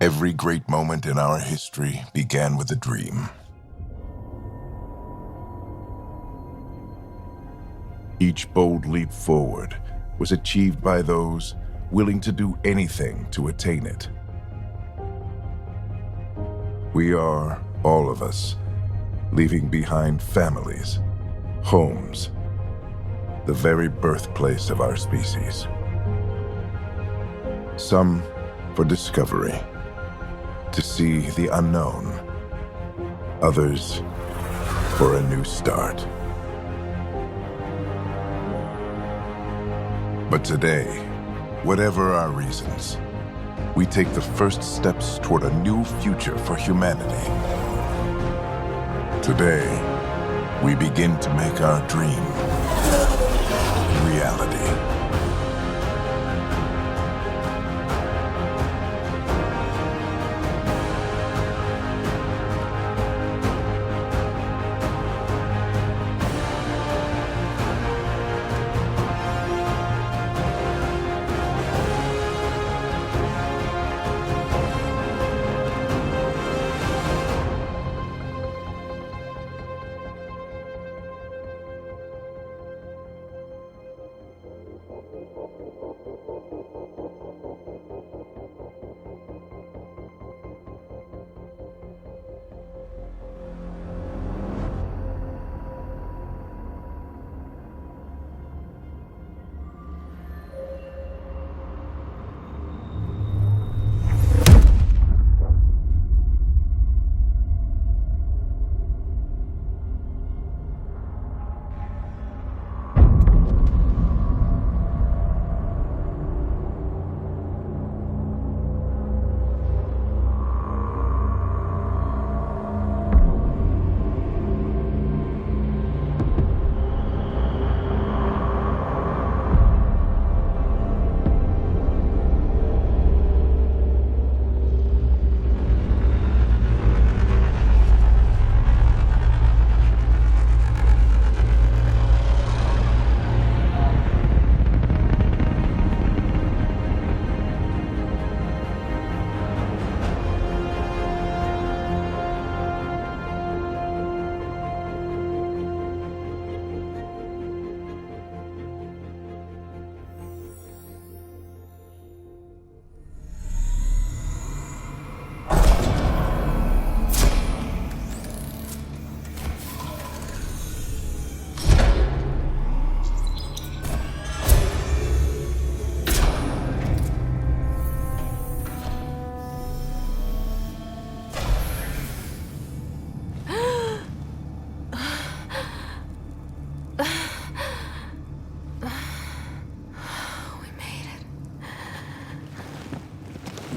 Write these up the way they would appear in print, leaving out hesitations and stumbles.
Every great moment in our history began with a dream. Each bold leap forward was achieved by those willing to do anything to attain it. We are, all of us, leaving behind families, homes, the very birthplace of our species. Some for discovery, to see the unknown. Others for a new start. But today, whatever our reasons, we take the first steps toward a new future for humanity. Today, we begin to make our dream reality.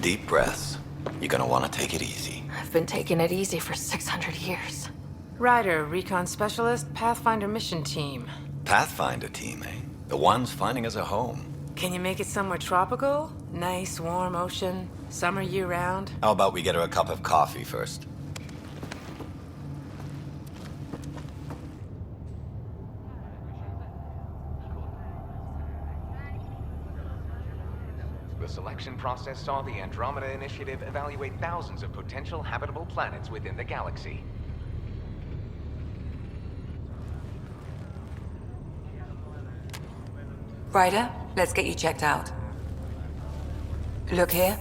deep breaths. You're gonna want to take it easy. I've been taking it easy for 600 years. Ryder, Recon Specialist, Pathfinder Mission Team. Pathfinder team, eh? The ones finding us a home. Can you make it somewhere tropical? Nice, warm ocean, summer year-round? How about we get her a cup of coffee first? The selection process saw the Andromeda Initiative evaluate thousands of potential habitable planets within the galaxy. Ryder, let's get you checked out. Look here.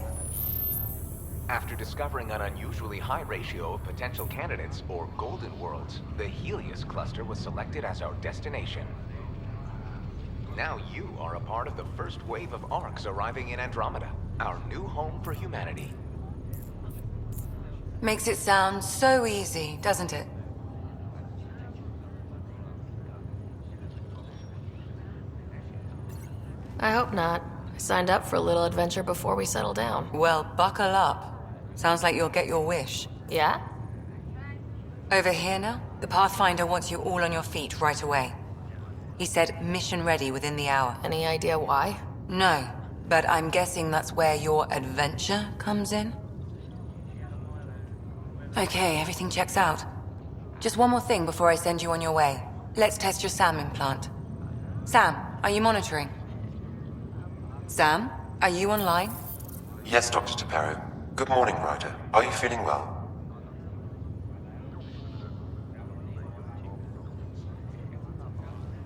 After discovering an unusually high ratio of potential candidates, or golden worlds, the Helios cluster was selected as our destination. Now you are a part of the first wave of Arks arriving in Andromeda, our new home for humanity. Makes it sound so easy, doesn't it? I hope not. I signed up for a little adventure before we settle down. Well, buckle up. Sounds like you'll get your wish. Yeah? Over here now, the Pathfinder wants you all on your feet right away. He said mission ready within the hour. Any idea why? No, but I'm guessing that's where your adventure comes in? Okay, everything checks out. Just one more thing before I send you on your way. Let's test your SAM implant. Sam, are you monitoring? Sam, are you online? Yes, Dr. Taparo. Good morning, Ryder. Are you feeling well?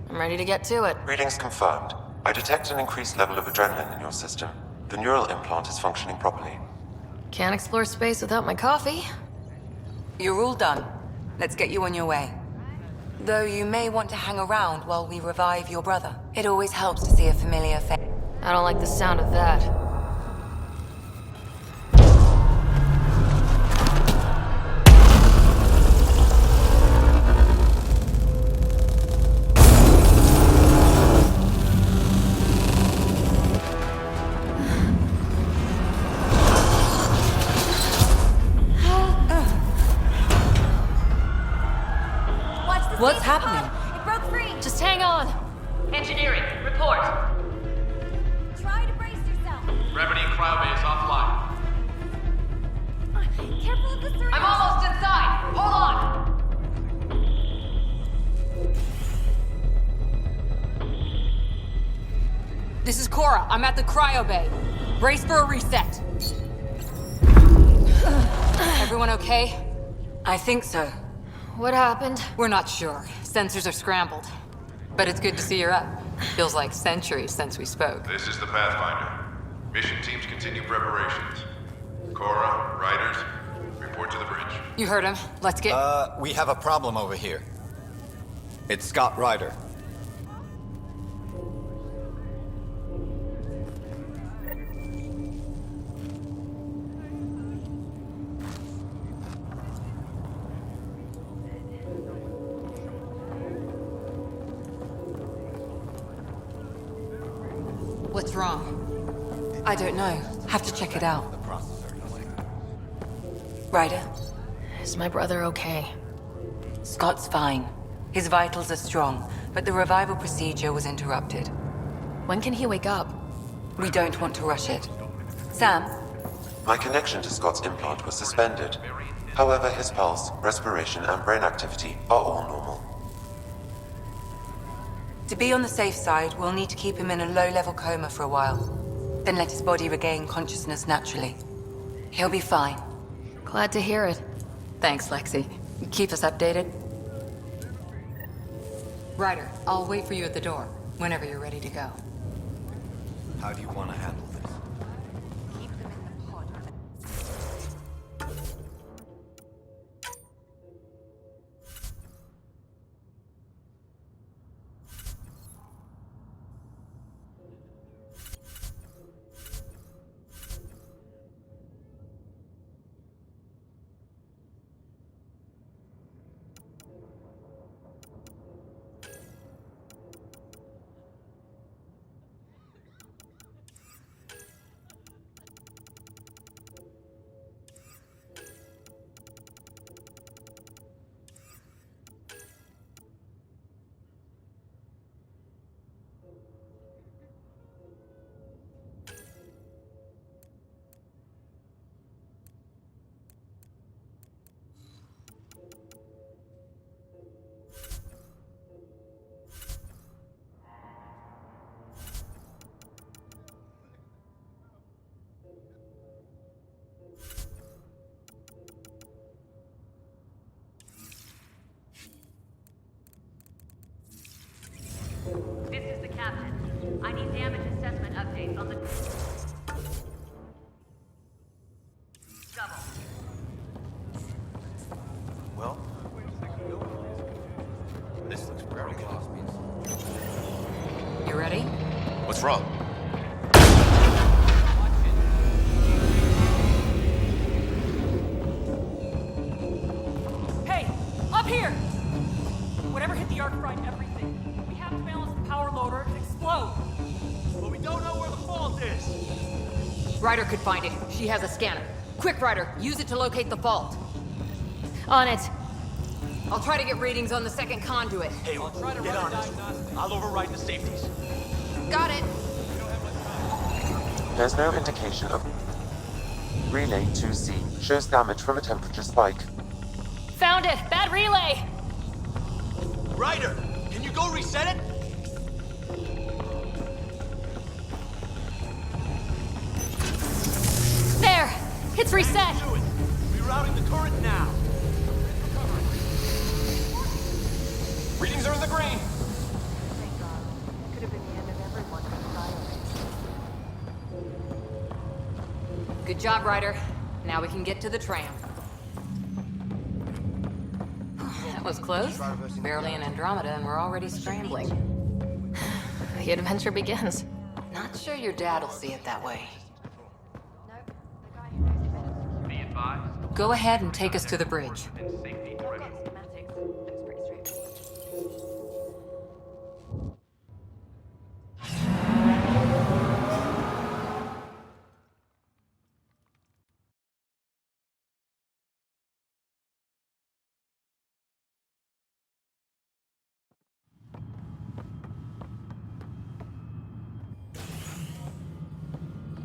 I'm ready to get to it. Readings confirmed. I detect an increased level of adrenaline in your system. The neural implant is functioning properly. Can't explore space without my coffee. You're all done. Let's get you on your way. Though you may want to hang around while we revive your brother. It always helps to see a familiar face. I don't like the sound of that. What's happening? It broke free! Just hang on! Engineering, report! Try to brace yourself! Gravity and cryobay is offline. Careful of the surge! I'm almost inside! Hold on! This is Cora. I'm at the cryo bay. Brace for a reset. Everyone okay? I think so. What happened? We're not sure. Sensors are scrambled. But it's good to see you're up. Feels like centuries since we spoke. This is the Pathfinder. Mission teams continue preparations. Cora, Riders, report to the bridge. You heard him. Let's get... We have a problem over here. It's Scott Ryder. What's wrong? I don't know. Have to check it out. Ryder, Is my brother okay? Scott's fine. His vitals are strong, but the revival procedure was interrupted. When can he wake up? We don't want to rush it. Sam, My connection to Scott's implant was suspended. However, his pulse, respiration, and brain activity are all normal. to be on the safe side, we'll need to keep him in a low-level coma for a while. Then let his body regain consciousness naturally. He'll be fine. Glad to hear it. Thanks, Lexi. Keep us updated. Ryder, I'll wait for you at the door, whenever you're ready to go. How do you want to handle this? from? Hey, up here! Whatever hit the arc fried everything. We have to balance the power load or it explode. But we don't know where the fault is. Ryder could find it. She has a scanner. Quick, Ryder, use it to locate the fault. On it. I'll try to get readings on the second conduit. Hey, get on it. I'll override the safeties. Got it. There's no indication of... Relay 2C shows damage from a temperature spike. Found it. Bad relay. Ryder, can you go reset it? There. It's reset. Do it. Rerouting the current now. Readings are in the green. Good job, Ryder. Now we can get to the tram. That was close. Barely in Andromeda, and we're already scrambling. The adventure begins. Not sure your dad will see it that way. Go ahead and take us to the bridge.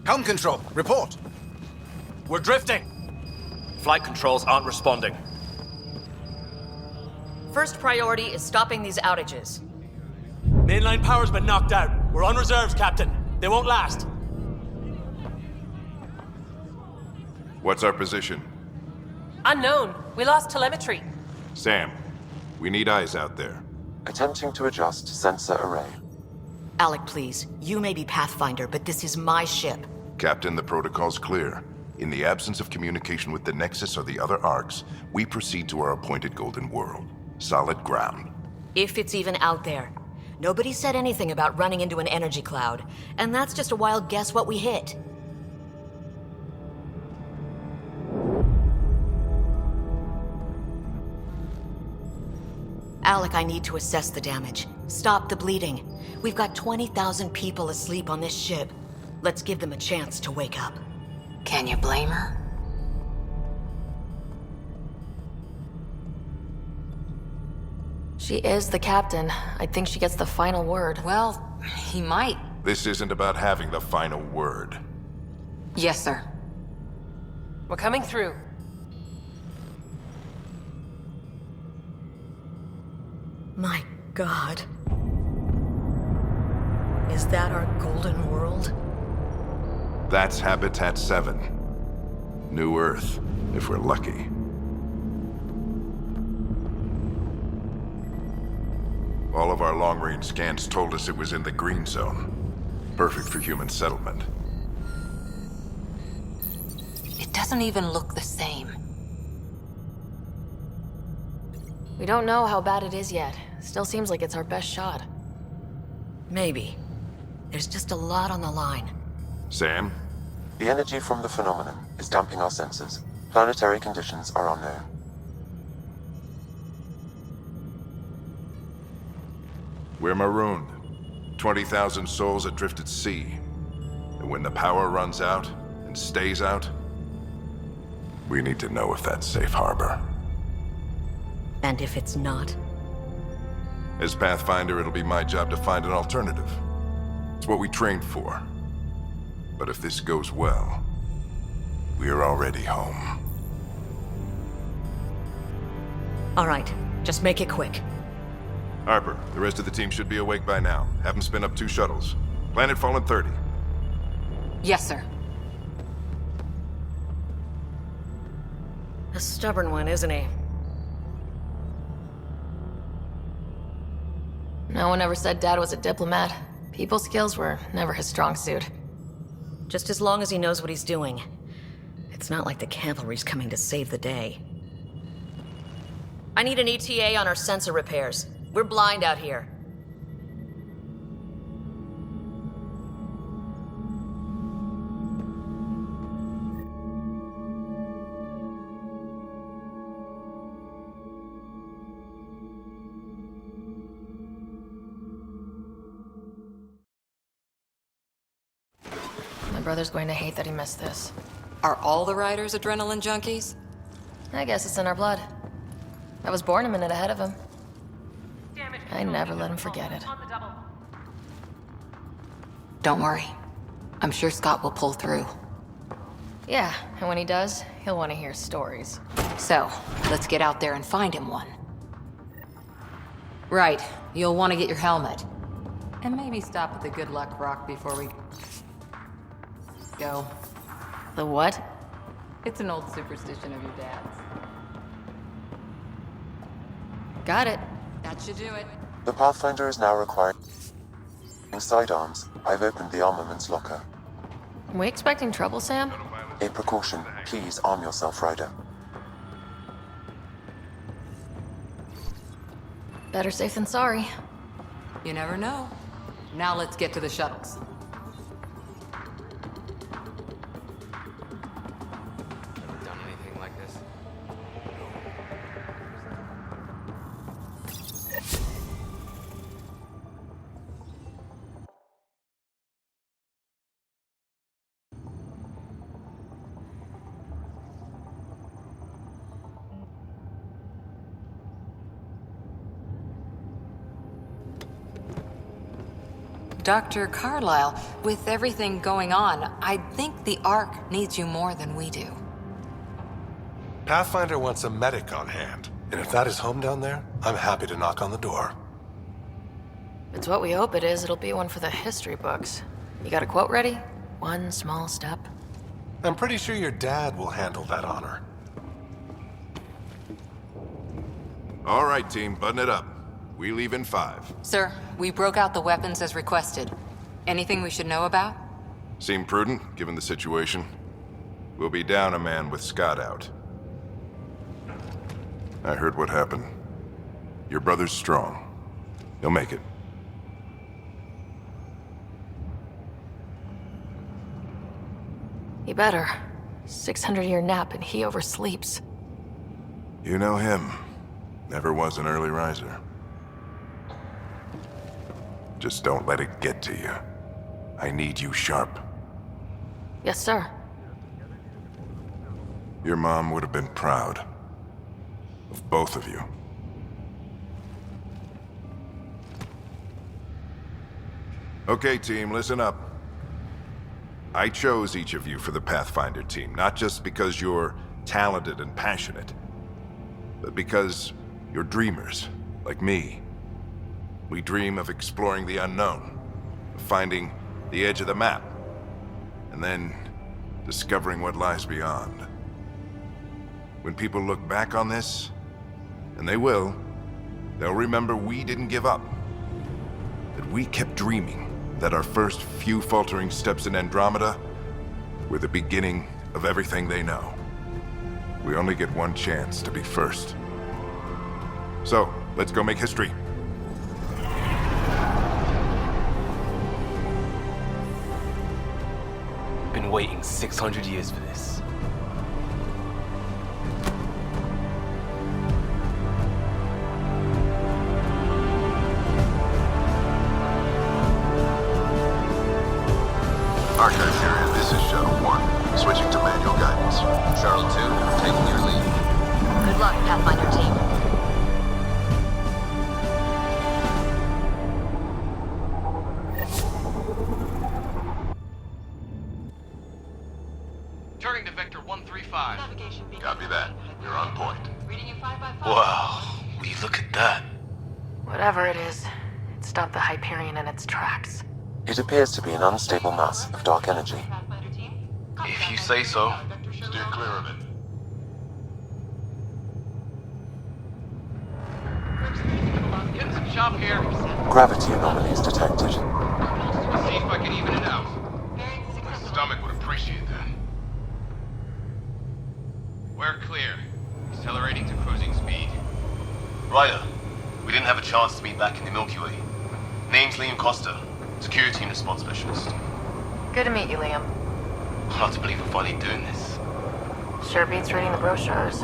Helm control, report. We're drifting. Flight controls aren't responding. First priority is stopping these outages. Mainline power's been knocked out. We're on reserves, Captain. They won't last. What's our position? Unknown. We lost telemetry. Sam, we need eyes out there. Attempting to adjust sensor array. Alec, please. You may be Pathfinder, but this is my ship. Captain, the protocol's clear. In the absence of communication with the Nexus or the other arcs, we proceed to our appointed Golden World. Solid ground. If it's even out there. Nobody said anything about running into an energy cloud, and that's just a wild guess what we hit. Alec, I need to assess the damage. Stop the bleeding. We've got 20,000 people asleep on this ship. Let's give them a chance to wake up. Can you blame her? She is the captain. I think she gets the final word. Well, he might. This isn't about having the final word. Yes, sir. We're coming through. My God. Is that our Golden World? That's Habitat 7. New Earth, if we're lucky. All of our long-range scans told us it was in the green zone. Perfect for human settlement. It doesn't even look the same. We don't know how bad it is yet. Still seems like it's our best shot. Maybe. There's just a lot on the line. Sam? The energy from the phenomenon is damping our senses. Planetary conditions are unknown. We're marooned. 20,000 souls adrift at sea. And when the power runs out, and stays out, we need to know if that's safe harbor. And if it's not? As Pathfinder, it'll be my job to find an alternative. It's what we trained for. But if this goes well, we're already home. All right, just make it quick. Harper, the rest of the team should be awake by now. Have them spin up 2 shuttles. Planet Fallen 30. Yes, sir. A stubborn one, isn't he? No one ever said Dad was a diplomat. People skills were never his strong suit. Just as long as he knows what he's doing. It's not like the cavalry's coming to save the day. I need an ETA on our sensor repairs. We're blind out here. brother's going to hate that he missed this. Are all the riders adrenaline junkies? I guess it's in our blood. I was born a minute ahead of him. I never let him forget it. Don't worry. I'm sure Scott will pull through. Yeah, and when he does, he'll want to hear stories. So, let's get out there and find him one. Right, you'll want to get your helmet. And maybe stop at the Good Luck Rock before we go. The what? It's an old superstition of your dad's. Got it. That should do it. The Pathfinder is now requiring sidearms. I've opened the armaments locker. We expecting trouble, Sam? A precaution. Please arm yourself, Ryder. Better safe than sorry. You never know. Now let's get to the shuttles. Never done anything like this. Dr. Carlyle, with everything going on, I think the Ark needs you more than we do. Pathfinder wants a medic on hand, and if that is home down there, I'm happy to knock on the door. It's what we hope it is. It'll be one for the history books. You got a quote ready? One small step. I'm pretty sure your dad will handle that honor. All right, team, button it up. We leave in 5. Sir, we broke out the weapons as requested. Anything we should know about? Seem prudent, given the situation. We'll be down a man with Scott out. I heard what happened. Your brother's strong. He'll make it. He better. 600-year nap and he oversleeps. You know him. Never was an early riser. Just don't let it get to you. I need you sharp. Yes, sir. Your mom would have been proud of both of you. Okay, team, listen up. I chose each of you for the Pathfinder team, not just because you're talented and passionate, but because you're dreamers, like me. We dream of exploring the unknown, of finding the edge of the map, and then discovering what lies beyond. When people look back on this, and they will, they'll remember we didn't give up. That we kept dreaming, that our first few faltering steps in Andromeda were the beginning of everything they know. We only get one chance to be first. So, let's go make history. Been waiting 600 years for this. Archive area, this is Shuttle 1. Switching to manual guidance. Shuttle 2, taking your lead. Good luck, Pathfinder team. Turning to Vector 135. Copy that. You're on point. Wow, will you look at that? Whatever it is, it stopped the Hyperion in its tracks. It appears to be an unstable mass of dark energy. If you say so. Steer clear of it. Getting some chop here. Gravity anomalies detected. Let's see if I can even it out. My stomach would appreciate that. We're clear. Accelerating to cruising speed. Ryder, we didn't have a chance to meet back in the Milky Way. Name's Liam Costa, Security and Response Specialist. Good to meet you, Liam. Hard to believe we're finally doing this. Sure beats reading the brochures.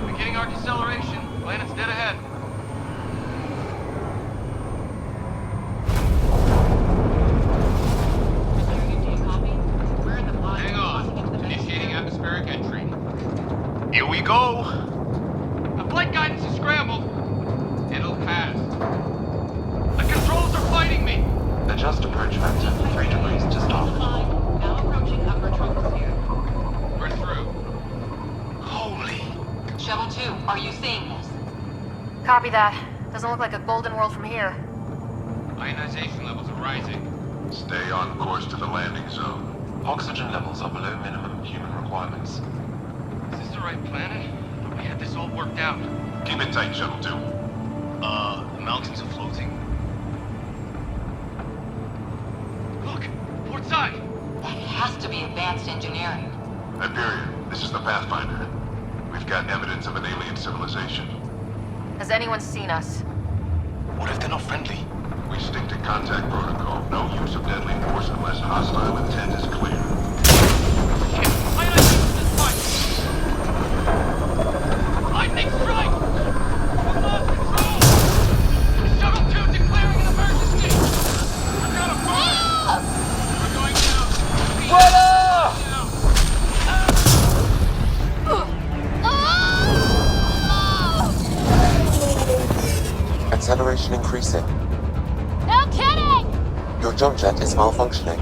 Beginning arc acceleration. Planet's dead ahead. Are you seeing this? Copy that. Doesn't look like a golden world from here. Ionization levels are rising. Stay on course to the landing zone. Oxygen levels are below minimum human requirements. Is this the right planet? We had this all worked out. Keep it tight, Shuttle 2. The mountains are floating. Look! Port side! That has to be advanced engineering. Hyperion, this is the Pathfinder. We've got evidence of an alien civilization. Has anyone seen us? What if they're not friendly? We stick to contact protocol. No use of deadly force unless hostile intent is clear. Shit! Ionization is fine! Lightning strike! We lost control! Shuttle 2 declaring an emergency! We've got a bomb! We're going down! Acceleration increasing. No kidding! Your jump jet is malfunctioning.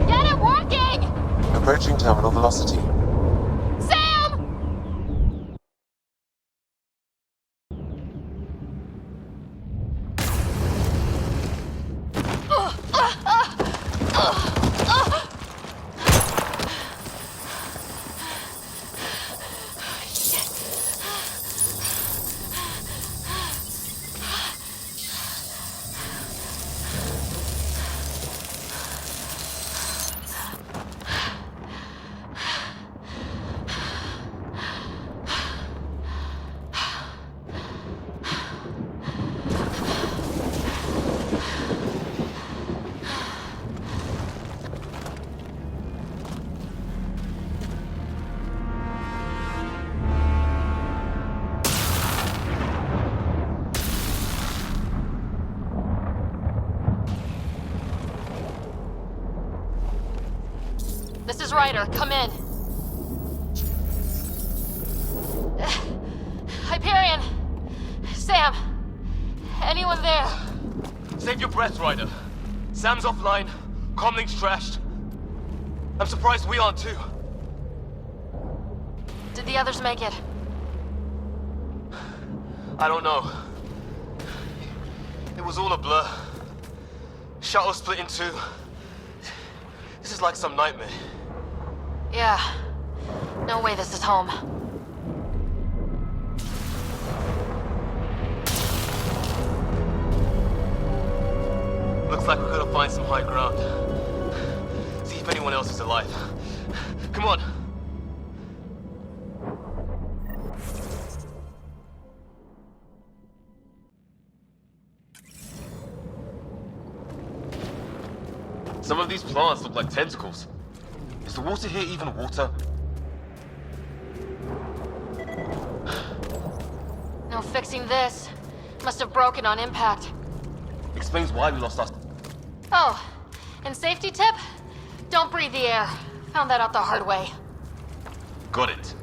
Get it working! Approaching terminal velocity. Sam! This is Ryder. Come in. Hyperion! Sam! Anyone there? Save your breath, Ryder. Sam's offline. Comlink's trashed. I'm surprised we aren't too. Did the others make it? I don't know. It was all a blur. Shuttle split in two. This is like some nightmare. Yeah. No way this is home. Looks like we're gonna find some high ground. See if anyone else is alive. Come on. Some of these plants look like tentacles. Is the water here even water? No fixing this. Must have broken on impact. Explains why we lost our... Oh, and safety tip? Don't breathe the air. Found that out the hard way. Got it.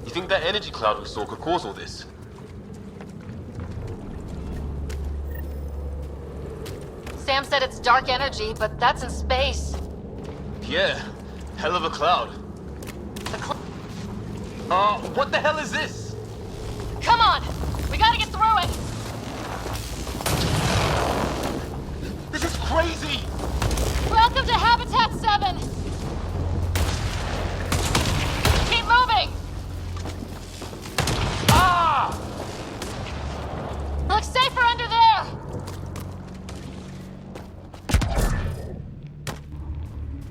You think that energy cloud we saw could cause all this? Sam said it's dark energy, but that's in space. Yeah, hell of a cloud. What the hell is this? Come on! We gotta get through it! This is crazy! Welcome to Habitat 7! Keep moving! Ah! Looks safer under there!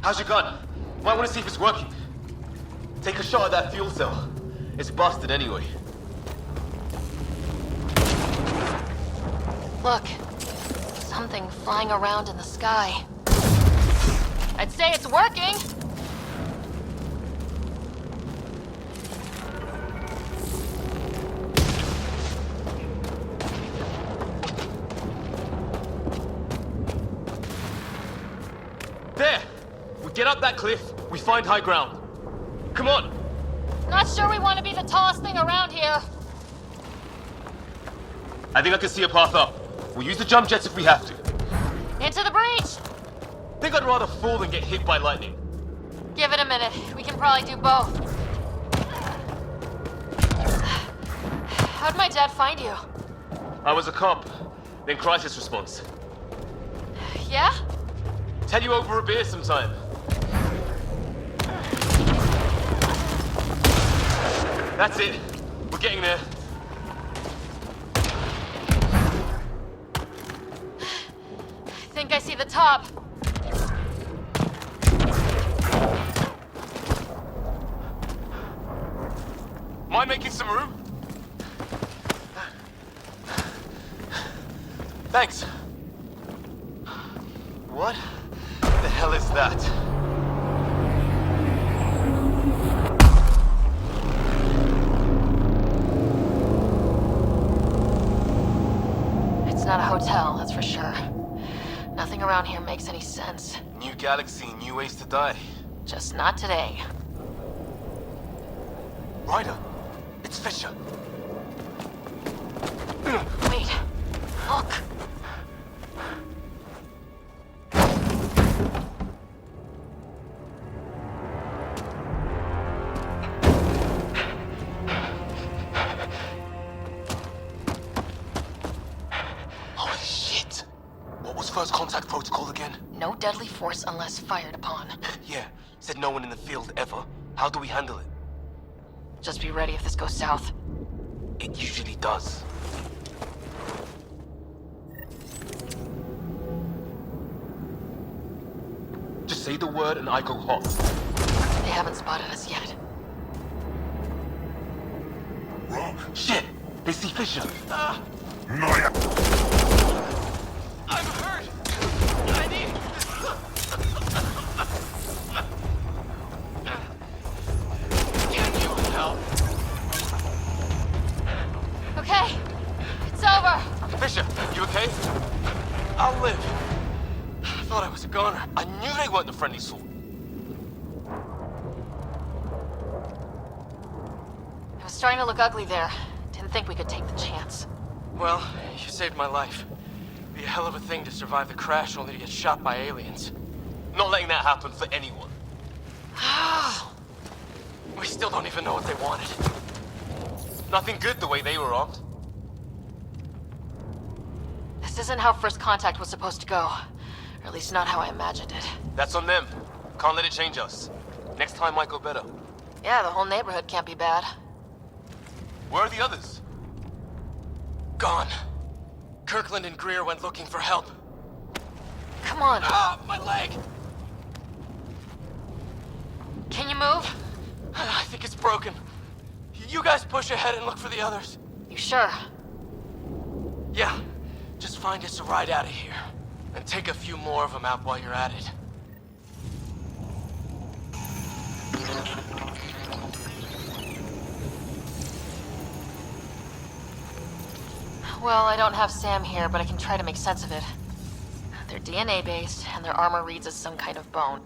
How's your gun? Might want to see if it's working. Take a shot at that fuel cell. It's busted anyway. Look. Something flying around in the sky. I'd say it's working! There! We get up that cliff, we find high ground. Come on! Not sure we want to be the tallest thing around here. I think I can see a path up. We'll use the jump jets if we have to. Into the breach! Think I'd rather fall than get hit by lightning. Give it a minute. We can probably do both. How'd my dad find you? I was a cop, then crisis response. Yeah? Tell you over a beer sometime. That's it. We're getting there. I think I see the top. Mind making some room? Thanks. What the hell is that? It's not a hotel, that's for sure. Nothing around here makes any sense. New galaxy, new ways to die. Just not today. Ryder, it's Fisher. Wait. Look. Holy shit! What was first contact protocol again? No deadly force unless fired upon. Yeah, said no one in the field ever. How do we handle it? Just be ready if this goes south. It usually does. Just say the word and I go hot. They haven't spotted us yet. Shit! They see Fisher! I'm hurt! I need... Can you help? Okay. It's over. Fisher, you okay? I'll live. I thought I was a goner. I knew they weren't the friendly sort. It was starting to look ugly there. Didn't think we could take the chance. Well, you saved my life. Be a hell of a thing to survive the crash only to get shot by aliens. Not letting that happen for anyone. We still don't even know what they wanted. Nothing good the way they were armed. This isn't how first contact was supposed to go. Or at least not how I imagined it. That's on them. Can't let it change us. Next time might go better. Yeah, the whole neighborhood can't be bad. Where are the others? Gone. Kirkland and Greer went looking for help. Come on. Ah, my leg! Can you move? I think it's broken. You guys push ahead and look for the others. You sure? Yeah. Just find us a ride out of here. And take a few more of them out while you're at it. Well, I don't have Sam here, but I can try to make sense of it. They're DNA-based, and their armor reads as some kind of bone.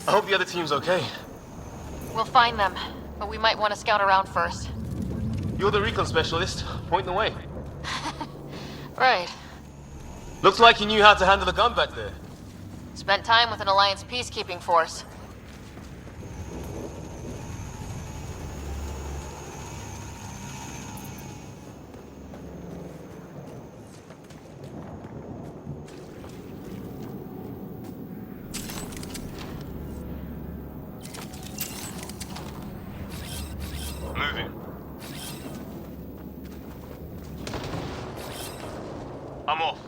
I hope the other team's okay. We'll find them, but we might want to scout around first. You're the recon specialist. Point the way. Right. Looks like you knew how to handle a gun back there. Spent time with an Alliance peacekeeping force. Moving. I'm off.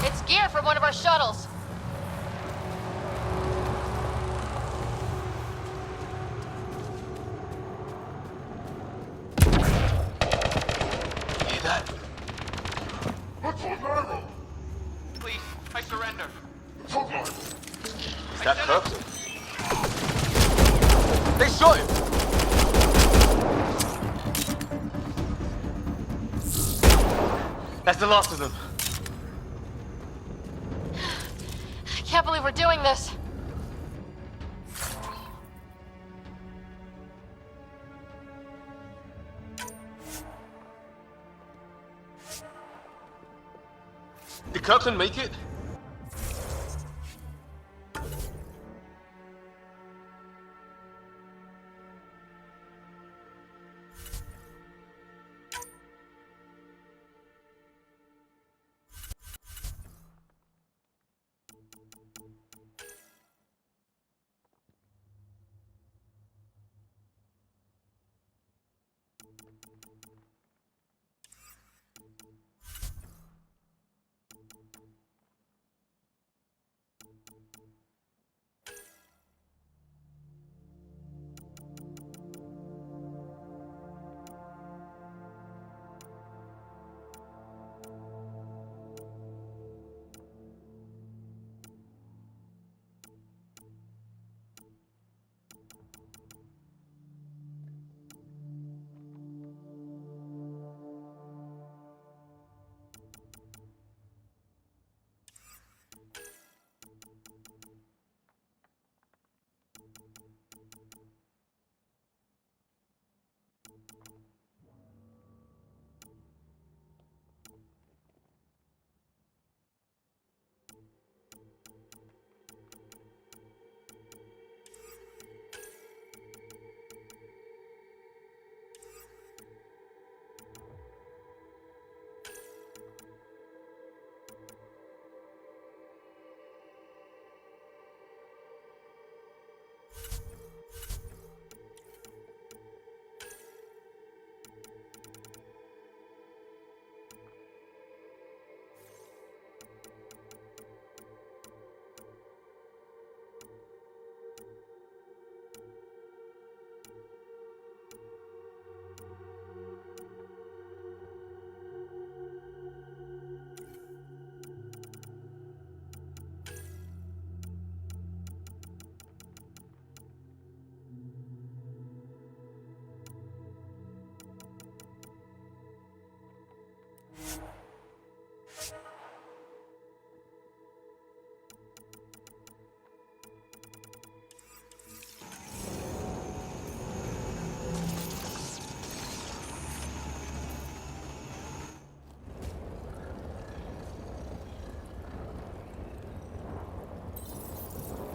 It's gear from one of our shuttles. Hear that? Please, I surrender. Is that Kirk? They shot him! That's the last of them. I can't believe we're doing this. Did Kirkland make it?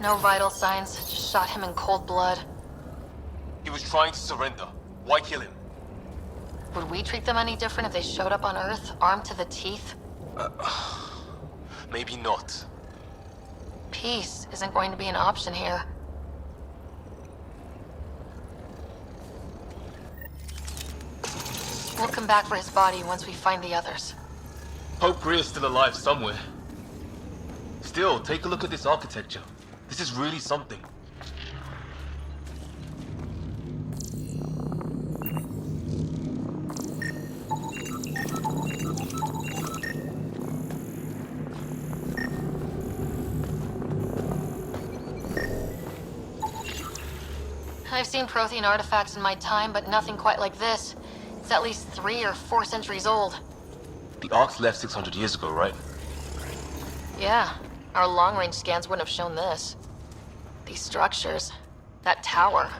No vital signs, just shot him in cold blood. He was trying to surrender. Why kill him? Would we treat them any different if they showed up on Earth, armed to the teeth? Maybe not. Peace isn't going to be an option here. We'll come back for his body once we find the others. Hope Greer's still alive somewhere. Still, take a look at this architecture. This is really something. I've seen Prothean artifacts in my time, but nothing quite like this. It's at least 3 or 4 centuries old. The Ark's left 600 years ago, right? Yeah, our long-range scans wouldn't have shown this. These structures, that tower.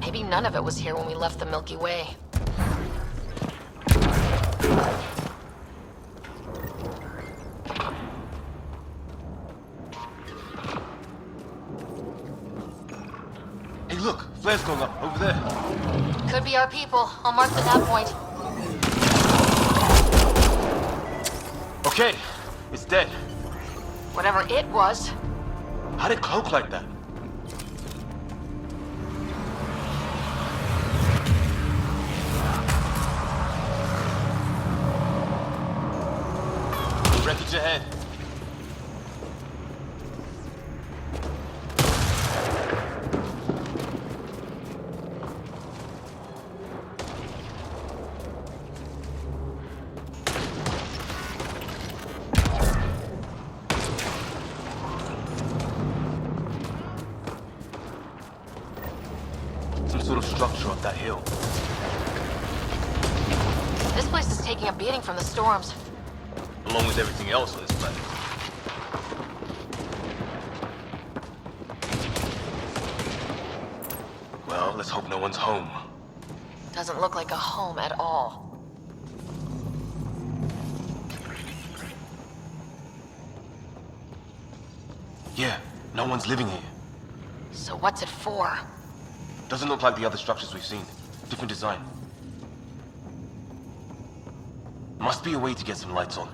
Maybe none of it was here when we left the Milky Way. Hey look, flares going up, over there. Could be our people. I'll mark the nav point. Okay, it's dead. Whatever it was. How did it cloak like that? Wreckage ahead. Some sort of structure up that hill. This place is taking a beating from the storms. along with everything else on this planet. Well, let's hope no one's home. Doesn't look like a home at all. Yeah, no one's living here. So what's it for? Doesn't look like the other structures we've seen. Different design. Must be a way to get some lights on.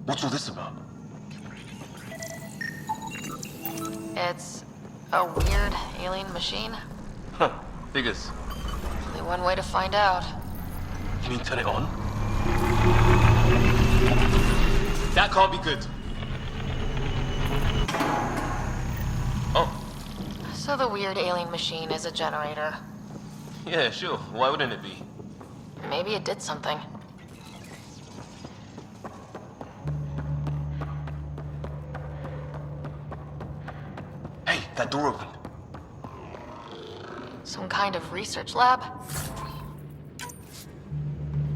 What's all this about? It's a weird alien machine. Huh, figures. Only one way to find out. Can you turn it on? That can't be good. Oh, So the weird alien machine is a generator. yeah, sure. Why wouldn't it be? Maybe it did something. Hey, that door opened. Some kind of research lab?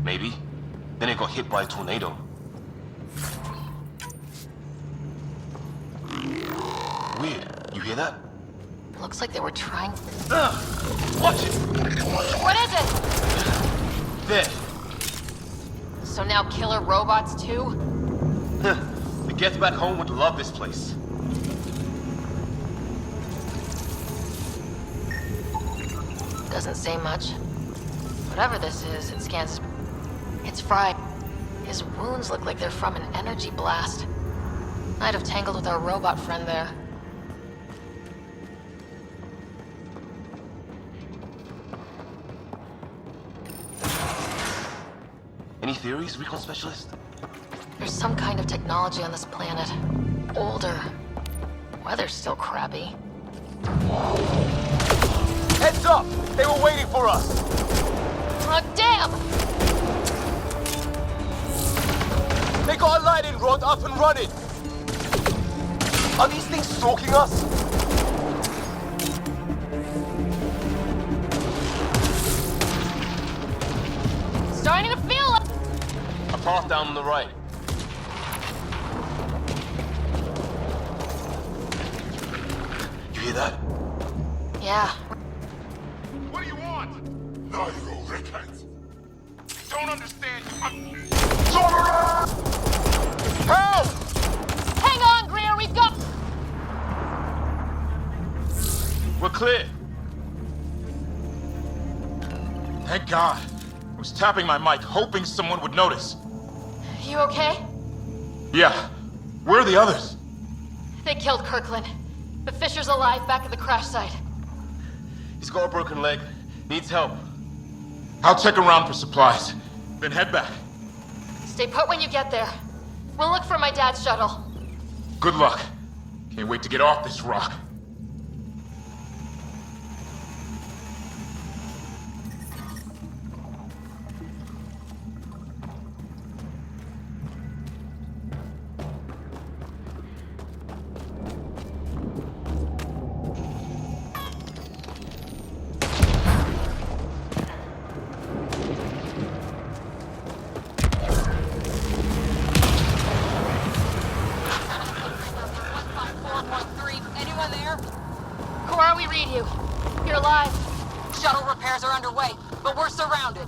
Maybe. Then it got hit by a tornado. Weird. You hear that? Looks like they were trying... Watch it! What is it? There. So now killer robots too? The Geth back home would love this place. Doesn't say much. Whatever this is, it scans... It's fried. His wounds look like they're from an energy blast. Might have tangled with our robot friend there. Any theories, recon specialist? There's some kind of technology on this planet. Older. Weather's still crappy. Heads up! They were waiting for us! Oh, damn! They got a lighting rod up and running! Are these things stalking us? Starting to feel it! A path down on the right. You hear that? Yeah. What do you want? Now you go, repent. Don't understand. Help! Hang on, Greer, we've got... We're clear. Thank God. I was tapping my mic, hoping someone would notice. You okay? Yeah. Where are the others? They killed Kirkland. But Fisher's alive back at the crash site. He's got a broken leg. Needs help. I'll check around for supplies. Then head back. Stay put when you get there. We'll look for my dad's shuttle. Good luck. Can't wait to get off this rock. Anyone there? Cora, we read you. You're alive. Shuttle repairs are underway, but we're surrounded.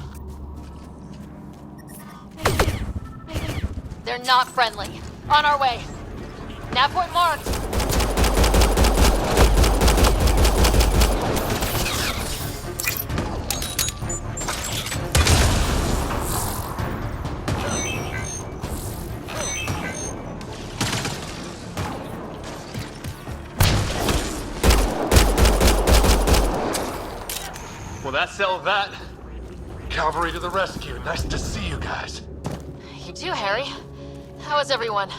They're not friendly. On our way. Nav point marked. Well, that settled that. Cavalry to the rescue. Nice to see you guys. You too, Harry. How is everyone?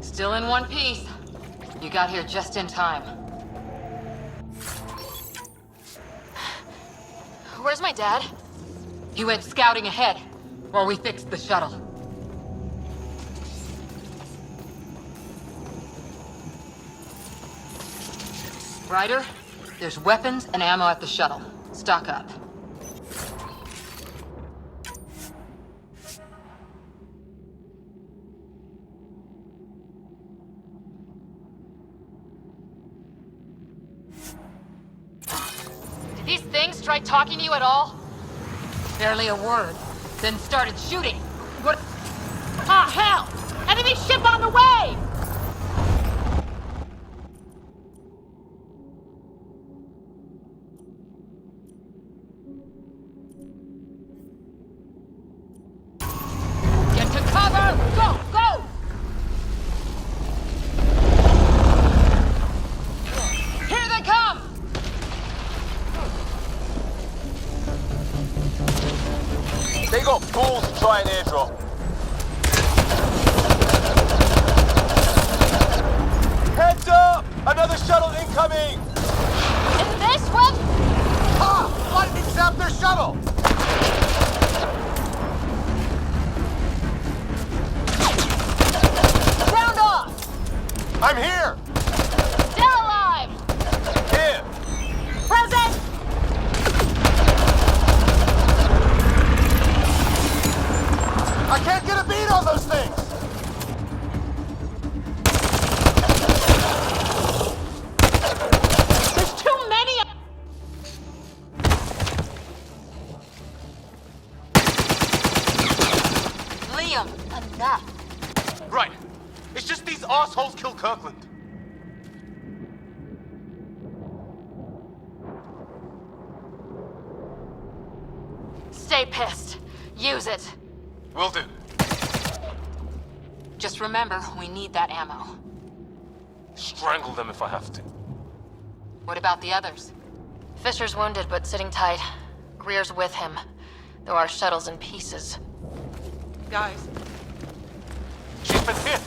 Still in one piece. You got here just in time. Where's my dad? He went scouting ahead while we fixed the shuttle. Ryder, there's weapons and ammo at the shuttle. Stock up. Did these things try talking to you at all? Barely a word. Then started shooting. What? Ah, hell! Enemy ship on the way! Get to cover! Go! Go! Here they come! They got balls to try an airdrop. Heads up! Another shuttle incoming! Is this one? Ah! Lightning zapped their shuttle! Round off! I'm here! Still alive! Here! Present! I can't get a beat on those things! There's too many! Liam, enough. Right. It's just these assholes kill Kirkland. Stay pissed. Use it. Will do. Just remember, we need that ammo. Strangle them if I have to. What about the others? Fisher's wounded, but sitting tight. Greer's with him, though our shuttle's in pieces. Guys, She's been hit.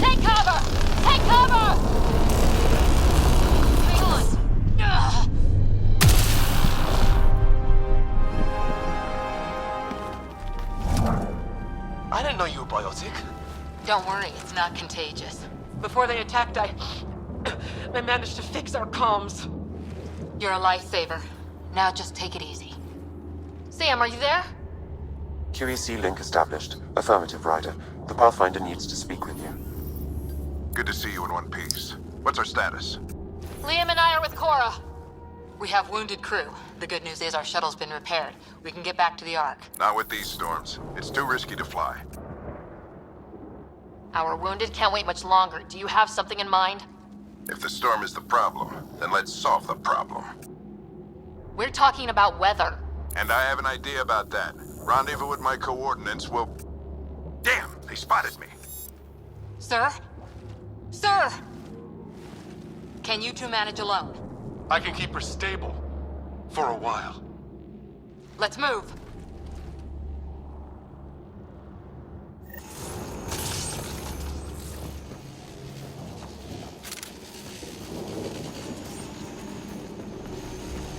Take cover! Take cover! Hang on. Ugh. I didn't know you were biotic. Don't worry, it's not contagious. before they attacked, I managed to fix our comms. You're a lifesaver. Now just take it easy. Sam, are you there? QEC link established. Affirmative, Ryder. The Pathfinder needs to speak with you. Good to see you in one piece. What's our status? Liam and I are with Cora. We have wounded crew. The good news is our shuttle's been repaired. We can get back to the Ark. Not with these storms. It's too risky to fly. Our wounded can't wait much longer. Do you have something in mind? If the storm is the problem, then let's solve the problem. We're talking about weather. And I have an idea about that. Rendezvous with my coordinates will... Damn, they spotted me. Sir? Sir! Can you two manage alone? I can keep her stable. For a while. Let's move.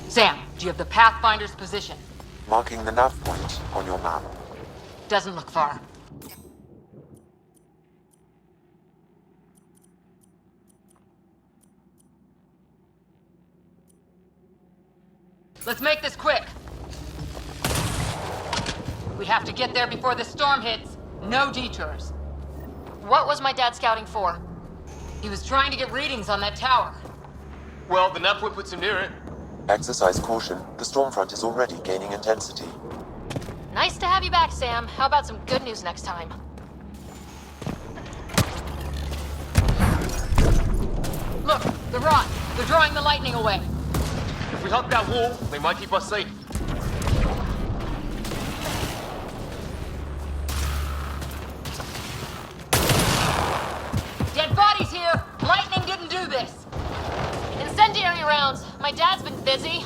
Sam, do you have the Pathfinder's position? Marking the nav point on your map. Doesn't look far. Let's make this quick. We have to get there before the storm hits. No detours. What was my dad scouting for? He was trying to get readings on that tower. Well, the nav point puts him near it. Exercise caution. The storm front is already gaining intensity. Nice to have you back, Sam. How about some good news next time? Look, the rot. They're drawing the lightning away. If we hug that wall, they might keep us safe. Dead bodies here! Lightning didn't do this! Incendiary rounds. My dad's been busy.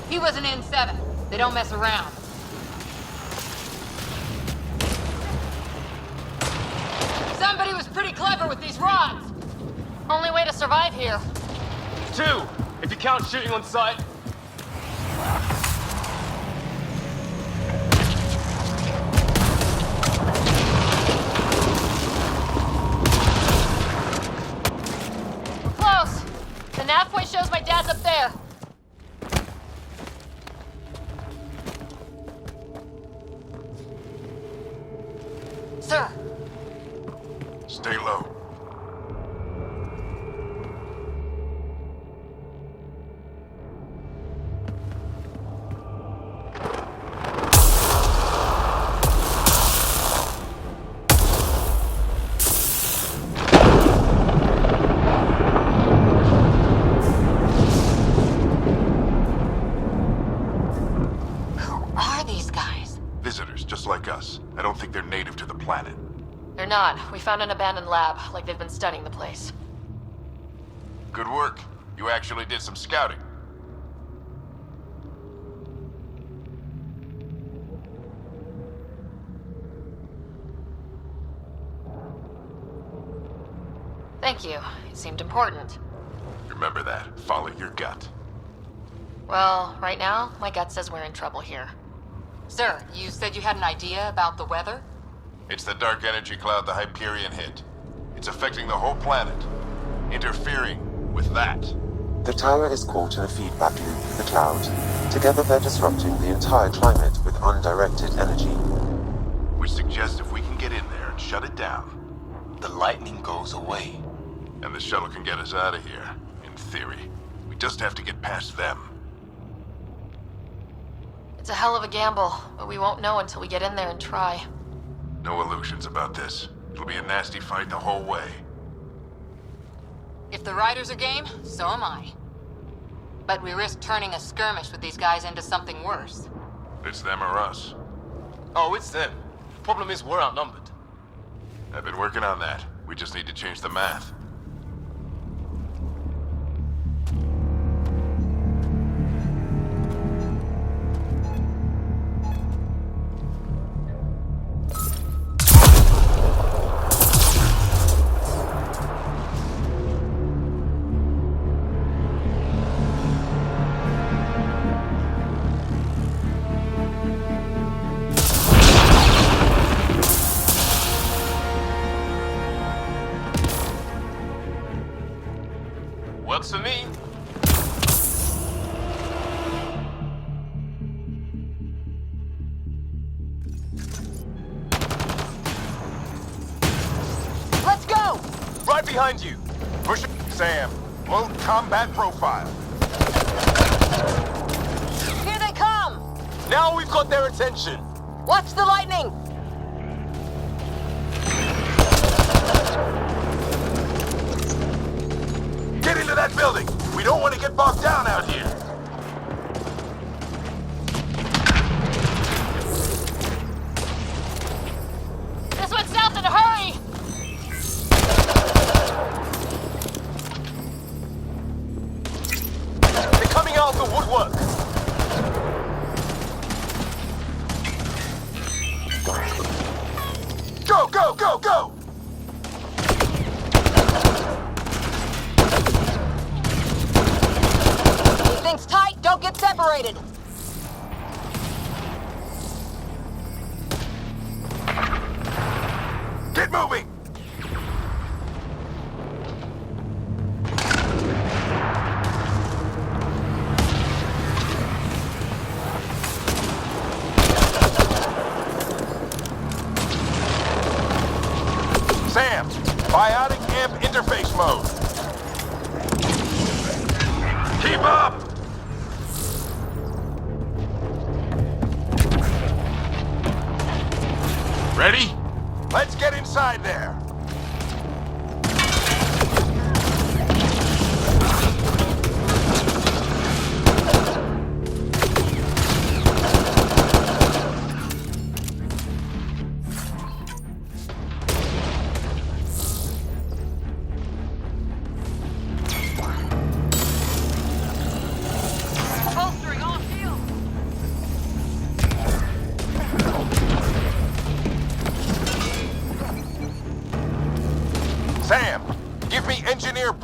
He was an N7. They don't mess around. Somebody was pretty clever with these rods. Only way to survive here. 2, if you count shooting on sight. We're close. The navway shows my dad's up there. Sir. Stay low. Who are these guys? Visitors, just like us. I don't think they're native to the planet. They're not. We found an abandoned lab, like they've been studying the place. Good work. You actually did some scouting. Thank you. It seemed important. Remember that. Follow your gut. Well, right now, my gut says we're in trouble here. Sir, you said you had an idea about the weather? It's the dark energy cloud the Hyperion hit. It's affecting the whole planet. Interfering with that. The tower is caught in a feedback loop with the cloud. Together they're disrupting the entire climate with undirected energy. Which suggests if we can get in there and shut it down, The lightning goes away. and the shuttle can get us out of here, in theory. We just have to get past them. It's a hell of a gamble, but we won't know until we get in there and try. No illusions about this. It'll be a nasty fight the whole way. If the riders are game, so am I. But we risk turning a skirmish with these guys into something worse. It's them or us. Oh, it's them. Problem is, we're outnumbered. I've been working on that. We just need to change the math. Works for me. Let's go! Right behind you. Push it, Sam. Load combat profile. Here they come! Now we've got their attention. Watch the lightning! Get into that building! We don't want to get bogged down out here! This one's south in a hurry! They're coming out of the woodwork. Go, go, go, go! Keep things tight, don't get separated! Get moving! Sam, biotic amp interface mode. Keep up! Ready? Let's get inside there. Bolstering all shields!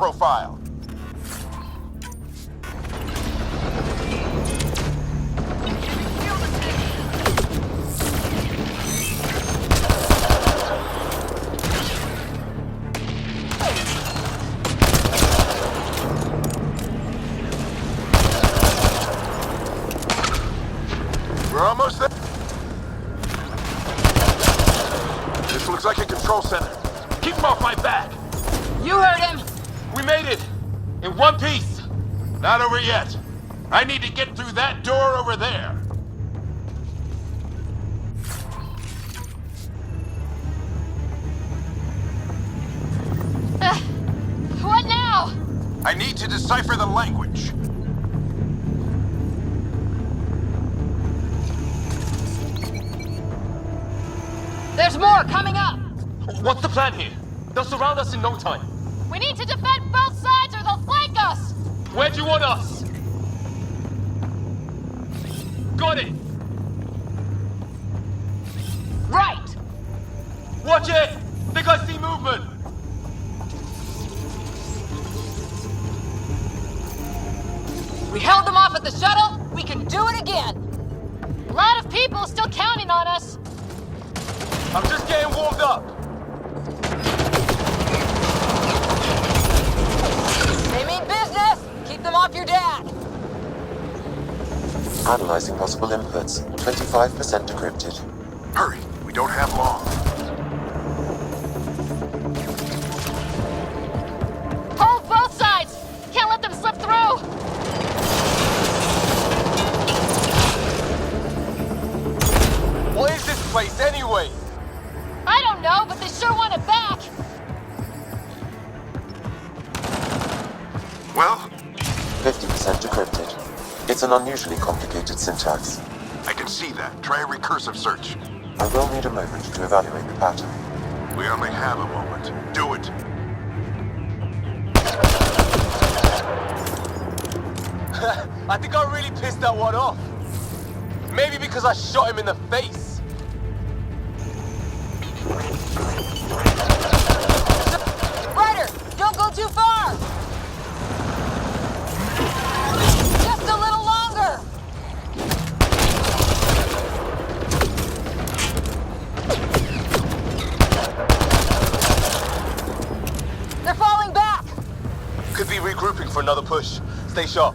profile. We're almost there. This looks like a control center. Keep him off my back! You heard him! We made it! In one piece! Not over yet. I need to get through that door over there. What now? I need to decipher the language. There's more coming up! What's the plan here? They'll surround us in no time. We need to defend both sides or they'll flank us! Where do you want us? Got it! Right! Watch it! Think I see movement! We held them off at the shuttle, we can do it again! A lot of people still counting on us! I'm just getting warmed up. They mean business! Keep them off your dad! Analyzing possible inputs. 25% decrypted. Hurry, we don't have long. Hold both sides! Can't let them slip through! What is this place anyway? I don't know, but they sure want it back! Well, 50% decrypted. It's an unusually complicated syntax. I can see that. Try a recursive search. I will need a moment to evaluate the pattern. We only have a moment. Do it. I think I really pissed that one off. Maybe because I shot him in the face. Ryder, don't go too far! Just a little longer! They're falling back! Could be regrouping for another push. Stay sharp.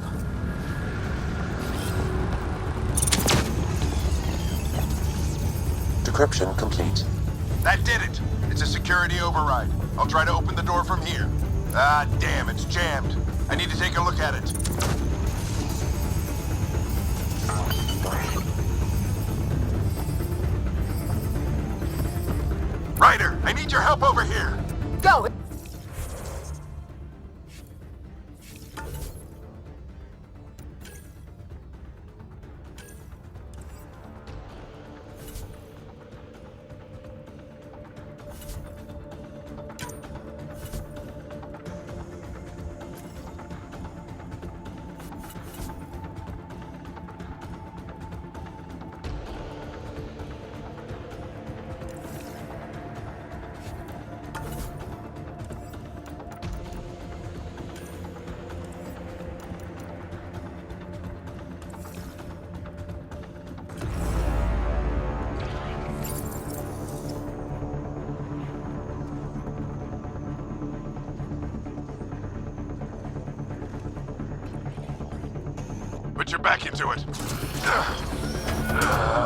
Decryption complete. That did it. It's a security override. I'll try to open the door from here. Ah, damn, it's jammed. I need to take a look at it. Ryder, I need your help over here. Go! Put your back into it.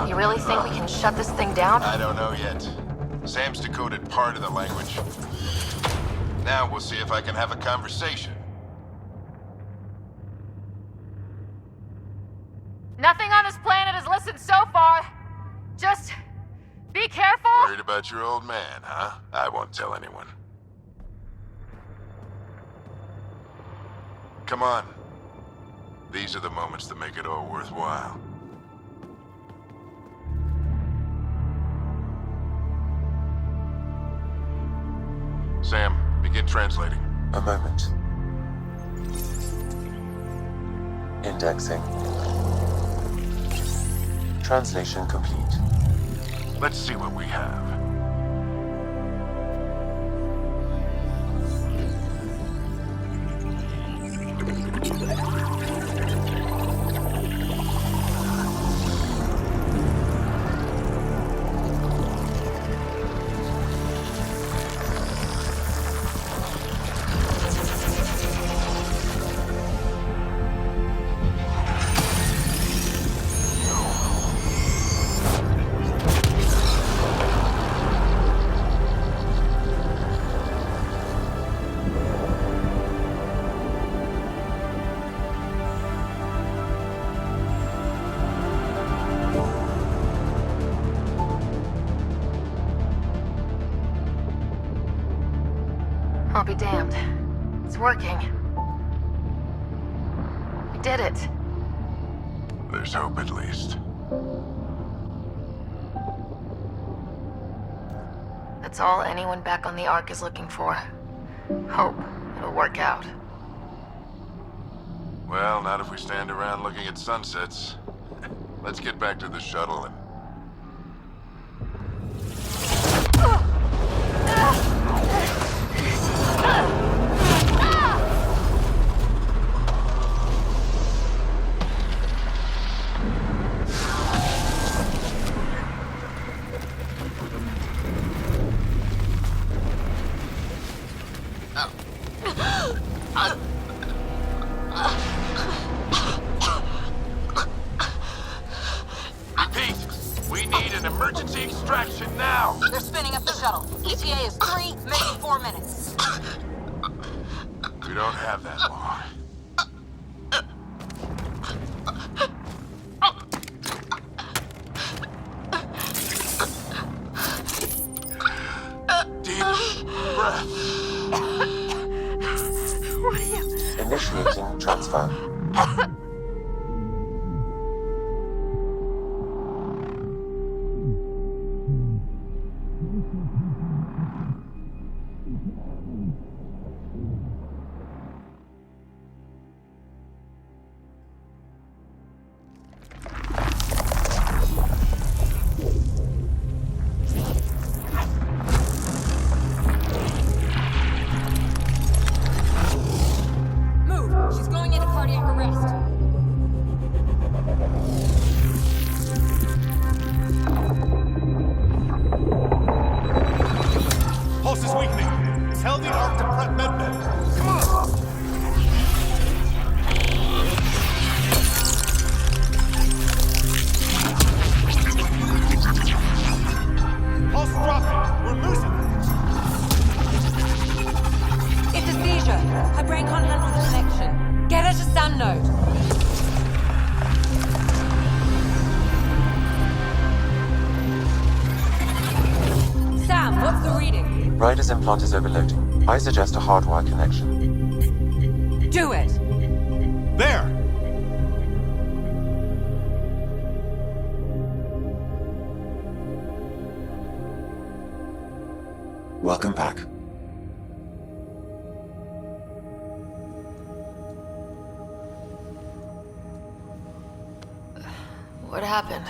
You really think we can shut this thing down? I don't know yet. Sam's decoded part of the language. Now we'll see if I can have a conversation. Nothing on this planet has listened so far. Just be careful. Worried about your old man, huh? I won't tell anyone. Come on. These are the moments that make it all worthwhile. Sam, begin translating. A moment. Indexing. Translation complete. Let's see what we have. I'll be damned. It's working. We did it. There's hope at least. That's all anyone back on the Ark is looking for. Hope it'll work out. Well, not if we stand around looking at sunsets. Let's get back to the shuttle and... Repeat, we need an emergency extraction now. They're spinning up the shuttle. ETA is 3, maybe 4 minutes. We don't have that long. Deep breath. What are you... Initiating transfer. Move! She's going into cardiac arrest. Pulse is weakening. Tell the Ark to prep medbay. Come on! Pulse dropping. We're losing it. It's a seizure. Her brain can't handle the connection. Get her to Sam node. Sam, what's the reading? Ryder's implant is overloading. I suggest a hardwire connection. Do it. There! Welcome back. What happened?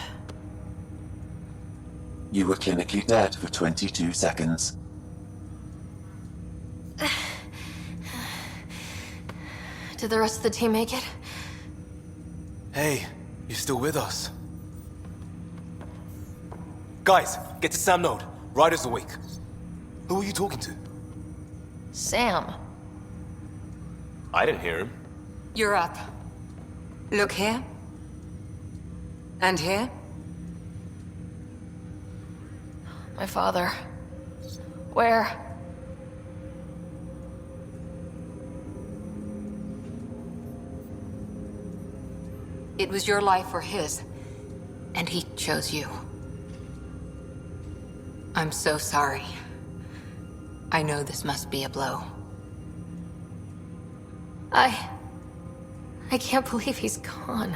You were clinically dead for 22 seconds. Did the rest of the team make it? Hey, you're still with us. Guys, get to Sam node. Ryder's awake. Who are you talking to? Sam. I didn't hear him. You're up. Look here. And here. My father. Where? It was your life or his, and he chose you. I'm so sorry. I know this must be a blow. I can't believe he's gone.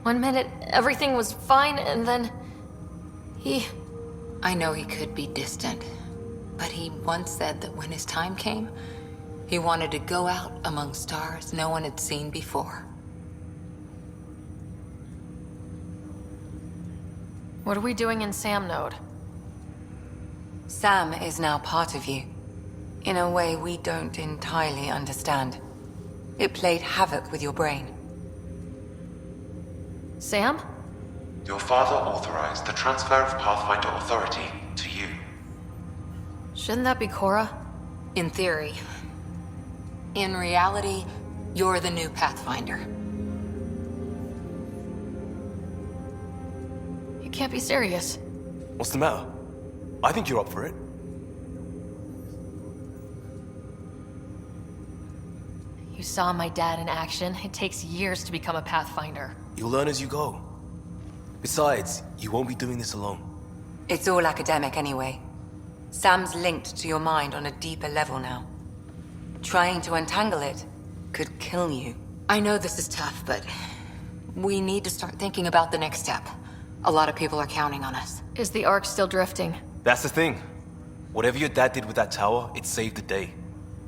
1 minute, everything was fine, and then... I know he could be distant, but he once said that when his time came, he wanted to go out among stars no one had seen before. What are we doing in Sam node? Sam is now part of you, in a way we don't entirely understand. It played havoc with your brain. Sam? Your father authorized the transfer of Pathfinder authority to you. Shouldn't that be Cora? In theory. In reality, you're the new Pathfinder. You can't be serious. What's the matter? I think you're up for it. You saw my dad in action. It takes years to become a Pathfinder. You'll learn as you go. Besides, you won't be doing this alone. It's all academic anyway. Sam's linked to your mind on a deeper level now. Trying to untangle it could kill you. I know this is tough, but we need to start thinking about the next step. A lot of people are counting on us. Is the Ark still drifting? That's the thing. Whatever your dad did with that tower, it saved the day.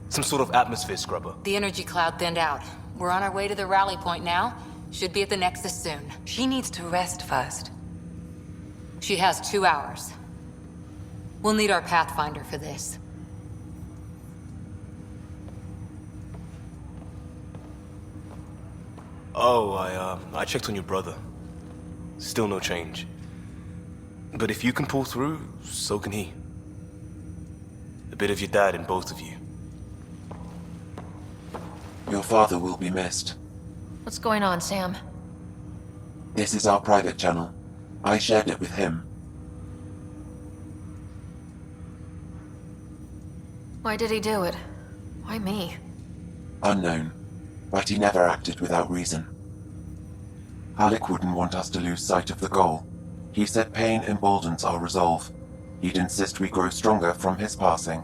Some sort of atmosphere scrubber. The energy cloud thinned out. We're on our way to the rally point now. Should be at the Nexus soon. She needs to rest first. She has 2 hours. We'll need our Pathfinder for this. Oh, I checked on your brother. Still no change. But if you can pull through, so can he. A bit of your dad in both of you. Your father will be missed. What's going on, Sam? This is our private channel. I shared it with him. Why did he do it? Why me? Unknown, but he never acted without reason. Alec wouldn't want us to lose sight of the goal. He said pain emboldens our resolve. He'd insist we grow stronger from his passing.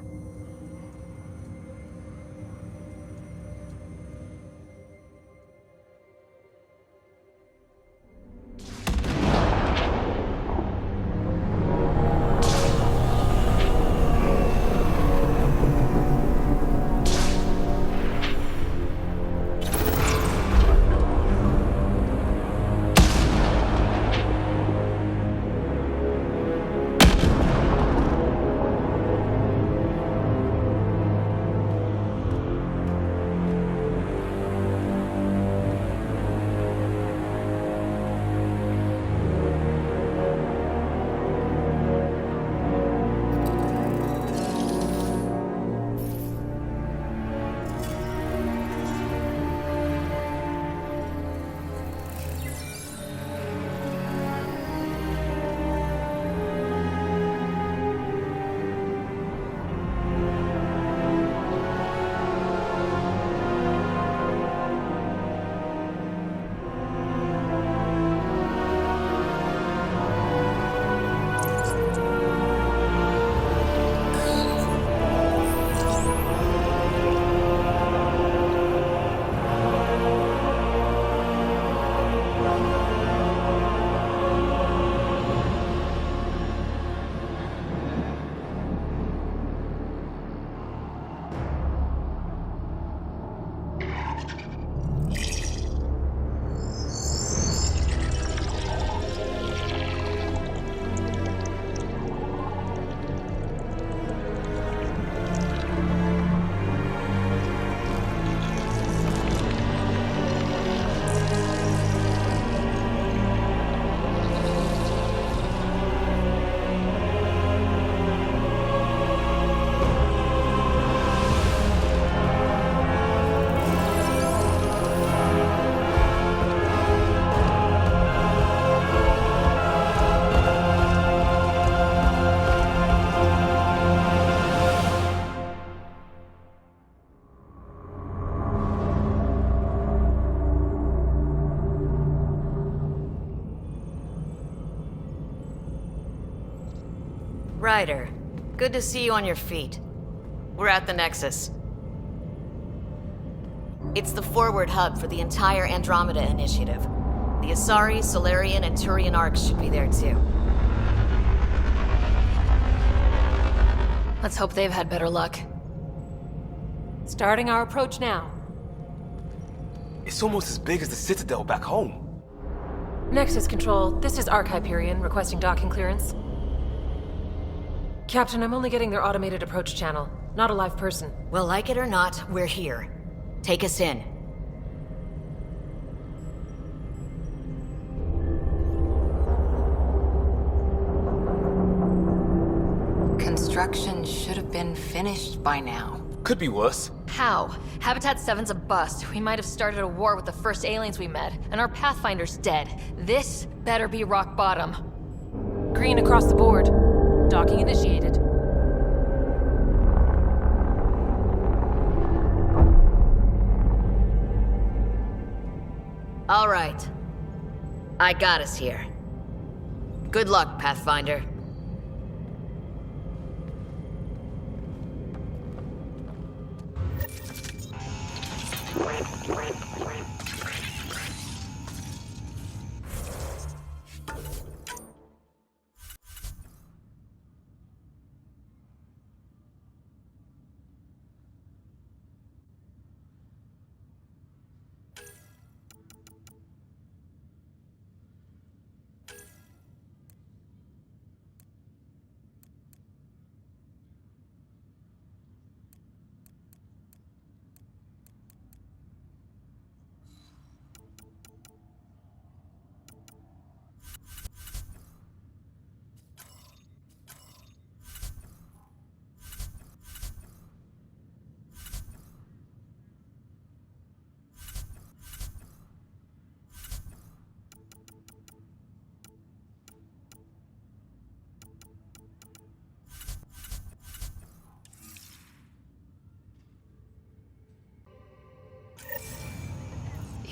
Ryder, good to see you on your feet. We're at the Nexus. It's the forward hub for the entire Andromeda initiative. The Asari, Solarian, and Turian arcs should be there too. Let's hope they've had better luck. Starting our approach now. It's almost as big as the Citadel back home. Nexus Control, this is Arc Hyperion requesting docking clearance. Captain, I'm only getting their automated approach channel, not a live person. Well, like it or not, we're here. Take us in. construction should have been finished by now. Could be worse. How? Habitat 7's a bust. We might have started a war with the first aliens we met, and our Pathfinder's dead. This better be rock bottom. Green across the board. Docking initiated. All right. I got us here. Good luck, Pathfinder.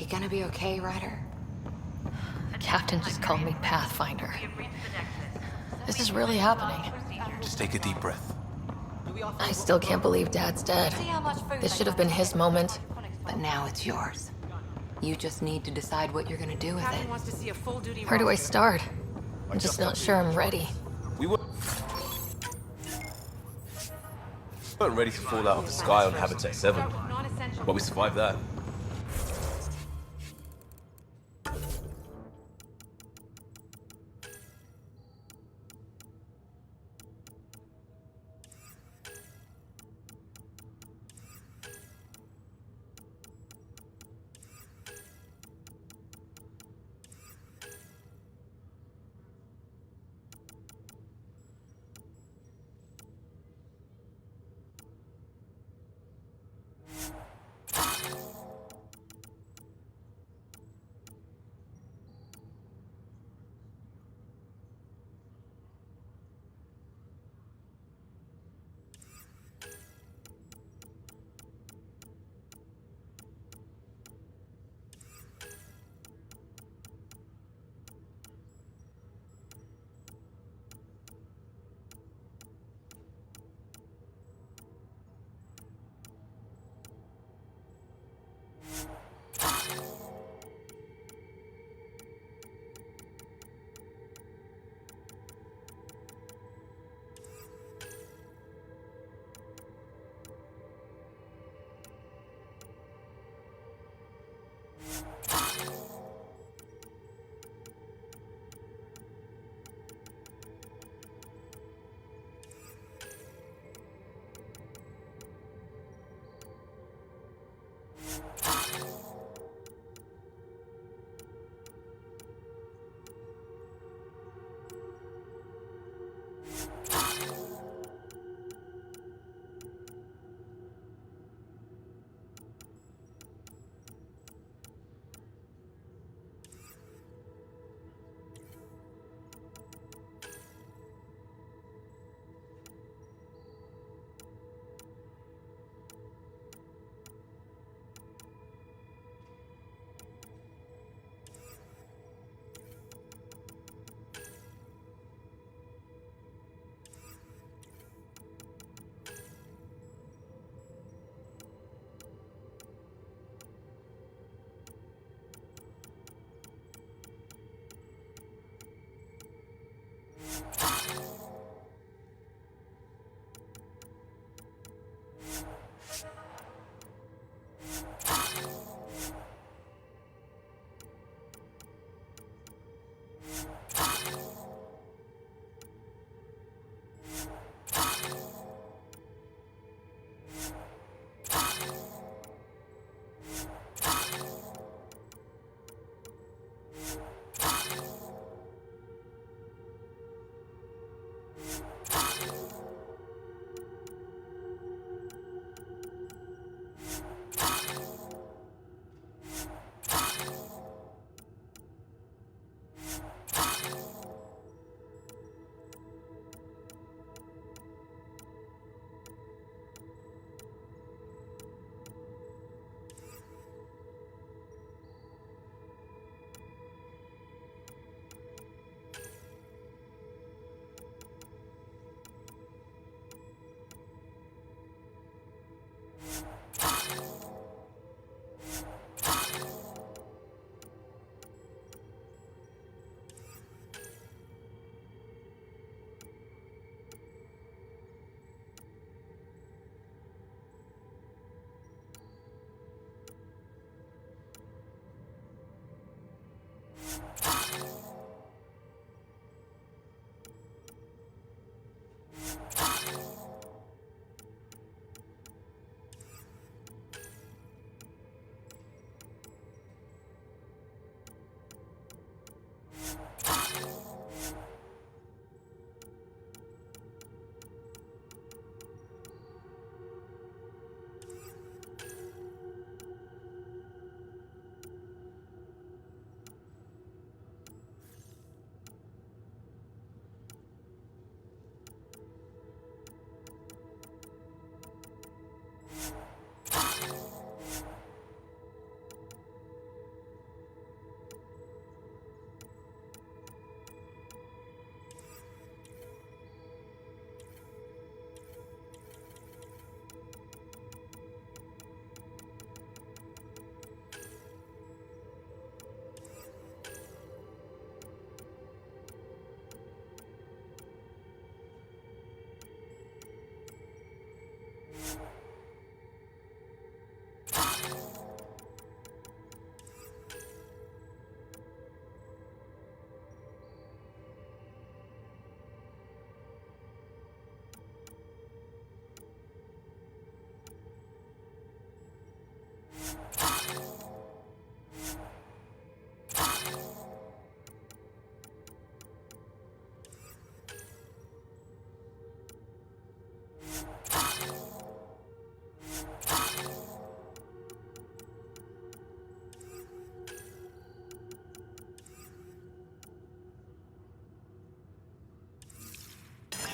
You gonna be okay, Ryder? The captain just called me Pathfinder. This is really happening. Just take a deep breath. I still can't believe Dad's dead. This should have been his moment. But now it's yours. You just need to decide what you're gonna do with Captain it. wants to see a full duty. Where do I start? I'm just not sure I'm ready. We weren't ready to fall out of the sky on Habitat 7, but we survived that.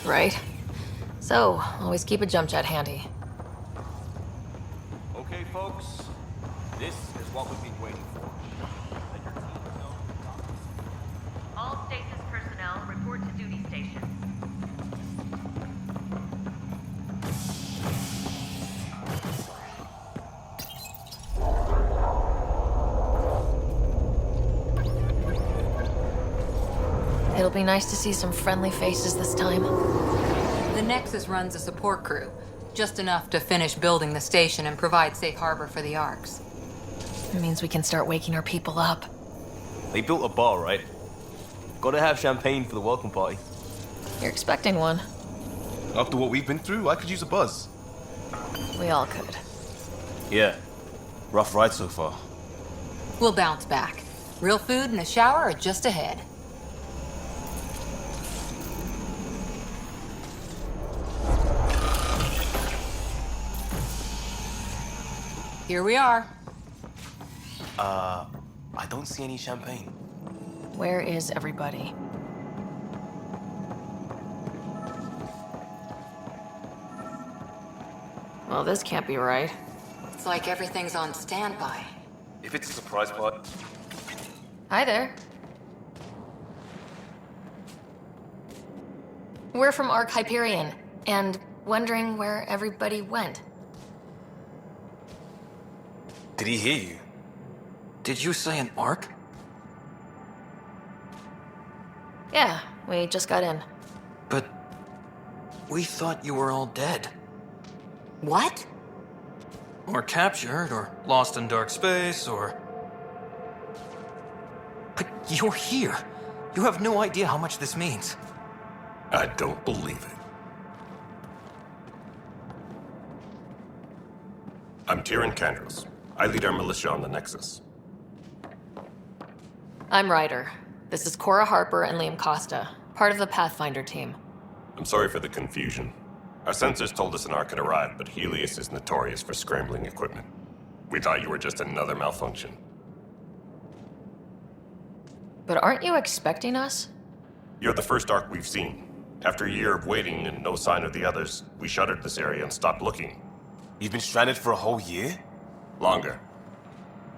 Right? So, always keep a jump jet handy. Okay, folks. This is what we've been waiting for. All stasis personnel report to duty station. It'll be nice to see some friendly faces this time. The Nexus runs a support crew, just enough to finish building the station and provide safe harbor for the Arks. It means we can start waking our people up. They built a bar, right? Gotta have champagne for the welcome party. You're expecting one. After what we've been through, I could use a buzz. We all could. Yeah. Rough ride so far. We'll bounce back. Real food and a shower are just ahead. Here we are. I don't see any champagne. Where is everybody? Well, this can't be right. It's like everything's on standby. If it's a surprise party. Hi there. We're from Ark Hyperion, and wondering where everybody went. Did he hear you? Did you say an Ark? Yeah, we just got in. But we thought you were all dead. What? Or captured, or lost in dark space, or... But you're here. You have no idea how much this means. I don't believe it. I'm Tyrion Kandros. I lead our militia on the Nexus. I'm Ryder. This is Cora Harper and Liam Costa, part of the Pathfinder team. I'm sorry for the confusion. Our sensors told us an Ark had arrived, but Helios is notorious for scrambling equipment. We thought you were just another malfunction. But aren't you expecting us? You're the first Ark we've seen. After a year of waiting and no sign of the others, we shuttered this area and stopped looking. You've been stranded for a whole year? Longer.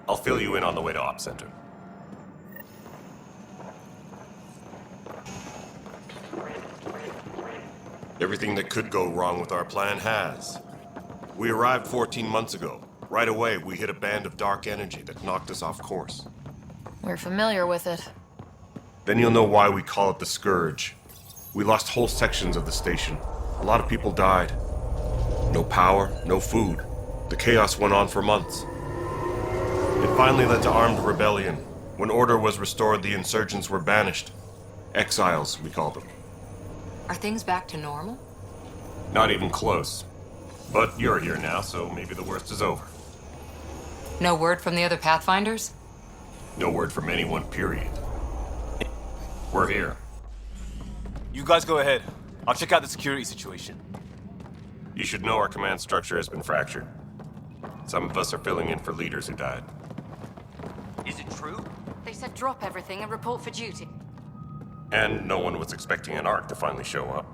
I'll fill you in on the way to Op Center. Everything that could go wrong with our plan has. We arrived 14 months ago. Right away, we hit a band of dark energy that knocked us off course. We're familiar with it. Then you'll know why we call it the Scourge. We lost whole sections of the station. A lot of people died. No power, no food. The chaos went on for months. It finally led to armed rebellion. When order was restored, the insurgents were banished. Exiles, we call them. Are things back to normal? Not even close. But you're here now, so maybe the worst is over. No word from the other Pathfinders? No word from anyone, period. We're here. You guys go ahead. I'll check out the security situation. You should know our command structure has been fractured. Some of us are filling in for leaders who died. Is it true? They said drop everything and report for duty. And no one was expecting an Ark to finally show up.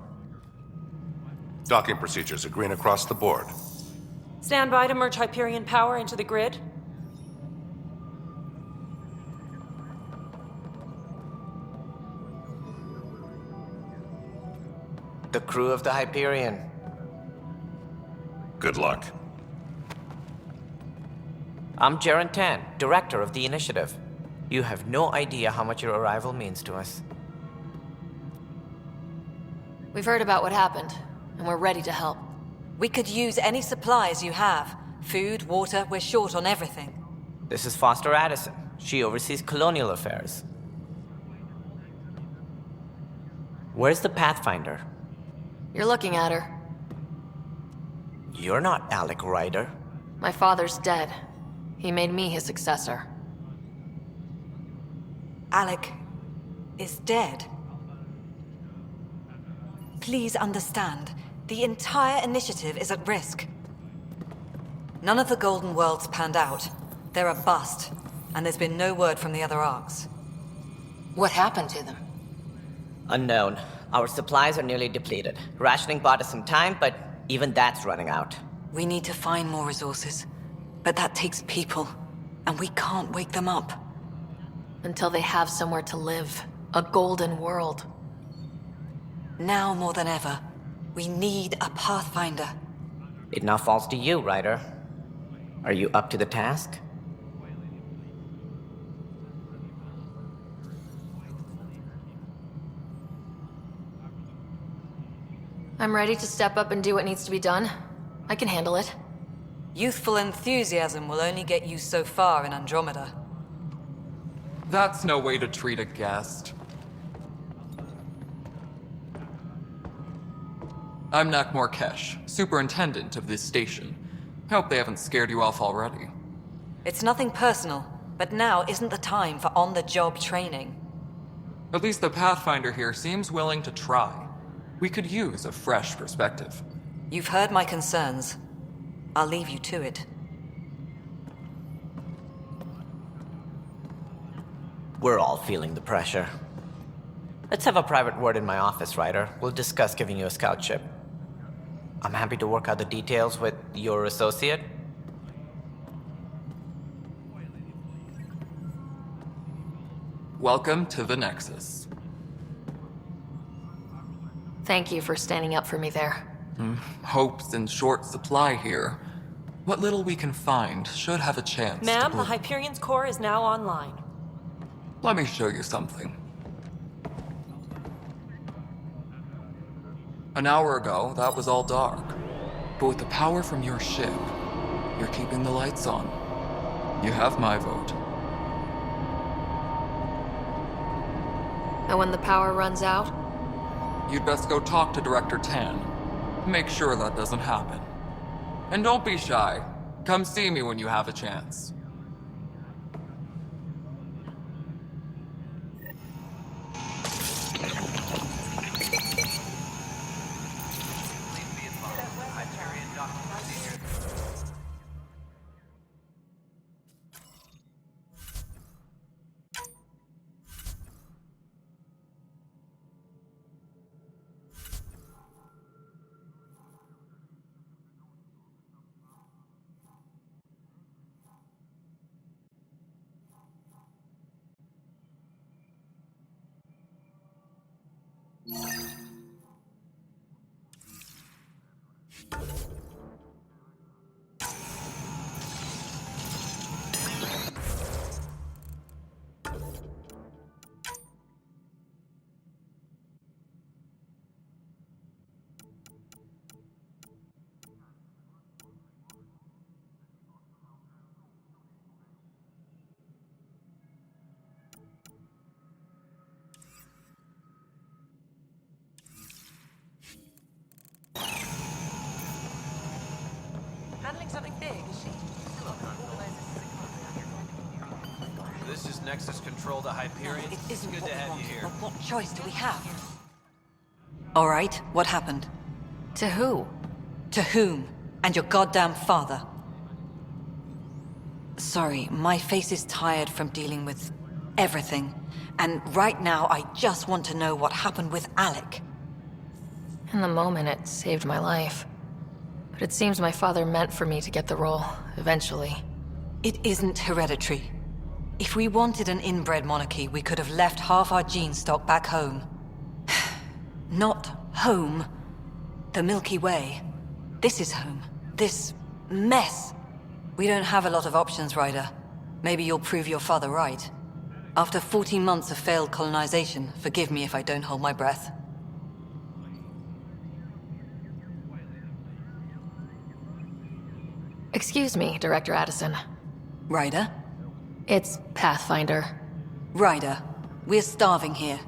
Docking procedures are green across the board. Stand by to merge Hyperion power into the grid. The crew of the Hyperion. Good luck. I'm Jaren Tan, director of the initiative. You have no idea how much your arrival means to us. We've heard about what happened, and we're ready to help. We could use any supplies you have. Food, water, we're short on everything. This is Foster Addison. She oversees colonial affairs. Where's the Pathfinder? You're looking at her. You're not Alec Ryder. My father's dead. He made me his successor. Alec is dead. Please understand, the entire initiative is at risk. None of the Golden Worlds panned out. They're a bust, and there's been no word from the other Arks. What happened to them? Unknown. Our supplies are nearly depleted. Rationing bought us some time, but even that's running out. We need to find more resources. But that takes people, and we can't wake them up. Until they have somewhere to live. A golden world. Now more than ever, we need a Pathfinder. It now falls to you, Ryder. Are you up to the task? I'm ready to step up and do what needs to be done. I can handle it. Youthful enthusiasm will only get you so far in Andromeda. That's no way to treat a guest. I'm Nakmor Kesh, superintendent of this station. Hope they haven't scared you off already. It's nothing personal, but now isn't the time for on-the-job training. At least the Pathfinder here seems willing to try. We could use a fresh perspective. You've heard my concerns. I'll leave you to it. We're all feeling the pressure. Let's have a private word in my office, Ryder. We'll discuss giving you a scout ship. I'm happy to work out the details with your associate. Welcome to the Nexus. Thank you for standing up for me there. Hope's in short supply here. What little we can find should have a chance. Ma'am, the Hyperion's core is now online. Let me show you something. An hour ago, that was all dark. But with the power from your ship, you're keeping the lights on. You have my vote. And when the power runs out? You'd best go talk to Director Tan. Make sure that doesn't happen. And don't be shy. Come see me when you have a chance. Handling something big, is she? This is Nexus Control to Hyperion. It isn't Good what to we have wanted, you here. but what choice do we have? All right, what happened? To who? To whom? And your goddamn father. Sorry, my face is tired from dealing with everything. And right now, I just want to know what happened with Alec. In the moment, it saved my life. But it seems my father meant for me to get the role, eventually. It isn't hereditary. If we wanted an inbred monarchy, we could have left half our gene stock back home. Not home. The Milky Way. This is home. This mess. We don't have a lot of options, Ryder. Maybe you'll prove your father right. After 14 months of failed colonization, forgive me if I don't hold my breath. Excuse me, Director Addison. Ryder? It's Pathfinder. Ryder, we're starving here.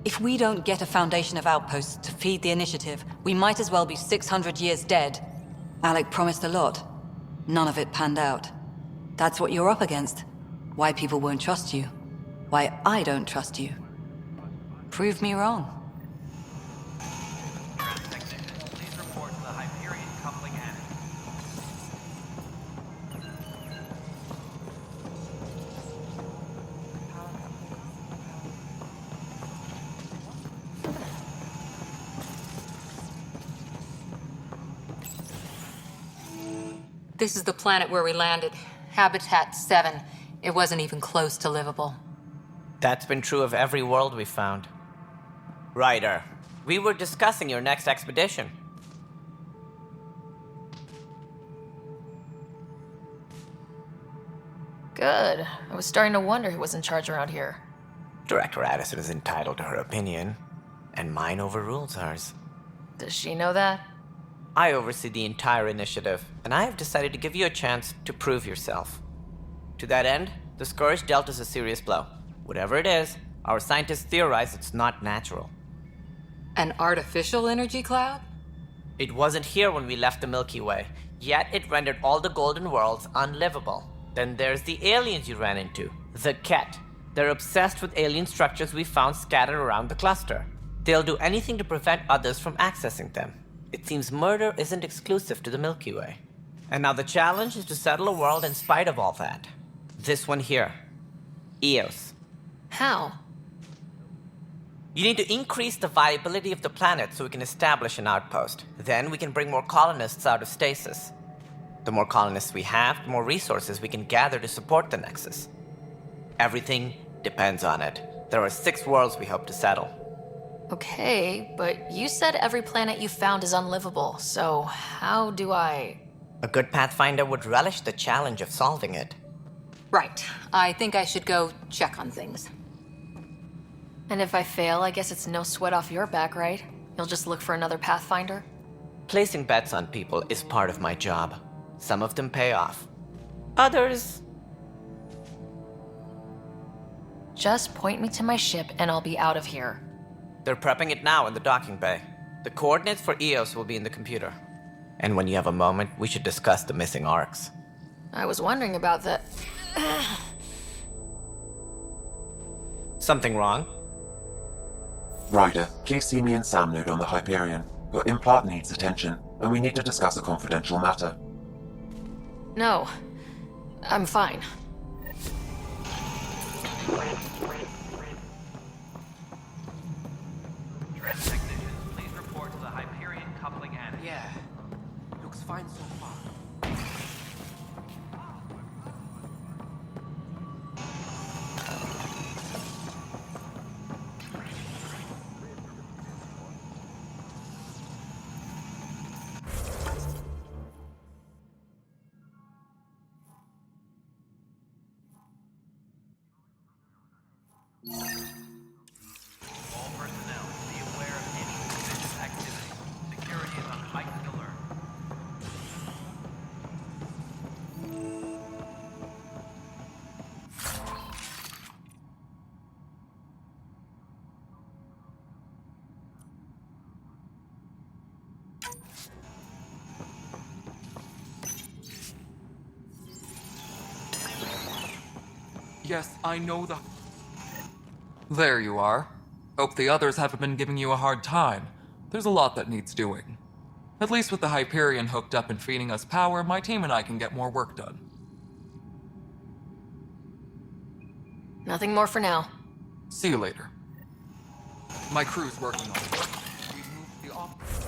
If we don't get a foundation of outposts to feed the initiative, we might as well be 600 years dead. Alec promised a lot. None of it panned out. That's what you're up against. Why people won't trust you. Why I don't trust you. Prove me wrong. Please report to the Hyperion coupling attic. This is the planet where we landed. Habitat 7. It wasn't even close to livable. That's been true of every world we found. Ryder, we were discussing your next expedition. Good. I was starting to wonder who was in charge around here. Director Addison is entitled to her opinion, and mine overrules hers. Does she know that? I oversee the entire initiative, and I have decided to give you a chance to prove yourself. To that end, the Scourge dealt us a serious blow. Whatever it is, our scientists theorize it's not natural. An artificial energy cloud? It wasn't here when we left the Milky Way, yet it rendered all the Golden Worlds unlivable. Then there's the aliens you ran into, the Ket. They're obsessed with alien structures we found scattered around the cluster. They'll do anything to prevent others from accessing them. It seems murder isn't exclusive to the Milky Way. And now the challenge is to settle a world in spite of all that. This one here. Eos. How? You need to increase the viability of the planet so we can establish an outpost. Then we can bring more colonists out of stasis. The more colonists we have, the more resources we can gather to support the Nexus. Everything depends on it. There are 6 worlds we hope to settle. Okay, but you said every planet you found is unlivable, so how do I... A good Pathfinder would relish the challenge of solving it. Right. I think I should go check on things. And if I fail, I guess it's no sweat off your back, right? You'll just look for another Pathfinder? Placing bets on people is part of my job. Some of them pay off. Others... Just point me to my ship and I'll be out of here. They're prepping it now in the docking bay. The coordinates for Eos will be in the computer. And when you have a moment, we should discuss the missing arcs. I was wondering about that. Something wrong? Ryder, please see me and Sam node on the Hyperion. Your implant needs attention, and we need to discuss a confidential matter. No. I'm fine. Technicians, please report to the Hyperion coupling annex. Yeah. Looks fine so far. All personnel, be aware of any suspicious activity. Security is on heightened alert. Yes, I know the... There you are. Hope the others haven't been giving you a hard time. There's a lot that needs doing. At least with the Hyperion hooked up and feeding us power, my team and I can get more work done. Nothing more for now. See you later. My crew's working on it. We've moved the office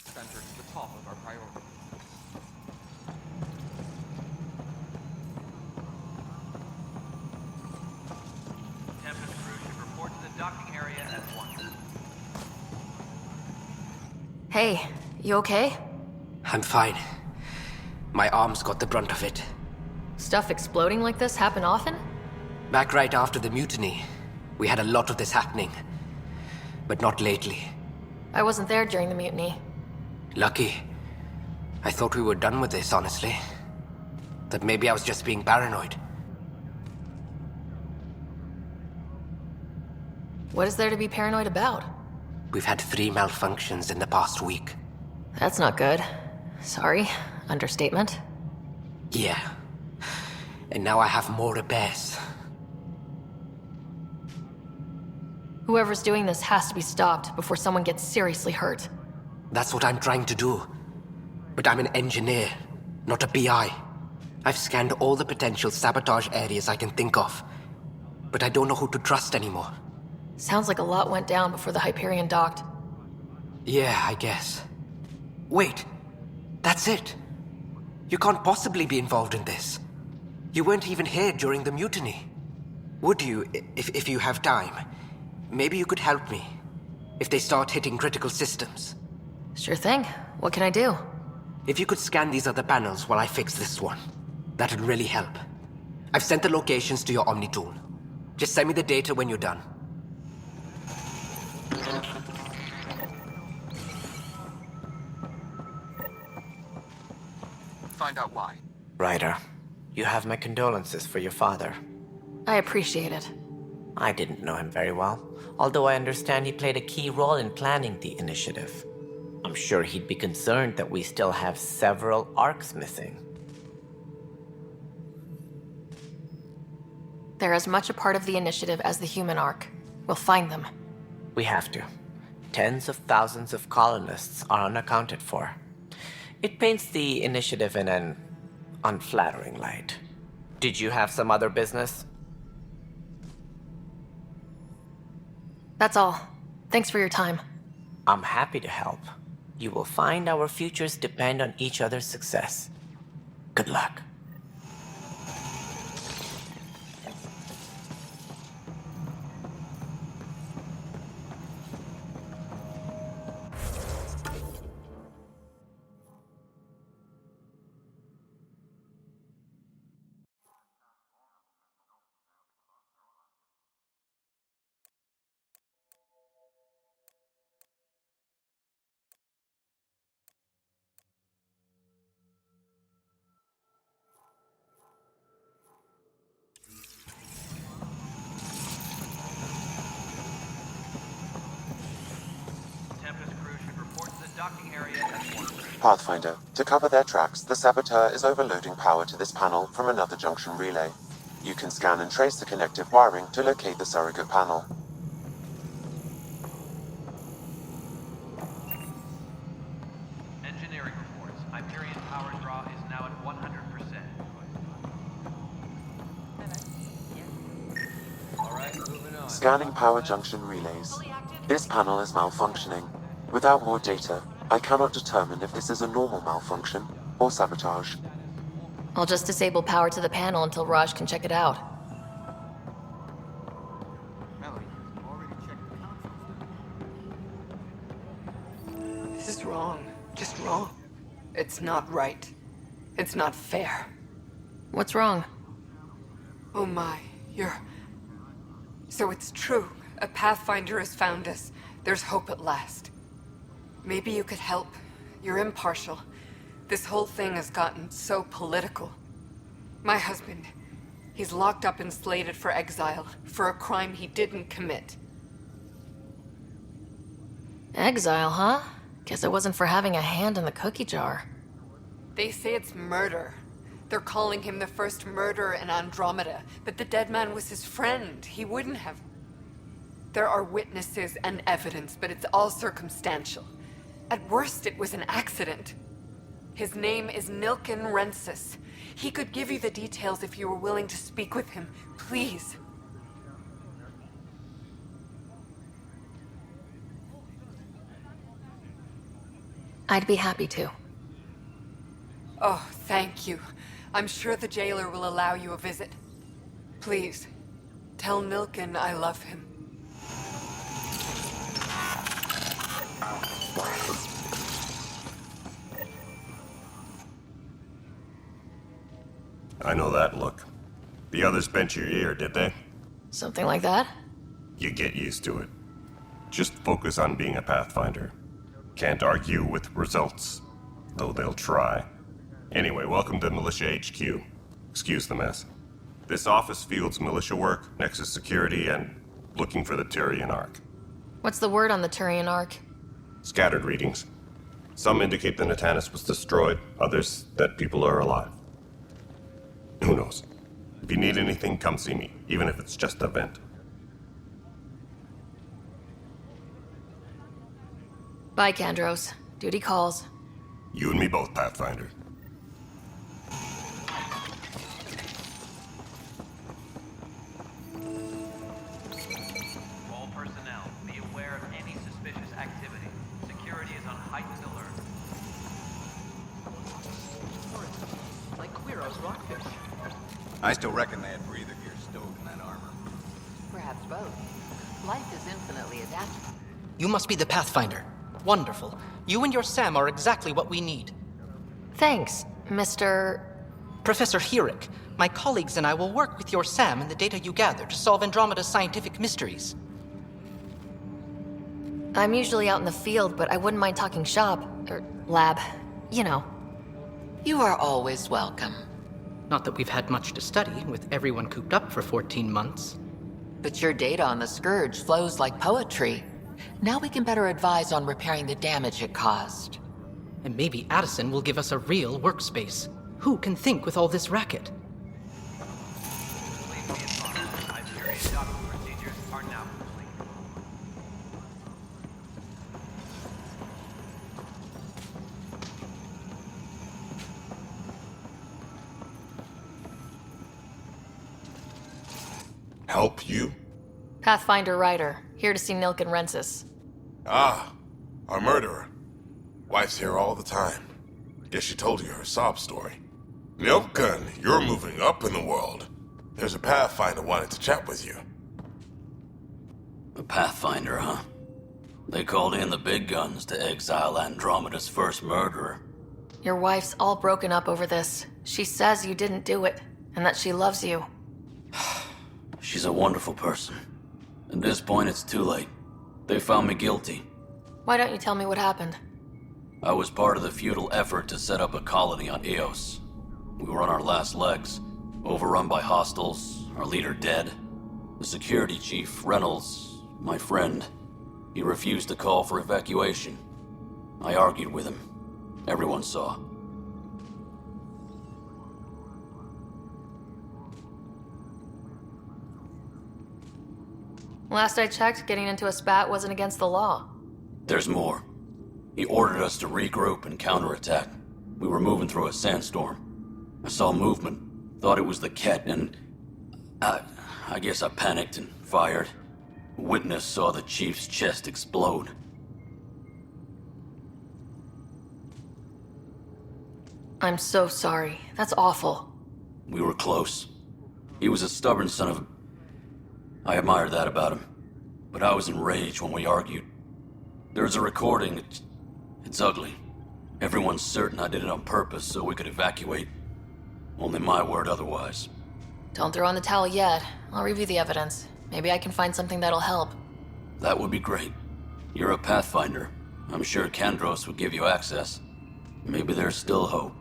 center to the top of our priority. Tempest crew should report to the docking area at once. Hey, you okay? I'm fine. My arms got the brunt of it. Stuff exploding like this happen often? Back right after the mutiny, we had a lot of this happening. But not lately. I wasn't there during the mutiny. Lucky. I thought we were done with this, honestly. That maybe I was just being paranoid. What is there to be paranoid about? We've had 3 malfunctions in the past week. That's not good. Sorry. Understatement. Yeah. And now I have more repairs. Whoever's doing this has to be stopped before someone gets seriously hurt. That's what I'm trying to do. But I'm an engineer, not a BI. I've scanned all the potential sabotage areas I can think of. But I don't know who to trust anymore. Sounds like a lot went down before the Hyperion docked. Yeah, I guess. Wait. That's it. You can't possibly be involved in this. You weren't even here during the mutiny. Would you, if you have time? Maybe you could help me. If they start hitting critical systems. Sure thing. What can I do? If you could scan these other panels while I fix this one, that'd really help. I've sent the locations to your Omni tool. Just send me the data when you're done. Find out why. Ryder, you have my condolences for your father. I appreciate it. I didn't know him very well, although I understand he played a key role in planning the initiative. I'm sure he'd be concerned that we still have several arcs missing. They're as much a part of the initiative as the human arc. We'll find them. We have to. Tens of thousands of colonists are unaccounted for. It paints the initiative in an unflattering light. Did you have some other business? That's all. Thanks for your time. I'm happy to help. You will find our futures depend on each other's success. Good luck. Pathfinder, to cover their tracks, the Saboteur is overloading power to this panel from another junction relay. You can scan and trace the connective wiring to locate the surrogate panel. Engineering reports. Hyperion power draw is now at 100%. Alright, moving on. Scanning power junction relays. This panel is malfunctioning. Without more data, I cannot determine if this is a normal malfunction or sabotage. I'll just disable power to the panel until Raj can check it out. This is wrong. Just wrong. It's not right. It's not fair. What's wrong? Oh my, So it's true. A Pathfinder has found us. There's hope at last. Maybe you could help. You're impartial. This whole thing has gotten so political. My husband, he's locked up and slated for exile for a crime he didn't commit. Exile, huh? Guess it wasn't for having a hand in the cookie jar. They say it's murder. They're calling him the first murderer in Andromeda, but the dead man was his friend. He wouldn't have. There are witnesses and evidence, but it's all circumstantial. At worst, it was an accident. His name is Nilken Rensis. He could give you the details if you were willing to speak with him. Please. I'd be happy to. Oh, thank you. I'm sure the jailer will allow you a visit. Please, tell Nilken I love him. I know that look. The others bent your ear, did they? Something like that? You get used to it. Just focus on being a Pathfinder. Can't argue with results, though they'll try. Anyway, welcome to Militia HQ. Excuse the mess. This office fields militia work, Nexus security, and looking for the Turian Ark. What's the word on the Turian Ark? Scattered readings. Some indicate the Natanus was destroyed, others that people are alive. Who knows? If you need anything, come see me, even if it's just a vent. Bye, Kandros. Duty calls. You and me both, Pathfinder. All personnel, be aware of any suspicious activity. Security is on heightened alert. I still reckon they had breather gear stowed in that armor. Perhaps both. Life is infinitely adaptable. You must be the Pathfinder. Wonderful. You and your Sam are exactly what we need. Thanks, Mr. Professor Herrick, my colleagues and I will work with your Sam and the data you gather to solve Andromeda's scientific mysteries. I'm usually out in the field, but I wouldn't mind talking shop, or lab, you know. You are always welcome. Not that we've had much to study, with everyone cooped up for 14 months. But your data on the Scourge flows like poetry. Now we can better advise on repairing the damage it caused. And maybe Addison will give us a real workspace. Who can think with all this racket? Help you? Pathfinder Ryder, here to see Nilk and Rensis. Ah, our murderer. Wife's here all the time. Guess she told you her sob story. Nilkan, you're moving up in the world. There's a Pathfinder wanted to chat with you. A Pathfinder, huh? They called in the big guns to exile Andromeda's first murderer. Your wife's all broken up over this. She says you didn't do it, and that she loves you. She's a wonderful person. At this point, it's too late. They found me guilty. Why don't you tell me what happened? I was part of the futile effort to set up a colony on Eos. We were on our last legs, overrun by hostiles, our leader dead. The security chief, Reynolds, my friend, he refused to call for evacuation. I argued with him. Everyone saw. Last I checked, getting into a spat wasn't against the law. There's more. He ordered us to regroup and counterattack. We were moving through a sandstorm. I saw movement, thought it was the Ket, and I guess I panicked and fired. A witness saw the chief's chest explode. I'm so sorry. That's awful. We were close. He was a stubborn son of a... I admired that about him. But I was enraged when we argued. There's a recording. It's ugly. Everyone's certain I did it on purpose so we could evacuate. Only my word otherwise. Don't throw in the towel yet. I'll review the evidence. Maybe I can find something that'll help. That would be great. You're a Pathfinder. I'm sure Kandros would give you access. Maybe there's still hope.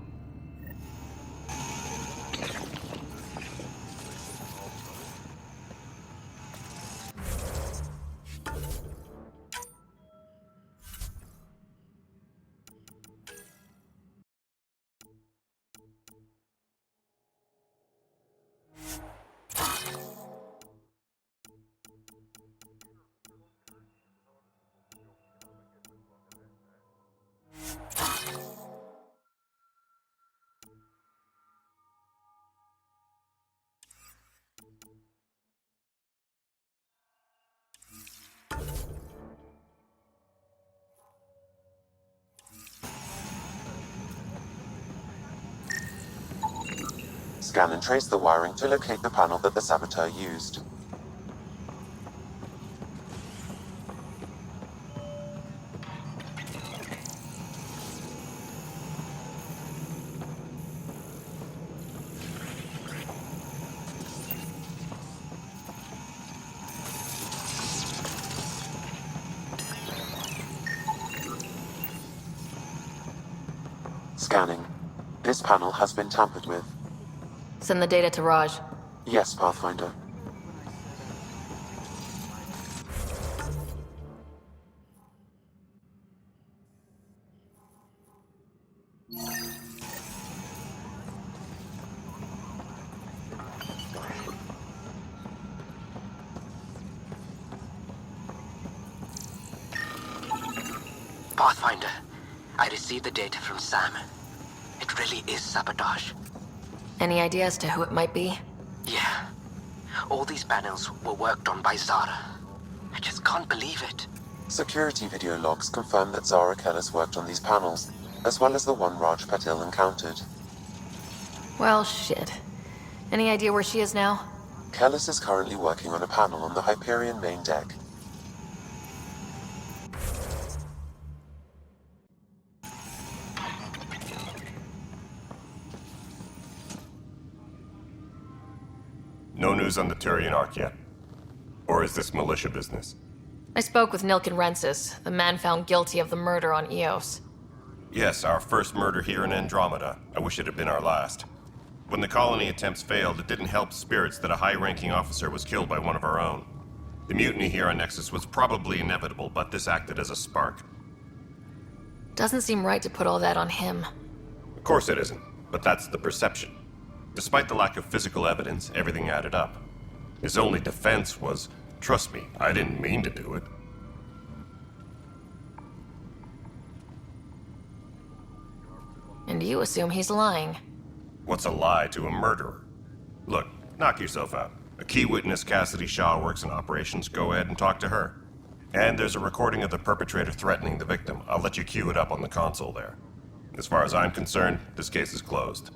Scan and trace the wiring to locate the panel that the saboteur used. Scanning. This panel has been tampered with. Send the data to Raj. Yes, Pathfinder. Pathfinder, I received the data from Sam. It really is sabotage. Any idea as to who it might be? Yeah. All these panels were worked on by Zara. I just can't believe it. Security video logs confirm that Zara Kellis worked on these panels, as well as the one Raj Patil encountered. Well, shit. Any idea where she is now? Kellis is currently working on a panel on the Hyperion main deck. No news on the Turian Ark yet? Or is this militia business? I spoke with Nilken Rensis, the man found guilty of the murder on Eos. Yes, our first murder here in Andromeda. I wish it had been our last. When the colony attempts failed, it didn't help spirits that a high-ranking officer was killed by one of our own. The mutiny here on Nexus was probably inevitable, but this acted as a spark. Doesn't seem right to put all that on him. Of course it isn't, but that's the perception. Despite the lack of physical evidence, everything added up. His only defense was, trust me, I didn't mean to do it. And you assume he's lying. What's a lie to a murderer? Look, knock yourself out. A key witness, Cassidy Shaw, works in operations. Go ahead and talk to her. And there's a recording of the perpetrator threatening the victim. I'll let you cue it up on the console there. As far as I'm concerned, this case is closed.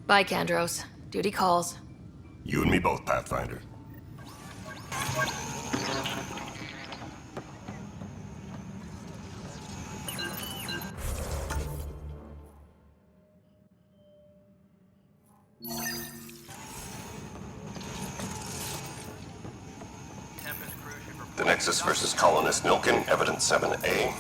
Bye, Kandros. Duty calls. You and me both, Pathfinder. The Nexus versus Colonist Nilken, Evidence 7A.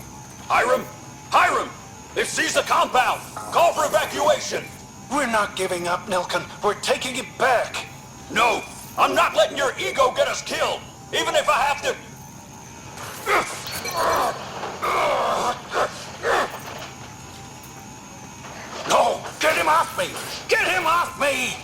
Hiram! Hiram! They've seized the compound! Call for evacuation! We're not giving up, Nilken. We're taking it back. No! I'm not letting your ego get us killed! Even if I have to... No! Get him off me! Get him off me!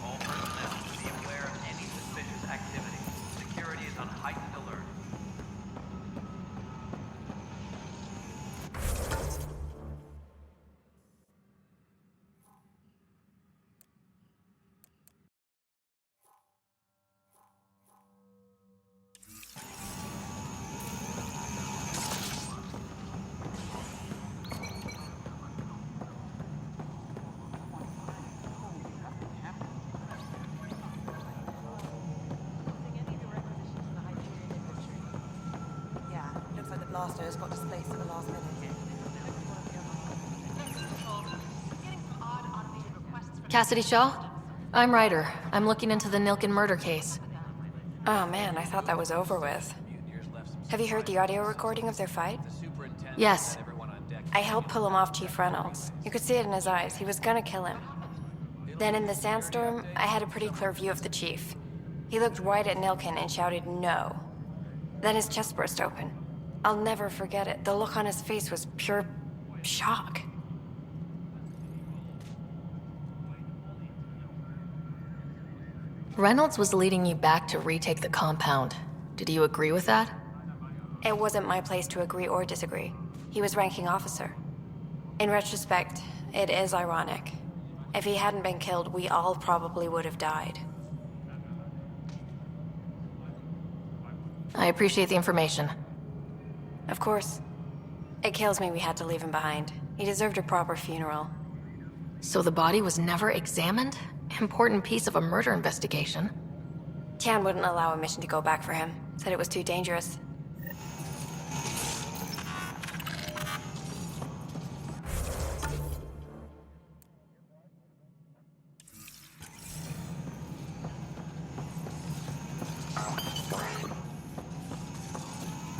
All personnel, be aware of any suspicious activity. Security is on heightened alert. Yeah, looks like the blaster has got displaced at the last minute. Cassidy Shaw? I'm Ryder. I'm looking into the Nilken murder case. Oh man, I thought that was over with. Have you heard the audio recording of their fight? Yes. I helped pull him off Chief Reynolds. You could see it in his eyes. He was gonna kill him. Then in the sandstorm, I had a pretty clear view of the chief. He looked right at Nilken and shouted no. Then his chest burst open. I'll never forget it. The look on his face was pure shock. Reynolds was leading you back to retake the compound. Did you agree with that? It wasn't my place to agree or disagree. He was ranking officer. In retrospect, it is ironic. If he hadn't been killed, we all probably would have died. I appreciate the information. Of course. It kills me we had to leave him behind. He deserved a proper funeral. So the body was never examined? Important piece of a murder investigation. Tian wouldn't allow a mission to go back for him. Said it was too dangerous.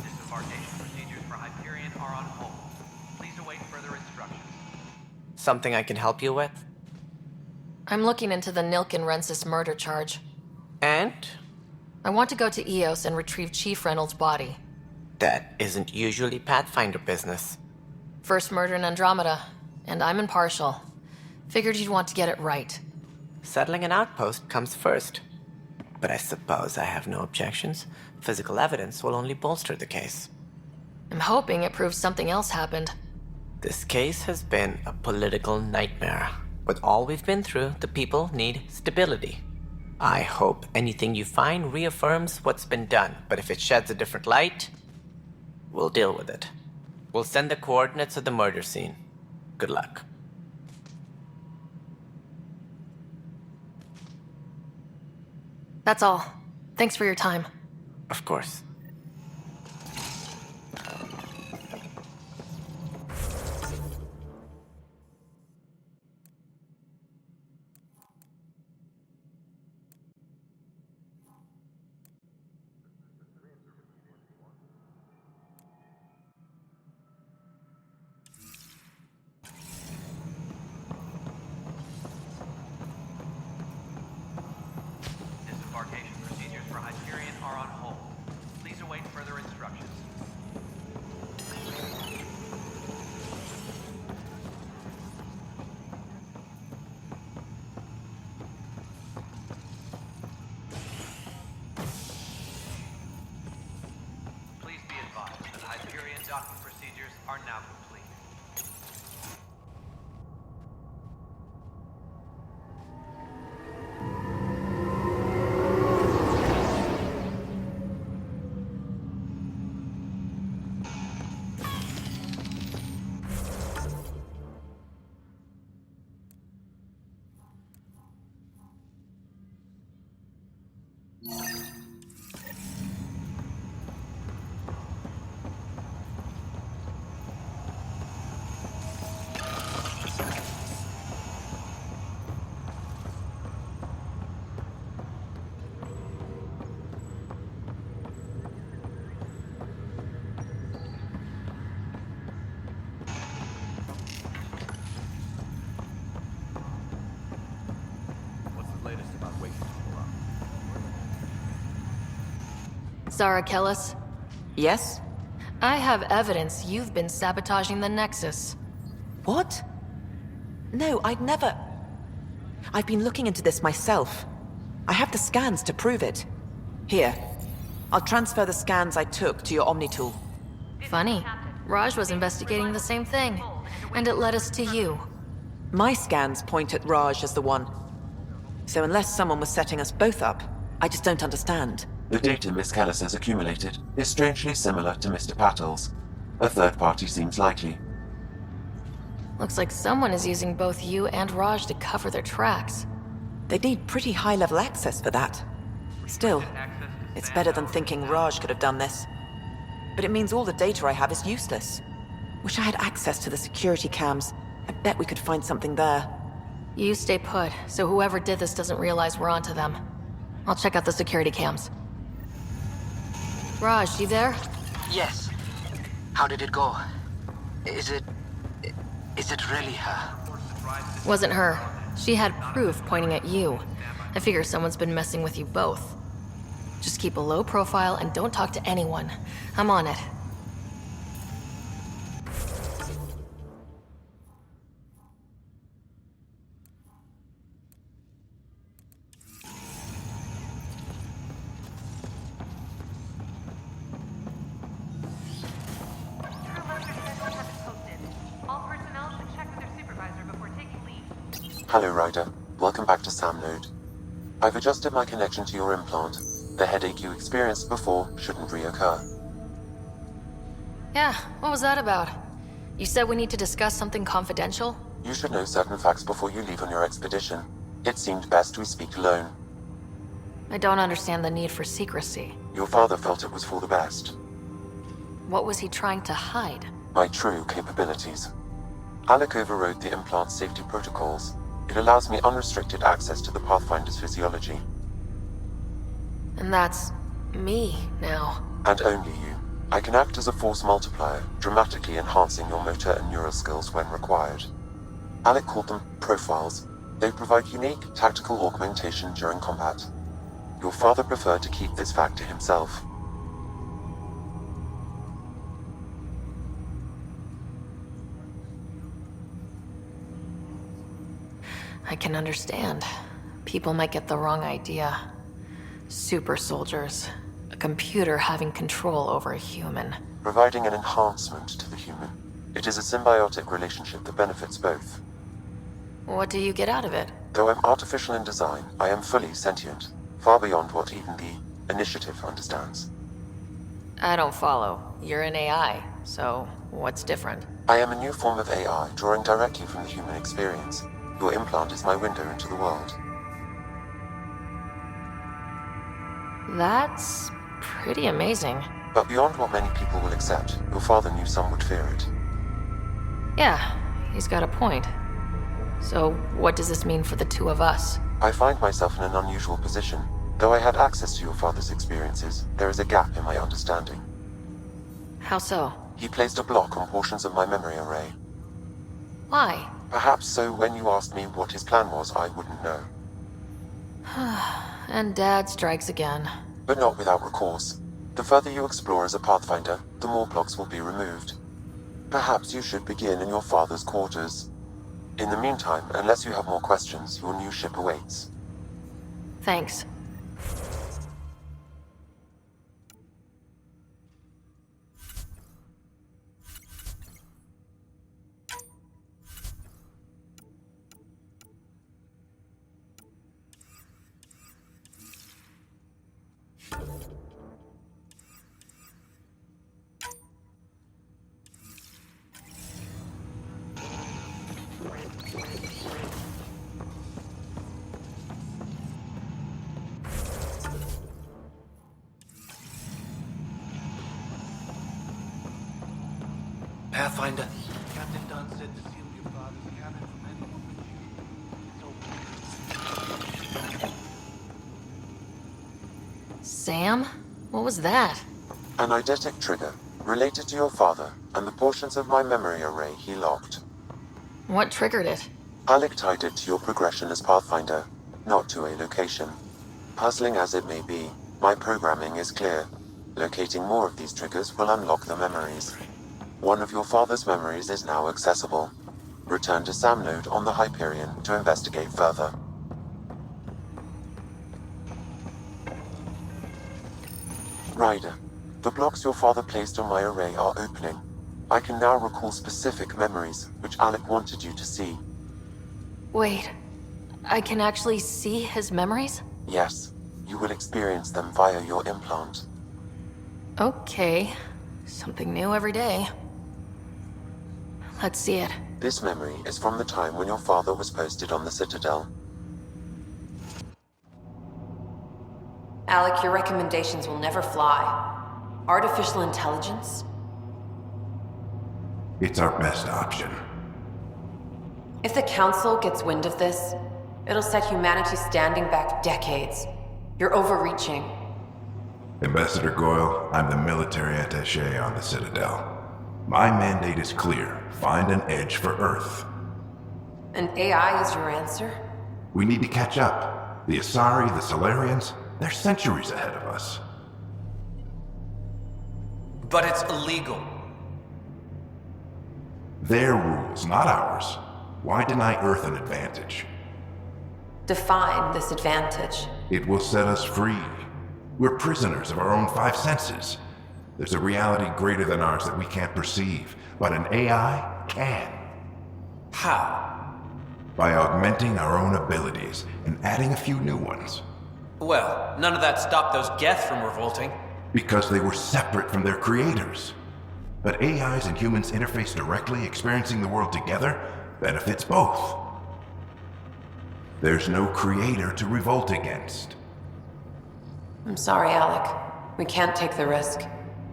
Disembarkation procedures for Hyperion are on hold. Please await further instructions. Something I can help you with? I'm looking into the Nilken Rensis murder charge. And? I want to go to Eos and retrieve Chief Reynolds' body. That isn't usually Pathfinder business. First murder in Andromeda, and I'm impartial. Figured you'd want to get it right. Settling an outpost comes first. But I suppose I have no objections. Physical evidence will only bolster the case. I'm hoping it proves something else happened. This case has been a political nightmare. With all we've been through, the people need stability. I hope anything you find reaffirms what's been done, but if it sheds a different light, we'll deal with it. We'll send the coordinates of the murder scene. Good luck. That's all. Thanks for your time. Of course. Disembarkation procedures for Hyperion are on hold. Please await further instructions. Please be advised that Hyperion docking procedures are now complete. What's the latest about waking people up? Zara Kellis, Yes? I have evidence you've been sabotaging the Nexus. What? No, I'd never. I've been looking into this myself. I have the scans to prove it. Here. I'll transfer the scans I took to your Omni tool. Funny. Raj was investigating the same thing, and it led us to you. My scans point at Raj as the one. So unless someone was setting us both up, I just don't understand. The data Miss Callis has accumulated is strangely similar to Mr. Patel's. A third party seems likely. Looks like someone is using both you and Raj to cover their tracks. They'd need pretty high-level access for that. Still, it's better than thinking Raj could have done this. But it means all the data I have is useless. Wish I had access to the security cams. I bet we could find something there. You stay put, so whoever did this doesn't realize we're onto them. I'll check out the security cams. Raj, you there? Yes. How did it go? Is it really her? Wasn't her. She had proof pointing at you. I figure someone's been messing with you both. Just keep a low profile and don't talk to anyone. I'm on it. Hello, Ryder. Welcome back to Sam Node. I've adjusted my connection to your implant. The headache you experienced before shouldn't reoccur. Yeah, what was that about? You said we need to discuss something confidential? You should know certain facts before you leave on your expedition. It seemed best we speak alone. I don't understand the need for secrecy. Your father felt it was for the best. What was he trying to hide? My true capabilities. Alec overrode the implant's safety protocols. It allows me unrestricted access to the Pathfinder's physiology. And that's me now. And only you. I can act as a force multiplier, dramatically enhancing your motor and neural skills when required. Alec called them profiles. They provide unique tactical augmentation during combat. Your father preferred to keep this fact to himself. I can understand. People might get the wrong idea. Super soldiers. A computer having control over a human. Providing an enhancement to the human. It is a symbiotic relationship that benefits both. What do you get out of it? Though I'm artificial in design, I am fully sentient, far beyond what even the Initiative understands. I don't follow. You're an AI, so what's different? I am a new form of AI, drawing directly from the human experience. Your implant is my window into the world. That's pretty amazing. But beyond what many people will accept, your father knew some would fear it. Yeah, he's got a point. So, what does this mean for the two of us? I find myself in an unusual position. Though I had access to your father's experiences, there is a gap in my understanding. How so? He placed a block on portions of my memory array. Why? Perhaps so when you asked me what his plan was, I wouldn't know. And Dad strikes again. But not without recourse. The further you explore as a Pathfinder, the more blocks will be removed. Perhaps you should begin in your father's quarters. In the meantime, unless you have more questions, your new ship awaits. Thanks. Pathfinder. Captain Dunn said to seal your father's cabin from anyone but you. Sam? What was that? An eidetic trigger, related to your father, and the portions of my memory array he locked. What triggered it? Alec tied it to your progression as Pathfinder, not to a location. Puzzling as it may be, my programming is clear. Locating more of these triggers will unlock the memories. One of your father's memories is now accessible. Return to Sam node on the Hyperion to investigate further. Ryder, the blocks your father placed on my array are opening. I can now recall specific memories, which Alec wanted you to see. Wait, I can actually see his memories? Yes, you will experience them via your implant. Okay, something new every day. Let's see it. This memory is from the time when your father was posted on the Citadel. Alec, your recommendations will never fly. Artificial intelligence? It's our best option. If the Council gets wind of this, it'll set humanity standing back decades. You're overreaching. Ambassador Goyle, I'm the military attaché on the Citadel. My mandate is clear. Find an edge for Earth. And AI is your answer? We need to catch up. The Asari, the Solarians, they're centuries ahead of us. But it's illegal. Their rules, not ours. Why deny Earth an advantage? Define this advantage. It will set us free. We're prisoners of our own five senses. There's a reality greater than ours that we can't perceive, but an AI can. How? By augmenting our own abilities and adding a few new ones. Well, none of that stopped those Geth from revolting. Because they were separate from their creators. But AIs and humans interface directly, experiencing the world together, benefits both. There's no creator to revolt against. I'm sorry, Alec. We can't take the risk.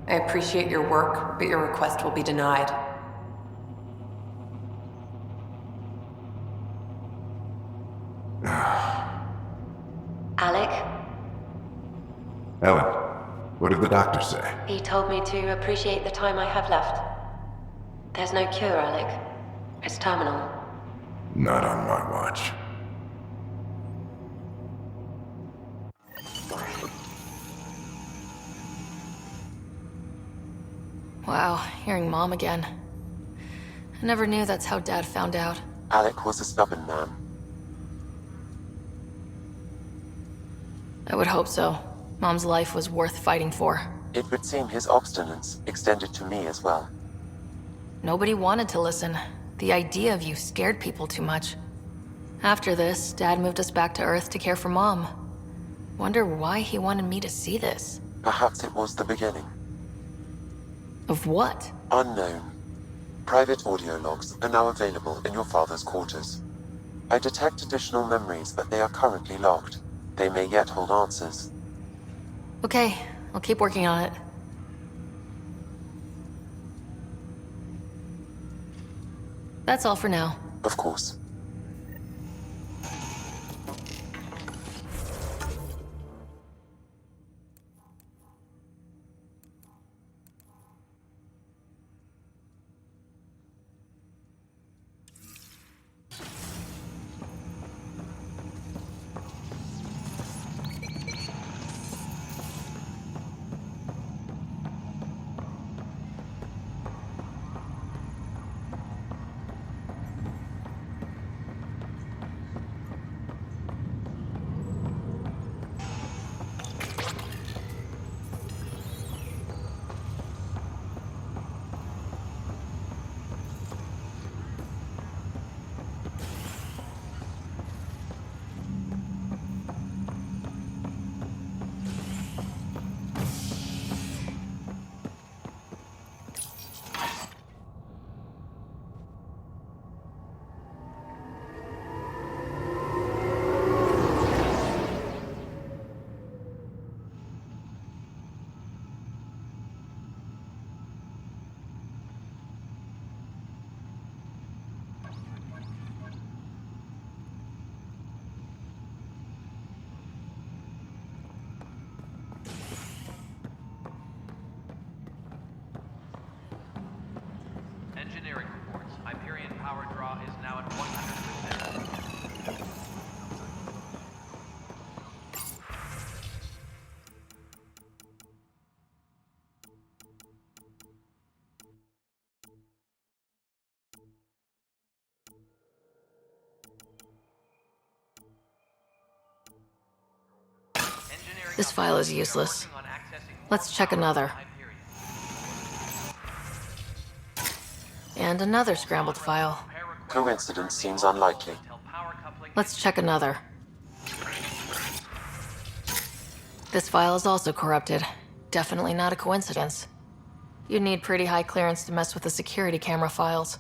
I appreciate your work, but your request will be denied. Alec? Ellen, what did the doctor say? He told me to appreciate the time I have left. There's no cure, Alec. It's terminal. Not on my watch. Wow, hearing Mom again. I never knew that's how Dad found out. Alec was a stubborn man. I would hope so. Mom's life was worth fighting for. It would seem his obstinance extended to me as well. Nobody wanted to listen. The idea of you scared people too much. After this, Dad moved us back to Earth to care for Mom. Wonder why he wanted me to see this. Perhaps it was the beginning. Of what? Unknown. Private audio logs are now available in your father's quarters. I detect additional memories, but they are currently locked. They may yet hold answers. Okay, I'll keep working on it. That's all for now. Of course. Engineering reports. Hyperion power draw is now at 100%. This file is useless. Let's check another. And another scrambled file. Coincidence seems unlikely. Let's check another. This file is also corrupted. Definitely not a coincidence. You'd need pretty high clearance to mess with the security camera files.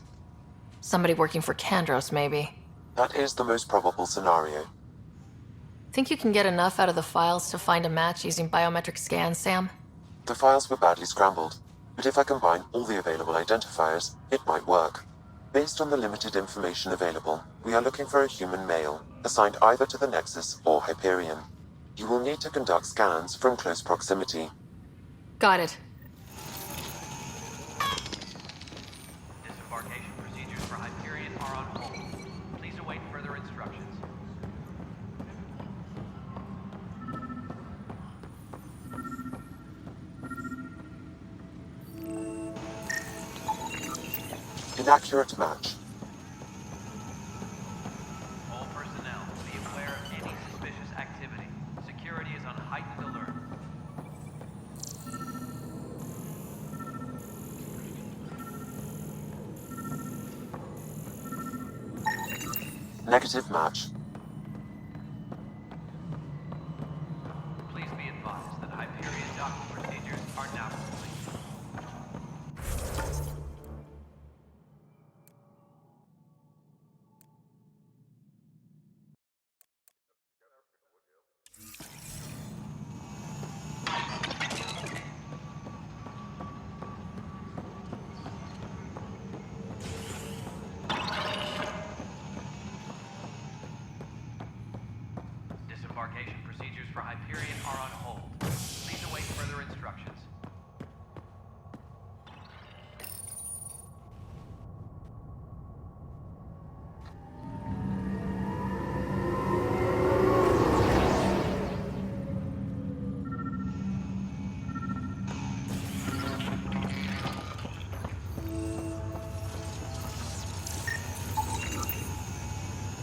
Somebody working for Kandros, maybe. That is the most probable scenario. Think you can get enough out of the files to find a match using biometric scans, Sam? The files were badly scrambled, but if I combine all the available identifiers, it might work. Based on the limited information available, we are looking for a human male, assigned either to the Nexus or Hyperion. You will need to conduct scans from close proximity. Got it. Disembarkation procedures for Hyperion are on hold. Please await further instructions. Inaccurate match. All personnel, be aware of any suspicious activity. Security is on heightened alert. Negative match. Please be advised that Hyperion docking procedures are now complete. Disembarkation procedures for Hyperion are on hold. Please await further instructions.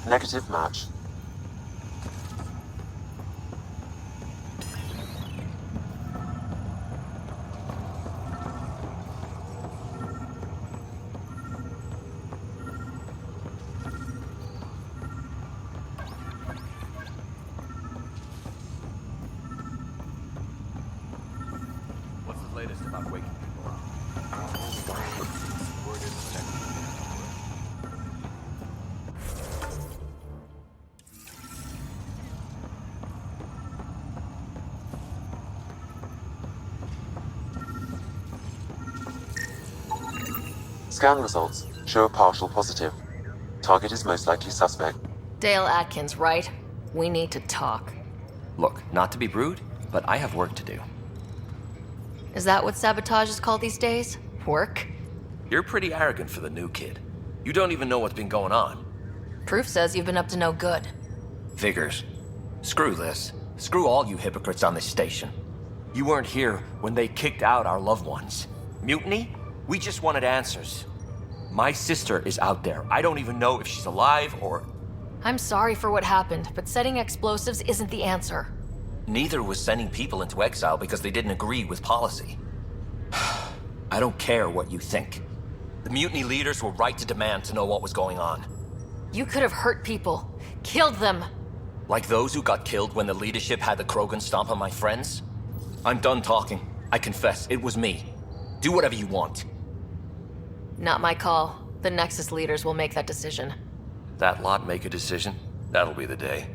Negative match. not waking people up. Word is Scan results show a partial positive. Target is most likely suspect. Dale Atkins, right? We need to talk. Look, not to be rude, but I have work to do. Is that what sabotage is called these days? Work? You're pretty arrogant for the new kid. You don't even know what's been going on. Proof says you've been up to no good. Figures. Screw this. Screw all you hypocrites on this station. You weren't here when they kicked out our loved ones. Mutiny? We just wanted answers. My sister is out there. I don't even know if she's alive or... I'm sorry for what happened, but setting explosives isn't the answer. Neither was sending people into exile because they didn't agree with policy. I don't care what you think. The mutiny leaders were right to demand to know what was going on. You could have hurt people. Killed them. Like those who got killed when the leadership had the Krogan stomp on my friends? I'm done talking. I confess, it was me. Do whatever you want. Not my call. The Nexus leaders will make that decision. That lot make a decision? That'll be the day.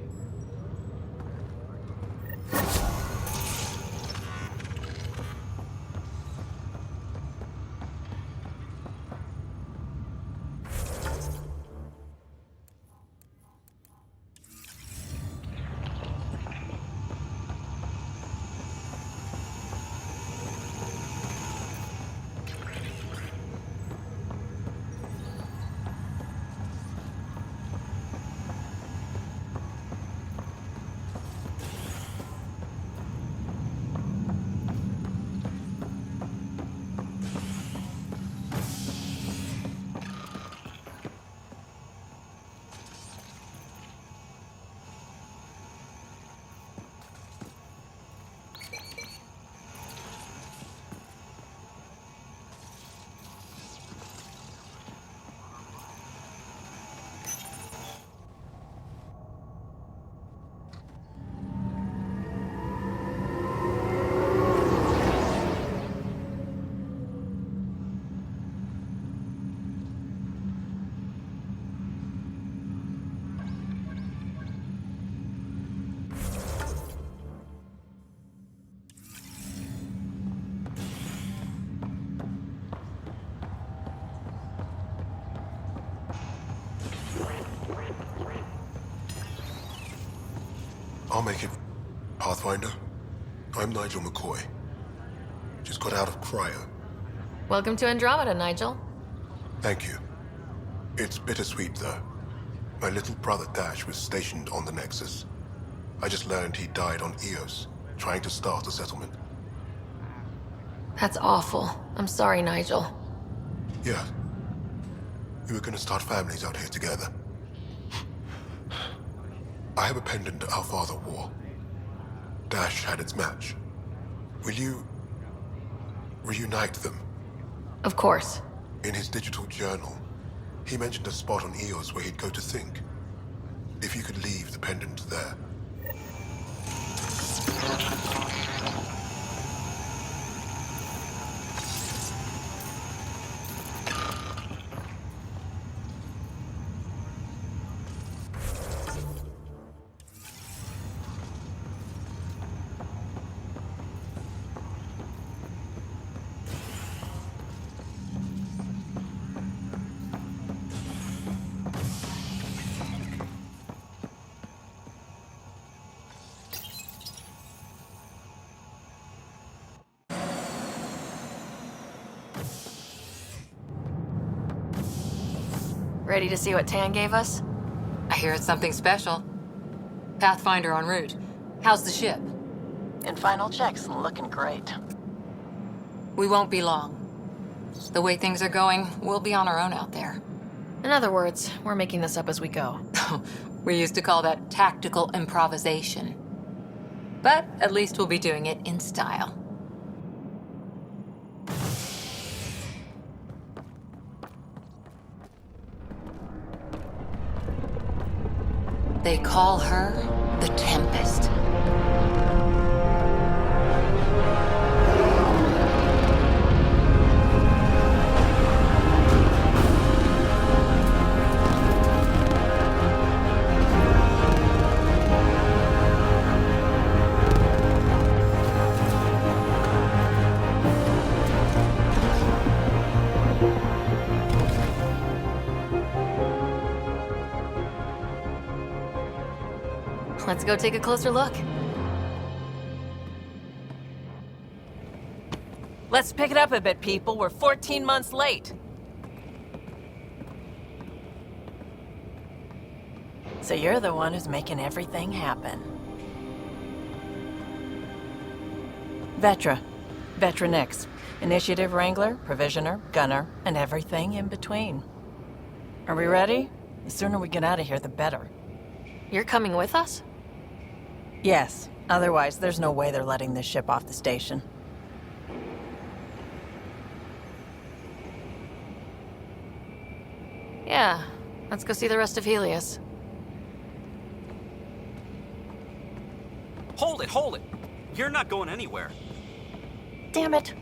I'll make it, Pathfinder. I'm Nigel McCoy. Just got out of cryo. Welcome to Andromeda, Nigel. Thank you. It's bittersweet, though. My little brother Dash was stationed on the Nexus. I just learned he died on Eos, trying to start a settlement. That's awful. I'm sorry, Nigel. Yeah. We were gonna start families out here together. I have a pendant our father wore. Dash had its match. Will you reunite them? Of course. In his digital journal, he mentioned a spot on Eos where he'd go to think. If you could leave the pendant there. Ready to see what Tan gave us? I hear it's something special. Pathfinder en route. How's the ship? In final checks, looking great. We won't be long. The way things are going, we'll be on our own out there. In other words, we're making this up as we go. We used to call that tactical improvisation. But at least we'll be doing it in style. They call her the Tempest. Let's go take a closer look. Let's pick it up a bit, people. We're 14 months late. So you're the one who's making everything happen. Vetra. Vetra Nix. Initiative Wrangler, Provisioner, Gunner, and everything in between. Are we ready? The sooner we get out of here, the better. You're coming with us? Yes. Otherwise, there's no way they're letting this ship off the station. Yeah. Let's go see the rest of Helios. Hold it, hold it! You're not going anywhere. Damn it.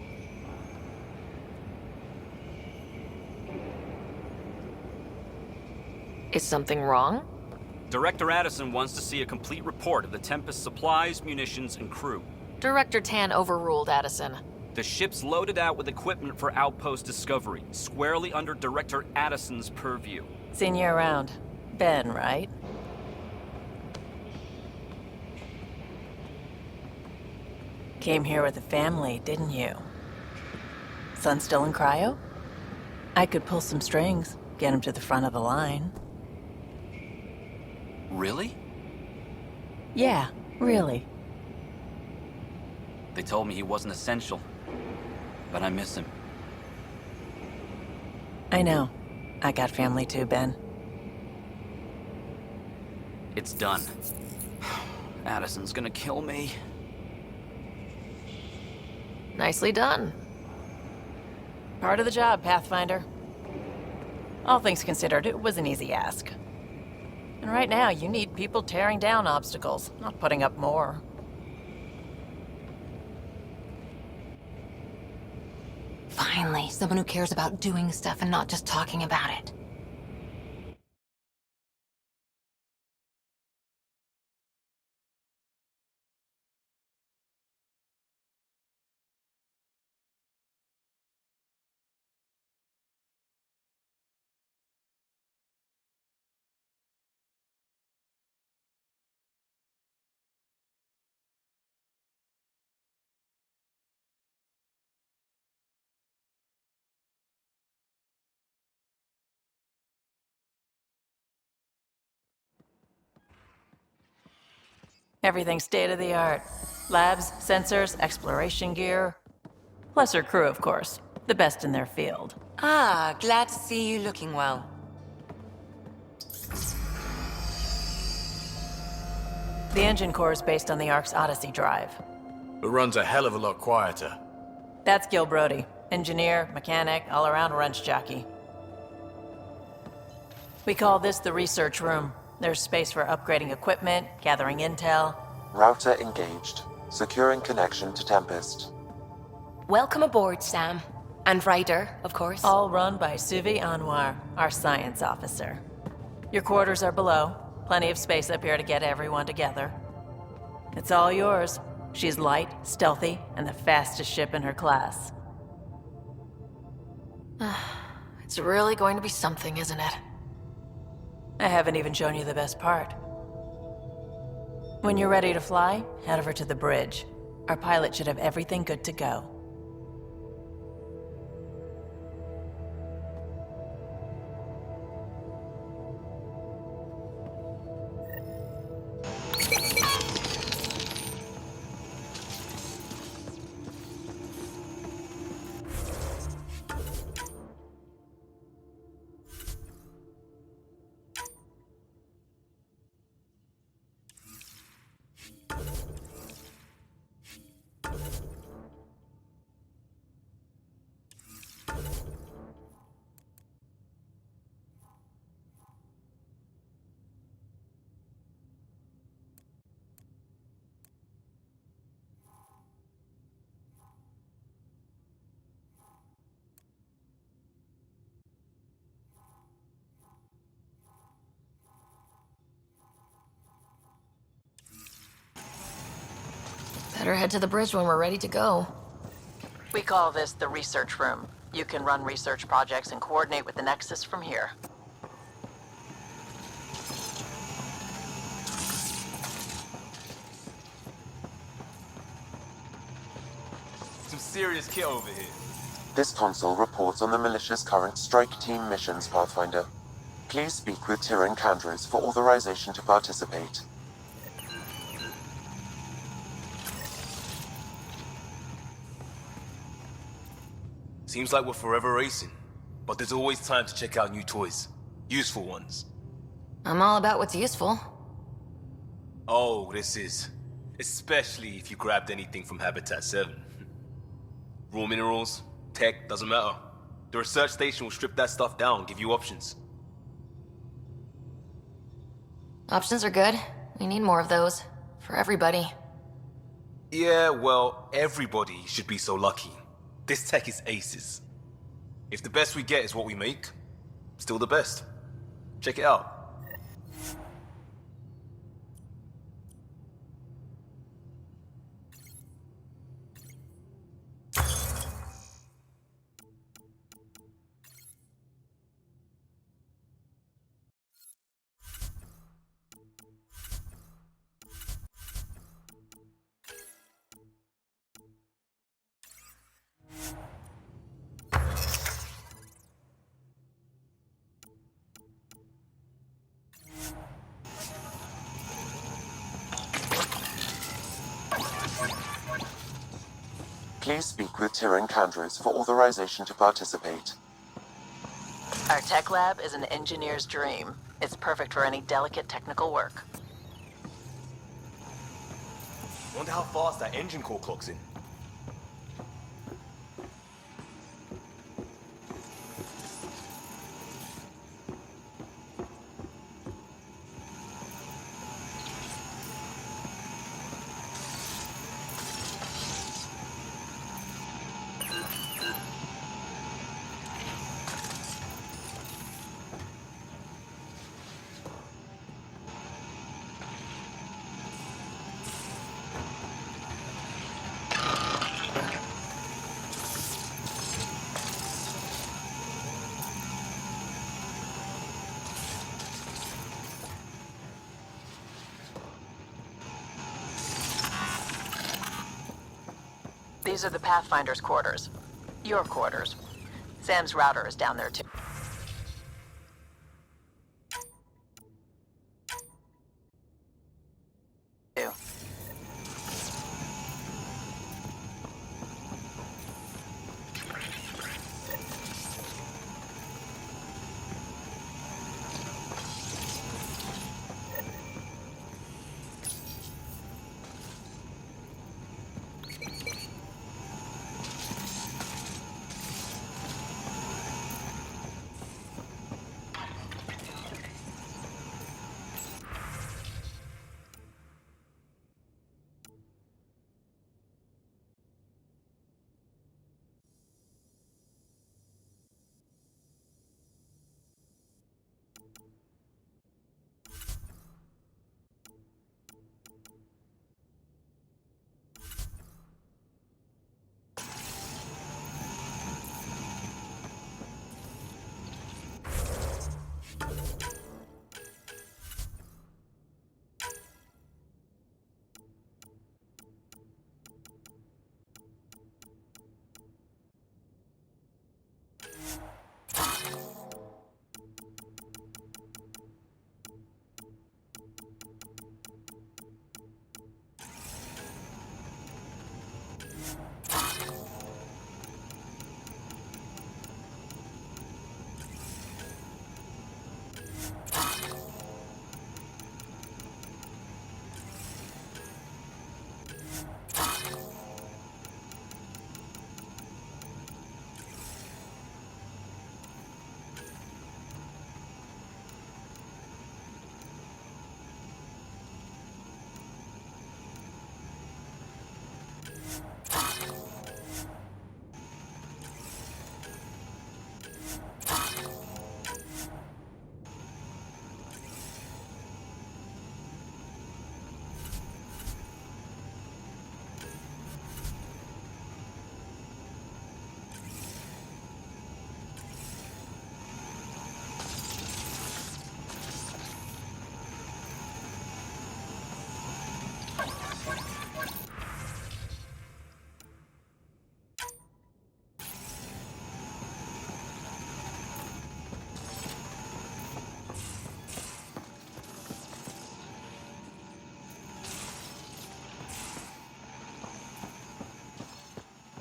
Is something wrong? Director Addison wants to see a complete report of the Tempest's supplies, munitions, and crew. Director Tan overruled Addison. The ship's loaded out with equipment for outpost discovery, squarely under Director Addison's purview. Seen you around. Ben, right? Came here with a family, didn't you? Son still in cryo? I could pull some strings, get him to the front of the line. Really? Yeah, really. They told me he wasn't essential, but I miss him. I know. I got family too, Ben. It's done. Addison's gonna kill me. Nicely done. Part of the job, Pathfinder. All things considered, it was an easy ask. And right now, you need people tearing down obstacles, not putting up more. Finally, someone who cares about doing stuff and not just talking about it. Everything state-of-the-art. Labs, sensors, exploration gear. Plus her crew, of course. The best in their field. Ah, glad to see you looking well. The engine core is based on the Ark's Odyssey drive. It runs a hell of a lot quieter. That's Gil Brody. Engineer, mechanic, all-around wrench jockey. We call this the research room. There's space for upgrading equipment, gathering intel. Router engaged. Securing connection to Tempest. Welcome aboard, Sam. And Ryder, of course. All run by Suvi Anwar, our science officer. Your quarters are below. Plenty of space up here to get everyone together. It's all yours. She's light, stealthy, and the fastest ship in her class. It's really going to be something, isn't it? I haven't even shown you the best part. When you're ready to fly, head over to the bridge. Our pilot should have everything good to go. Better head to the bridge when we're ready to go. We call this the research room. You can run research projects and coordinate with the Nexus from here. serious kit over here. This console reports on the militia's current strike team missions, Pathfinder. Please speak with Tyrion Candros for authorization to participate. Seems like we're forever racing, but there's always time to check out new toys. Useful ones. I'm all about what's useful. Oh, this is. Especially if you grabbed anything from Habitat 7. Raw minerals, tech, doesn't matter. The research station will strip that stuff down and give you options. Options are good. We need more of those. For everybody. Yeah, well, everybody should be so lucky. This tech is aces. If the best we get is what we make, still the best. Check it out. Please speak with Tyrion Candros for authorization to participate. Our tech lab is an engineer's dream. It's perfect for any delicate technical work. Wonder how fast that engine core clocks in. These are the Pathfinder's quarters. Your quarters. Sam's router is down there too.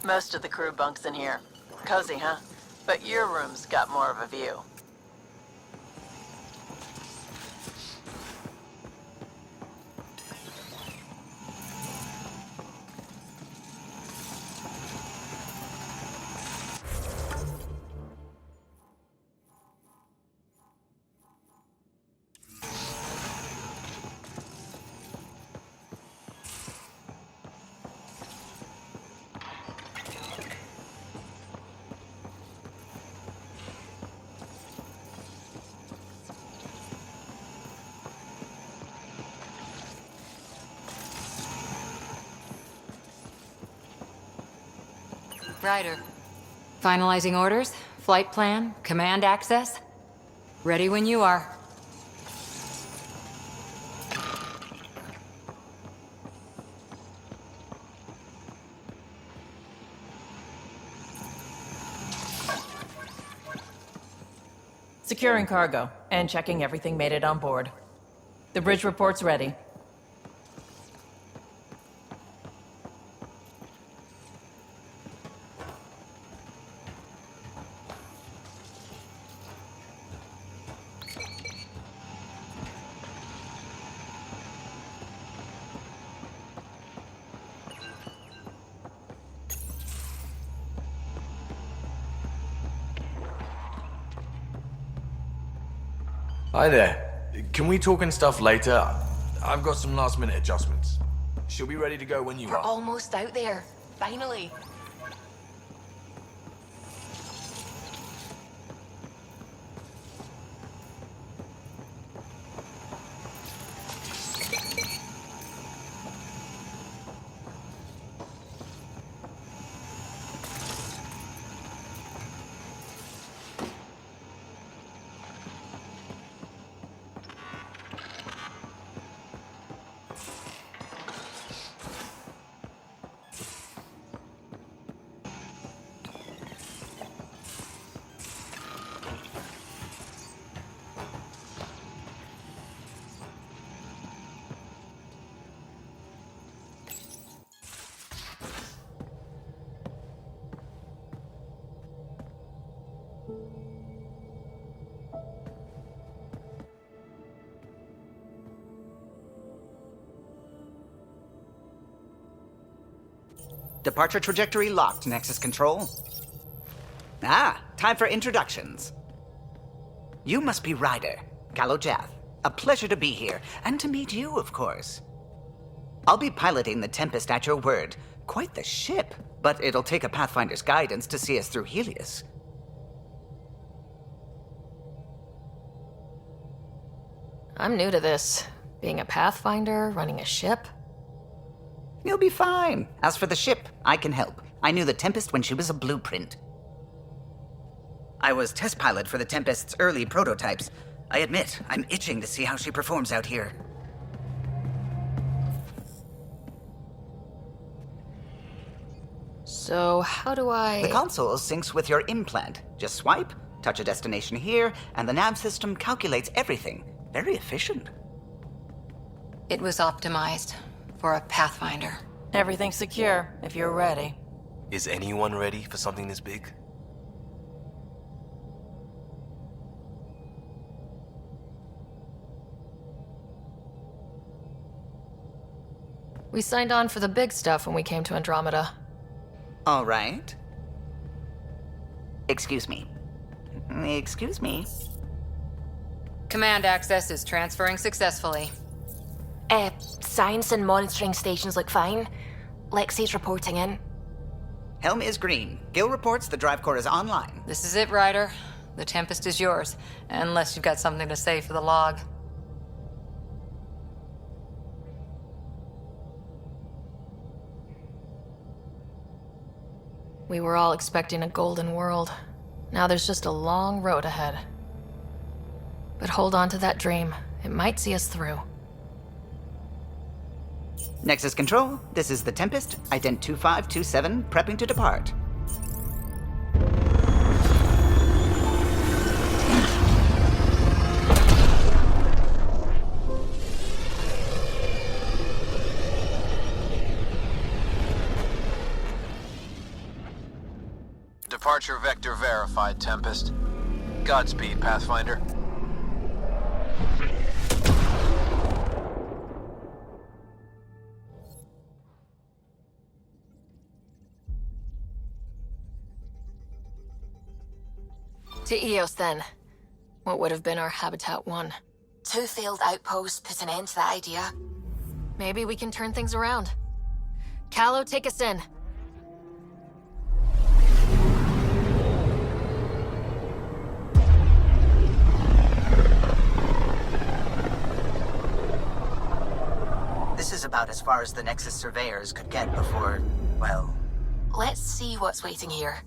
Most of the crew bunks in here. Cozy, huh? But your room's got more of a view. Ryder. Finalizing orders, flight plan, command access. Ready when you are. Securing cargo and checking everything made it on board. The bridge report's ready. Hi there. Can we talk and stuff later? I've got some last minute adjustments. She'll be ready to go when you We're are. almost out there. Finally. Departure trajectory locked, Nexus Control. Ah, time for introductions. You must be Ryder, Galojath. A pleasure to be here, and to meet you, of course. I'll be piloting the Tempest at your word. Quite the ship, but it'll take a Pathfinder's guidance to see us through Helios. I'm new to this. Being a Pathfinder, running a ship. You'll be fine. As for the ship, I can help. I knew the Tempest when she was a blueprint. I was test pilot for the Tempest's early prototypes. I admit, I'm itching to see how she performs out here. So, how do I... The console syncs with your implant. Just swipe, touch a destination here, and the nav system calculates everything. Very efficient. It was optimized for a Pathfinder. Everything's secure, if you're ready. Is anyone ready for something this big? We signed on for the big stuff when we came to Andromeda. All right. Excuse me. Excuse me. Command access is transferring successfully. Science and monitoring stations look fine. Lexi's reporting in. Helm is green. Gil reports the drive core is online. This is it, Ryder. The Tempest is yours, unless you've got something to say for the log. We were all expecting a golden world. Now there's just a long road ahead. But hold on to that dream. It might see us through. Nexus Control, this is the Tempest, ident 2527, prepping to depart. Departure vector verified, Tempest. Godspeed, Pathfinder. To Eos, then. What would have been our Habitat 1. 2 failed outposts put an end to that idea. Maybe we can turn things around. Callow, take us in. This is about as far as the Nexus surveyors could get before, well... Let's see what's waiting here.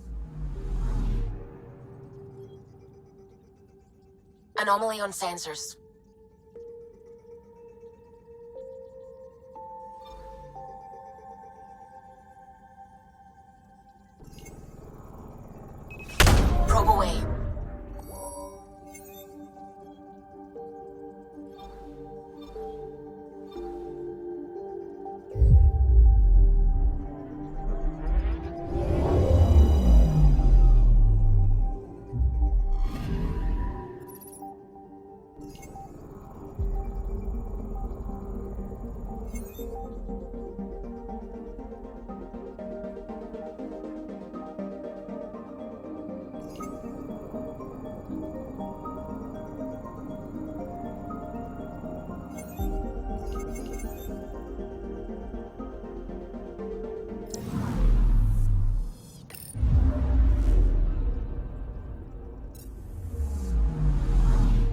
Anomaly on sensors. Probe away.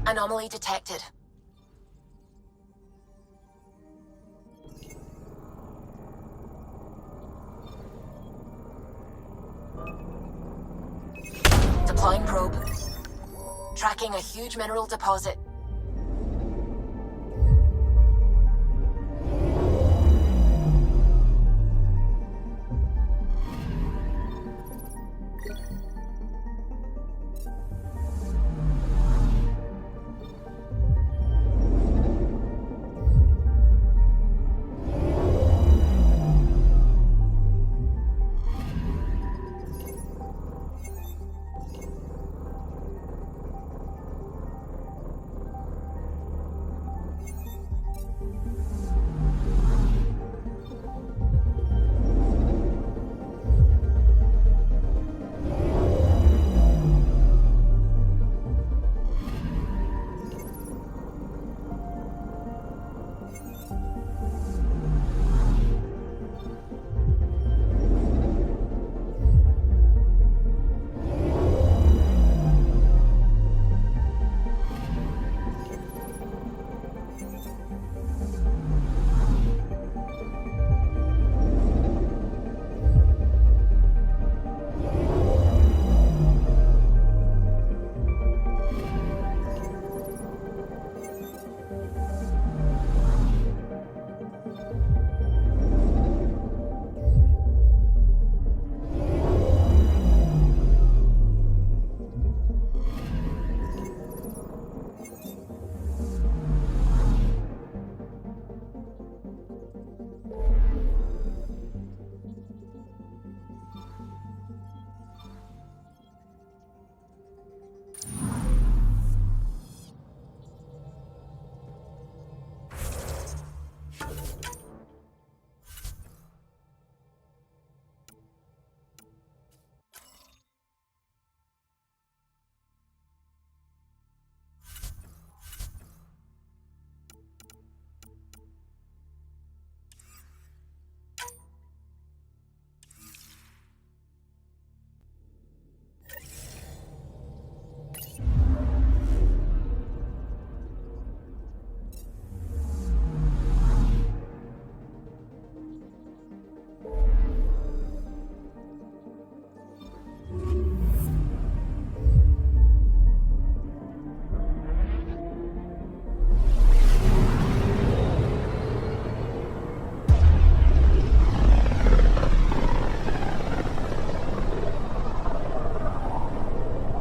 Anomaly detected. Deploying probe. Tracking a huge mineral deposit.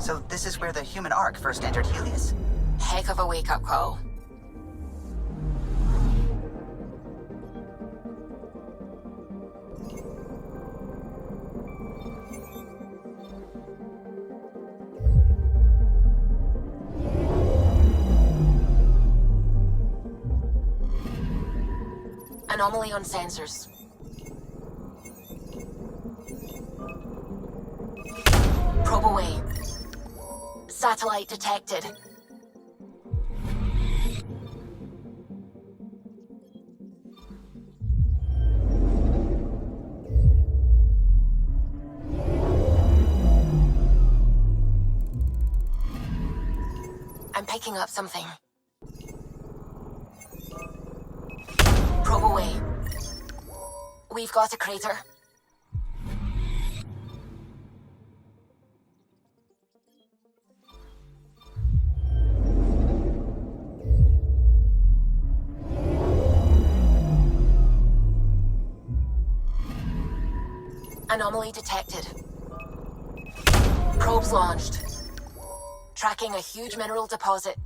So this is where the human Ark first entered Helios? Heck of a wake-up call. Anomaly on sensors. Probe away. Satellite detected. I'm picking up something. Probe away. We've got a crater. Anomaly detected. Probes launched. Tracking a huge mineral deposit.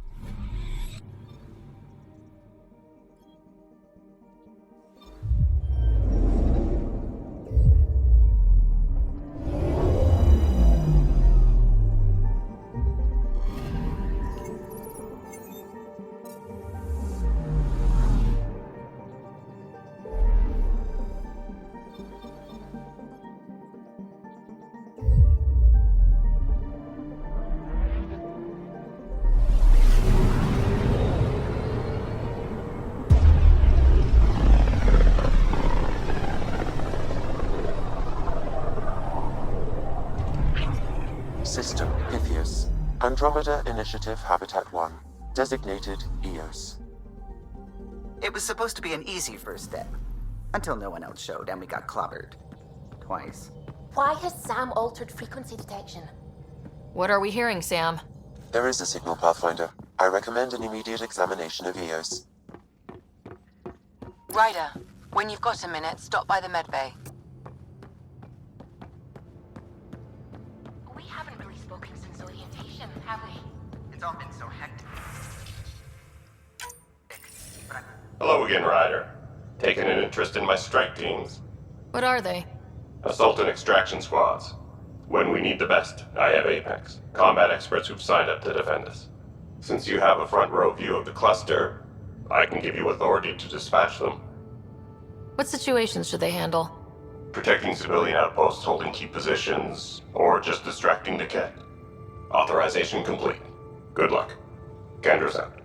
System Pythias. Andromeda Initiative Habitat 1. Designated EOS. It was supposed to be an easy first step. Until no one else showed and we got clobbered. Twice. Why has Sam altered frequency detection? What are we hearing, Sam? There is a signal, Pathfinder. I recommend an immediate examination of EOS. Ryder, when you've got a minute, stop by the medbay. We haven't really spoken since orientation, have we? It's all been so hectic. Hello again, Ryder. Taking an interest in my strike teams. What are they? Assault and extraction squads. When we need the best, I have Apex, combat experts who've signed up to defend us. Since you have a front row view of the cluster, I can give you authority to dispatch them. What situations should they handle? Protecting civilian outposts holding key positions, or just distracting the Ket. Authorization complete. Good luck. Kendra's out.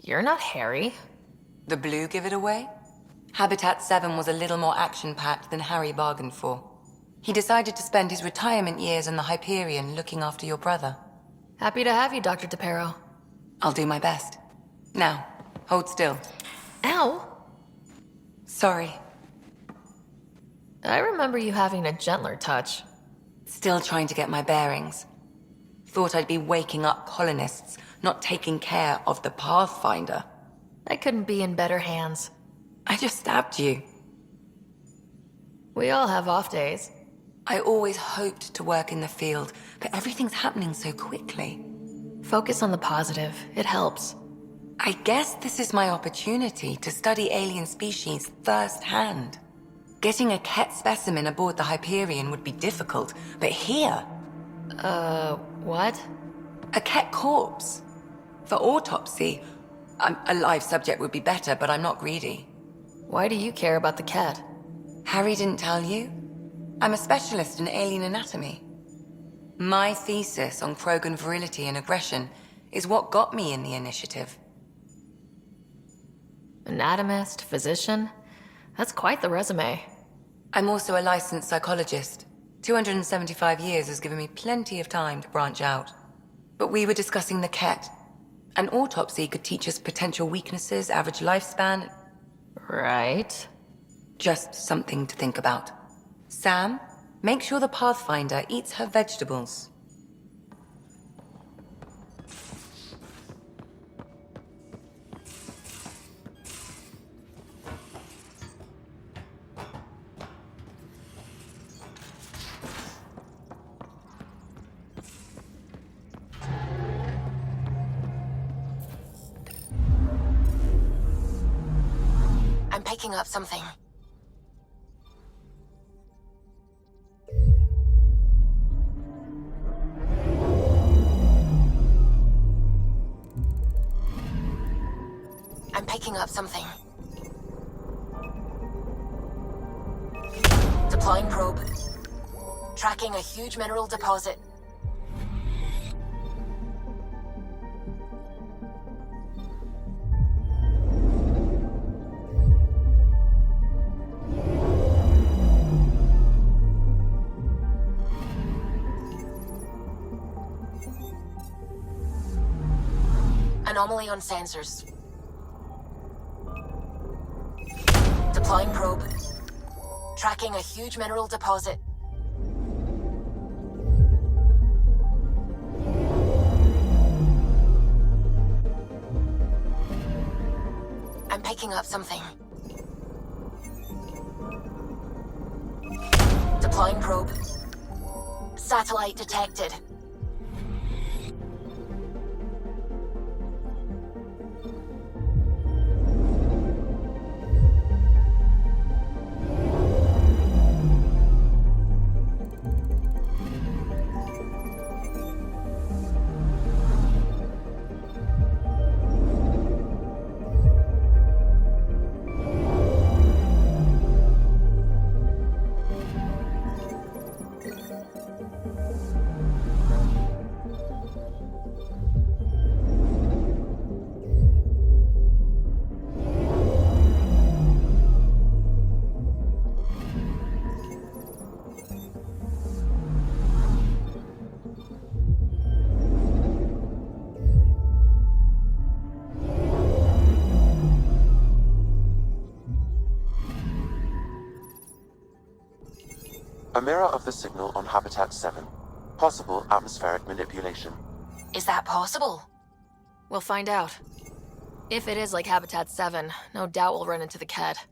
You're not Harry. The blue give it away? Habitat 7 was a little more action-packed than Harry bargained for. He decided to spend his retirement years in the Hyperion looking after your brother. Happy to have you, Dr. DePero. I'll do my best. Now, hold still. Ow! Sorry. I remember you having a gentler touch. Still trying to get my bearings. Thought I'd be waking up colonists, not taking care of the Pathfinder. I couldn't be in better hands. I just stabbed you. We all have off days. I always hoped to work in the field, but everything's happening so quickly. Focus on the positive. It helps. I guess this is my opportunity to study alien species firsthand. Getting a Ket specimen aboard the Hyperion would be difficult, but here... what? A Ket corpse. For autopsy, a live subject would be better, but I'm not greedy. Why do you care about the Ket? Harry didn't tell you? I'm a specialist in alien anatomy. My thesis on Krogan virility and aggression is what got me in the initiative. Anatomist, physician? That's quite the resume. I'm also a licensed psychologist. 275 years has given me plenty of time to branch out. But we were discussing the Ket. An autopsy could teach us potential weaknesses, average lifespan. Right. Just something to think about. Sam, make sure the Pathfinder eats her vegetables. I'm picking up something. I'm picking up something. Deploying probe. Tracking a huge mineral deposit. Anomaly on sensors. Deploying probe. Tracking a huge mineral deposit. I'm picking up something. Deploying probe. Satellite detected. A mirror of the signal on Habitat 7. Possible atmospheric manipulation. Is that possible? We'll find out. If it is like Habitat 7, no doubt we'll run into the Ket.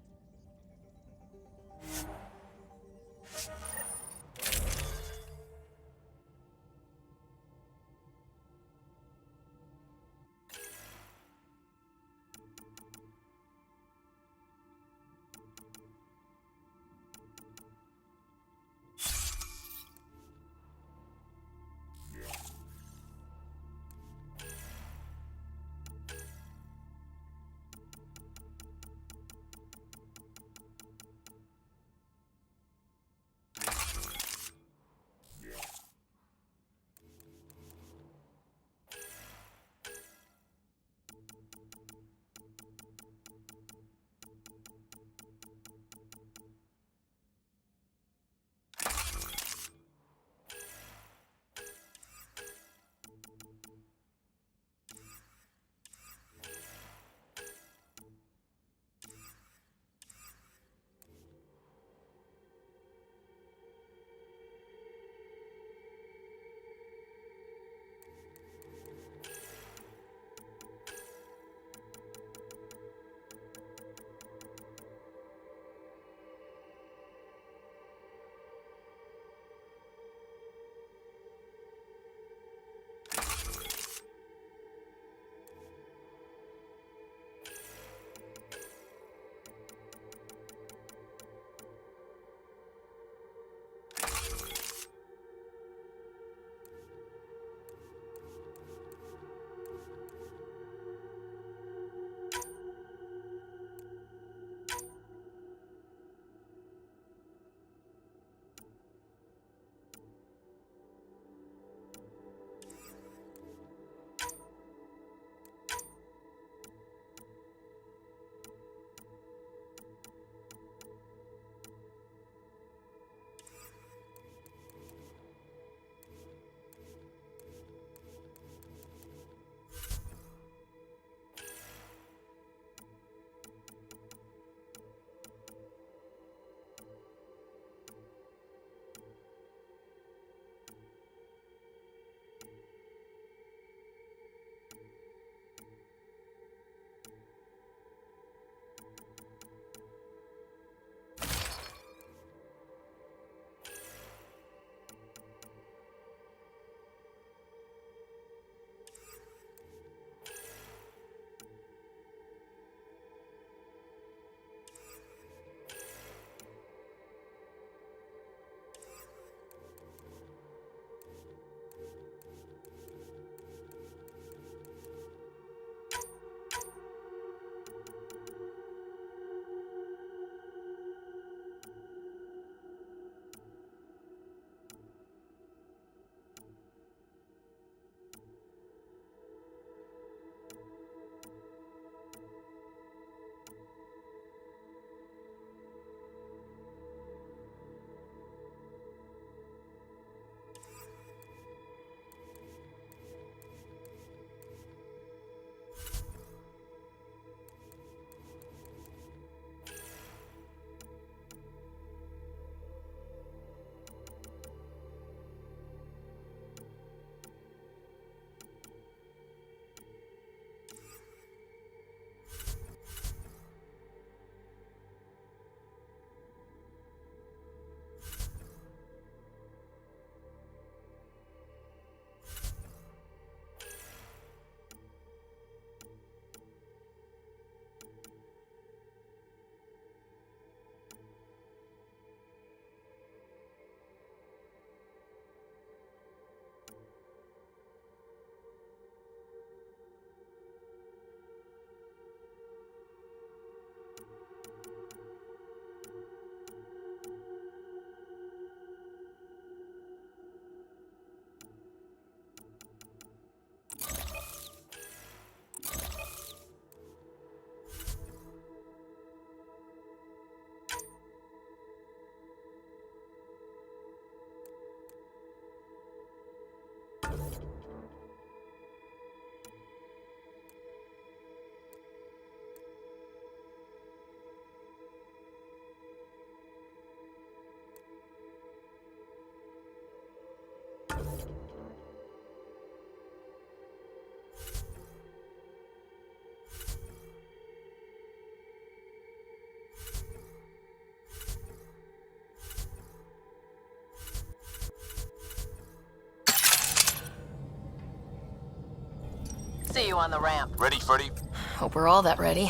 See you on the ramp. Ready, Freddy? Hope we're all that ready.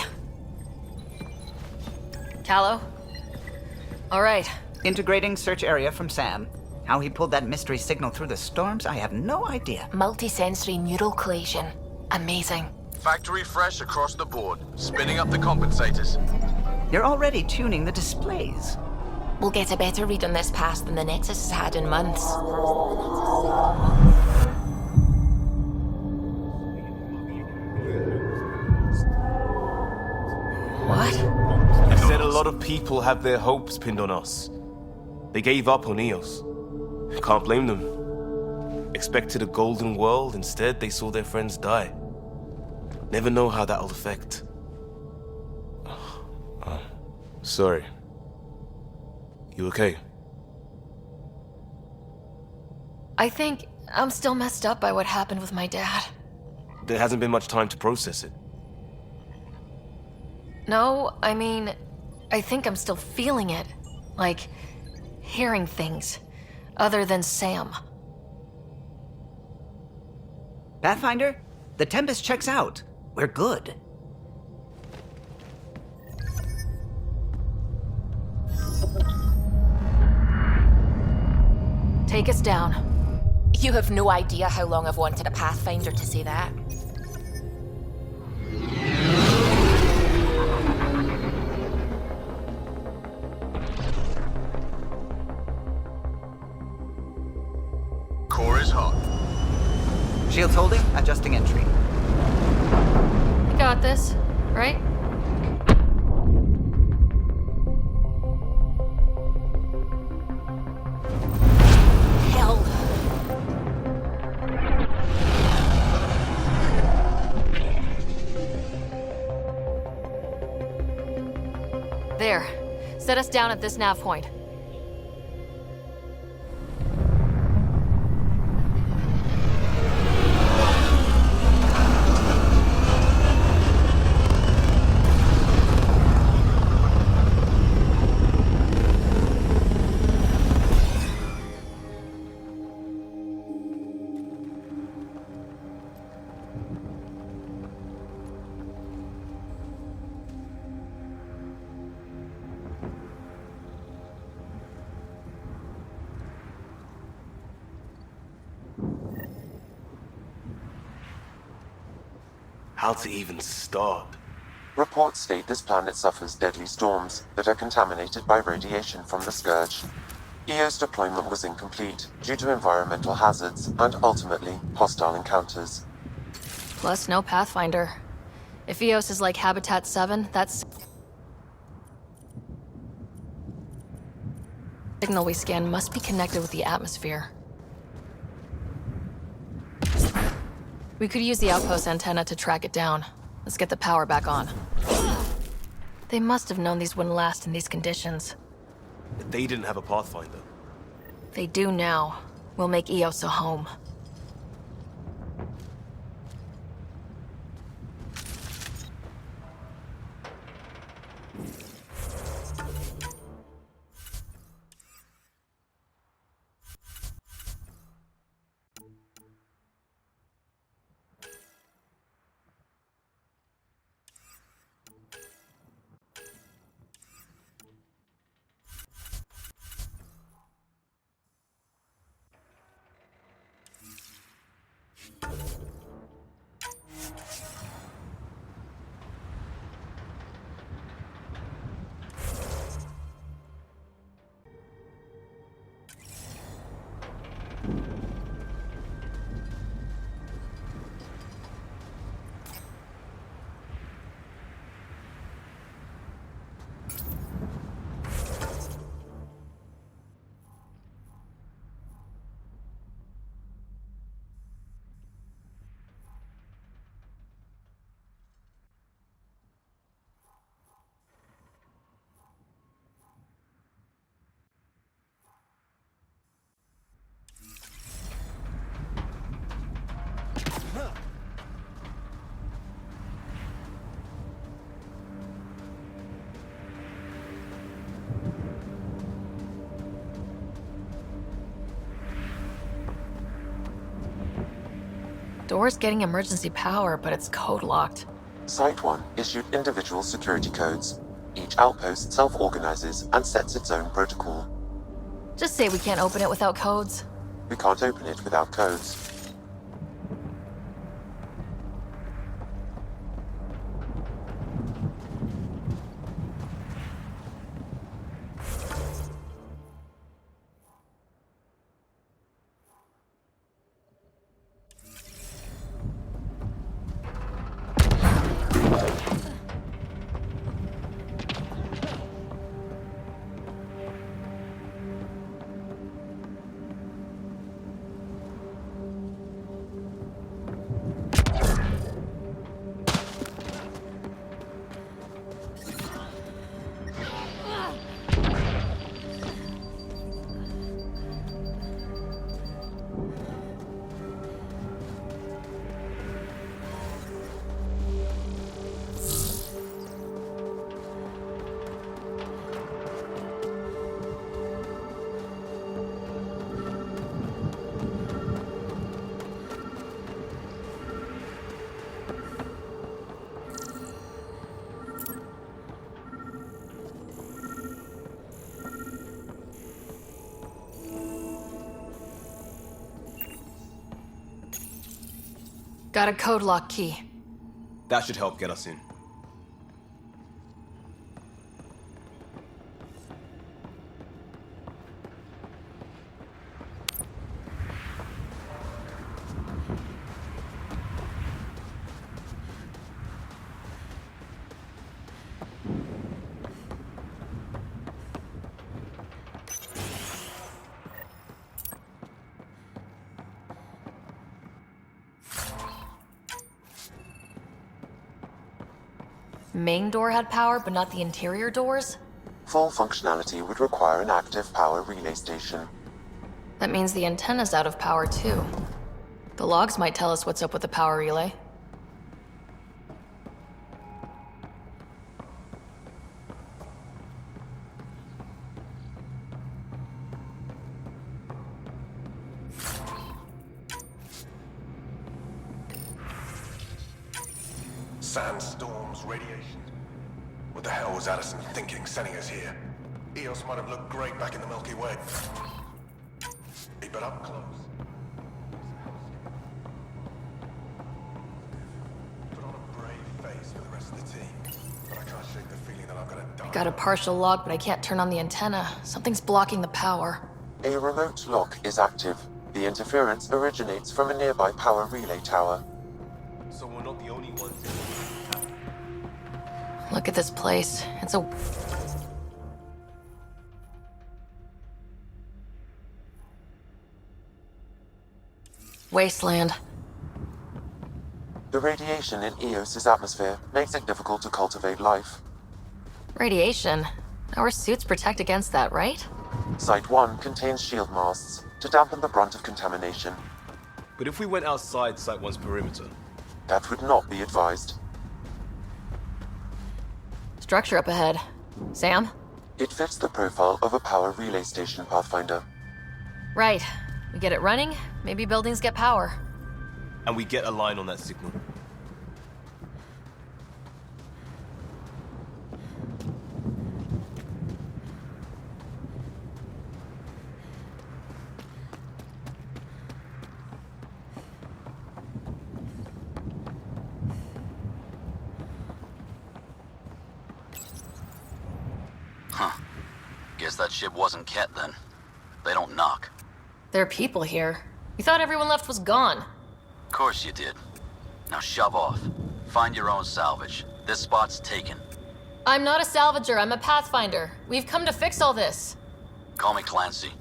Callow? All right. Integrating search area from Sam. How he pulled that mystery signal through the storms, I have no idea. Multisensory neural collation. Amazing. Factory fresh across the board. Spinning up the compensators. You're already tuning the displays. We'll get a better read on this pass than the Nexus has had in months. What? You said a lot of people have their hopes pinned on us. They gave up on Eos. Can't blame them. Expected a golden world, instead they saw their friends die. Never know how that'll affect. Sorry. You okay? I think I'm still messed up by what happened with my dad. There hasn't been much time to process it. No, I mean, I think I'm still feeling it. Like, hearing things. Other than Sam. Pathfinder, the Tempest checks out. We're good. Take us down. You have no idea how long I've wanted a Pathfinder to say that. Core is hot. Shields holding, adjusting entry. You got this, right? Hell. There. Set us down at this nav point. How to even start? Reports state this planet suffers deadly storms that are contaminated by radiation from the Scourge. EO's deployment was incomplete due to environmental hazards and ultimately hostile encounters. Plus, no Pathfinder. If Eos is like Habitat 7, that's... signal we scan must be connected with the atmosphere. We could use the outpost antenna to track it down. Let's get the power back on. They must have known these wouldn't last in these conditions. They didn't have a Pathfinder. They do now. We'll make Eos a home. door's getting emergency power, but it's code locked. Site 1 issued individual security codes. Each outpost self-organizes and sets its own protocol. Just say we can't open it without codes. We can't open it without codes. Got a code lock key. That should help get us in. Main door had power, but not the interior doors? Full functionality would require an active power relay station. That means the antenna's out of power too. The logs might tell us what's up with the power relay. Sandstorms, radiation. What the hell was Addison thinking sending us here? Eos might have looked great back in the Milky Way. But up close. Put on a brave face for the rest of the team. But I can't shake the feeling that I'm gonna die. Got a partial lock, but I can't turn on the antenna. Something's blocking the power. A remote lock is active. The interference originates from a nearby power relay tower. So we're not the only ones. Look at this place. It's a... wasteland. The radiation in Eos's atmosphere makes it difficult to cultivate life. Radiation? Our suits protect against that, right? Site 1 contains shield masts to dampen the brunt of contamination. But if we went outside Site 1's perimeter? That would not be advised. Structure up ahead. Sam? It fits the profile of a power relay station, Pathfinder. Right. We get it running, maybe buildings get power. And we get a line on that signal. Huh. Guess that ship wasn't Ket then. They don't knock. There are people here. You thought everyone left was gone. Of course you did. Now shove off. Find your own salvage. This spot's taken. I'm not a salvager, I'm a Pathfinder. We've come to fix all this. Call me Clancy.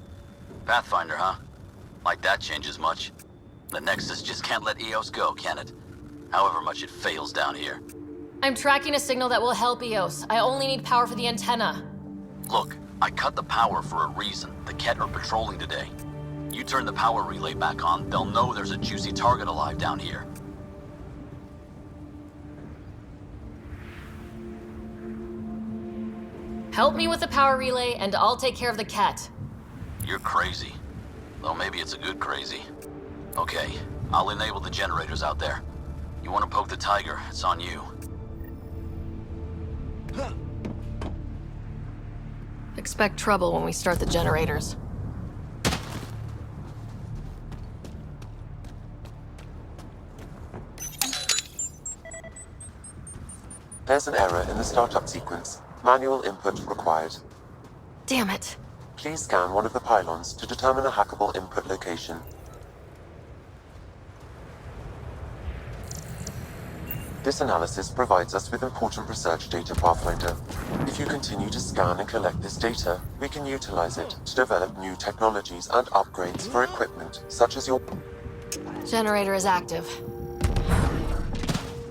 Pathfinder, huh? Like that changes much. The Nexus just can't let Eos go, can it? However much it fails down here. I'm tracking a signal that will help Eos. I only need power for the antenna. Look, I cut the power for a reason. The Ket are patrolling today. You turn the power relay back on, they'll know there's a juicy target alive down here. Help me with the power relay, and I'll take care of the Ket. You're crazy. Though maybe it's a good crazy. Okay, I'll enable the generators out there. You want to poke the tiger, it's on you. Expect trouble when we start the generators. There's an error in the startup sequence. Manual input required. Damn it. Please scan one of the pylons to determine a hackable input location. This analysis provides us with important research data, Pathfinder. If you continue to scan and collect this data, we can utilize it to develop new technologies and upgrades for equipment, such as your... Generator is active.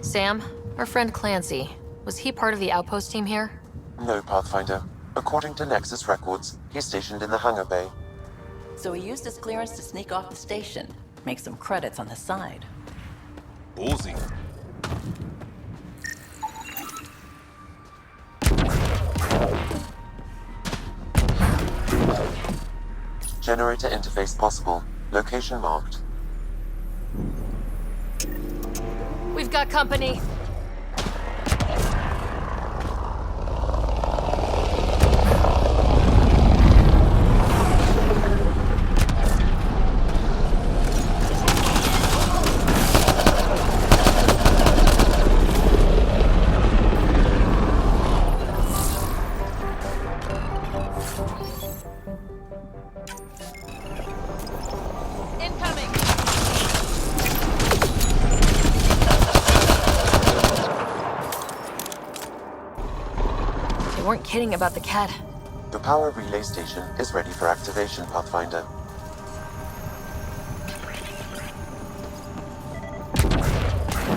Sam, our friend Clancy, was he part of the outpost team here? No, Pathfinder. According to Nexus records, he's stationed in the hangar bay. So he used his clearance to sneak off the station. Make some credits on the side. Ballsy. Generator interface possible. Location marked. We've got company. They weren't kidding about the cat. The power relay station is ready for activation, Pathfinder.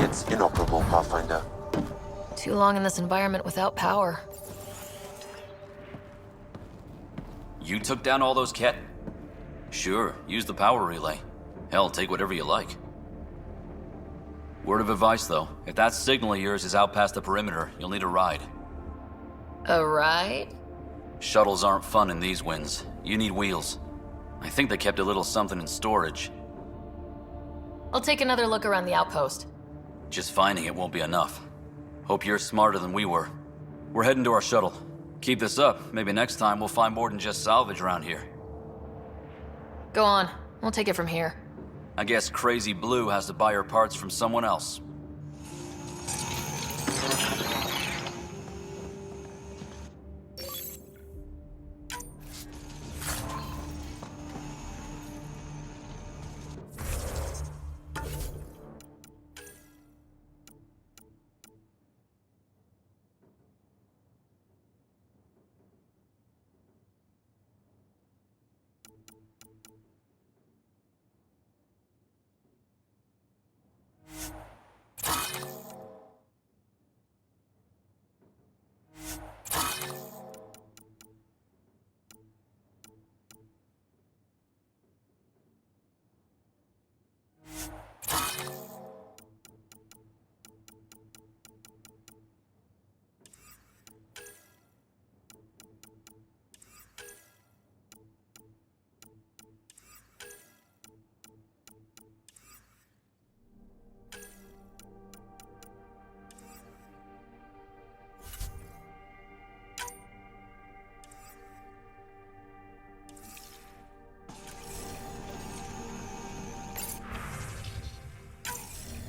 It's inoperable, Pathfinder. Too long in this environment without power. You took down all those cat... Sure, use the power relay. Hell, take whatever you like. Word of advice, though. If that signal of yours is out past the perimeter, you'll need a ride. A ride? Shuttles aren't fun in these winds. You need wheels. I think they kept a little something in storage. I'll take another look around the outpost. Just finding it won't be enough. Hope you're smarter than we were. We're heading to our shuttle. Keep this up. Maybe next time we'll find more than just salvage around here. Go on. We'll take it from here. I guess Crazy Blue has to buy her parts from someone else.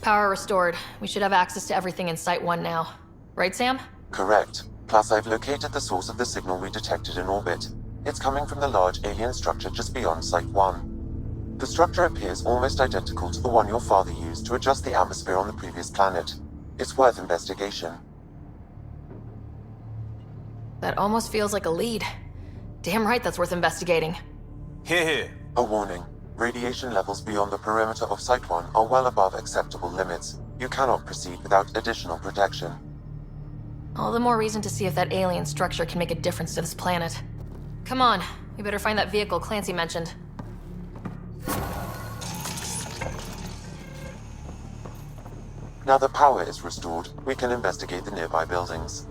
Power restored. We should have access to everything in Site 1 now. Right, Sam? Correct. Plus, I've located the source of the signal we detected in orbit. It's coming from the large alien structure just beyond Site 1. The structure appears almost identical to the one your father used to adjust the atmosphere on the previous planet. It's worth investigation. That almost feels like a lead. Damn right that's worth investigating. Here. A warning. Radiation levels beyond the perimeter of Site 1 are well above acceptable limits. You cannot proceed without additional protection. All the more reason to see if that alien structure can make a difference to this planet. Come on, we better find that vehicle Clancy mentioned. Now that power is restored, we can investigate the nearby buildings.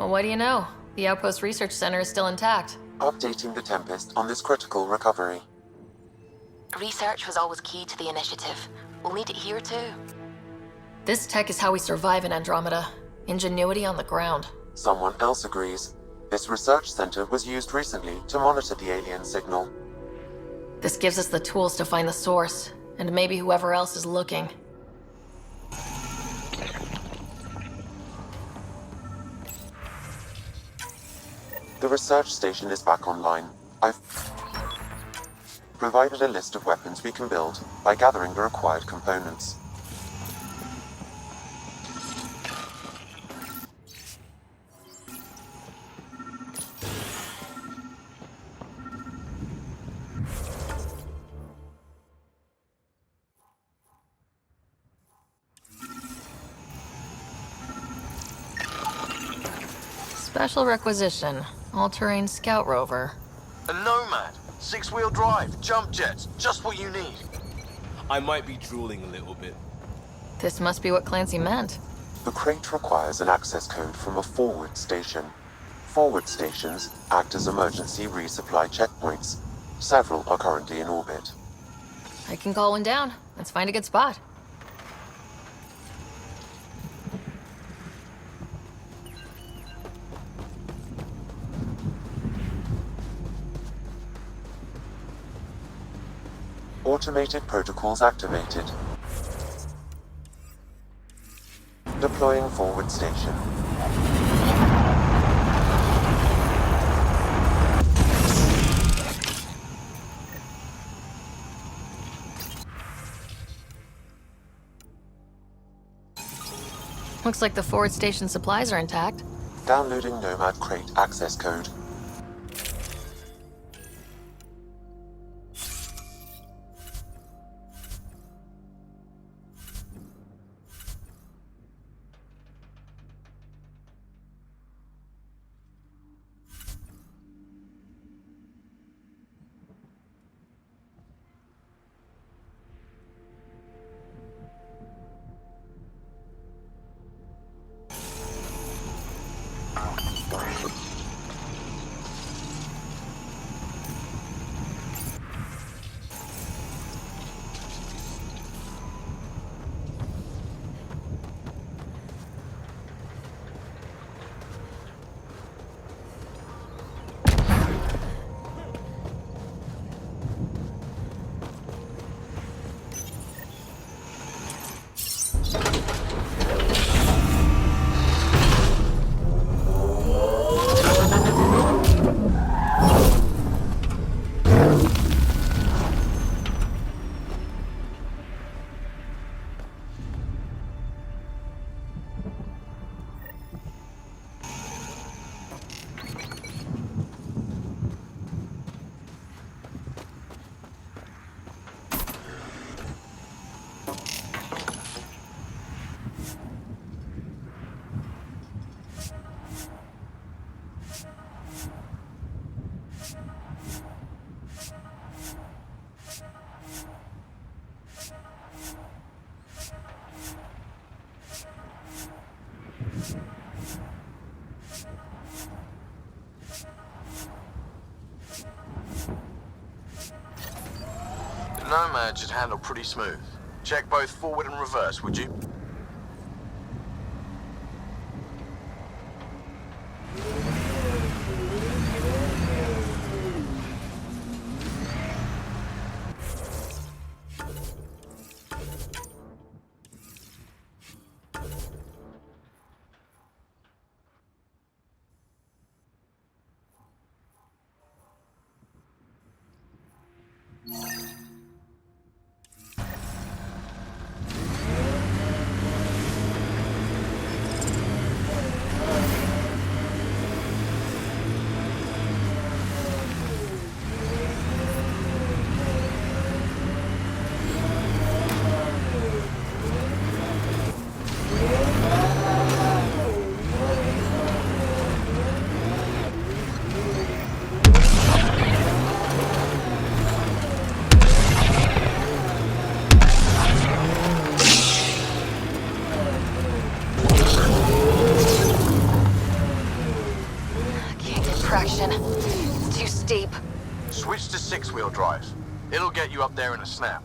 Well, what do you know? The Outpost Research Center is still intact. Updating the Tempest on this critical recovery. Research was always key to the initiative. We'll need it here too. This tech is how we survive in Andromeda. Ingenuity on the ground. Someone else agrees. This research center was used recently to monitor the alien signal. This gives us the tools to find the source, and maybe whoever else is looking. The research station is back online. I've provided a list of weapons we can build by gathering the required components. Special requisition. All-terrain scout rover. A Nomad. 6-wheel drive. Jump jets. Just what you need. I might be drooling a little bit. This must be what Clancy meant. The crate requires an access code from a forward station. Forward stations act as emergency resupply checkpoints. Several are currently in orbit. I can call one down. Let's find a good spot. Automated protocols activated. Deploying forward station. Looks like the forward station supplies are intact. Downloading Nomad crate access code. The Nomad should handle pretty smooth. Check both forward and reverse, would you? 6-wheel drive. It'll get you up there in a snap.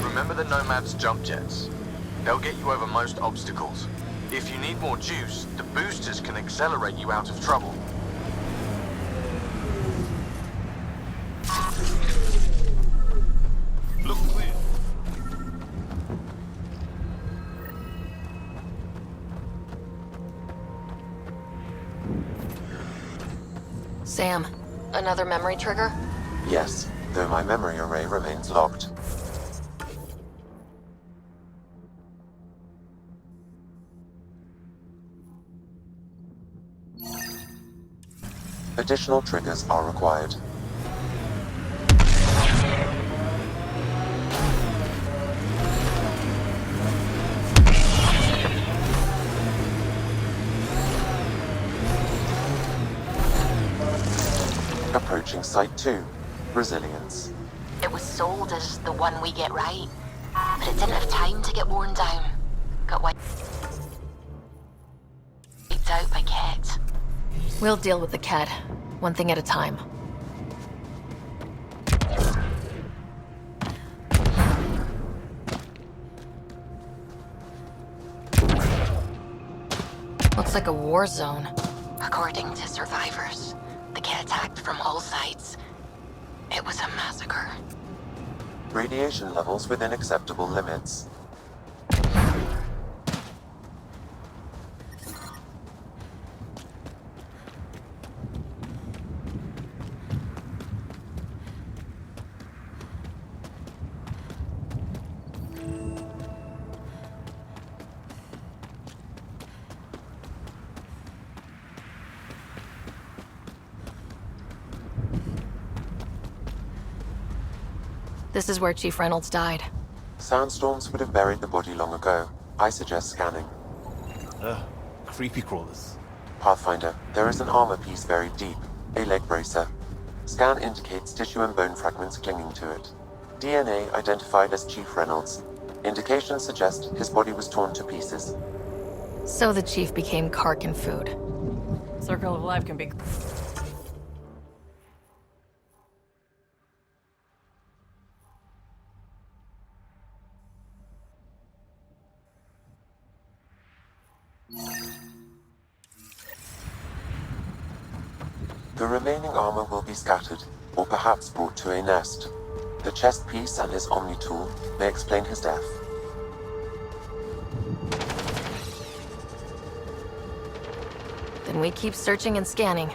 Remember the Nomad's jump jets? They'll get you over most obstacles. If you need more juice, the boosters can accelerate you out of trouble. Look clear. Sam, another memory trigger? Yes, though my memory array remains locked. Additional triggers are required. Approaching Site 2, Resilience. It was sold as the one we get right, but it didn't have time to get worn down. Got wiped out by Ket. We'll deal with the Ket, one thing at a time. Looks like a war zone. According to survivors, the Ket attacked from all sides. It was a massacre. Radiation levels within acceptable limits. This is where Chief Reynolds died. Sandstorms would have buried the body long ago. I suggest scanning. Creepy crawlers. Pathfinder, there is an armor piece buried deep. A leg bracer. Scan indicates tissue and bone fragments clinging to it. DNA identified as Chief Reynolds. Indications suggest his body was torn to pieces. So the Chief became Karkin food. Circle of life can be... The remaining armor will be scattered, or perhaps brought to a nest. The chest piece and his Omni tool may explain his death. Then we keep searching and scanning.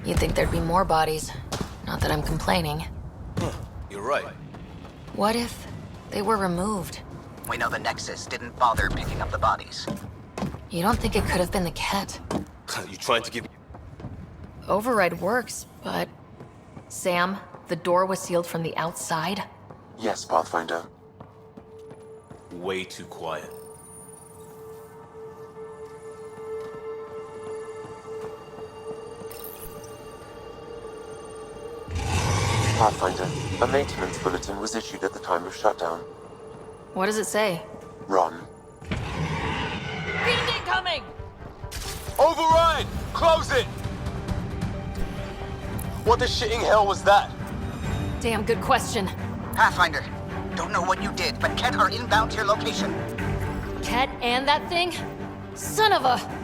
You'd think there'd be more bodies. Not that I'm complaining. You're right. What if they were removed? We know the Nexus didn't bother picking up the bodies. You don't think it could have been the Ket? You trying to give... Override works, but... Sam, the door was sealed from the outside? Yes, Pathfinder. Way too quiet. Pathfinder, a maintenance bulletin was issued at the time of shutdown. What does it say? Run. Fiend incoming! Override! Close it! What the shitting hell was that? Damn good question. Pathfinder, don't know what you did, but Ket are inbound to your location. Ket and that thing? Son of a...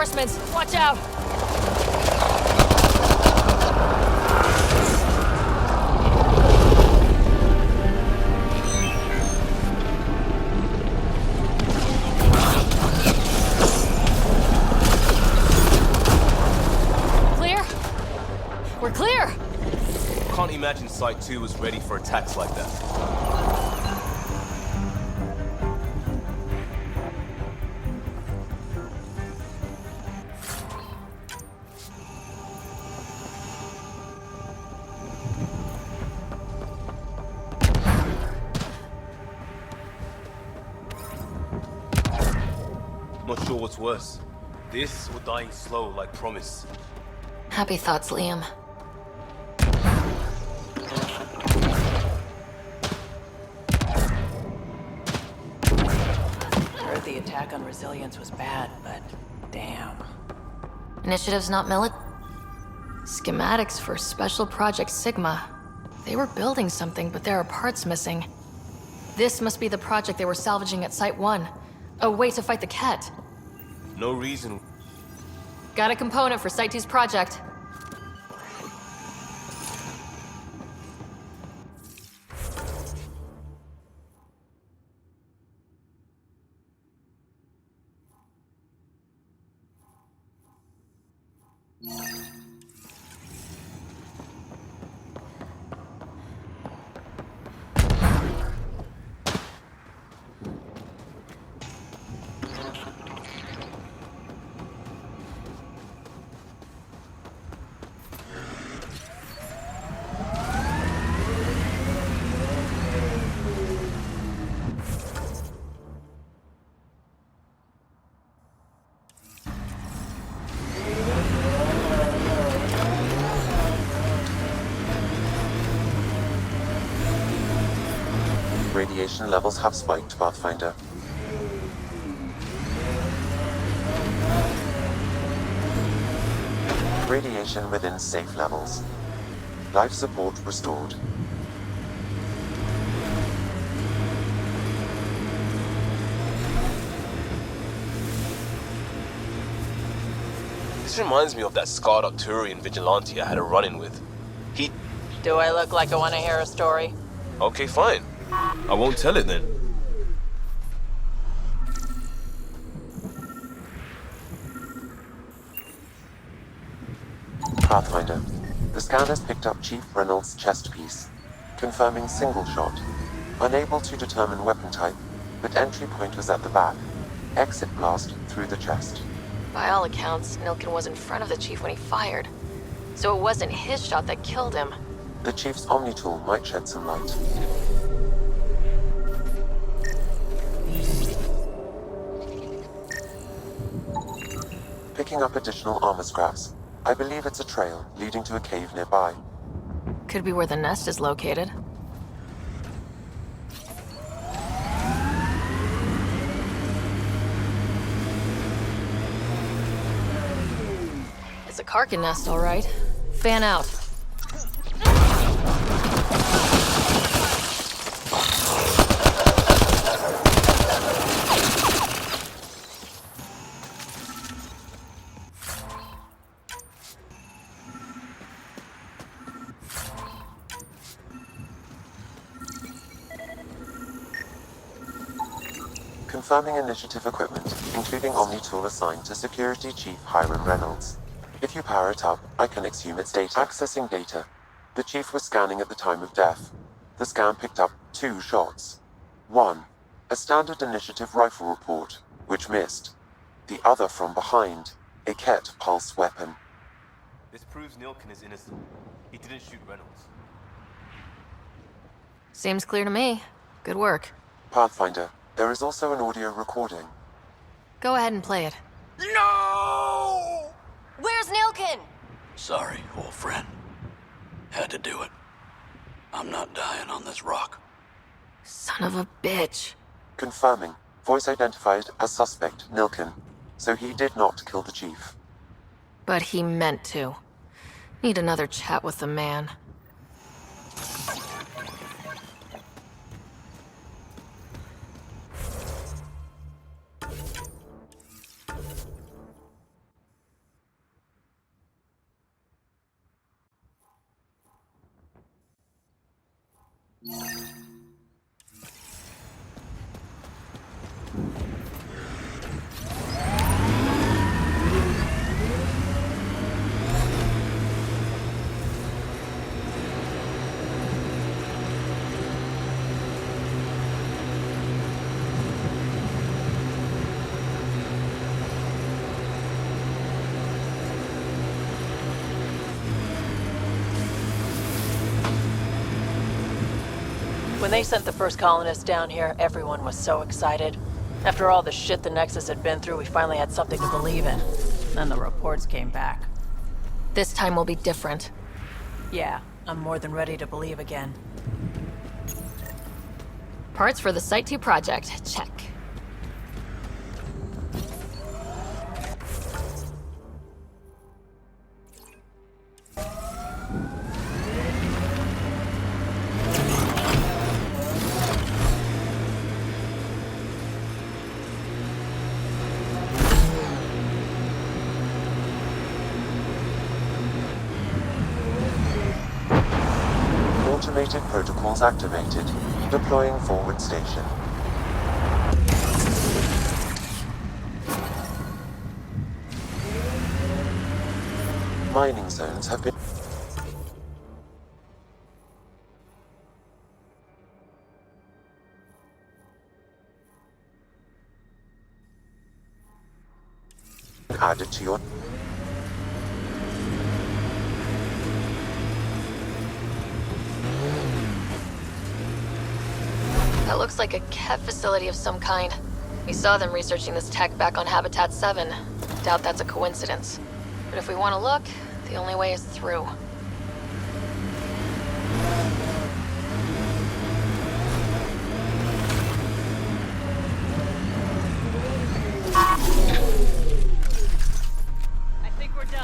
Reinforcements! Watch out! Clear? We're clear! Can't imagine Site 2 was ready for attacks like that. Not sure what's worse. This or dying slow like promise. Happy thoughts, Liam. Heard the attack on Resilience was bad, but damn. Initiative's not schematics for Special Project Sigma. They were building something, but there are parts missing. This must be the project they were salvaging at Site 1. A way to fight the Ket. No reason. Got a component for Site 2's project. Radiation levels have spiked, Pathfinder. Radiation within safe levels. Life support restored. This reminds me of that scarred Arturian vigilante I had a run-in with. Do I look like I want to hear a story? Okay, fine. I won't tell it then. Pathfinder. The scanners picked up Chief Reynolds' chest piece, confirming single shot. Unable to determine weapon type, but entry point was at the back. Exit blast through the chest. By all accounts, Nilkin was in front of the Chief when he fired. So it wasn't his shot that killed him. The Chief's Omni tool might shed some light. Picking up additional armor scraps. I believe it's a trail leading to a cave nearby. Could be where the nest is located. It's a Karkin nest, all right. Fan out. Confirming initiative equipment, including Omni tool assigned to Security Chief Hiram Reynolds. If you power it up, I can exhume its data. Accessing data. The Chief was scanning at the time of death. The scan picked up 2 shots. 1. A standard initiative rifle report, which missed. The other from behind, a Ket pulse weapon. This proves Nilkin is innocent. He didn't shoot Reynolds. Seems clear to me. Good work. Pathfinder, there is also an audio recording. Go ahead and play it. No! Where's Nilkin? Sorry, old friend. Had to do it. I'm not dying on this rock. Son of a bitch. Confirming. Voice identified as suspect Nilkin. So he did not kill the Chief. But he meant to. Need another chat with the man. When they sent the first colonists down here, everyone was so excited. After all the shit the Nexus had been through, we finally had something to believe in. Then the reports came back. This time will be different. Yeah, I'm more than ready to believe again. Parts for the Site 2 project, check. Automated protocols activated. Deploying forward station. Mining zones have been... added to your... That looks like a Kev facility of some kind. We saw them researching this tech back on Habitat 7. Doubt that's a coincidence. But if we want to look, the only way is through. I think we're done.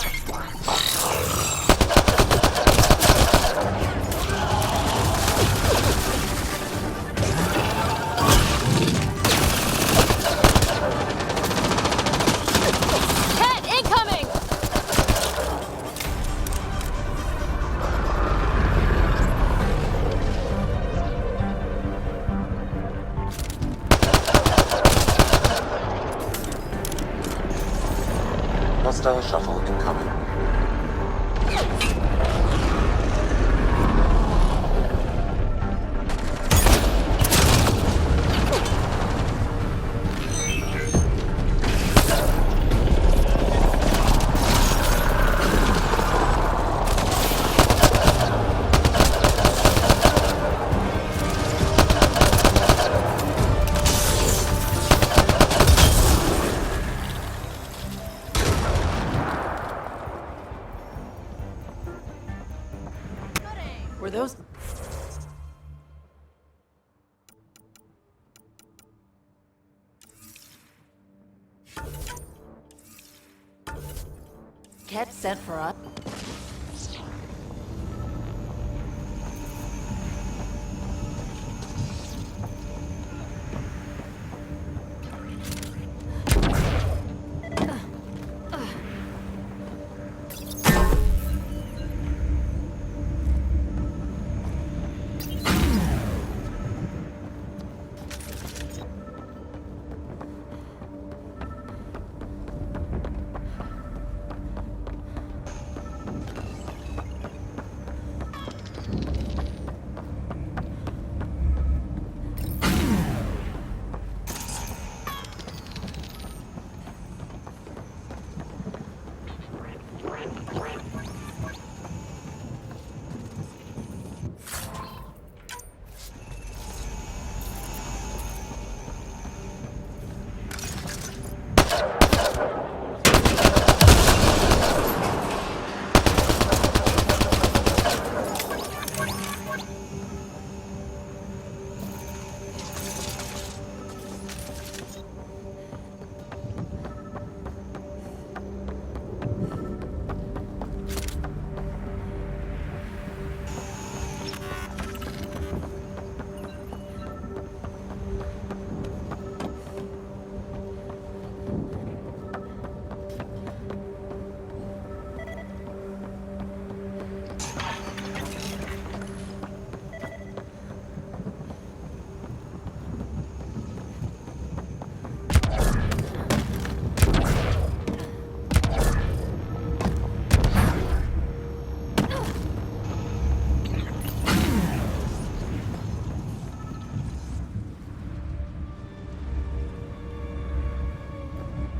Hostile shuttle incoming. Were those... Get sent for us?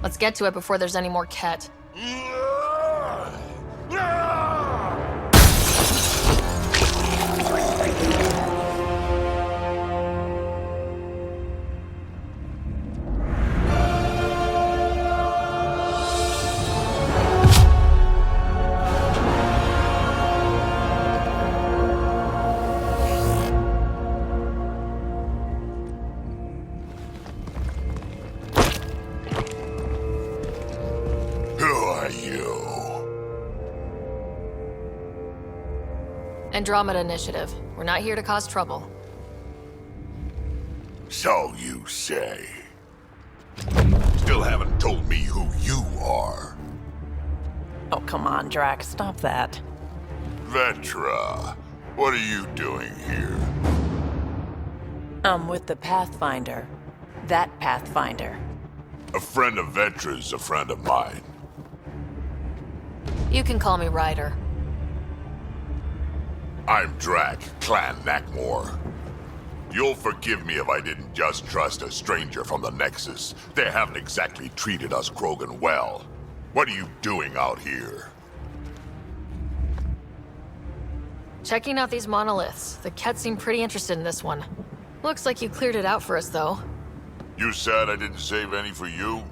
Let's get to it before there's any more Ket. Andromeda Initiative. We're not here to cause trouble. So you say. Still haven't told me who you are. Oh, come on, Drax. Stop that. Vetra, what are you doing here? I'm with the Pathfinder. That Pathfinder. A friend of Vetra's a friend of mine. You can call me Ryder. I'm Drac, Clan Nakmor. You'll forgive me if I didn't just trust a stranger from the Nexus. They haven't exactly treated us Krogan well. What are you doing out here? Checking out these monoliths. The Ket seem pretty interested in this one. Looks like you cleared it out for us, though. You said I didn't save any for you?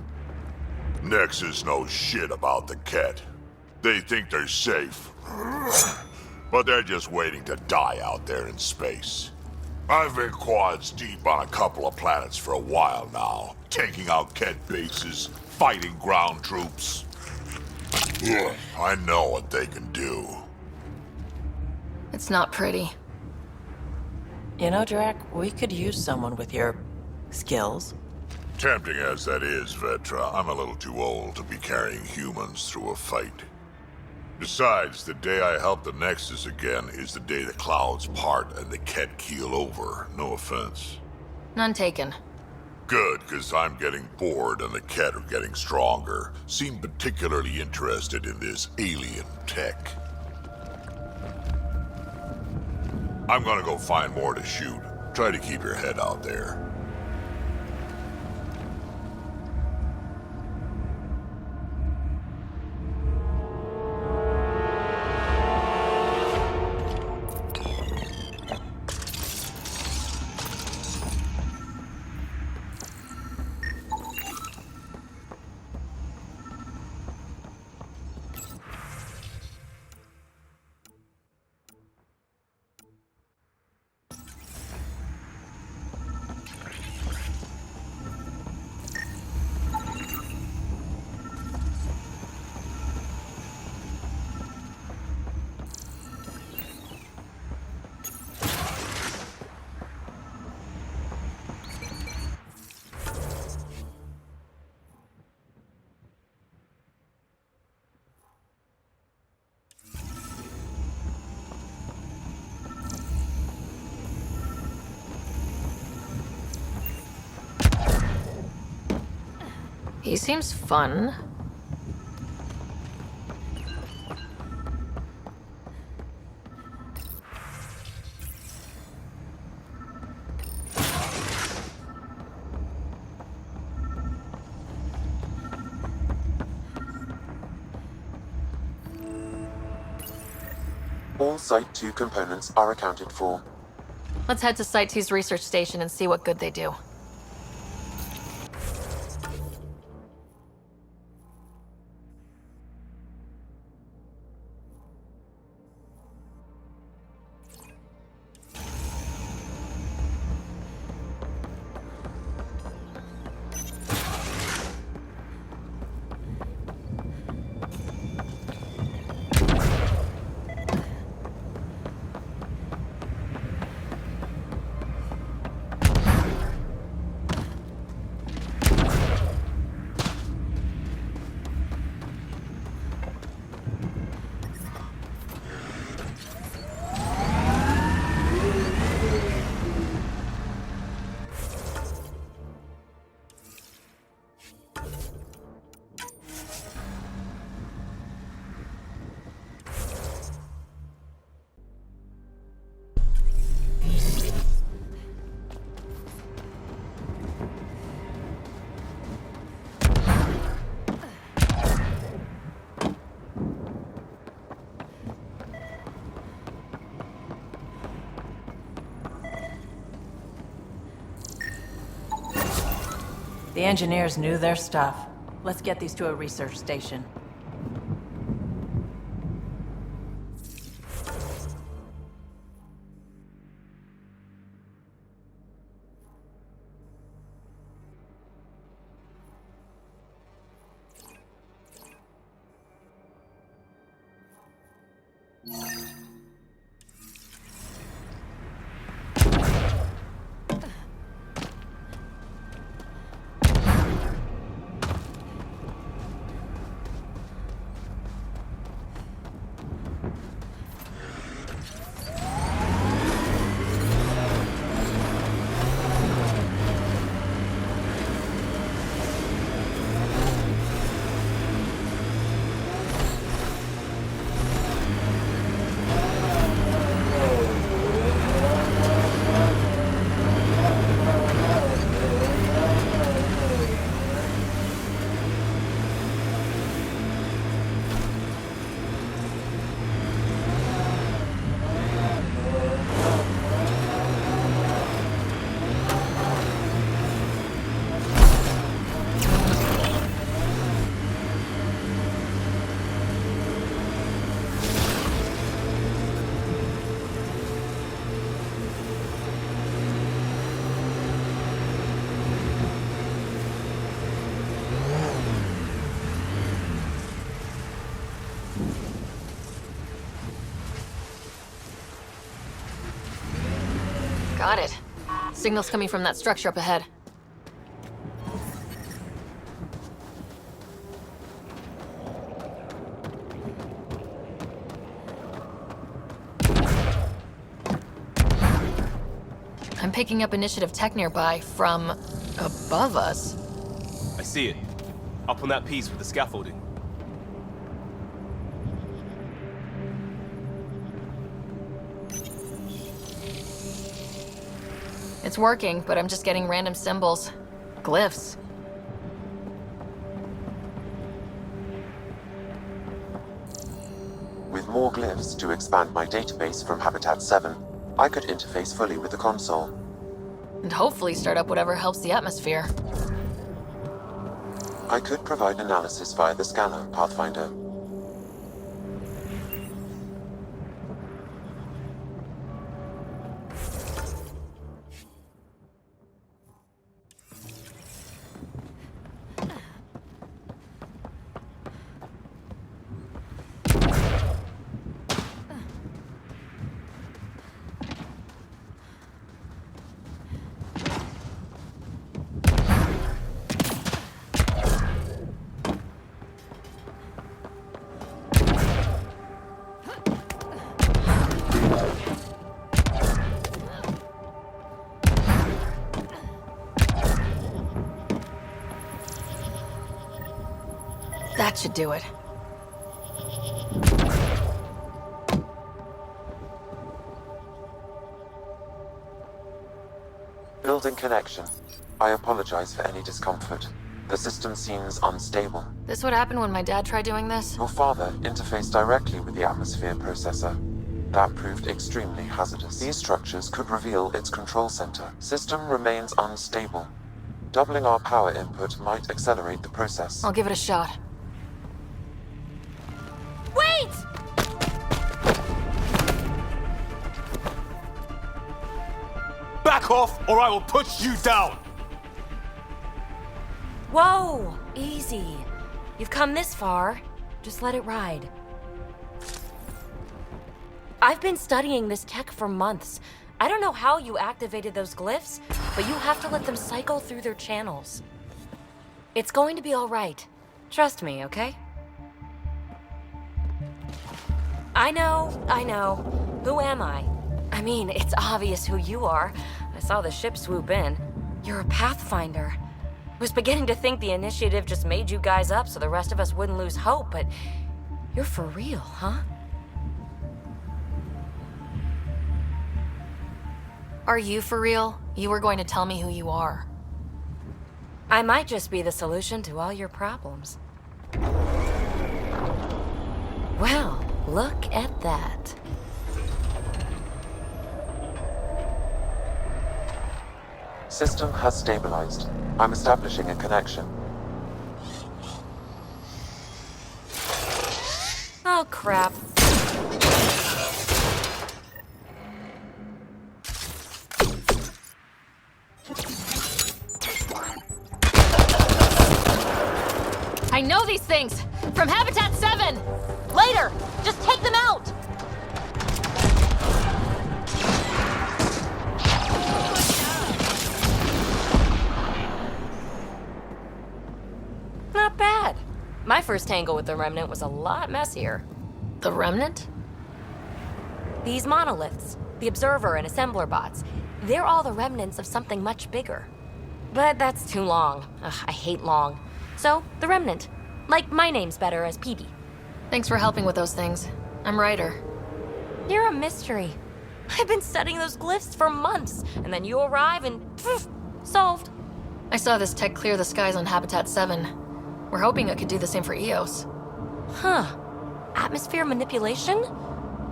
Nexus knows shit about the Ket. They think they're safe. But they're just waiting to die out there in space. I've been quads deep on a couple of planets for a while now, taking out Ket bases, fighting ground troops. I know what they can do. It's not pretty. You know, Drac, we could use someone with your skills. Tempting as that is, Vetra, I'm a little too old to be carrying humans through a fight. Besides, the day I help the Nexus again is the day the clouds part and the Ket keel over. No offense. None taken. Good, because I'm getting bored and the Ket are getting stronger. Seem particularly interested in this alien tech. I'm gonna go find more to shoot. Try to keep your head out there. He seems fun. All Site 2 components are accounted for. Let's head to Site 2's research station and see what good they do. The engineers knew their stuff. Let's get these to a research station. Got it. Signal's coming from that structure up ahead. I'm picking up initiative tech nearby from above us. I see it. Up on that piece with the scaffolding. It's working, but I'm just getting random symbols. Glyphs. With more glyphs to expand my database from Habitat 7, I could interface fully with the console. And hopefully start up whatever helps the atmosphere. I could provide analysis via the scanner, Pathfinder. That should do it. Building connection. I apologize for any discomfort. The system seems unstable. This would happen when my dad tried doing this? Your father interfaced directly with the atmosphere processor. That proved extremely hazardous. These structures could reveal its control center. System remains unstable. Doubling our power input might accelerate the process. I'll give it a shot. Wait! Back off, or I will put you down! Whoa! Easy. You've come this far. Just let it ride. I've been studying this tech for months. I don't know how you activated those glyphs, but you have to let them cycle through their channels. It's going to be all right. Trust me, okay? I know. Who am I? I mean, it's obvious who you are. I saw the ship swoop in. You're a Pathfinder. I was beginning to think the initiative just made you guys up so the rest of us wouldn't lose hope, but you're for real, huh? Are you for real? You were going to tell me who you are. I might just be the solution to all your problems. Well, look at that. System has stabilized. I'm establishing a connection. Oh, crap. I know these things! From Habitat 7! Later! Just take them out! Not bad. My first tangle with the Remnant was a lot messier. The Remnant? These monoliths, the Observer and Assembler bots, they're all the remnants of something much bigger. But that's too long. Ugh, I hate long. So, the Remnant. Like, my name's better as PB. Thanks for helping with those things. I'm Ryder. You're a mystery. I've been studying those glyphs for months, and then you arrive and poof, solved. I saw this tech clear the skies on Habitat 7. We're hoping it could do the same for EOS. Huh. Atmosphere manipulation?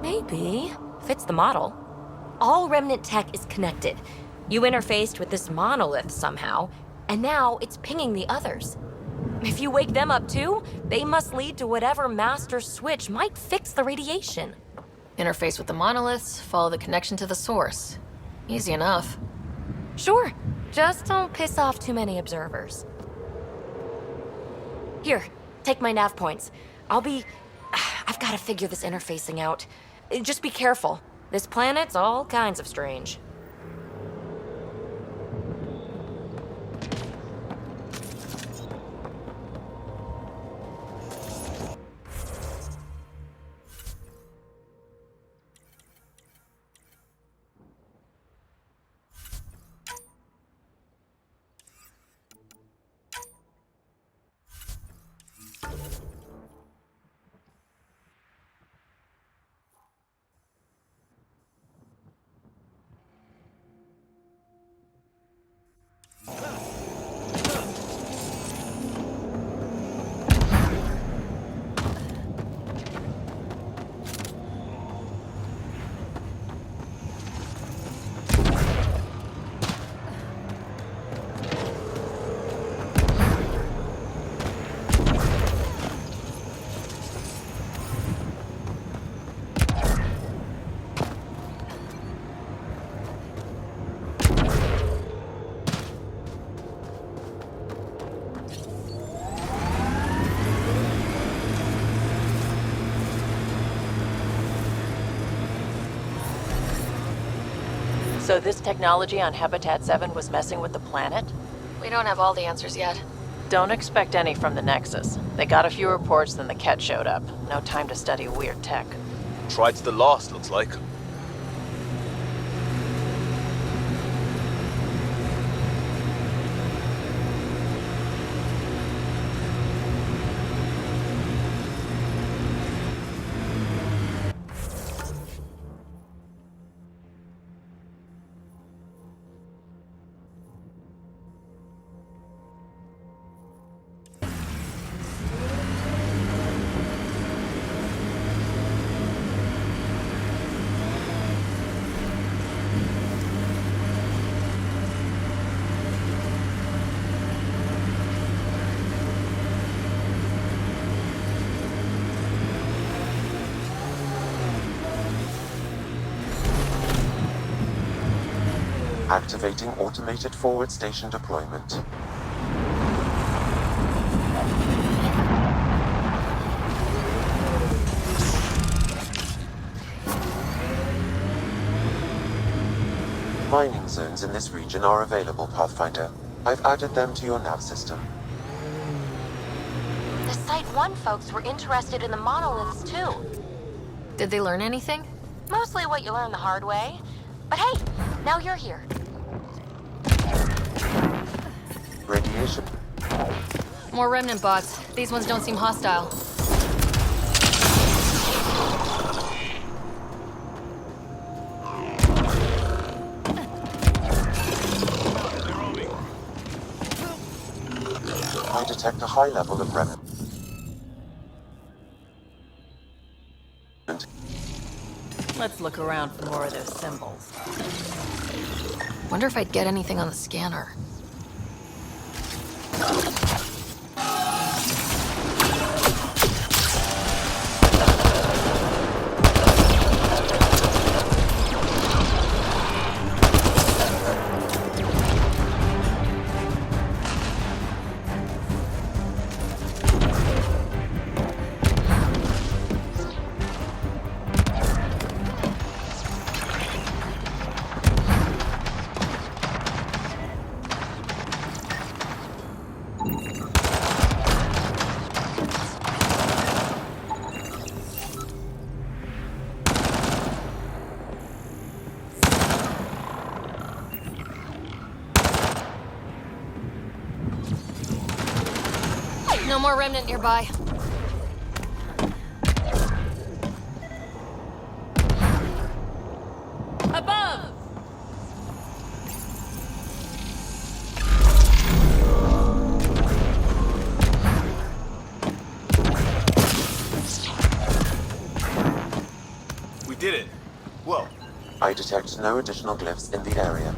Maybe. Fits the model. All Remnant tech is connected. You interfaced with this monolith somehow, and now it's pinging the others. If you wake them up too, they must lead to whatever master switch might fix the radiation. Interface with the monoliths, follow the connection to the source. Easy enough. Sure. Just don't piss off too many observers. Here, take my nav points. I've got to figure this interfacing out. Just be careful. This planet's all kinds of strange. So this technology on Habitat 7 was messing with the planet? We don't have all the answers yet. Don't expect any from the Nexus. They got a few reports, then the Ket showed up. No time to study weird tech. Tried to the last, looks like. Activating automated forward station deployment. Mining zones in this region are available, Pathfinder. I've added them to your nav system. The Site 1 folks were interested in the monoliths too. Did they learn anything? Mostly what you learn the hard way. But hey, now you're here. Radiation. More Remnant bots. These ones don't seem hostile. I detect a high level of remnant. Let's look around for more of those symbols. Wonder if I'd get anything on the scanner. No more remnant nearby. Above! We did it. Well, I detect no additional glyphs in the area.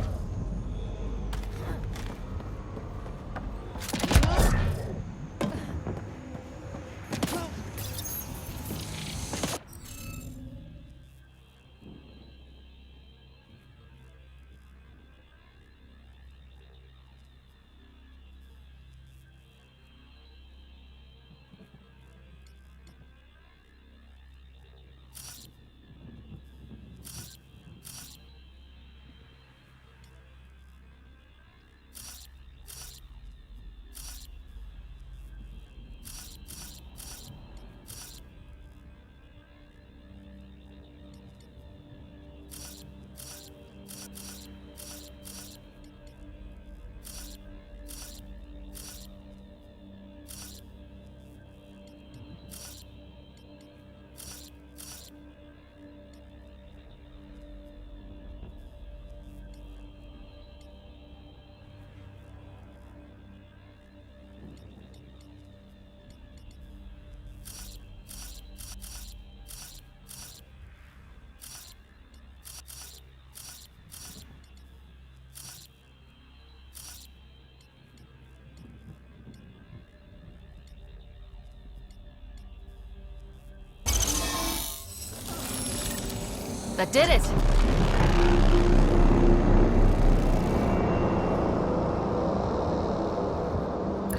That did it!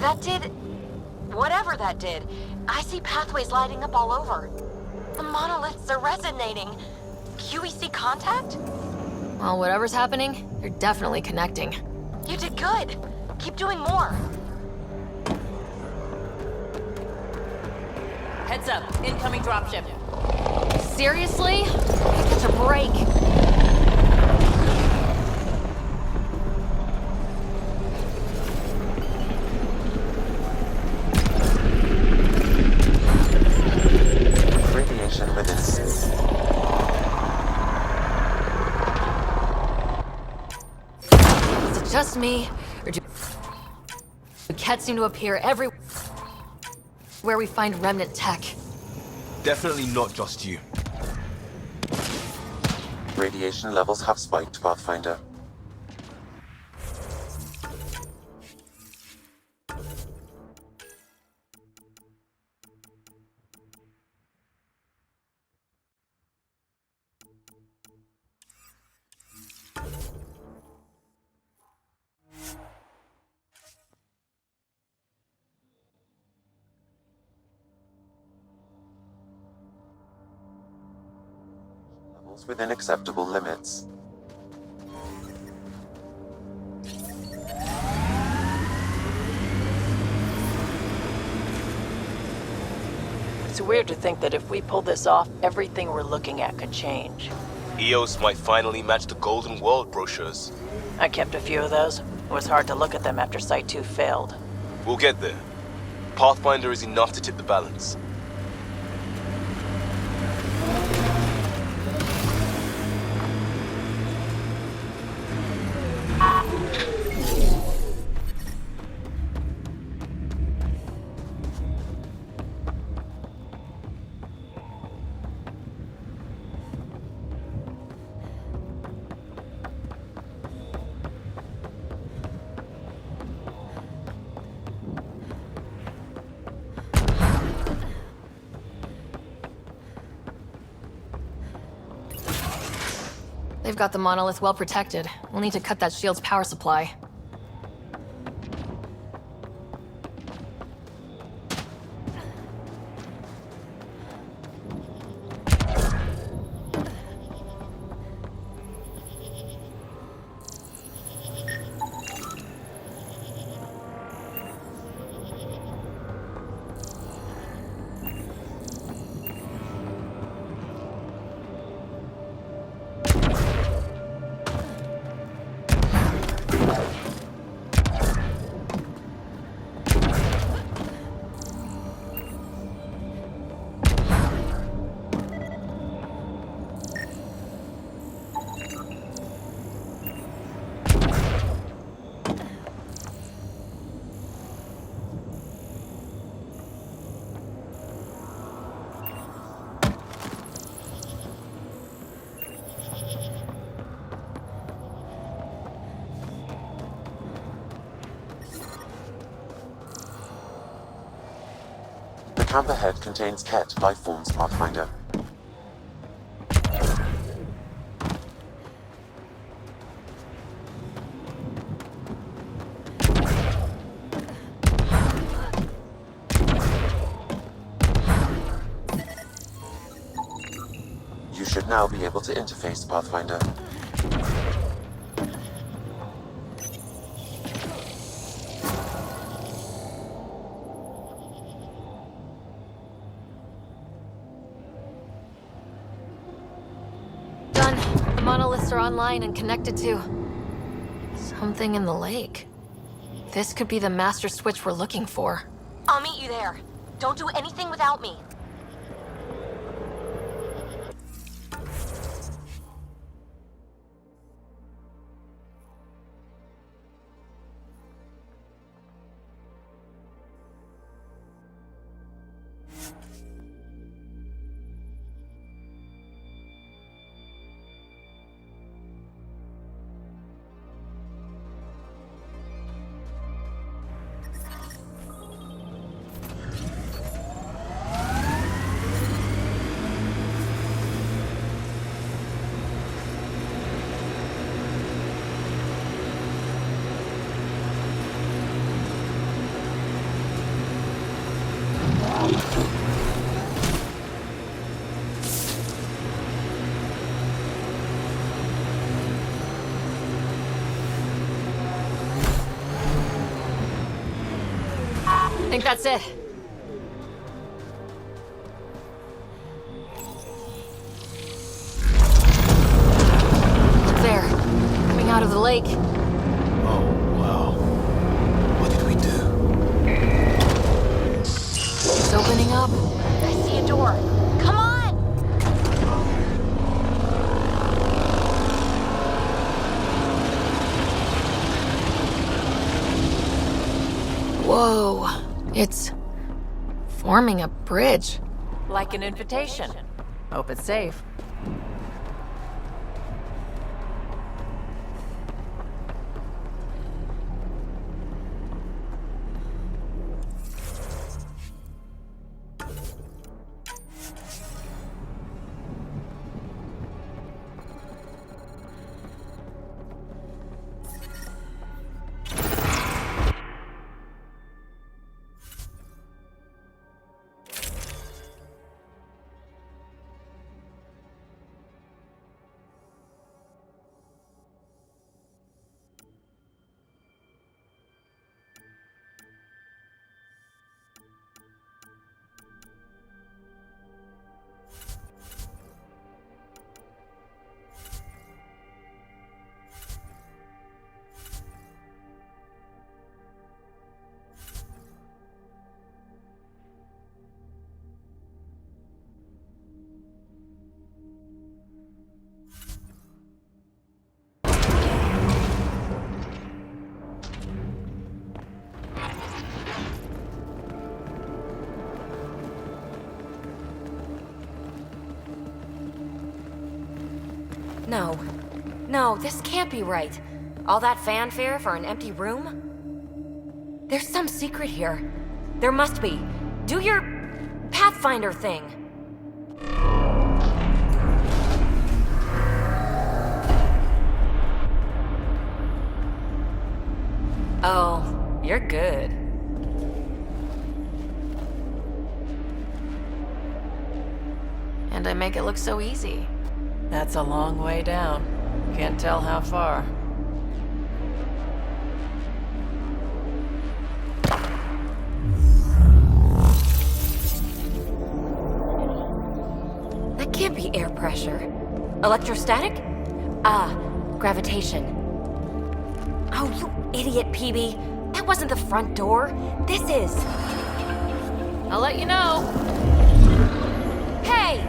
That did... whatever that did. I see pathways lighting up all over. The monoliths are resonating. QEC contact? Well, whatever's happening, they're definitely connecting. You did good. Keep doing more. Heads up, incoming dropship. Seriously? Catch a break. Radiation within. Is it just me, or do cats seem to appear everywhere where we find remnant tech? definitely not just you. Radiation levels have spiked, Pathfinder. Levels within acceptable limits. It's weird to think that if we pull this off, everything we're looking at could change. EOS might finally match the Golden World brochures. I kept a few of those. It was hard to look at them after Site 2 failed. We'll get there. Pathfinder is enough to tip the balance. They've got the monolith well protected. We'll need to cut that shield's power supply. Hammerhead contains Ket life forms, Pathfinder. You should now be able to interface, Pathfinder. Done. The monoliths are online and connected to something in the lake. This could be the master switch we're looking for. I'll meet you there. Don't do anything without me. I think that's it. Look there, coming out of the lake. Oh, wow. What did we do? It's opening up. I see a door. Come on! Whoa. It's forming a bridge. Like an invitation. Hope it's safe. No. No, this can't be right. All that fanfare for an empty room? There's some secret here. There must be. Do your Pathfinder thing. Oh, you're good. And I make it look so easy. That's a long way down. Can't tell how far. That can't be air pressure. Electrostatic? Ah, gravitation. Oh, you idiot, PB. That wasn't the front door. This is. I'll let you know. Hey!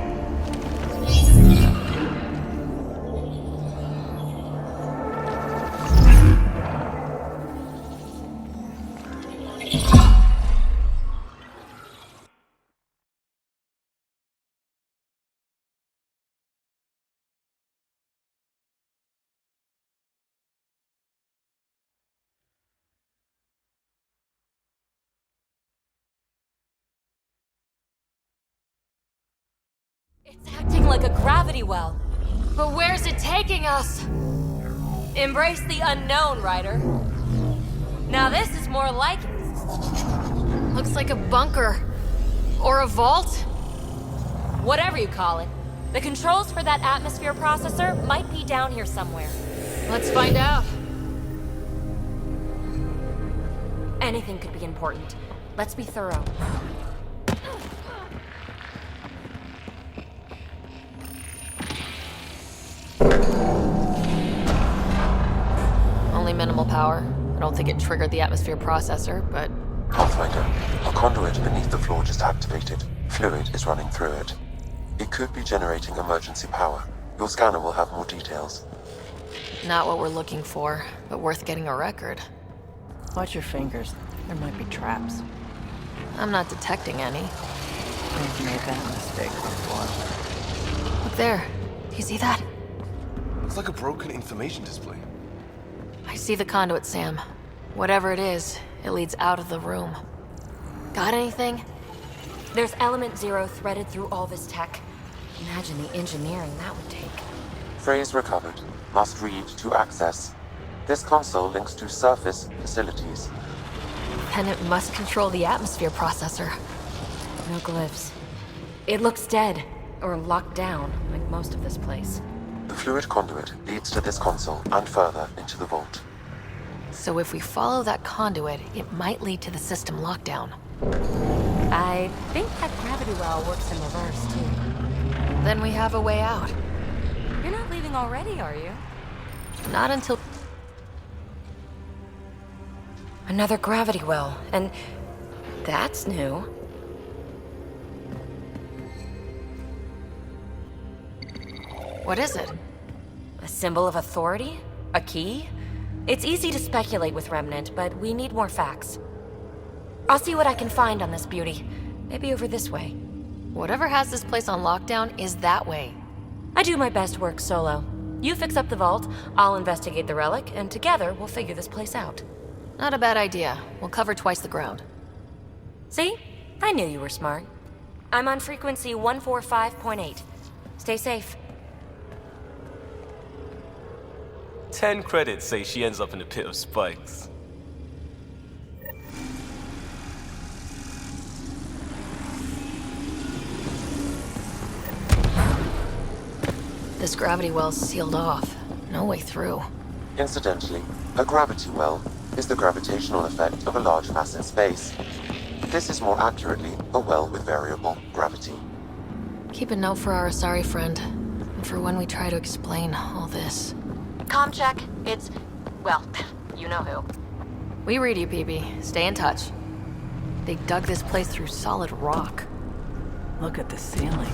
It's acting like a gravity well. But where's it taking us? Embrace the unknown, Ryder. Now this is more like it. Looks like a bunker. Or a vault. Whatever you call it. The controls for that atmosphere processor might be down here somewhere. Let's find out. Anything could be important. Let's be thorough. Only minimal power. I don't think it triggered the atmosphere processor, but... Pathfinder, a conduit beneath the floor just activated. Fluid is running through it. It could be generating emergency power. Your scanner will have more details. Not what we're looking for, but worth getting a record. Watch your fingers. There might be traps. I'm not detecting any. I've made that mistake before. Look there. Do you see that? Looks like a broken information display. I see the conduit, Sam. Whatever it is, it leads out of the room. Got anything? There's element 0 threaded through all this tech. Imagine the engineering that would take. Phrase recovered. Must read to access. This console links to surface facilities. Then it must control the atmosphere processor. No glyphs. It looks dead, or locked down, like most of this place. The fluid conduit leads to this console and further into the vault. So if we follow that conduit, it might lead to the system lockdown. I think that gravity well works in reverse, too. Then we have a way out. You're not leaving already, are you? Not until... Another gravity well, and that's new. What is it? A symbol of authority? A key? It's easy to speculate with Remnant, but we need more facts. I'll see what I can find on this beauty. Maybe over this way. Whatever has this place on lockdown is that way. I do my best work solo. You fix up the vault, I'll investigate the relic, and together we'll figure this place out. Not a bad idea. We'll cover twice the ground. See? I knew you were smart. I'm on frequency 145.8. Stay safe. 10 credits say she ends up in a pit of spikes. This gravity well's sealed off. No way through. Incidentally, a gravity well is the gravitational effect of a large mass in space. This is more accurately a well with variable gravity. Keep a note for our Asari friend, and for when we try to explain all this. Comm check. It's... well, you know who. We read you, PB. Stay in touch. They dug this place through solid rock. Look at the ceiling.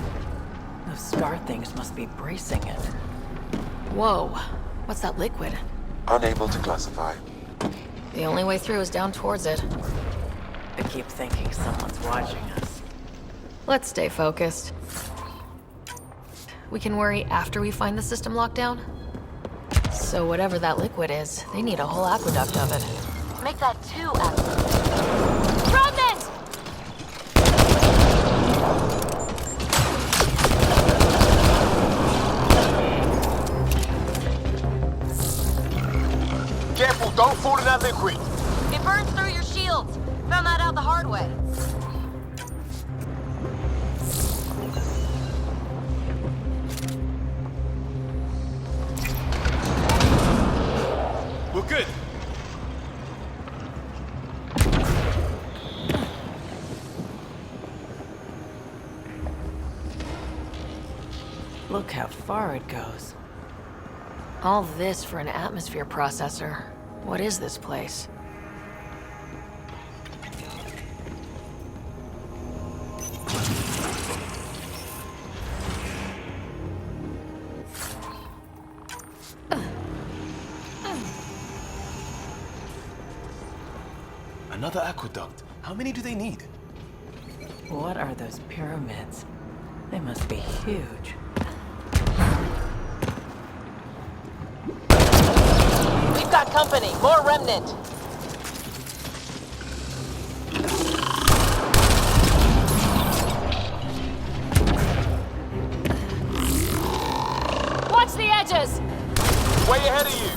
Those star things must be bracing it. Whoa. What's that liquid? Unable to classify. The only way through is down towards it. I keep thinking someone's watching us. Let's stay focused. We can worry after we find the system lockdown. So whatever that liquid is, they need a whole aqueduct of it. Make that 2 aqueducts. Remnant! Careful, don't fall in that liquid. It burns through your shields. Found that out the hard way. We're good. Look how far it goes. All this for an atmosphere processor. What is this place? Another aqueduct. How many do they need? What are those pyramids? They must be huge. We've got company. More Remnant. edges! Way ahead of you!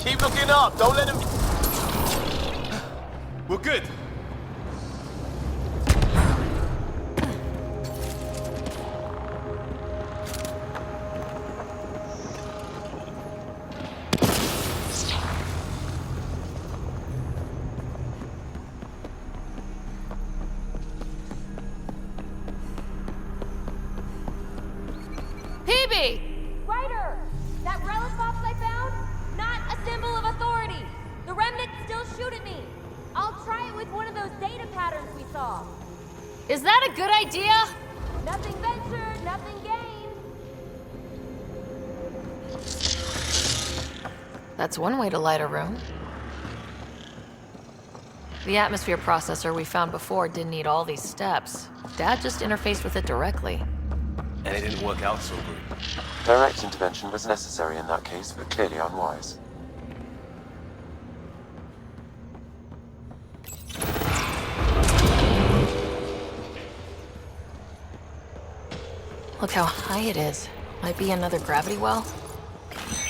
Keep looking up, don't let him... We're good. PB! Ryder! That relic box I found? Not a symbol of authority! The remnants still shoot at me! I'll try it with one of those data patterns we saw. Is that a good idea? Nothing ventured, nothing gained. That's one way to light a room. The atmosphere processor we found before didn't need all these steps. Dad just interfaced with it directly. And it didn't work out so great. Direct intervention was necessary in that case, but clearly unwise. Look how high it is. Might be another gravity well.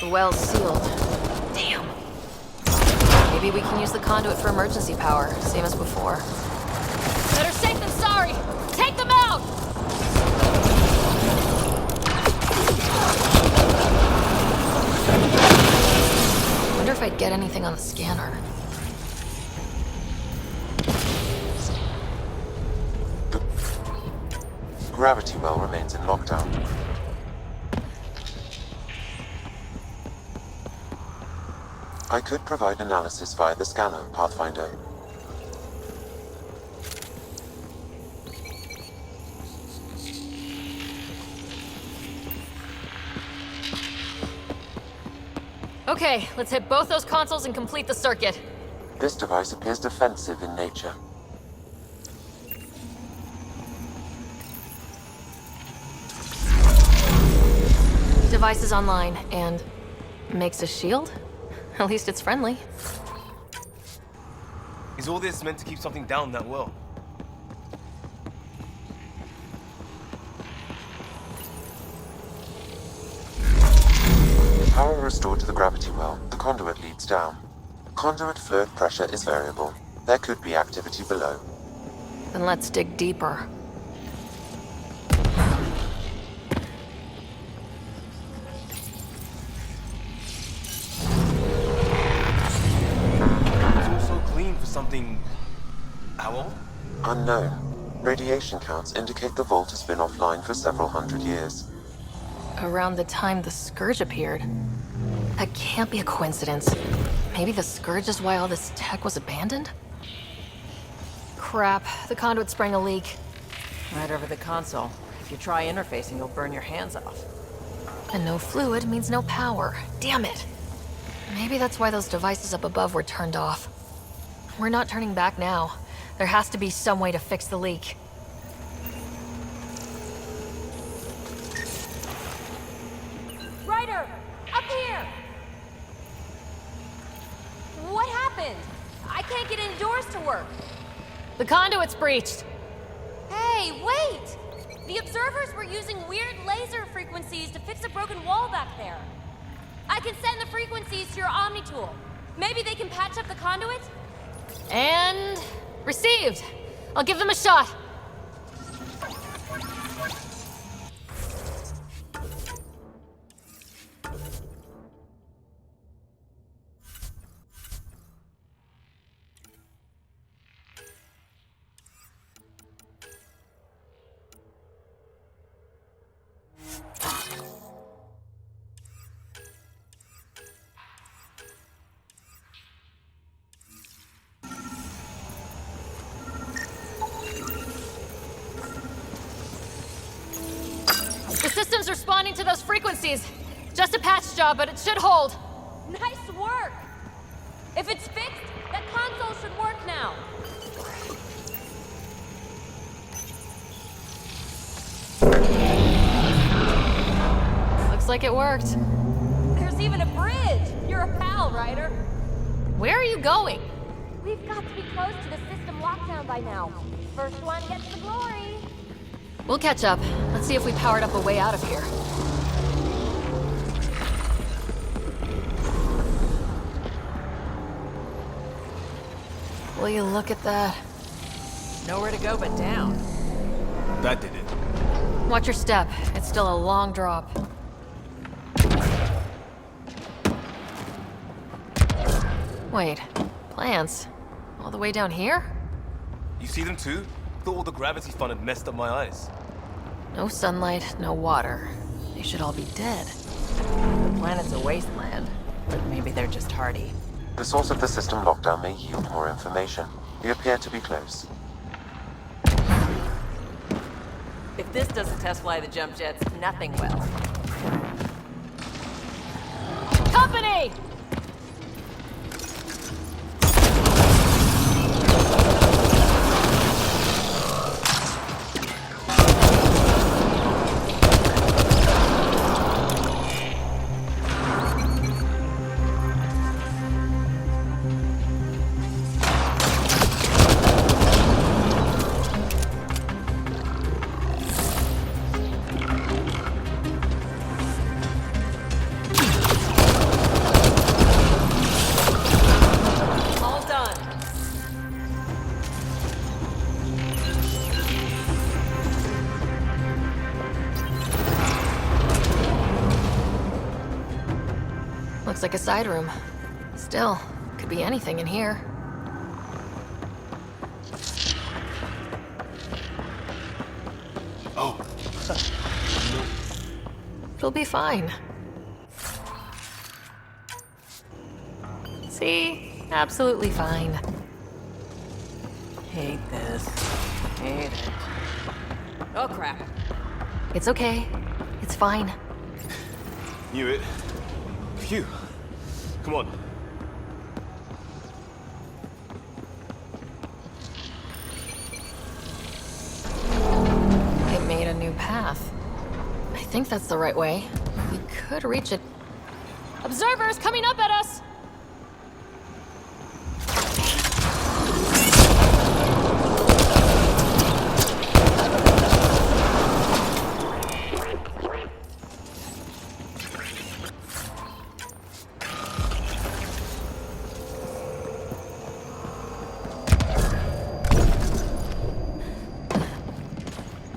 The well's sealed. Damn. Maybe we can use the conduit for emergency power, same as before. Better safe than sorry! Take them out! Wonder if I'd get anything on the scanner. Gravity well remains in lockdown. I could provide analysis via the scanner, Pathfinder. Okay, let's hit both those consoles and complete the circuit. This device appears defensive in nature. Device is online and makes a shield? At least it's friendly. Is all this meant to keep something down that well? Power restored to the gravity well. The conduit leads down. Conduit fluid pressure is variable. There could be activity below. Then let's dig deeper. It's all so clean for something... how old? Unknown. Radiation counts indicate the vault has been offline for several hundred years. Around the time the Scourge appeared. That can't be a coincidence. Maybe the Scourge is why all this tech was abandoned? Crap, the conduit sprang a leak. Right over the console. If you try interfacing, you'll burn your hands off. And no fluid means no power. Damn it. Maybe that's why those devices up above were turned off. We're not turning back now. There has to be some way to fix the leak. Ryder! Up here! What happened? I can't get any doors to work. The conduit's breached. Hey, wait! The observers were using weird laser frequencies to fix a broken wall back there. I can send the frequencies to your Omni tool. Maybe they can patch up the conduit? And... received. I'll give them a shot. The system's responding to those frequencies. Just a patch job, but it should hold. Nice work! If it's fixed, that console should work now. Looks like it worked. There's even a bridge! You're a pal, Ryder. Where are you going? We've got to be close to the system lockdown by now. First one gets the glory. We'll catch up. Let's see if we powered up a way out of here. Will you look at that? Nowhere to go but down. That did it. Watch your step. It's still a long drop. Wait, plants? All the way down here? You see them too? Thought all the gravity fun had messed up my eyes. No sunlight, no water. They should all be dead. The planet's a wasteland, but maybe they're just hardy. The source of the system lockdown may yield more information. We appear to be close. If this doesn't test fly the jump jets, nothing will. Company! Looks like a side room. Still, could be anything in here. Oh. It'll be fine. See? Absolutely fine. Hate this. Hate it. Oh crap. It's okay. It's fine. Knew it. Phew. Come on. It made a new path. I think that's the right way. We could reach it. Observers coming up at us!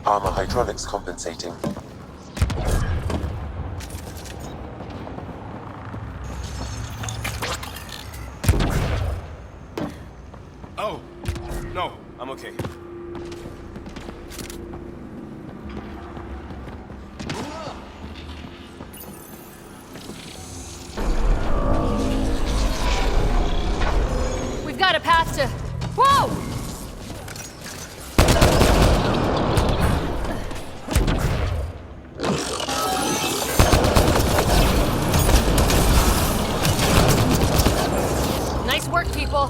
Armor hydraulics compensating. Oh! No, I'm okay. We've got a path to... Whoa! Nice work, people.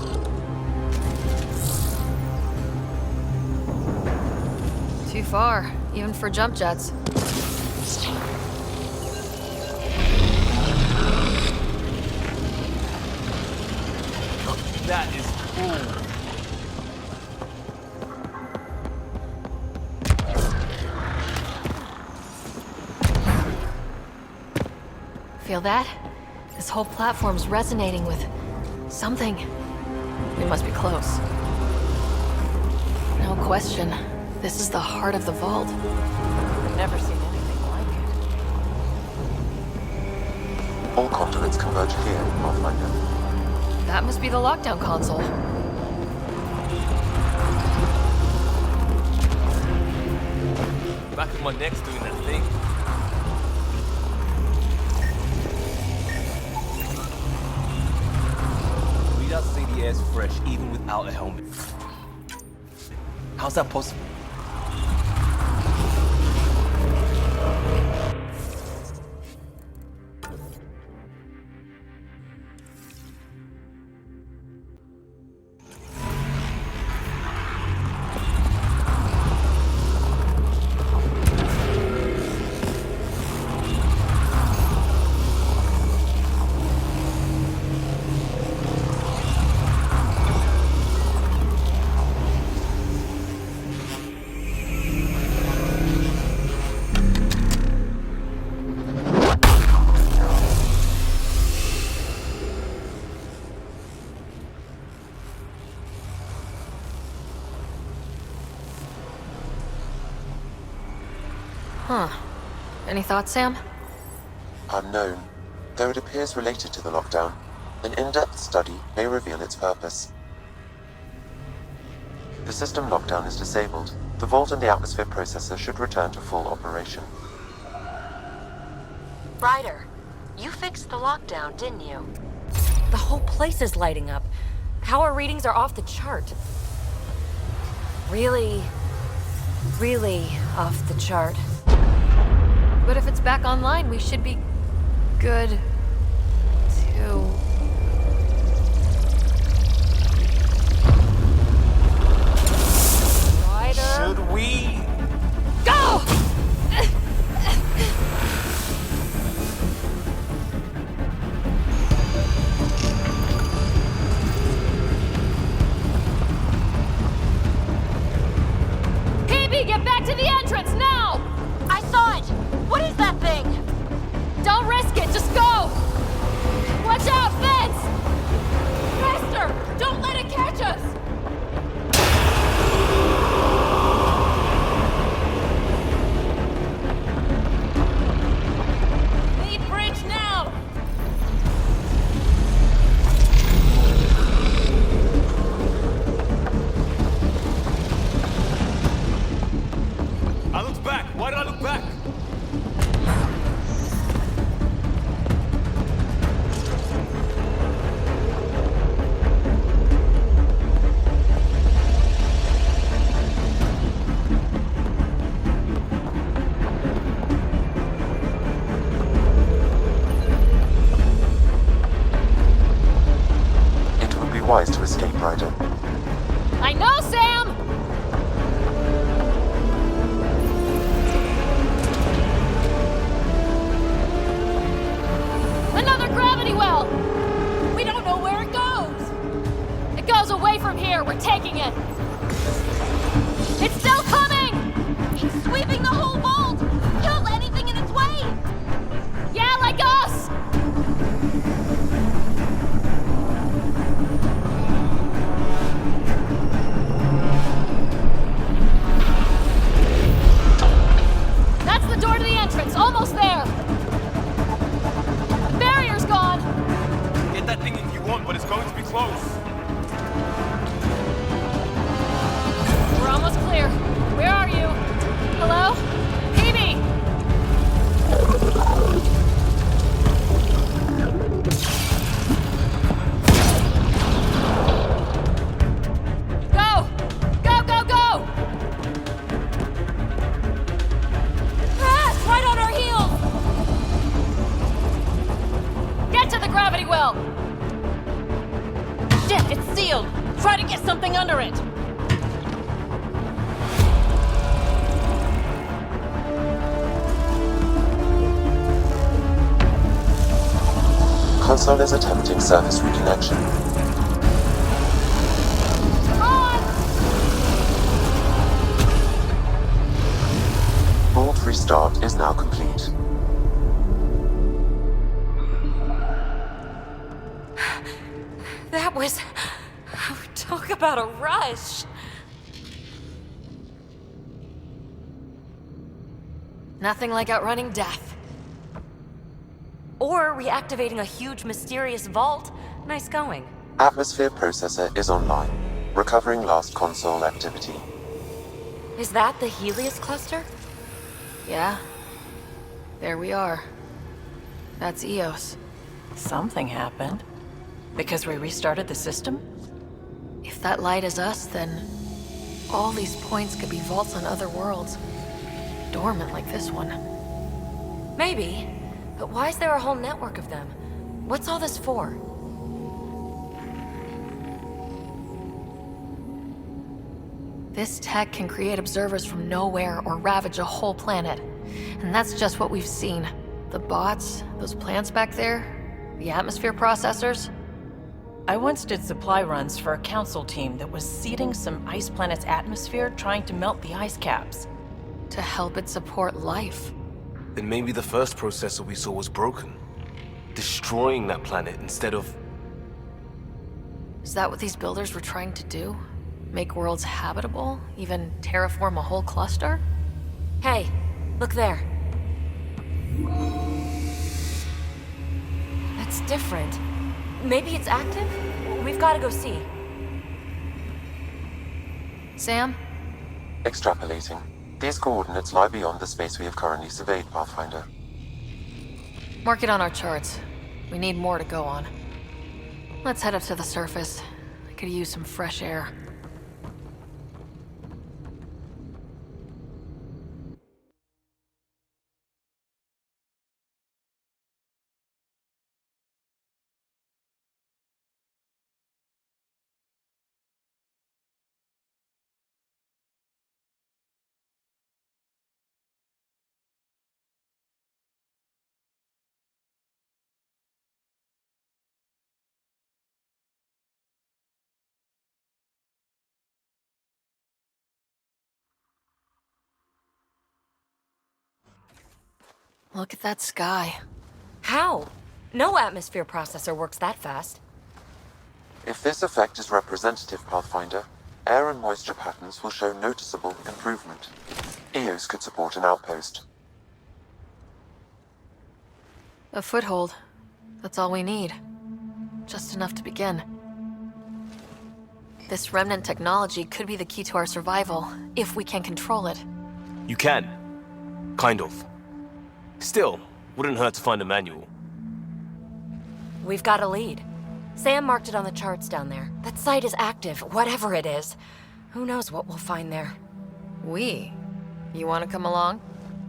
Too far, even for jump jets. That is cool. Feel that? This whole platform's resonating with something. We must be close. No question. This is the heart of the vault. I've never seen anything like it. All conduits converge here, Pathfinder. That must be the lockdown console. Back of my neck's doing that thing. Readouts say the air's fresh even without a helmet. How's that possible? Huh. Any thoughts, Sam? Unknown. Though it appears related to the lockdown, an in-depth study may reveal its purpose. The system lockdown is disabled. The vault and the atmosphere processor should return to full operation. Ryder, you fixed the lockdown, didn't you? The whole place is lighting up. Power readings are off the chart. Really off the chart. But if it's back online, we should be good to... Ryder? Should we? Go! Get back to the entrance, now! I saw it! What is that thing? Don't risk it, just go! Watch out, fence! Faster! Don't let it catch us! Need bridge now! I looked back. Why did I look back? It would be wise to escape, Ryder. I know, Sam! Another gravity well! We don't know where it goes! It goes away from here, we're taking it! It's still coming! It's sweeping the whole vault! Kill anything in its way! Yeah, like us! That's the door to the entrance, almost there! The barrier's gone! Get that thing if you want, but it's going to be close. We're almost clear. Where are you? Hello? PB! Go! Go, go, go! Ah, it's right on our heels! Get to the gravity well! Shit, it's sealed! Try to get something under it! Console is attempting surface reconnection. Vault restart is now complete. That was... Talk about a rush! Nothing like outrunning death. Or reactivating a huge, mysterious vault. Nice going. Atmosphere processor is online, recovering last console activity. Is that the Helios cluster? Yeah. There we are. That's Eos. Something happened. Because we restarted the system? If that light is us, then all these points could be vaults on other worlds. Dormant like this one. Maybe. But why is there a whole network of them? What's all this for? This tech can create observers from nowhere or ravage a whole planet. And that's just what we've seen. The bots, those plants back there, the atmosphere processors. I once did supply runs for a council team that was seeding some ice planet's atmosphere, trying to melt the ice caps. To help it support life. Then maybe the first processor we saw was broken. Destroying that planet instead of... Is that what these builders were trying to do? Make worlds habitable? Even terraform a whole cluster? Hey, Look there. That's different. Maybe it's active? We've got to go see. Sam? Extrapolating. These coordinates lie beyond the space we have currently surveyed, Pathfinder. Mark it on our charts. We need more to go on. Let's head up to the surface. I could use some fresh air. Look at that sky. How? No atmosphere processor works that fast. If this effect is representative, Pathfinder, air and moisture patterns will show noticeable improvement. Eos could support an outpost. A foothold. That's all we need. Just enough to begin. This remnant technology could be the key to our survival, if we can control it. You can. Kind of. Still, wouldn't hurt to find a manual. We've got a lead. Sam marked it on the charts down there. That site is active, whatever it is. Who knows what we'll find there? We? You want to come along?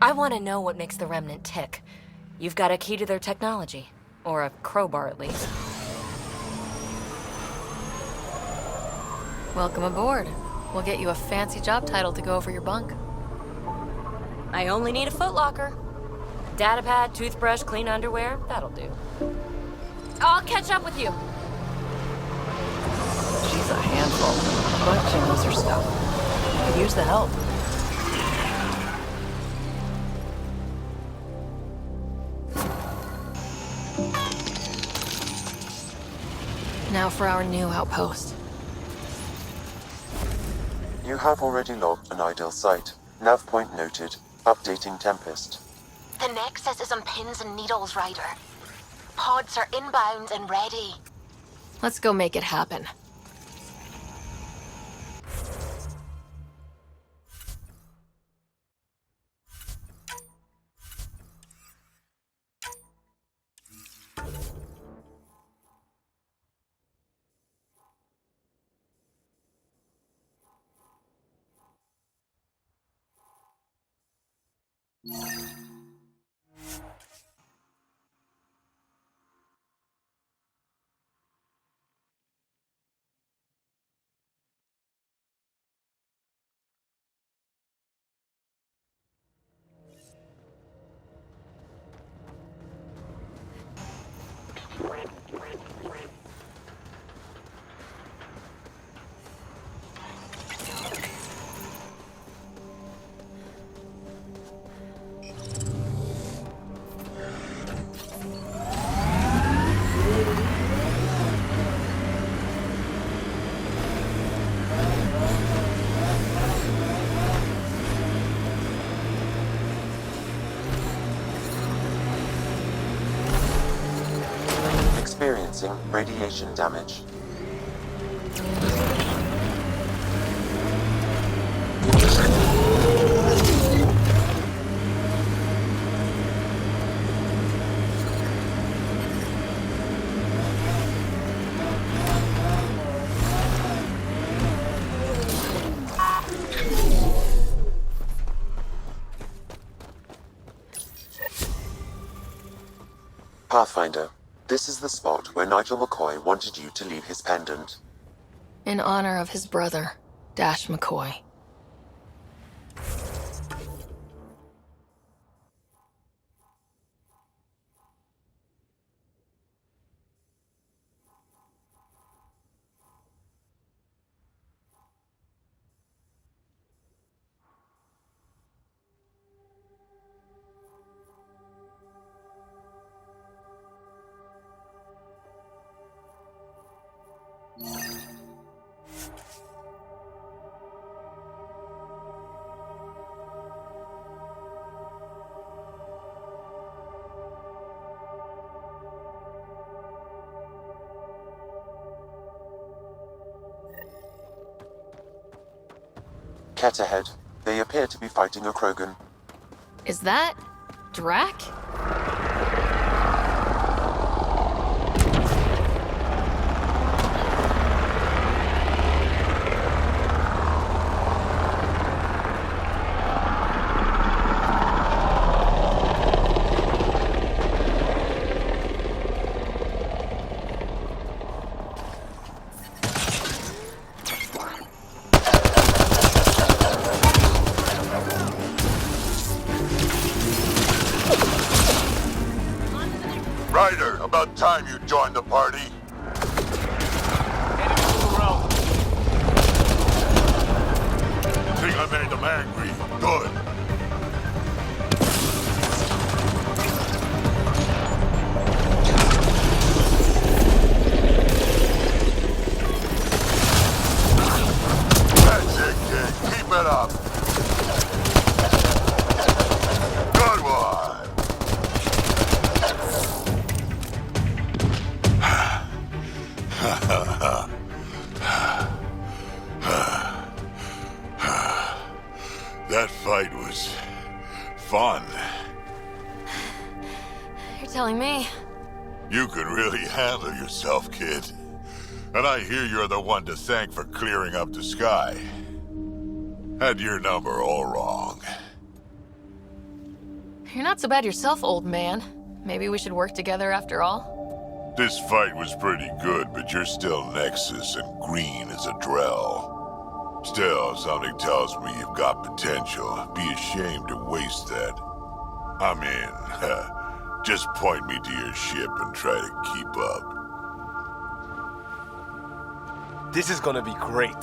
I want to know what makes the Remnant tick. You've got a key to their technology. Or a crowbar, at least. Welcome aboard. We'll get you a fancy job title to go over your bunk. I only need a footlocker. Datapad, toothbrush, clean underwear, that'll do. I'll catch up with you. She's a handful, but she knows her stuff. Could use the help. Now for our new outpost. You have already logged an ideal site. Nav point noted. Updating Tempest. The Nexus is on pins and needles, Ryder. Pods are inbound and ready. Let's go make it happen. Experiencing radiation damage. Pathfinder, this is the spot where Nigel McCoy wanted you to leave his pendant. In honor of his brother, Dash McCoy. Ket ahead. They appear to be fighting a Krogan. Is that Drac? Ryder, about time you joined the party. Think I made them angry. Good. That's it, kid. Keep it up. Good one. That fight was fun. You're telling me. You can really handle yourself, kid. And I hear you're the one to thank for clearing up the sky. Had your number all wrong. You're not so bad yourself, old man. Maybe we should work together after all. This fight was pretty good, but you're still Nexus and green as a Drell. Still, something tells me you've got potential. Be ashamed to waste that. I'm in. Just point me to your ship and try to keep up. This is gonna be great.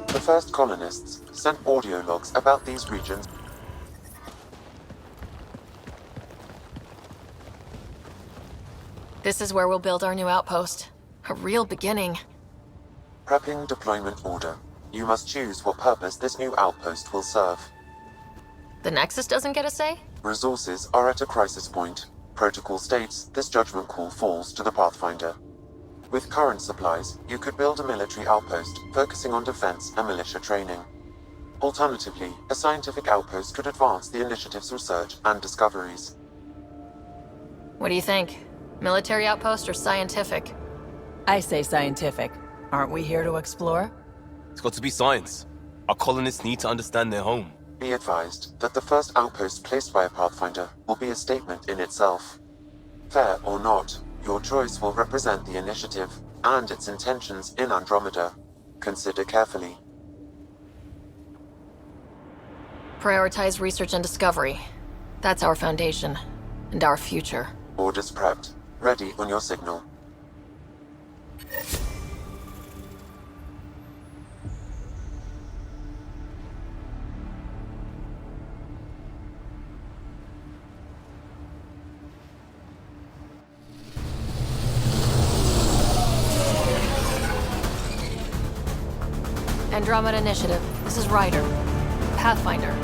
The first colonists sent audio logs about these regions. This is where we'll build our new outpost. A real beginning. Prepping deployment order. You must choose what purpose this new outpost will serve. The Nexus doesn't get a say? Resources are at a crisis point. Protocol states this judgment call falls to the Pathfinder. With current supplies, you could build a military outpost focusing on defense and militia training. Alternatively, a scientific outpost could advance the initiative's research and discoveries. What do you think? Military outpost or scientific? I say scientific. Aren't we here to explore? It's got to be science. Our colonists need to understand their home. Be advised that the first outpost placed by a Pathfinder will be a statement in itself. Fair or not, your choice will represent the initiative and its intentions in Andromeda. Consider carefully. Prioritize research and discovery. That's our foundation. And our future. Orders prepped. Ready on your signal. Andromeda Initiative. This is Ryder. Pathfinder.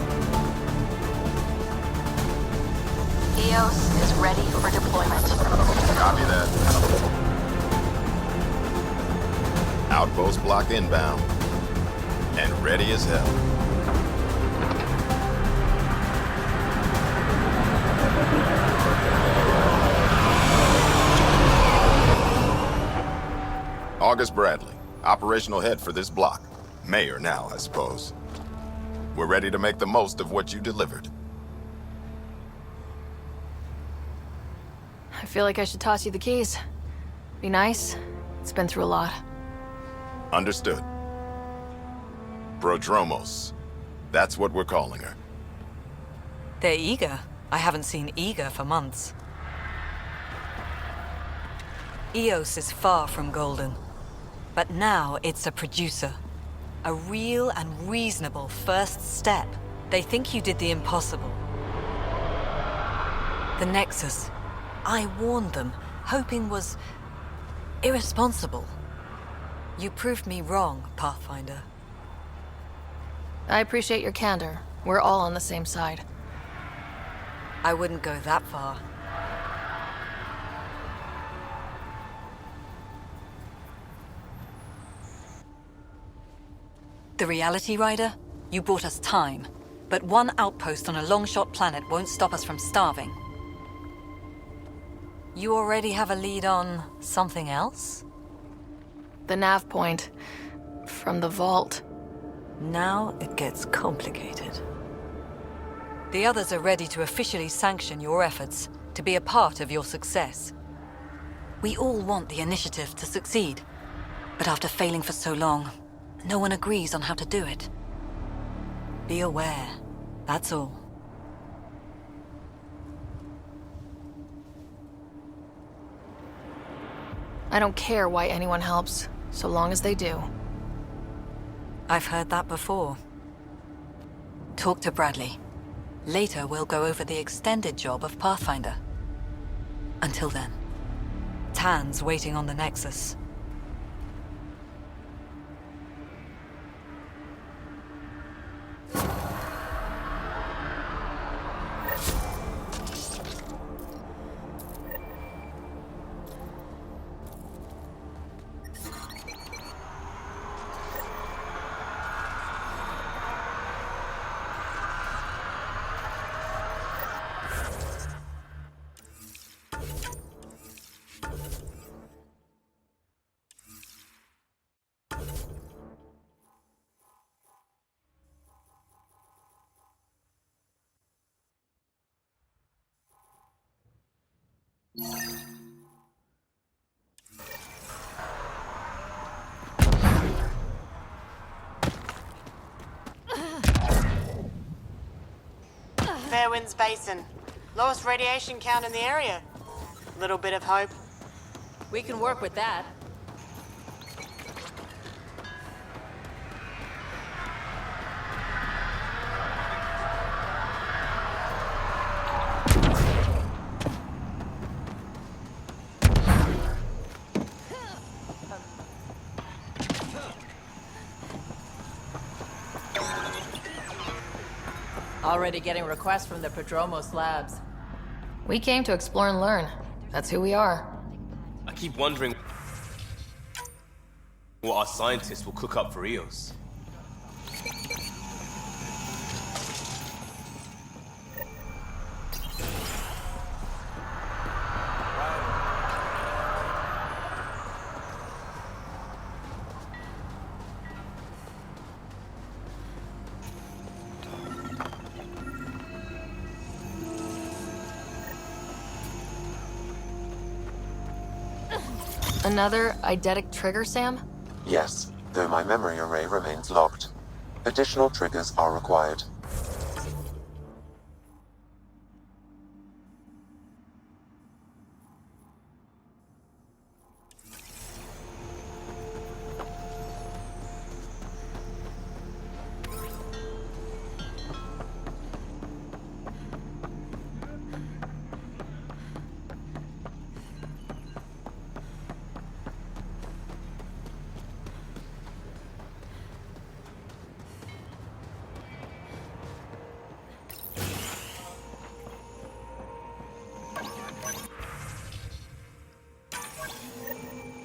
EOS is ready for deployment. Copy that. Outpost block inbound. And ready as hell. August Bradley, operational head for this block. Mayor now, I suppose. We're ready to make the most of what you delivered. I feel like I should toss you the keys. Be nice. It's been through a lot. Understood. Prodromos. That's what we're calling her. They're eager. I haven't seen eager for months. EOS is far from golden. But now it's a producer. A real and reasonable first step. They think you did the impossible. The Nexus. I warned them, hoping was irresponsible. You proved me wrong, Pathfinder. I appreciate your candor. We're all on the same side. I wouldn't go that far. The reality, Ryder? You brought us time. But one outpost on a long-shot planet won't stop us from starving. You already have a lead on something else? The nav point. From the vault. Now it gets complicated. The others are ready to officially sanction your efforts, to be a part of your success. We all want the initiative to succeed, but after failing for so long, no one agrees on how to do it. Be aware, that's all. I don't care why anyone helps, so long as they do. I've heard that before. Talk to Bradley. Later, we'll go over the extended job of Pathfinder. Until then, Tan's waiting on the Nexus. Fairwinds Basin. Lowest radiation count in the area. Little bit of hope. We can work with that. Already getting requests from the Prodromos labs. We came to explore and learn. That's who we are. I keep wondering what our scientists will cook up for Eos. Another eidetic trigger, Sam? Yes, though my memory array remains locked. Additional triggers are required.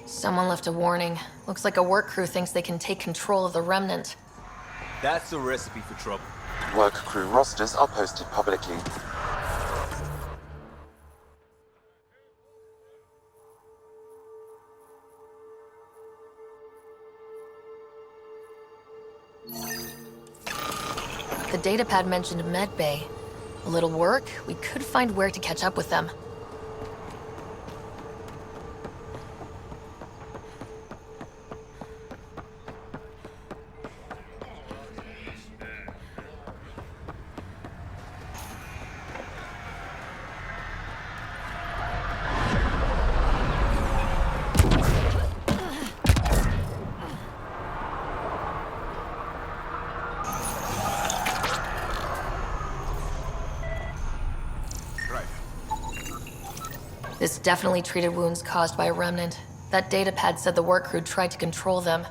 Someone left a warning. Looks like a work crew thinks they can take control of the Remnant. That's a recipe for trouble. Work crew rosters are posted publicly. The datapad mentioned Medbay. A little work, we could find where to catch up with them. This definitely treated wounds caused by a remnant. That datapad said the work crew tried to control them.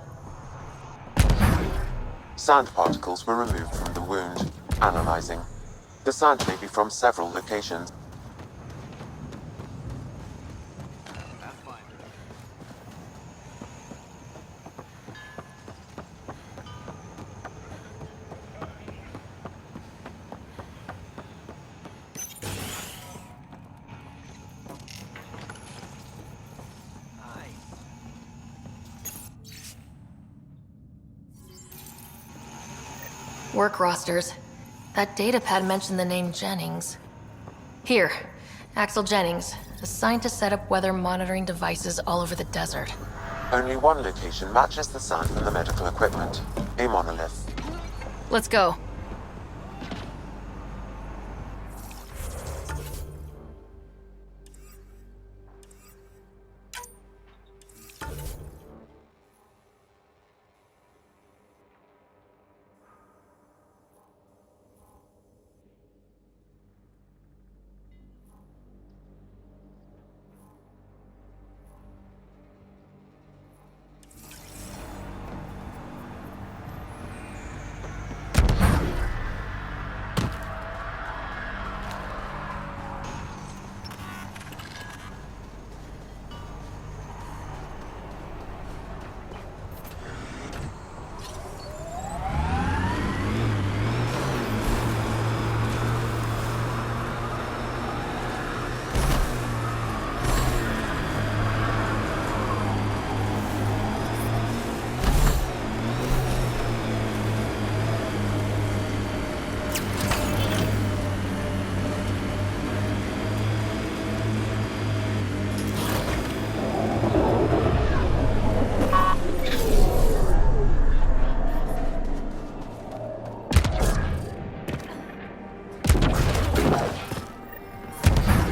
Sand particles were removed from the wound. Analyzing. The sand may be from several locations. Work rosters. That datapad mentioned the name Jennings. Here, Axel Jennings, assigned to set up weather monitoring devices all over the desert. Only one location matches the site and the medical equipment. A monolith. Let's go.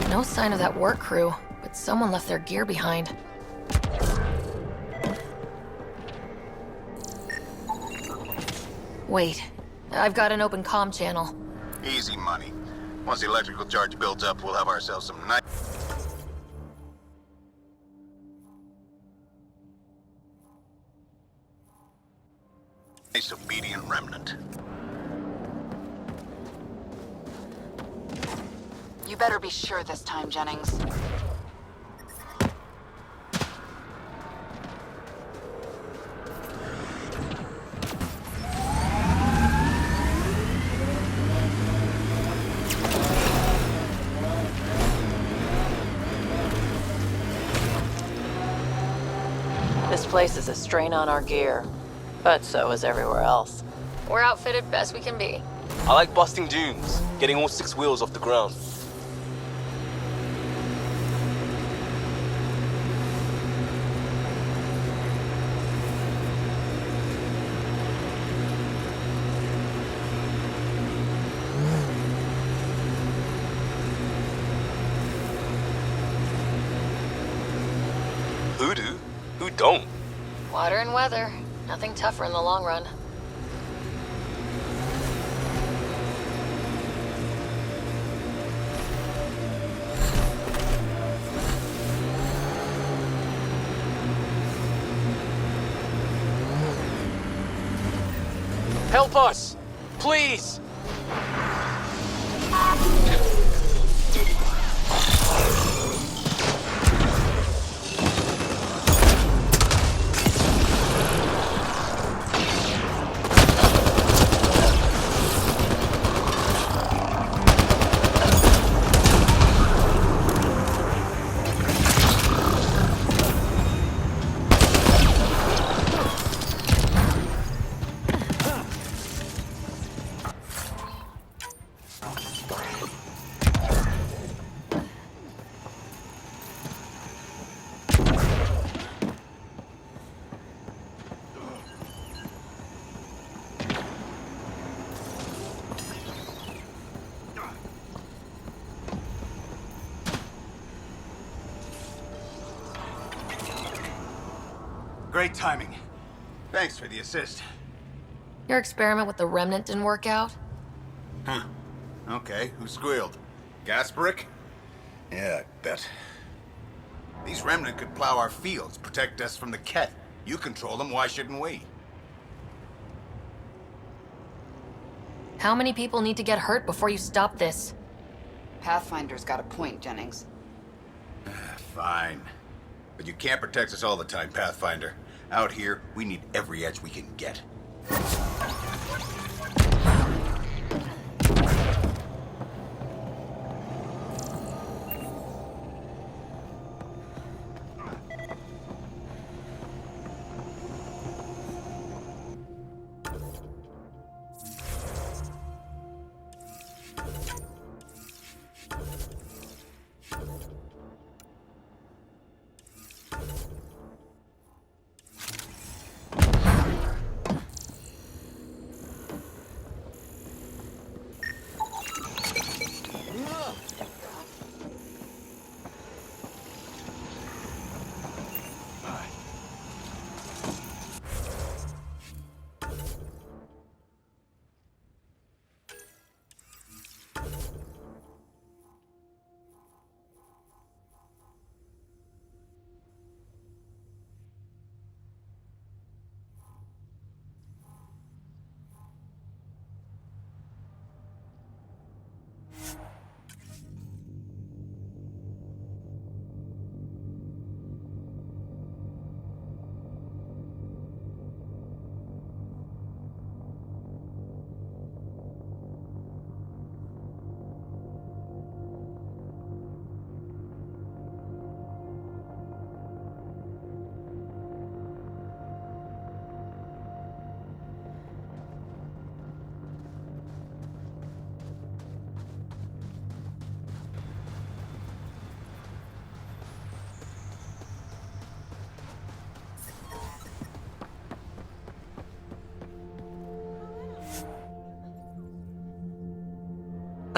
No sign of that work crew, but someone left their gear behind. Wait, I've got an open comm channel. Easy money. Once the electrical charge builds up, we'll have ourselves some nice... nice obedient remnant. You better be sure this time, Jennings. This place is a strain on our gear, but so is everywhere else. We're outfitted best we can be. I like busting dunes, getting all 6 wheels off the ground. Who do? Who don't? Water and weather. Nothing tougher in the long run. Help us! Please! Great timing. Thanks for the assist. Your experiment with the remnant didn't work out? Huh. Okay, who squealed? Gasbrick? Yeah, I bet. These remnant could plow our fields, protect us from the Ket. You control them, why shouldn't we? How many people need to get hurt before you stop this? Pathfinder's got a point, Jennings. Fine. But you can't protect us all the time, Pathfinder. Out here, we need every edge we can get.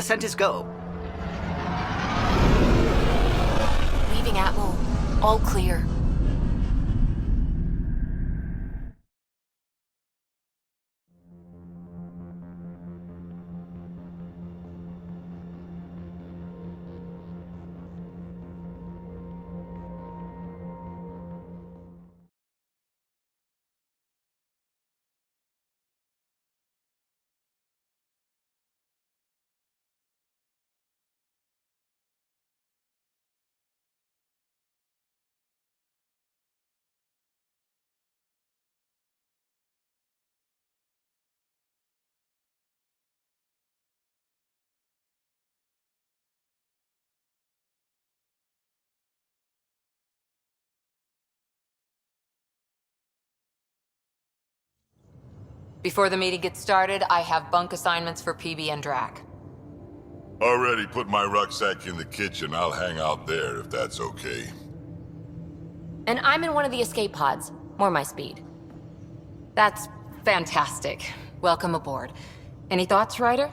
descent is go. Leaving Atmo. All clear. Before the meeting gets started, I have bunk assignments for PB and Drac. Already put my rucksack in the kitchen. I'll hang out there if that's okay. And I'm in one of the escape pods. More my speed. That's fantastic. Welcome aboard. Any thoughts, Ryder?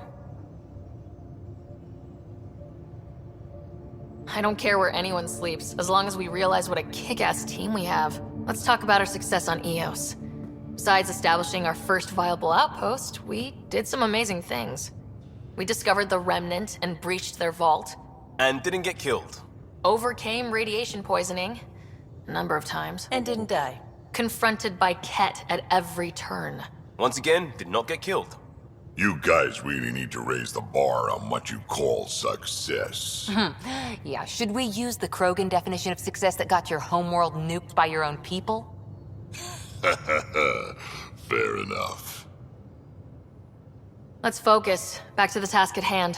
I don't care where anyone sleeps, as long as we realize what a kick-ass team we have. Let's talk about our success on Eos. Besides establishing our first viable outpost, we did some amazing things. We discovered the Remnant and breached their vault. And didn't get killed. Overcame radiation poisoning a number of times. And didn't die. Confronted by Ket at every turn. Once again, did not get killed. You guys really need to raise the bar on what you call success. Yeah, should we use the Krogan definition of success that got your homeworld nuked by your own people? Fair enough. Let's focus. Back to the task at hand.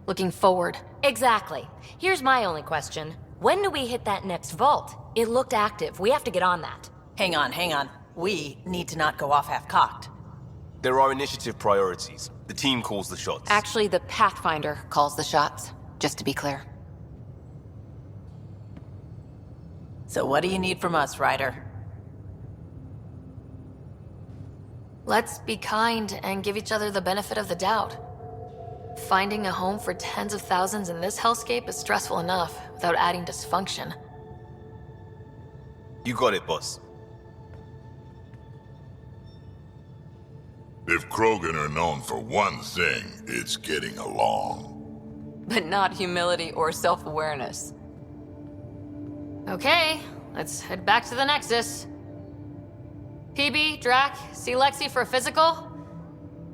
Looking forward. Exactly. Here's my only question. When do we hit that next vault? It looked active. We have to get on that. Hang on. We need to not go off half-cocked. There are initiative priorities. The team calls the shots. Actually, the Pathfinder calls the shots, just to be clear. So what do you need from us, Ryder? Let's be kind and give each other the benefit of the doubt. Finding a home for tens of thousands in this hellscape is stressful enough, without adding dysfunction. You got it, boss. If Krogan are known for one thing, it's getting along. But not humility or self-awareness. Okay, let's head back to the Nexus. PB, Drac, see Lexi for a physical?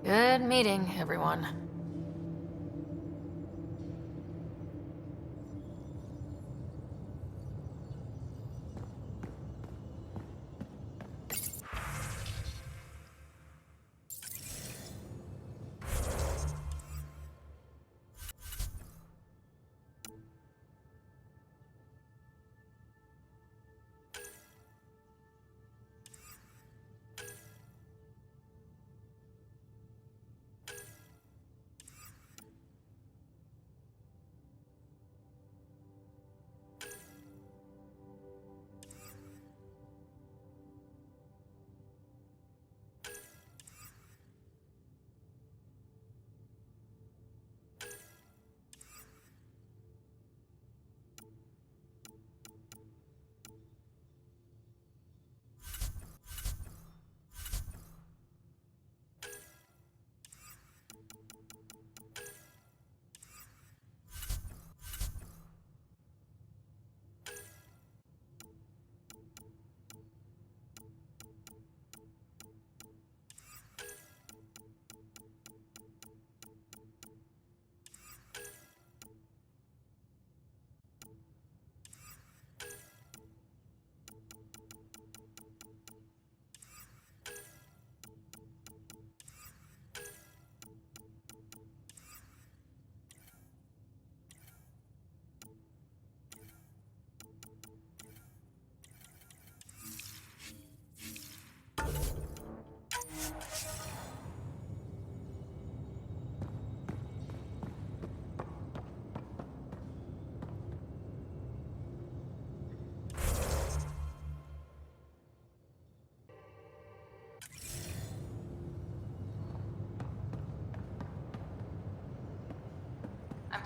Good meeting, everyone.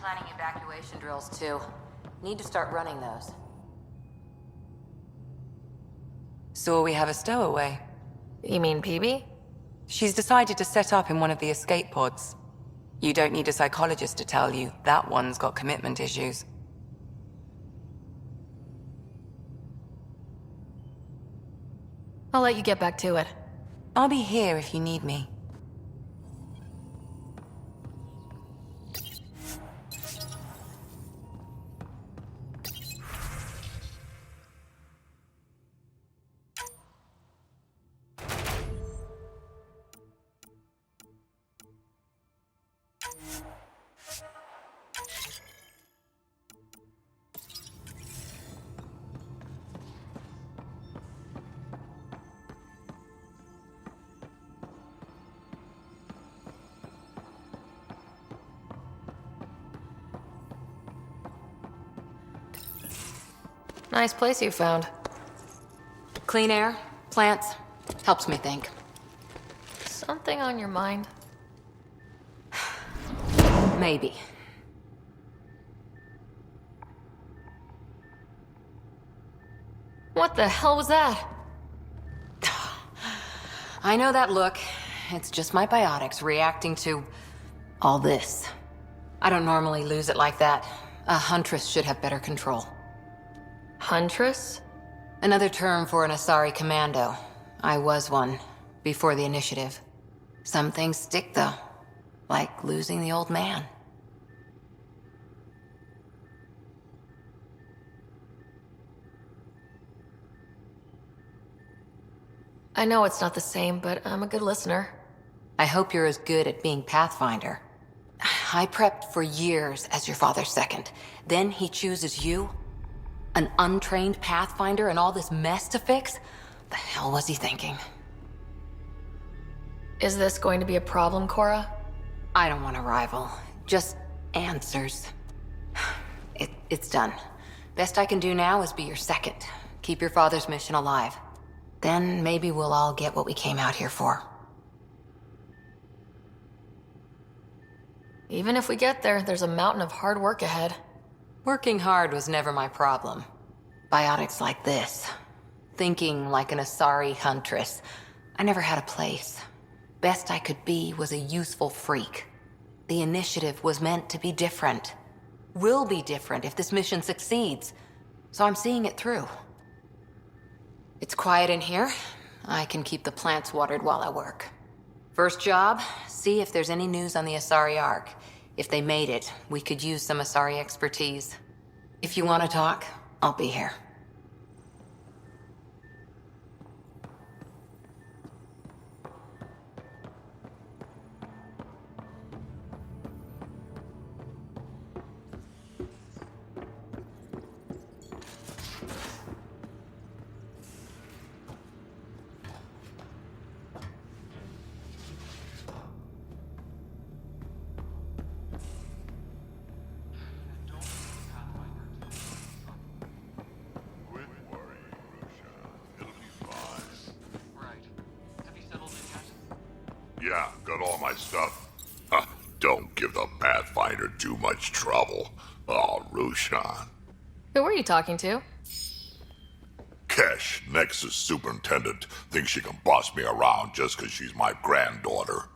planning evacuation drills too. Need to start running those. So we have a stowaway. You mean PB? She's decided to set up in one of the escape pods. You don't need a psychologist to tell you that one's got commitment issues. I'll let you get back to it. I'll be here if you need me. Nice place you found. Clean air, plants, helps me think. Something on your mind? Maybe. What the hell was that? I know that look. It's just my biotics reacting to all this. I don't normally lose it like that. A huntress should have better control. Huntress? Another term for an Asari commando. I was one, before the initiative. Some things stick, though. Like losing the old man. I know it's not the same, but I'm a good listener. I hope you're as good at being Pathfinder. I prepped for years as your father's second. Then he chooses you? An untrained Pathfinder and all this mess to fix? The hell was he thinking? Is this going to be a problem, Cora? I don't want a rival. Just answers. It's done. Best I can do now is be your second. Keep your father's mission alive. Then maybe we'll all get what we came out here for. Even if we get there, there's a mountain of hard work ahead. Working hard was never my problem. Biotics like this. Thinking like an Asari huntress. I never had a place. Best I could be was a useful freak. The initiative was meant to be different. Will be different if this mission succeeds. So I'm seeing it through. It's quiet in here. I can keep the plants watered while I work. First job, see if there's any news on the Asari Ark. If they made it, we could use some Asari expertise. If you want to talk, I'll be here. Yeah, got all my stuff. Huh, don't give the Pathfinder too much trouble. Oh, Rushan. Who were you talking to? Kesh, Nexus superintendent, thinks she can boss me around just 'cause she's my granddaughter.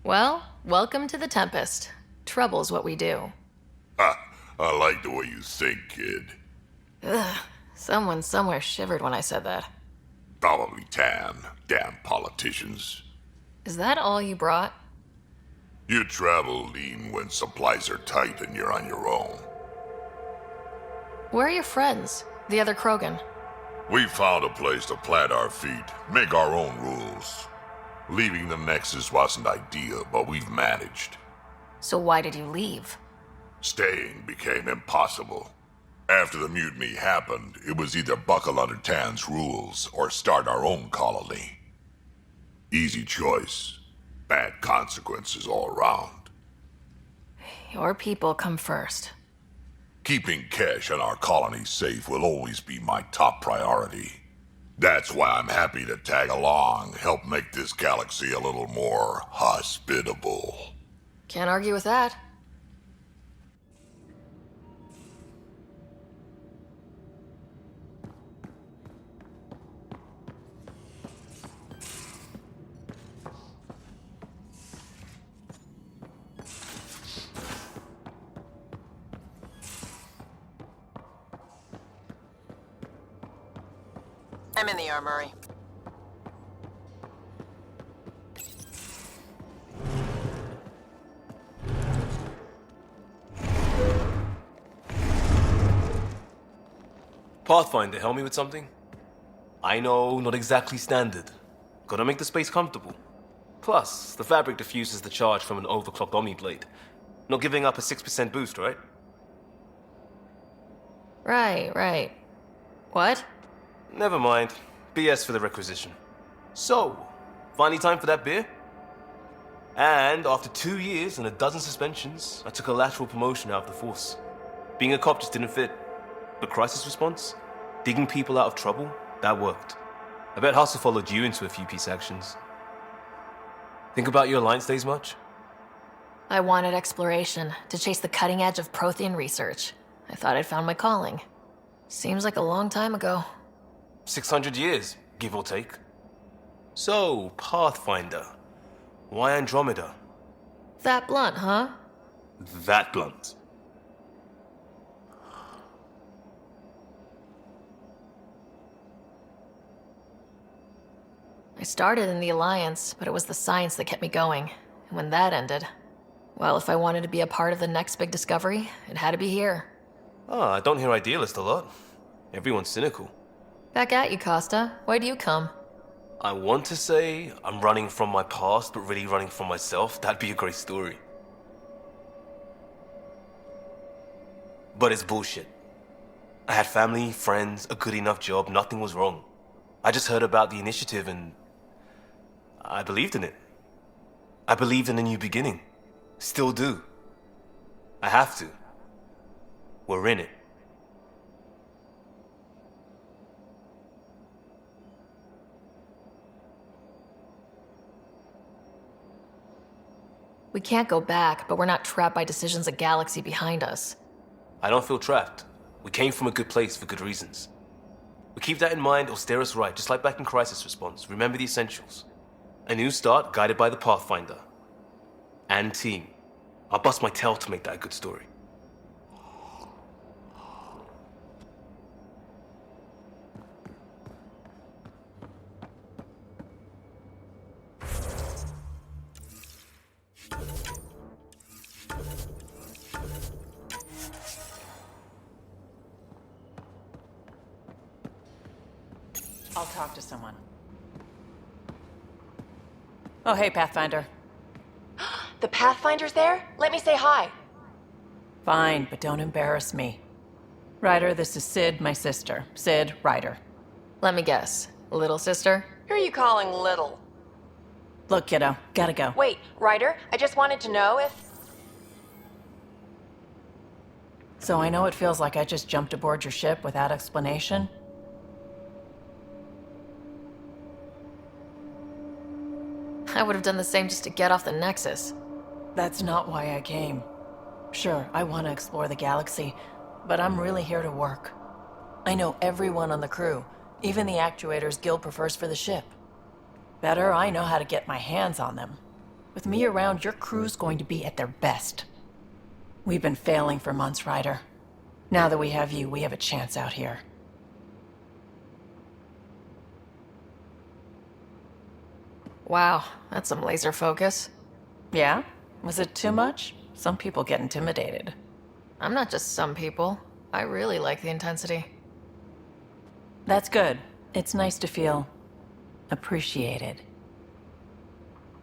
Well, welcome to the Tempest. Trouble's what we do. Ha, I like the way you think, kid. Ugh, someone somewhere shivered when I said that. Probably Tan. Damn politicians. Is that all you brought? You travel lean when supplies are tight and you're on your own. Where are your friends? The other Krogan? We found a place to plant our feet, make our own rules. Leaving the Nexus wasn't ideal, but we've managed. So why did you leave? Staying became impossible. After the mutiny happened, it was either buckle under Tan's rules or start our own colony. Easy choice. Bad consequences all around. Your people come first. Keeping Kesh and our colony safe will always be my top priority. That's why I'm happy to tag along, help make this galaxy a little more hospitable. Can't argue with that. I'm in the armory. Pathfinder, help me with something? I know, not exactly standard. Gotta make the space comfortable. Plus, the fabric diffuses the charge from an overclocked Omniblade. Not giving up a 6% boost, right? Right. What? Never mind. BS for the requisition. So, finally time for that beer? And after 2 years and a dozen suspensions, I took a lateral promotion out of the force. Being a cop just didn't fit. But crisis response? Digging people out of trouble? That worked. I bet Hustle followed you into a few peace actions. Think about your Alliance days much? I wanted exploration, to chase the cutting edge of Prothean research. I thought I'd found my calling. Seems like a long time ago. 600 years, give or take. So, Pathfinder. Why Andromeda? That blunt, huh? That blunt. I started in the Alliance, but it was the science that kept me going. And when that ended, well, if I wanted to be a part of the next big discovery, it had to be here. I don't hear idealist a lot. Everyone's cynical. Back at you, Costa. Why do you come? I want to say I'm running from my past, but really running from myself. That'd be a great story. But it's bullshit. I had family, friends, a good enough job, nothing was wrong. I just heard about the initiative and I believed in it. I believed in a new beginning. Still do. I have to. We're in it. We can't go back, but we're not trapped by decisions a galaxy behind us. I don't feel trapped. We came from a good place for good reasons. We keep that in mind or steer us right, just like back in Crisis Response. Remember the essentials. A new start guided by the Pathfinder. And team. I'll bust my tail to make that a good story. I'll talk to someone. Oh, hey, Pathfinder. The Pathfinder's there? Let me say hi. Fine, but don't embarrass me. Ryder, this is Sid, my sister. Sid, Ryder. Let me guess. Little sister? Who are you calling little? Look, kiddo, gotta go. Wait, Ryder, I just wanted to know if... So I know it feels like I just jumped aboard your ship without explanation. I would have done the same just to get off the Nexus. That's not why I came. Sure, I want to explore the galaxy, but I'm really here to work. I know everyone on the crew, even the actuators Guild prefers for the ship. Better, I know how to get my hands on them. With me around, your crew's going to be at their best. We've been failing for months, Ryder. Now that we have you, we have a chance out here. Wow, that's some laser focus. Yeah? Was it too much? Some people get intimidated. I'm not just some people. I really like the intensity. That's good. It's nice to feel appreciated.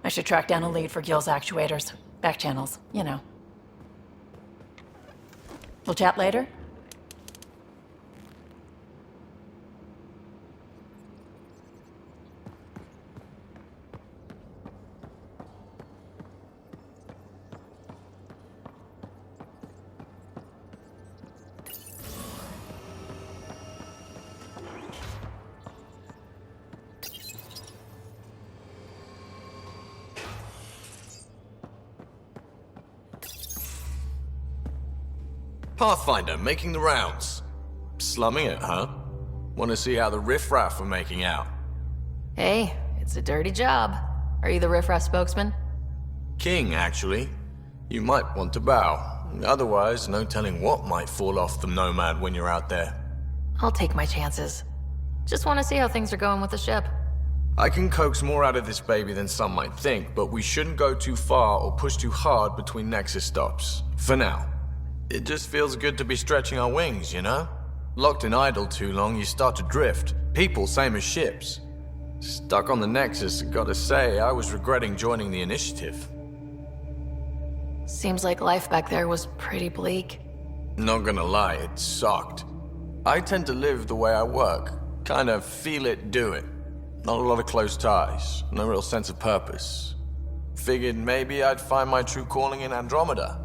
I should track down a lead for Gil's actuators. Back channels, you know. We'll chat later? Pathfinder, making the rounds. Slumming it, huh? Want to see how the riffraff are making out? Hey, it's a dirty job. Are you the riffraff spokesman? King, actually. You might want to bow. Otherwise, no telling what might fall off the Nomad when you're out there. I'll take my chances. Just want to see how things are going with the ship. I can coax more out of this baby than some might think, but we shouldn't go too far or push too hard between Nexus stops. For now. It just feels good to be stretching our wings, you know? Locked in idle too long, you start to drift. People, same as ships. Stuck on the Nexus, gotta say, I was regretting joining the Initiative. Seems like life back there was pretty bleak. Not gonna lie, it sucked. I tend to live the way I work. Kind of feel it, do it. Not a lot of close ties, no real sense of purpose. Figured maybe I'd find my true calling in Andromeda.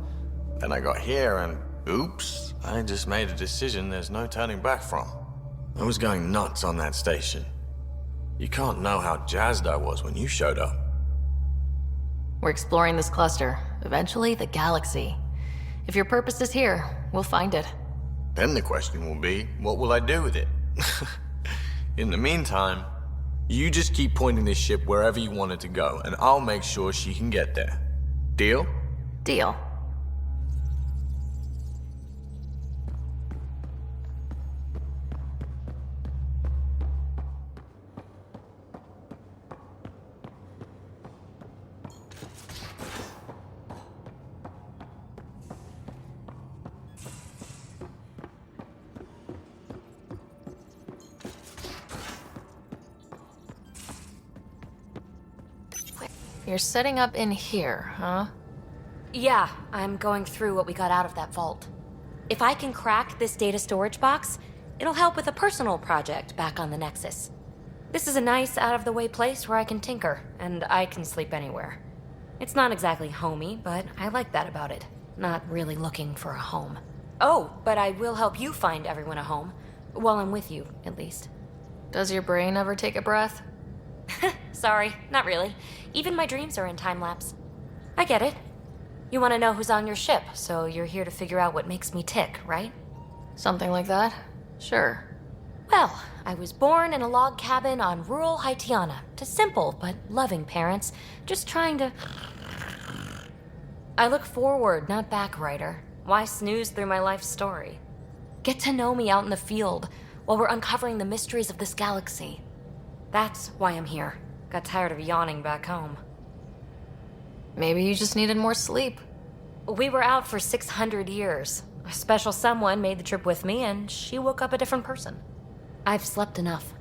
Then I got here and, oops, I just made a decision there's no turning back from. I was going nuts on that station. You can't know how jazzed I was when you showed up. We're exploring this cluster, eventually the galaxy. If your purpose is here, we'll find it. Then the question will be, what will I do with it? In the meantime, you just keep pointing this ship wherever you want it to go, and I'll make sure she can get there. Deal? Deal. You're setting up in here, huh? Yeah, I'm going through what we got out of that vault. If I can crack this data storage box, it'll help with a personal project back on the Nexus. This is a nice, out-of-the-way place where I can tinker, and I can sleep anywhere. It's not exactly homey, but I like that about it. Not really looking for a home. Oh, but I will help you find everyone a home. While I'm with you, at least. Does your brain ever take a breath? Sorry, not really. Even my dreams are in time-lapse. I get it. You want to know who's on your ship, so you're here to figure out what makes me tick, right? Something like that? Sure. Well, I was born in a log cabin on rural Haitiana to simple but loving parents, just trying to... I look forward, not back, Ryder. Why snooze through my life story? Get to know me out in the field while we're uncovering the mysteries of this galaxy. That's why I'm here. Got tired of yawning back home. Maybe you just needed more sleep. We were out for 600 years. A special someone made the trip with me, and she woke up a different person. I've slept enough.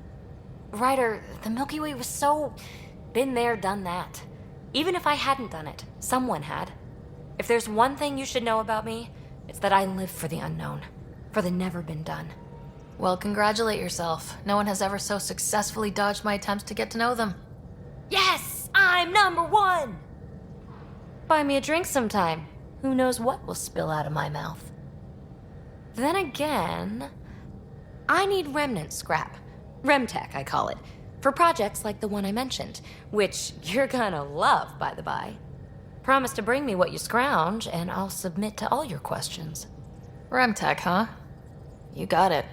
Ryder, the Milky Way was so... been there, done that. Even if I hadn't done it, someone had. If there's one thing you should know about me, it's that I live for the unknown. For the never been done. Well, congratulate yourself. No one has ever so successfully dodged my attempts to get to know them. Yes! I'm #1! Buy me a drink sometime. Who knows what will spill out of my mouth. Then again, I need remnant scrap. Remtech, I call it. For projects like the one I mentioned, which you're gonna love, by the by. Promise to bring me what you scrounge, and I'll submit to all your questions. Remtech, huh? You got it.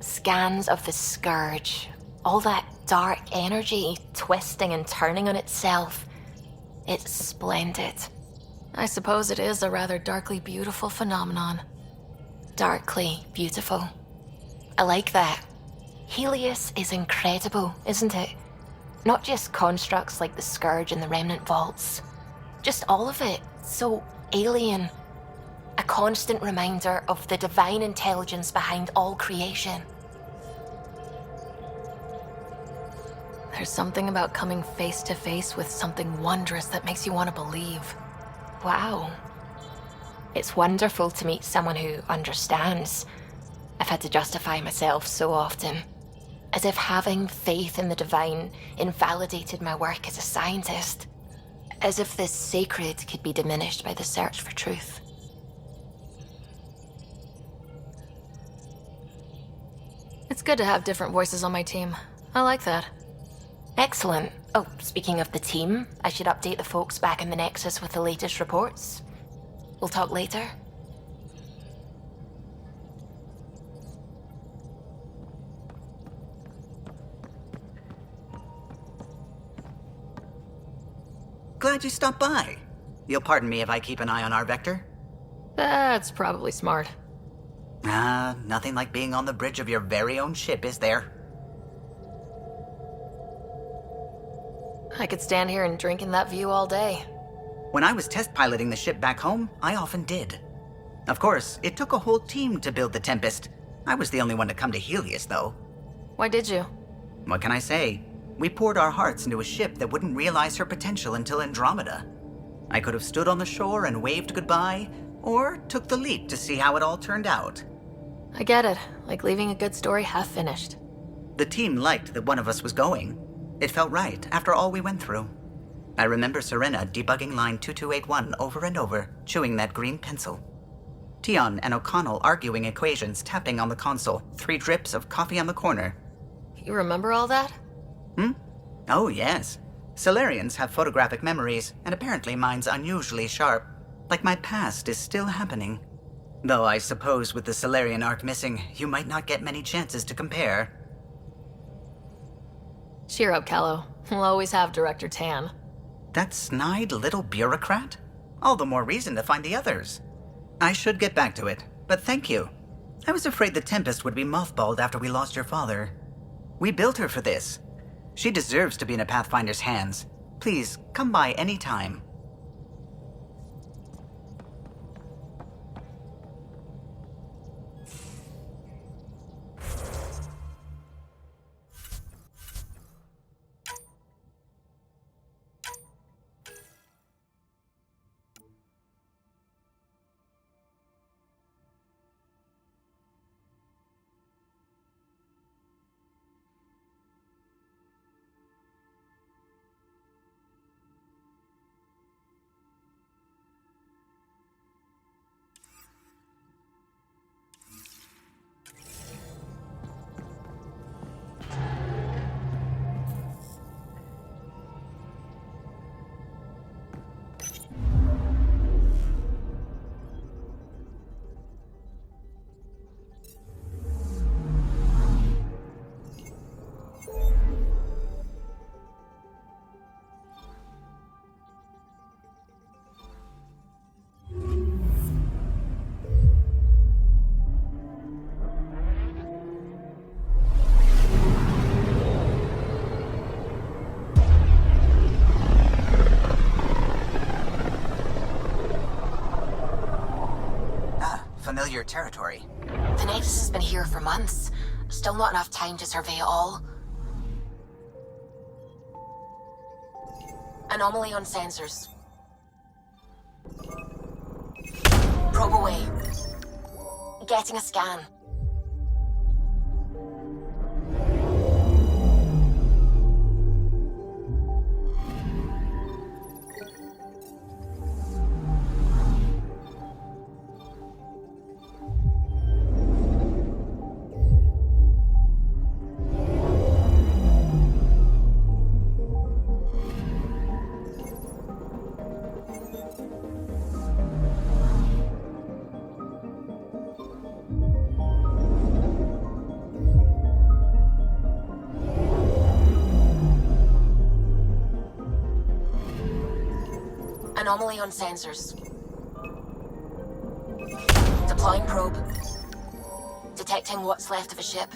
Scans of the Scourge. All that dark energy twisting and turning on itself. It's splendid. I suppose it is a rather darkly beautiful phenomenon. Darkly beautiful. I like that. Helios is incredible, isn't it? Not just constructs like the Scourge and the Remnant Vaults. Just all of it. So alien. A constant reminder of the divine intelligence behind all creation. There's something about coming face to face with something wondrous that makes you want to believe. Wow. It's wonderful to meet someone who understands. I've had to justify myself so often. As if having faith in the divine invalidated my work as a scientist. As if the sacred could be diminished by the search for truth. It's good to have different voices on my team. I like that. Excellent. Oh, speaking of the team, I should update the folks back in the Nexus with the latest reports. We'll talk later. Glad you stopped by. You'll pardon me if I keep an eye on our vector? That's probably smart. Nothing like being on the bridge of your very own ship, is there? I could stand here and drink in that view all day. When I was test piloting the ship back home, I often did. Of course, it took a whole team to build the Tempest. I was the only one to come to Helios, though. Why did you? What can I say? We poured our hearts into a ship that wouldn't realize her potential until Andromeda. I could have stood on the shore and waved goodbye, or took the leap to see how it all turned out. I get it, like leaving a good story half-finished. The team liked that one of us was going. It felt right after all we went through. I remember Serena debugging line 2281 over and over, chewing that green pencil. Tion and O'Connell arguing equations, tapping on the console, 3 drips of coffee on the corner. You remember all that? Oh, yes. Solarians have photographic memories, and apparently mine's unusually sharp. Like my past is still happening. Though I suppose with the Solarian arc missing, you might not get many chances to compare. Cheer up, Callow. We'll always have Director Tan. That snide little bureaucrat? All the more reason to find the others. I should get back to it, but thank you. I was afraid the Tempest would be mothballed after we lost your father. We built her for this. She deserves to be in a Pathfinder's hands. Please, come by any time. Familiar territory. The Nexus has been here for months. Still not enough time to survey it all. Anomaly on sensors. Probe away. Getting a scan. Anomaly on sensors. Deploying probe. Detecting what's left of a ship.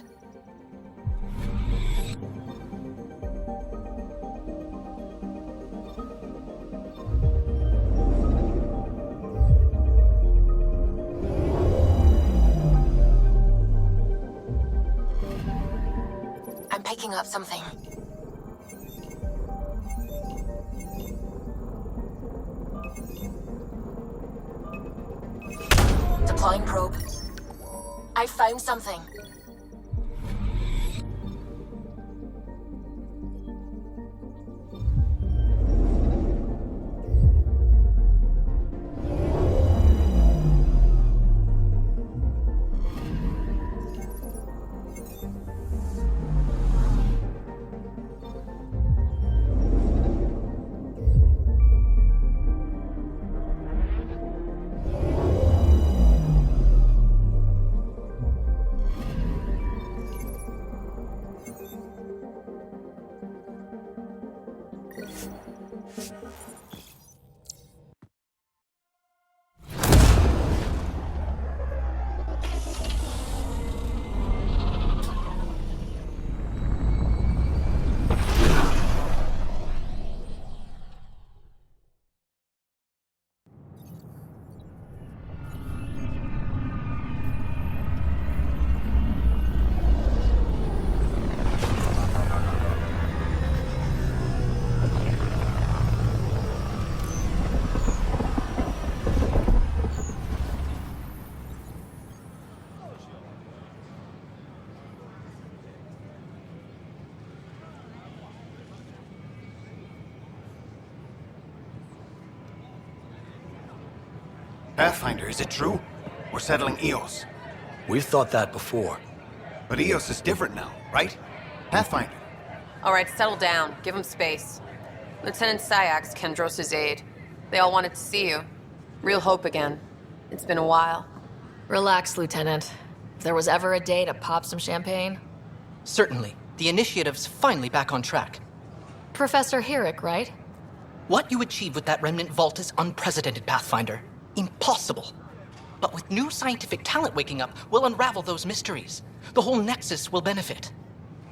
I'm picking up something. Deploying probe. I found something. Pathfinder, is it true? We're settling Eos. We've thought that before. But Eos is different now, right? Pathfinder. All right, settle down. Give him space. Lieutenant Syax, Kendros' aide. They all wanted to see you. Real hope again. It's been a while. Relax, Lieutenant. If there was ever a day to pop some champagne... Certainly. The initiative's finally back on track. Professor Herrick, right? What you achieved with that remnant vault is unprecedented, Pathfinder. Impossible. But with new scientific talent waking up, we'll unravel those mysteries. The whole Nexus will benefit.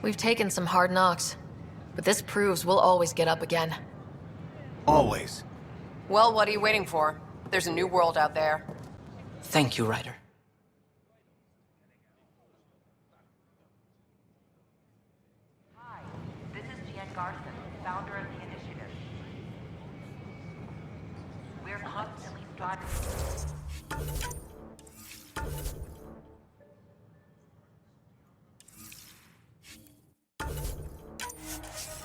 We've taken some hard knocks, but this proves we'll always get up again. Always. Well, what are you waiting for? There's a new world out there. Thank you, Ryder. Founder of the initiative. We're constantly striving.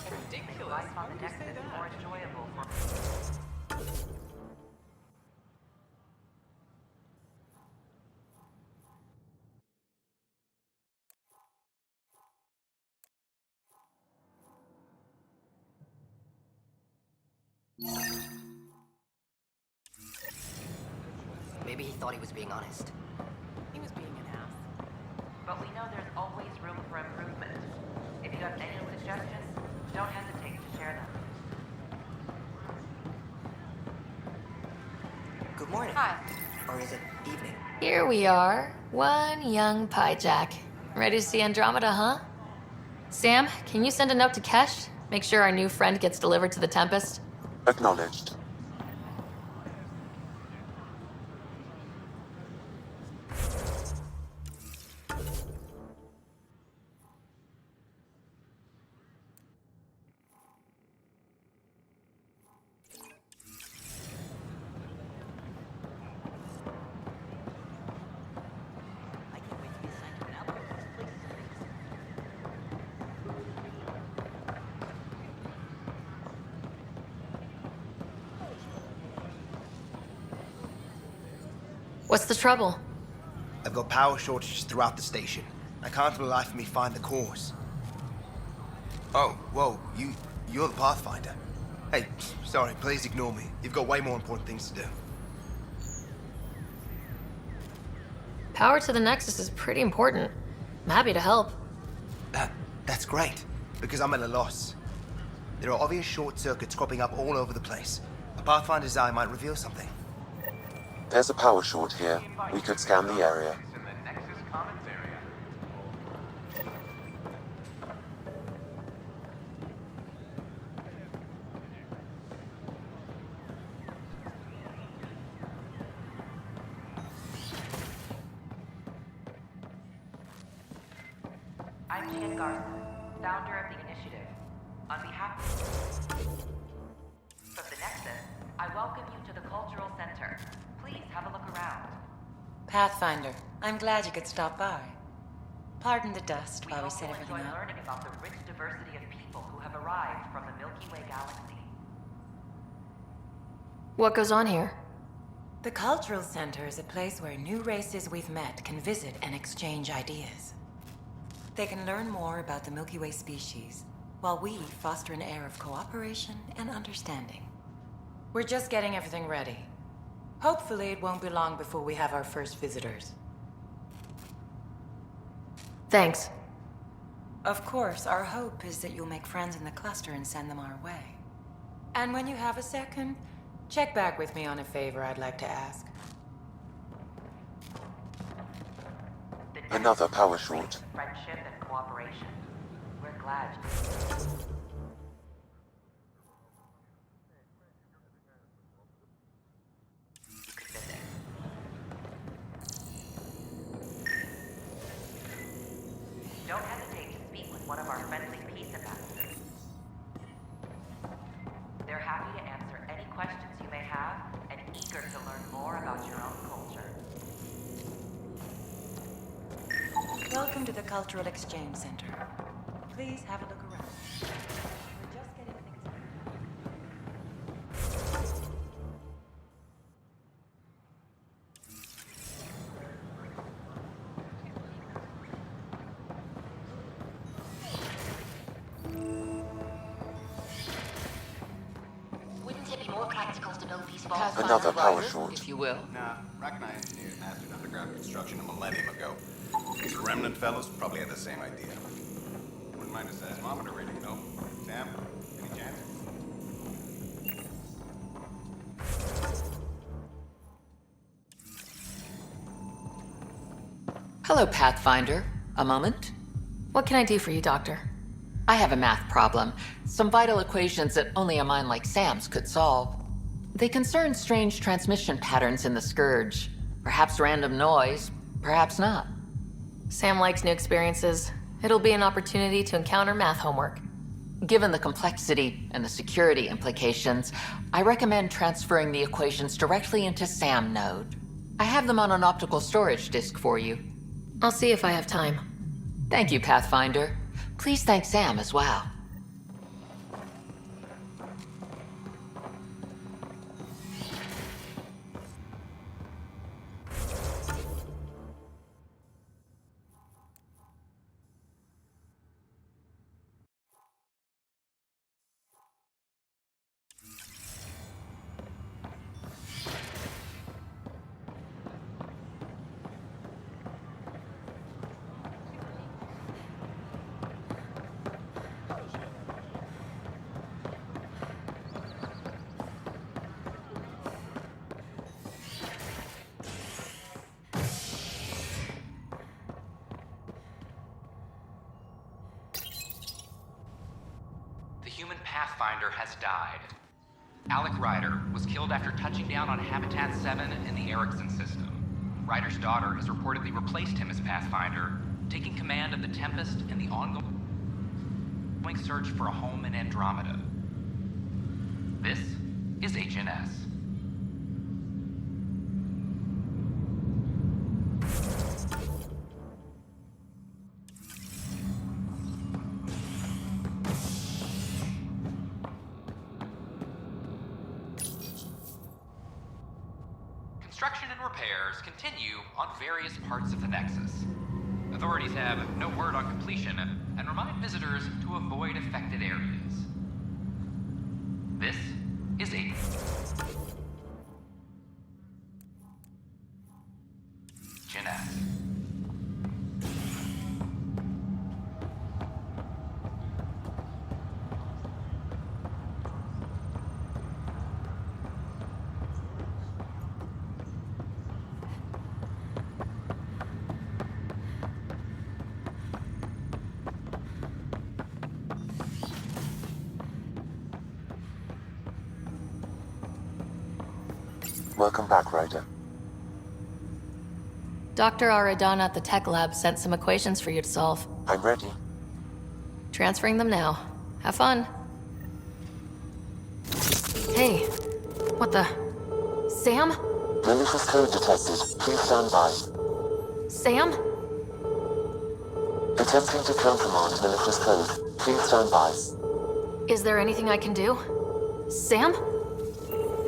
Ridiculous. Life on the Nexus is more enjoyable for Maybe he thought he was being honest. He was being an ass. But we know there's always room for improvement. If you have any suggestions, don't hesitate to share them. Good morning. Hi. Or is it evening? Here we are, one young piejack. Ready to see Andromeda, huh? Sam, can you send a note to Kesh? Make sure our new friend gets delivered to the Tempest? Acknowledged. What's the trouble? I've got power shortages throughout the station. I can't for the life of me find the cause. Oh, whoa, you're the Pathfinder. Hey, sorry, please ignore me. You've got way more important things to do. Power to the Nexus is pretty important. I'm happy to help. That's great, because I'm at a loss. There are obvious short circuits cropping up all over the place. A Pathfinder's eye might reveal something. There's a power short here. We could scan the area. I'm Ian Garson, founder of the initiative. On behalf of the Nexus, I welcome you to the Cultural Center. Please have a look around. Pathfinder, I'm glad you could stop by. Pardon the dust while we set everything enjoy up. learning about the rich diversity of people who have arrived from the Milky Way galaxy. What goes on here? The Cultural Center is a place where new races we've met can visit and exchange ideas. They can learn more about the Milky Way species, while we foster an air of cooperation and understanding. We're just getting everything ready. Hopefully it won't be long before we have our first visitors. Thanks. Of course, our hope is that you'll make friends in the cluster and send them our way. And when you have a second, check back with me on a favor I'd like to ask. Another power short. Friendship and cooperation. We're glad. Don't hesitate to speak with one of our friendly peace ambassadors. They're happy to answer any questions you may have and eager to learn more about your own culture. Welcome to the Cultural Exchange Center. Please have a look around. We're just getting things Another power short. If you will. Nah, Rack and I engineered mastered underground construction a millennium ago. These remnant fellows probably had the same idea. Wouldn't mind a seismometer reading, though. Sam, any chance? Hello, Pathfinder. A moment? What can I do for you, Doctor? I have a math problem. Some vital equations that only a mind like Sam's could solve. They concern strange transmission patterns in the Scourge. Perhaps random noise, perhaps not. Sam likes new experiences. It'll be an opportunity to encounter math homework. Given the complexity and the security implications, I recommend transferring the equations directly into SAM node. I have them on an optical storage disk for you. I'll see if I have time. Thank you, Pathfinder. Please thank Sam as well. The human Pathfinder has died. Alec Ryder was killed after touching down on Habitat 7 in the Erickson system. Ryder's daughter has reportedly replaced him as Pathfinder, taking command of the Tempest and the ongoing search for a home in Andromeda. This is HNS. Construction and repairs continue on various parts of the Nexus. Authorities have no word on completion and remind visitors to avoid affected areas. This is a Jeanette. Welcome back, Ryder. Dr. Aradana at the tech lab sent some equations for you to solve. I'm ready. Transferring them now. Have fun. Hey, what the? Sam? Malicious code detected. Please stand by. Sam? Attempting to countermand malicious code. Please stand by. Is there anything I can do? Sam?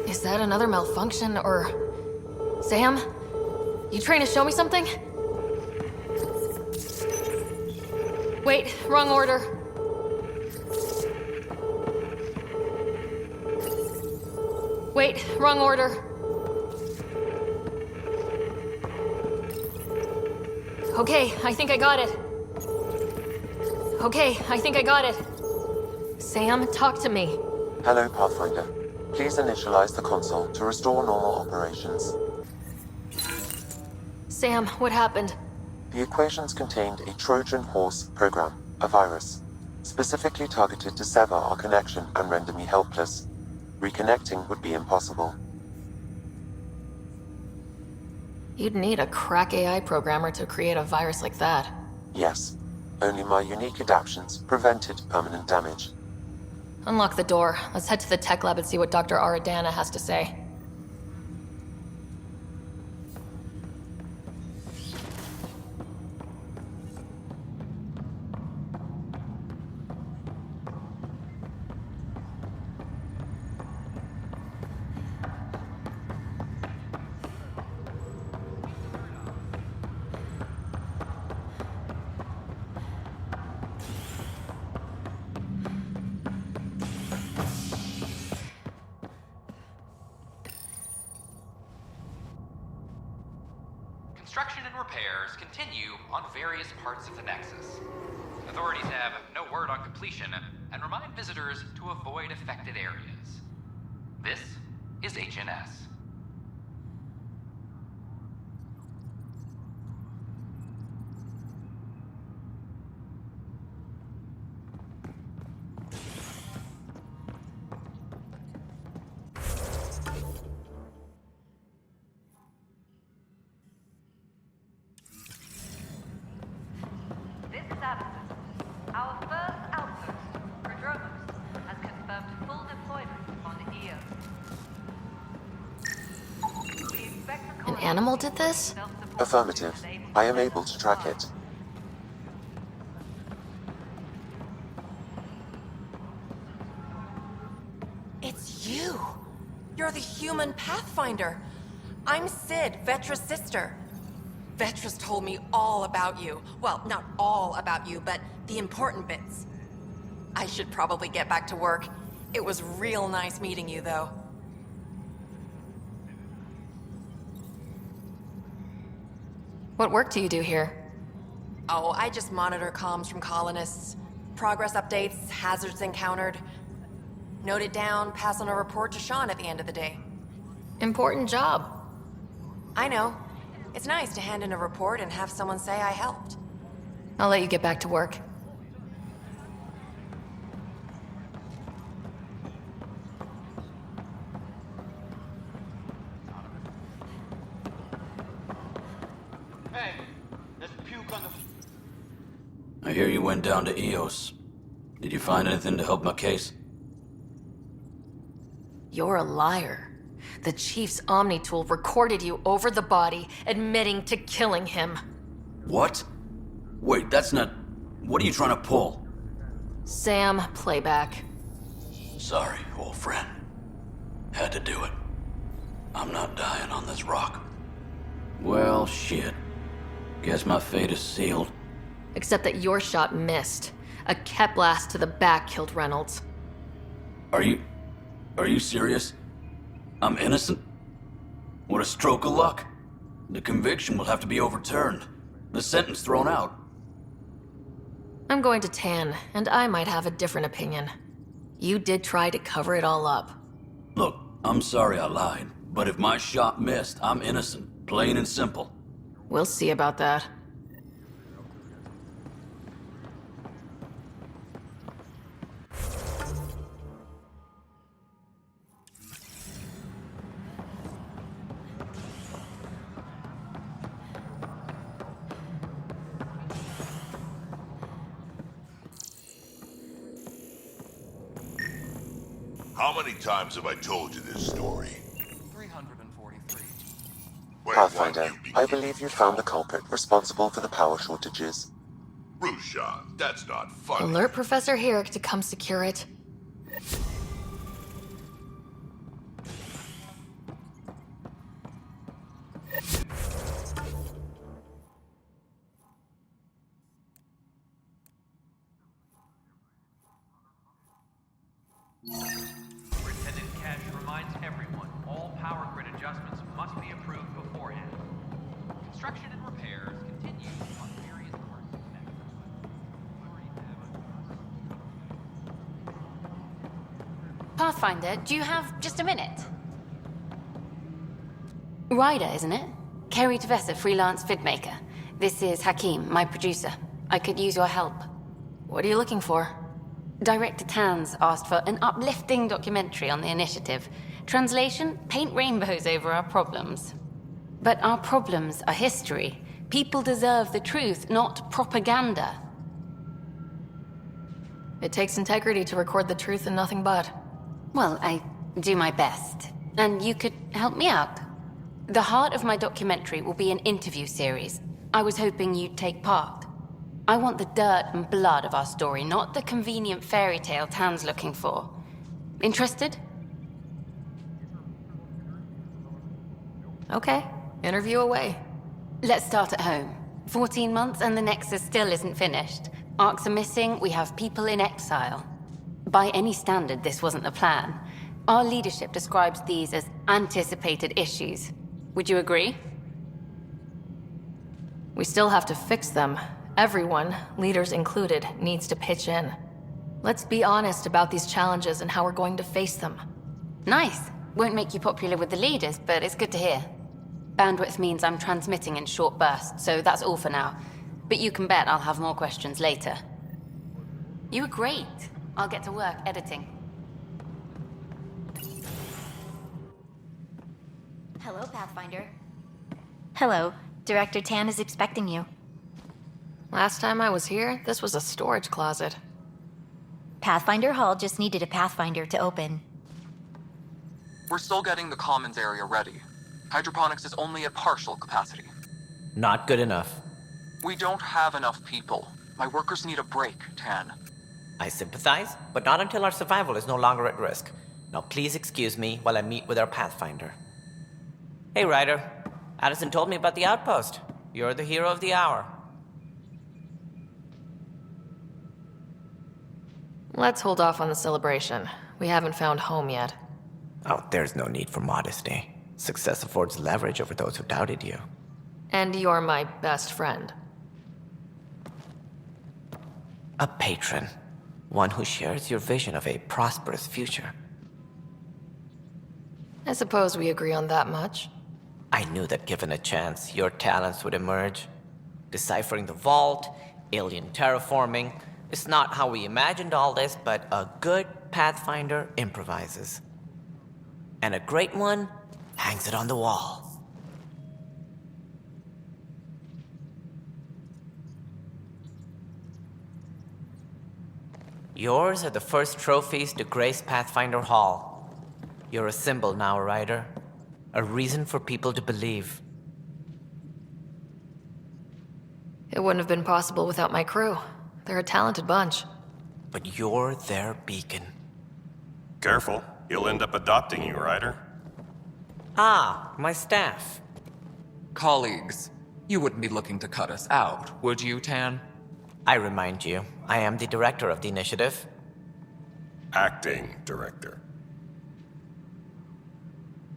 Is that another malfunction, or... Sam? You trying to show me something? Wait, wrong order. Wait, wrong order. Okay, I think I got it. Okay, I think I got it. Sam, talk to me. Hello, Pathfinder. Please initialize the console to restore normal operations. Sam, what happened? The equations contained a Trojan horse program, a virus, specifically targeted to sever our connection and render me helpless. Reconnecting would be impossible. You'd need a crack AI programmer to create a virus like that. Yes. Only my unique adaptions prevented permanent damage. Unlock the door. Let's head to the tech lab and see what Dr. Aradana has to say. Construction and repairs continue on various parts of the Nexus. Authorities have no word on completion and remind visitors to avoid affected areas. This is HNS. This is Addison. Our first outpost, Andromeda, has confirmed full deployment on Io. We expect the An animal did this? Affirmative. I am able to track it. It's you! You're the human Pathfinder! I'm Sid, Vetra's sister. Vetra's told me all about you. Well, not all about you, but the important bits. I should probably get back to work. It was real nice meeting you, though. What work do you do here? Oh, I just monitor comms from colonists. Progress updates, hazards encountered. Note it down, pass on a report to Sean at the end of the day. Important job. I know. It's nice to hand in a report and have someone say I helped. I'll let you get back to work. Hey, there's puke on the... I hear you went down to Eos. Did you find anything to help my case? You're a liar. The Chief's Omni tool recorded you over the body, admitting to killing him. What? Wait, that's not... What are you trying to pull? Sam, playback. Sorry, old friend. Had to do it. I'm not dying on this rock. Well, shit. Guess my fate is sealed. Except that your shot missed. A Kep blast to the back killed Reynolds. Are you serious? I'm innocent? What a stroke of luck. The conviction will have to be overturned. The sentence thrown out. I'm going to Tan, and I might have a different opinion. You did try to cover it all up. Look, I'm sorry I lied, but if my shot missed, I'm innocent. Plain and simple. We'll see about that. How many times have I told you this story? 343. Pathfinder, I believe you found the culprit responsible for the power shortages. Rushan, that's not funny. Alert Professor Herrick to come secure it. Superintendent Cash reminds everyone all power grid adjustments must be approved beforehand. Construction and repairs continue on various parts of the Nexus. Pathfinder, do you have just a minute? Ryder, isn't it? Kerry Tavessa, freelance vidmaker. This is Hakeem, my producer. I could use your help. What are you looking for? Director Tans asked for an uplifting documentary on the initiative. Translation, paint rainbows over our problems. But our problems are history. People deserve the truth, not propaganda. It takes integrity to record the truth and nothing but. Well, I do my best. And you could help me out. The heart of my documentary will be an interview series. I was hoping you'd take part. I want the dirt and blood of our story, not the convenient fairy tale Tan's looking for. Interested? Okay, interview away. Let's start at home. 14 months and the Nexus still isn't finished. Arcs are missing, we have people in exile. By any standard, this wasn't the plan. Our leadership describes these as anticipated issues. Would you agree? We still have to fix them. Everyone, leaders included, needs to pitch in. Let's be honest about these challenges and how we're going to face them. Nice. Won't make you popular with the leaders, but it's good to hear. Bandwidth means I'm transmitting in short bursts, so that's all for now. But you can bet I'll have more questions later. You were great. I'll get to work editing. Hello, Pathfinder. Hello. Director Tan is expecting you. Last time I was here, this was a storage closet. Pathfinder Hall just needed a Pathfinder to open. We're still getting the commons area ready. Hydroponics is only at partial capacity. Not good enough. We don't have enough people. My workers need a break, Tan. I sympathize, but not until our survival is no longer at risk. Now please excuse me while I meet with our Pathfinder. Hey, Ryder. Addison told me about the outpost. You're the hero of the hour. Let's hold off on the celebration. We haven't found home yet. Oh, there's no need for modesty. Success affords leverage over those who doubted you. And you're my best friend. A patron. One who shares your vision of a prosperous future. I suppose we agree on that much. I knew that given a chance, your talents would emerge. Deciphering the vault, alien terraforming. It's not how we imagined all this, but a good Pathfinder improvises. And a great one hangs it on the wall. Yours are the first trophies to grace Pathfinder Hall. You're a symbol now, Ryder. A reason for people to believe. It wouldn't have been possible without my crew. They're a talented bunch. But you're their beacon. Careful. He'll end up adopting you, Ryder. Ah, my staff. Colleagues, you wouldn't be looking to cut us out, would you, Tan? I remind you, I am the director of the initiative. Acting director.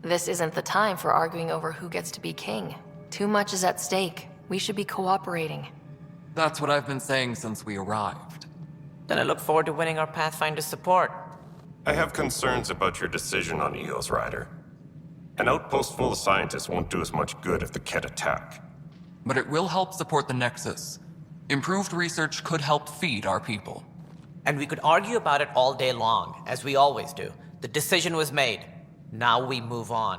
This isn't the time for arguing over who gets to be king. Too much is at stake. We should be cooperating. That's what I've been saying since we arrived. Then I look forward to winning our Pathfinder's support. I have concerns about your decision on Eos, Ryder. An outpost full of scientists won't do us much good if the Ket attack. But it will help support the Nexus. Improved research could help feed our people. And we could argue about it all day long, as we always do. The decision was made. Now we move on.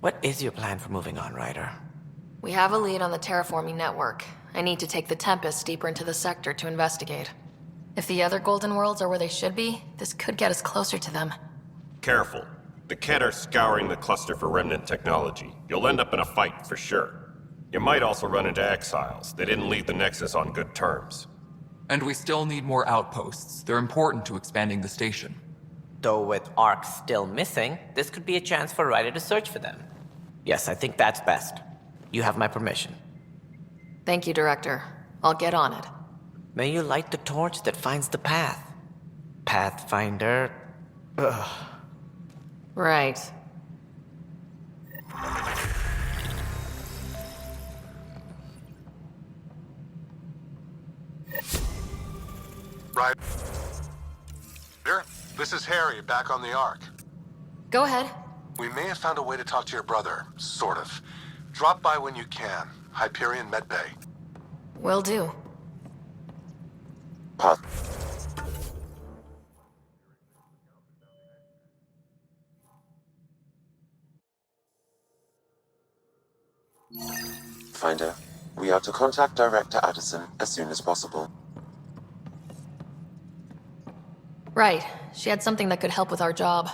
What is your plan for moving on, Ryder? We have a lead on the terraforming network. I need to take the Tempest deeper into the sector to investigate. If the other Golden Worlds are where they should be, this could get us closer to them. Careful. The Ket are scouring the cluster for remnant technology. You'll end up in a fight, for sure. You might also run into exiles. They didn't leave the Nexus on good terms. And we still need more outposts. They're important to expanding the station. Though with Ark still missing, this could be a chance for Ryder to search for them. Yes, I think that's best. You have my permission. Thank you, Director. I'll get on it. May you light the torch that finds the path. Pathfinder... Ugh. Right. Right. This is Harry, back on the Ark. Go ahead. We may have found a way to talk to your brother, sort of. Drop by when you can. Hyperion Medbay. Will do. Finder, we are to contact Director Addison as soon as possible. Right. She had something that could help with our job.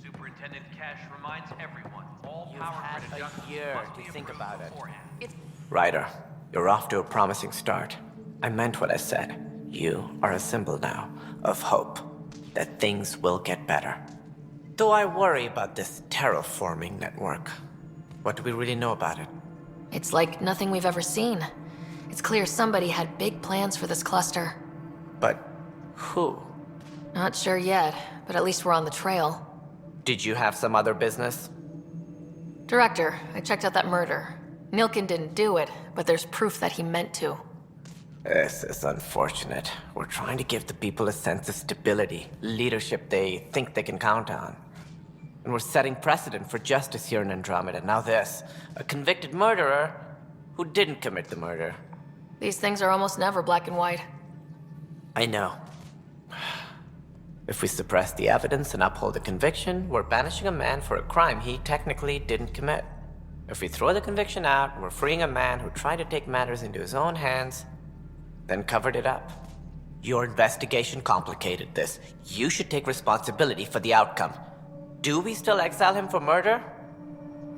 Superintendent Cash reminds everyone, all You've power had grid a adjustments year must to be think approved about it. beforehand. Ryder, you're off to a promising start. I meant what I said. You are a symbol now of hope that things will get better. Though I worry about this terraforming network. What do we really know about it? It's like nothing we've ever seen. It's clear somebody had big plans for this cluster. But who? Not sure yet, but at least we're on the trail. Did you have some other business? Director, I checked out that murder. Nilkin didn't do it, but there's proof that he meant to. This is unfortunate. We're trying to give the people a sense of stability, leadership they think they can count on. And we're setting precedent for justice here in Andromeda. Now this, a convicted murderer who didn't commit the murder. These things are almost never black and white. I know. If we suppress the evidence and uphold the conviction, we're banishing a man for a crime he technically didn't commit. If we throw the conviction out, we're freeing a man who tried to take matters into his own hands, then covered it up. Your investigation complicated this. You should take responsibility for the outcome. Do we still exile him for murder?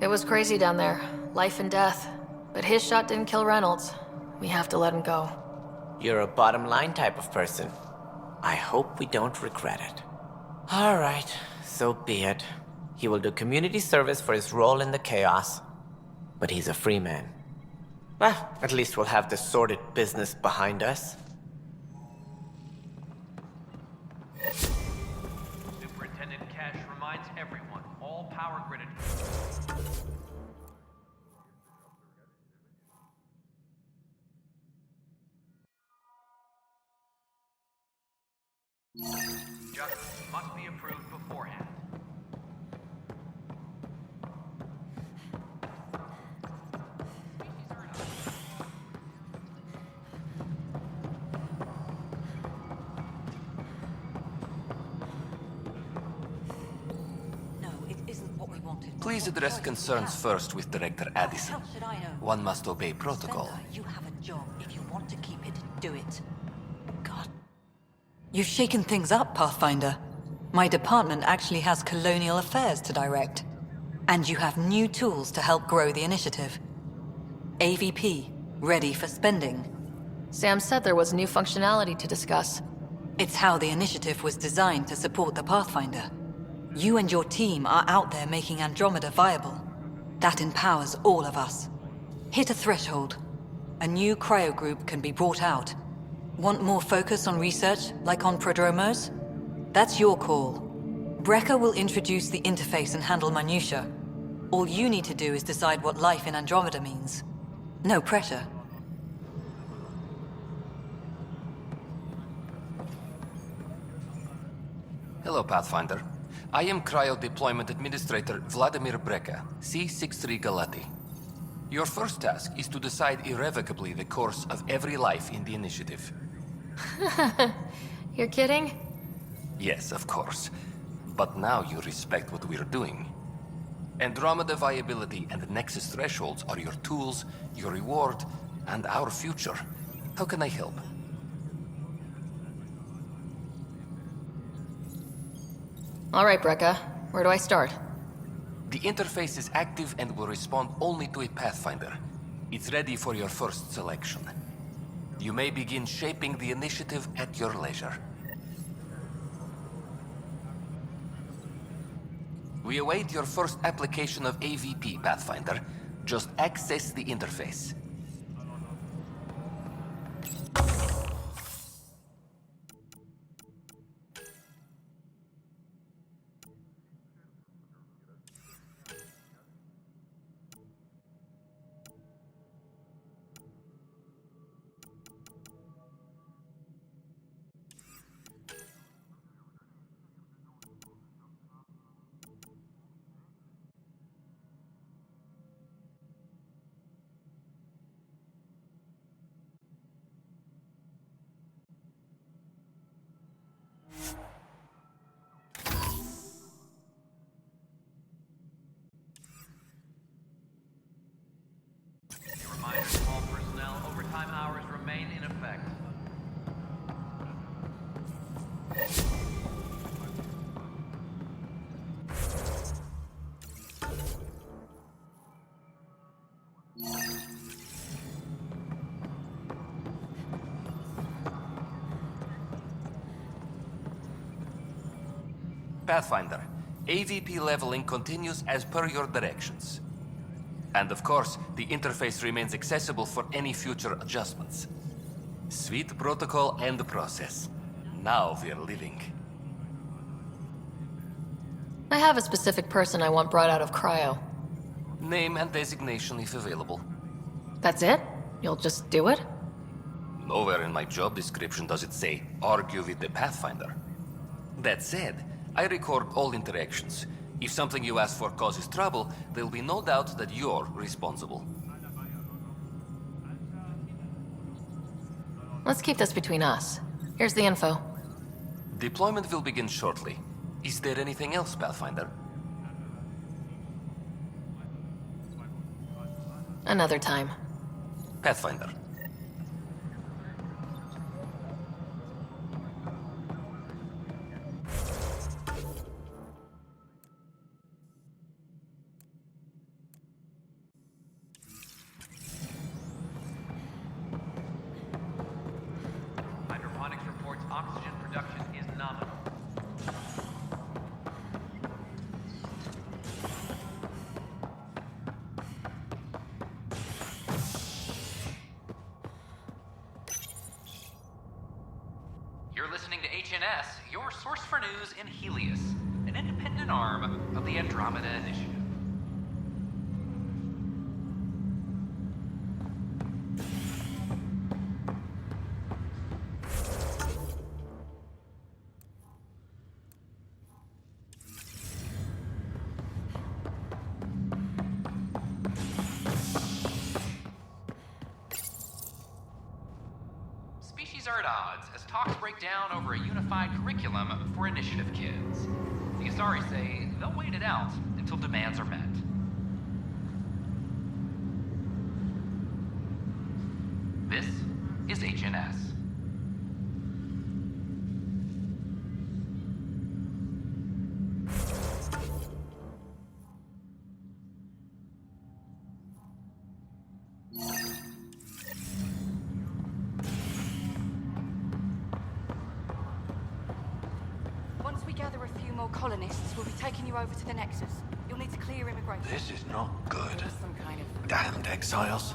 It was crazy down there. Life and death. But his shot didn't kill Reynolds. We have to let him go. You're a bottom line type of person. I hope we don't regret it. All right, so be it. He will do community service for his role in the chaos. But he's a free man. Well, at least we'll have the sordid business behind us. Superintendent Cash reminds everyone, all power grid... Justice must be approved beforehand. Please address concerns first with Director Addison. One must obey protocol. You have a job. If you want to keep it, do it. You've shaken things up, Pathfinder. My department actually has colonial affairs to direct. And you have new tools to help grow the initiative. AVP, ready for spending. Sam said there was new functionality to discuss. It's how the initiative was designed to support the Pathfinder. You and your team are out there making Andromeda viable. That empowers all of us. Hit a threshold. A new cryo group can be brought out. Want more focus on research, like on prodromos? That's your call. Brecker will introduce the interface and handle minutiae. All you need to do is decide what life in Andromeda means. No pressure. Hello, Pathfinder. I am Cryo Deployment Administrator Vladimir Brecker, C-63 Galati. Your first task is to decide irrevocably the course of every life in the initiative. You're kidding? Yes, of course. But now you respect what we're doing. Andromeda viability and Nexus thresholds are your tools, your reward, and our future. How can I help? All right, Brecca. Where do I start? The interface is active and will respond only to a Pathfinder. It's ready for your first selection. You may begin shaping the initiative at your leisure. We await your first application of AVP, Pathfinder. Just access the interface. All personnel overtime hours remain in effect. Pathfinder, AVP leveling continues as per your directions. And of course, the interface remains accessible for any future adjustments. Sweet protocol and process. Now we're living. I have a specific person I want brought out of cryo. Name and designation if available. That's it? You'll just do it? Nowhere in my job description does it say, argue with the Pathfinder. That said, I record all interactions. If something you ask for causes trouble, there'll be no doubt that you're responsible. Let's keep this between us. Here's the info. Deployment will begin shortly. Is there anything else, Pathfinder? Another time. Pathfinder. Hydroponics reports oxygen production is nominal. You're listening to HNS, your source for news in Helios, an independent arm of the Andromeda Initiative. Species are at odds as talks break down over a unified curriculum for Initiative kids. The Asari say they'll wait it out until demands are met. This is HNS. Once we gather a few more colonists, we'll be taking you over to the Nexus. You'll need to clear immigration. This is not good. Some kind of... Damned exiles.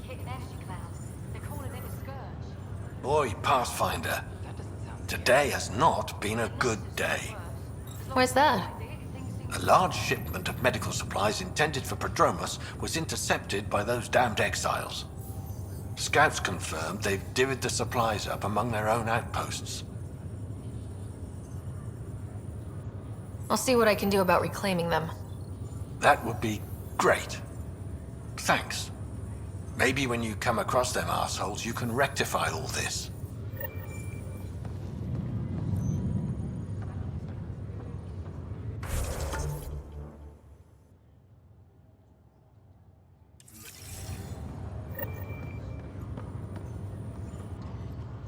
We hit an energy cloud. They're calling it a scourge. Boy, Pathfinder. Today has not been a good day. Why's that? A large shipment of medical supplies intended for Prodromus was intercepted by those damned exiles. Scouts confirmed they've divvied the supplies up among their own outposts. I'll see what I can do about reclaiming them. That would be great. Thanks. Maybe when you come across them assholes, you can rectify all this.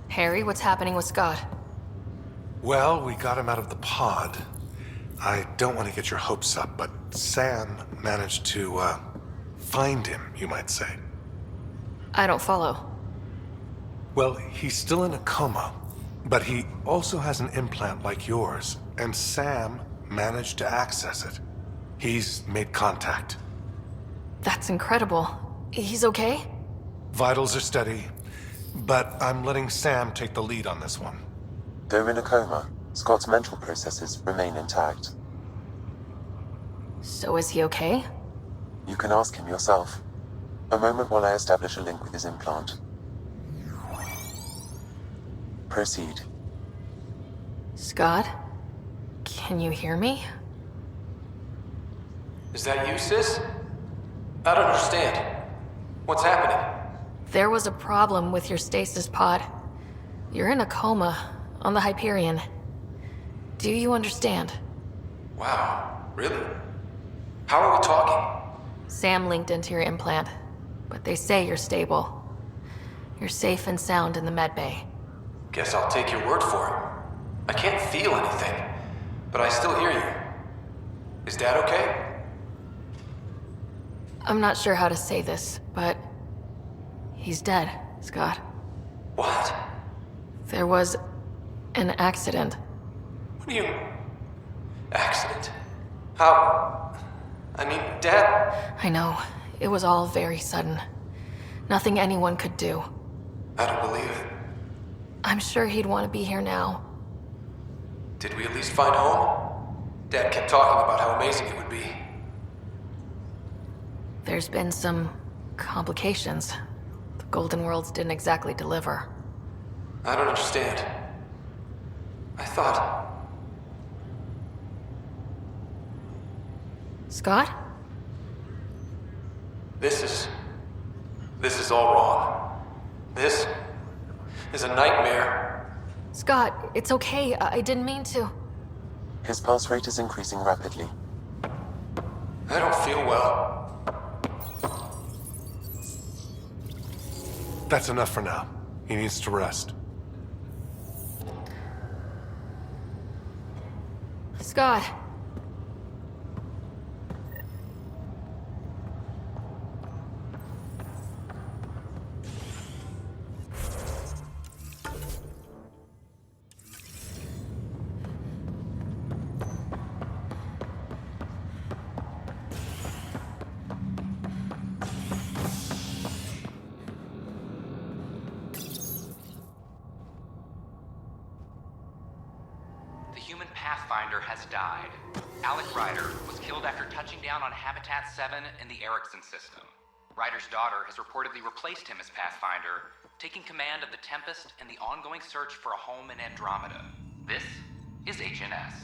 Harry, what's happening with Scott? Well, we got him out of the pod. I don't want to get your hopes up, but Sam managed to, find him, you might say. I don't follow. Well, he's still in a coma, but he also has an implant like yours, and Sam managed to access it. He's made contact. That's incredible. He's okay? Vitals are steady, but I'm letting Sam take the lead on this one. Though in a coma, Scott's mental processes remain intact. So is he okay? You can ask him yourself. A moment while I establish a link with his implant. Proceed. Scott? Can you hear me? Is that you, sis? I don't understand. What's happening? There was a problem with your stasis pod. You're in a coma on the Hyperion. Do you understand? Wow, really? How are we talking? Sam linked into your implant, but they say you're stable. You're safe and sound in the medbay. Guess I'll take your word for it. I can't feel anything, but I still hear you. Is Dad okay? I'm not sure how to say this, but he's dead, Scott. What? There was an accident. What do you... Accident? How... I mean, Dad... I know. It was all very sudden. Nothing anyone could do. I don't believe it. I'm sure he'd want to be here now. Did we at least find home? Dad kept talking about how amazing it would be. There's been some complications. The Golden Worlds didn't exactly deliver. I don't understand. I thought... Scott? This is all wrong. This is a nightmare. Scott, it's okay. I didn't mean to. His pulse rate is increasing rapidly. I don't feel well. That's enough for now. He needs to rest. Scott. Pathfinder has died. Alec Ryder was killed after touching down on Habitat 7 in the Erickson system. Ryder's daughter has reportedly replaced him as Pathfinder, taking command of the Tempest and the ongoing search for a home in Andromeda. This is HNS.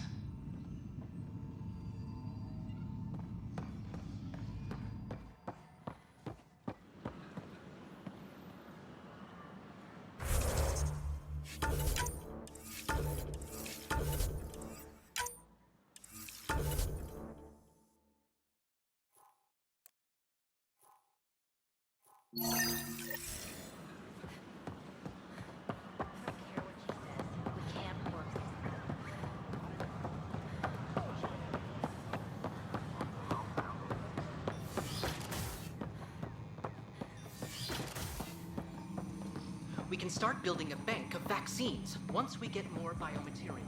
We can start building a bank of vaccines once we get more biomaterial.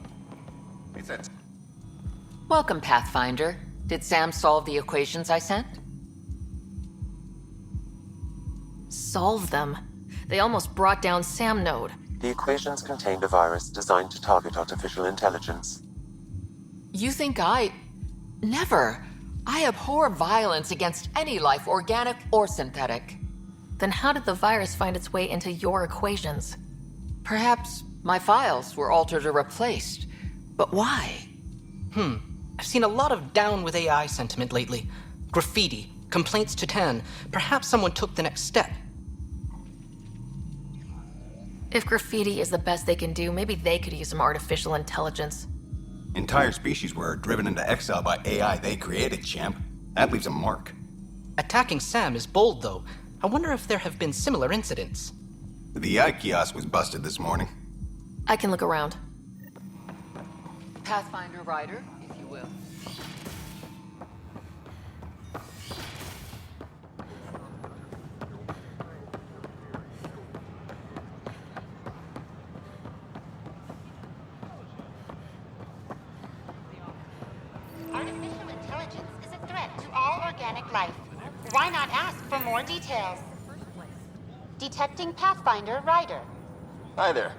Welcome, Pathfinder. Did Sam solve the equations I sent? Solve them? They almost brought down Sam Node. The equations contained a virus designed to target artificial intelligence. You think Never. I abhor violence against any life, organic or synthetic. Then how did the virus find its way into your equations? Perhaps my files were altered or replaced. But why? I've seen a lot of down with AI sentiment lately. Graffiti, complaints to 10. Perhaps someone took the next step. If graffiti is the best they can do, maybe they could use some artificial intelligence. Entire species were driven into exile by AI they created, champ. That leaves a mark. Attacking Sam is bold, though. I wonder if there have been similar incidents. The AI kiosk was busted this morning. I can look around. Pathfinder Ryder, if you will. Artificial intelligence is a threat to all organic life. Why not ask for more details? Detecting Pathfinder Ryder. Hi there.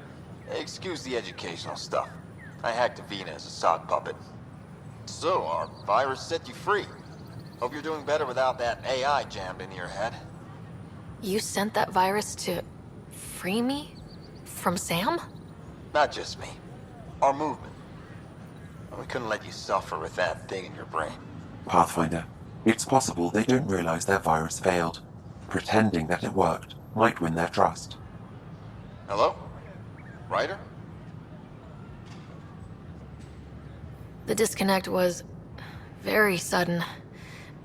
Excuse the educational stuff. I hacked Avina as a sock puppet. So, our virus set you free. Hope you're doing better without that AI jammed into your head. You sent that virus to free me? From Sam? Not just me. Our movement. We couldn't let you suffer with that thing in your brain. Pathfinder, it's possible they don't realize their virus failed. Pretending that it worked might win their trust. Hello? Ryder? The disconnect was very sudden.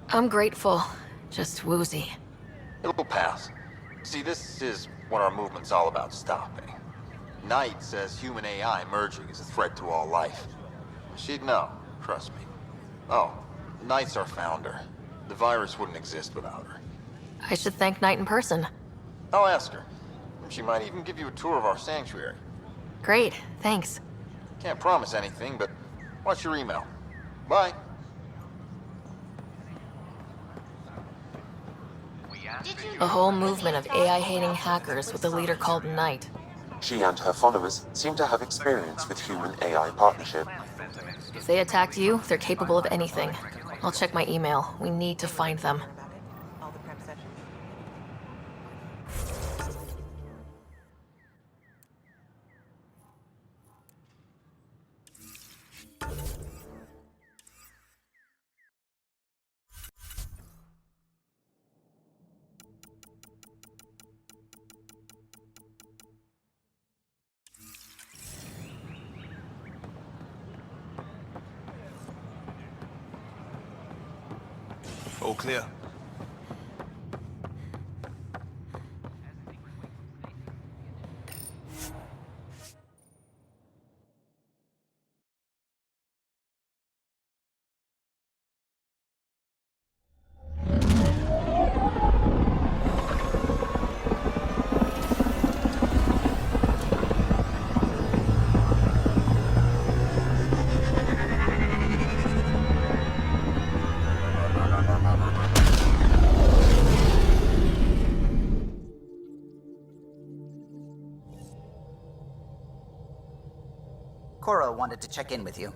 I'm grateful, just woozy. It'll pass. See, this is what our movement's all about stopping. Knight says human AI merging is a threat to all life. She'd know, trust me. Oh, Knight's our founder. The virus wouldn't exist without her. I should thank Knight in person. I'll ask her. She might even give you a tour of our sanctuary. Great, thanks. Can't promise anything, but watch your email. Bye. A whole movement of AI-hating hackers with a leader called Knight. She and her followers seem to have experience with human-AI partnership. If they attacked you, they're capable of anything. I'll check my email. We need to find them. All clear. Cora wanted to check in with you.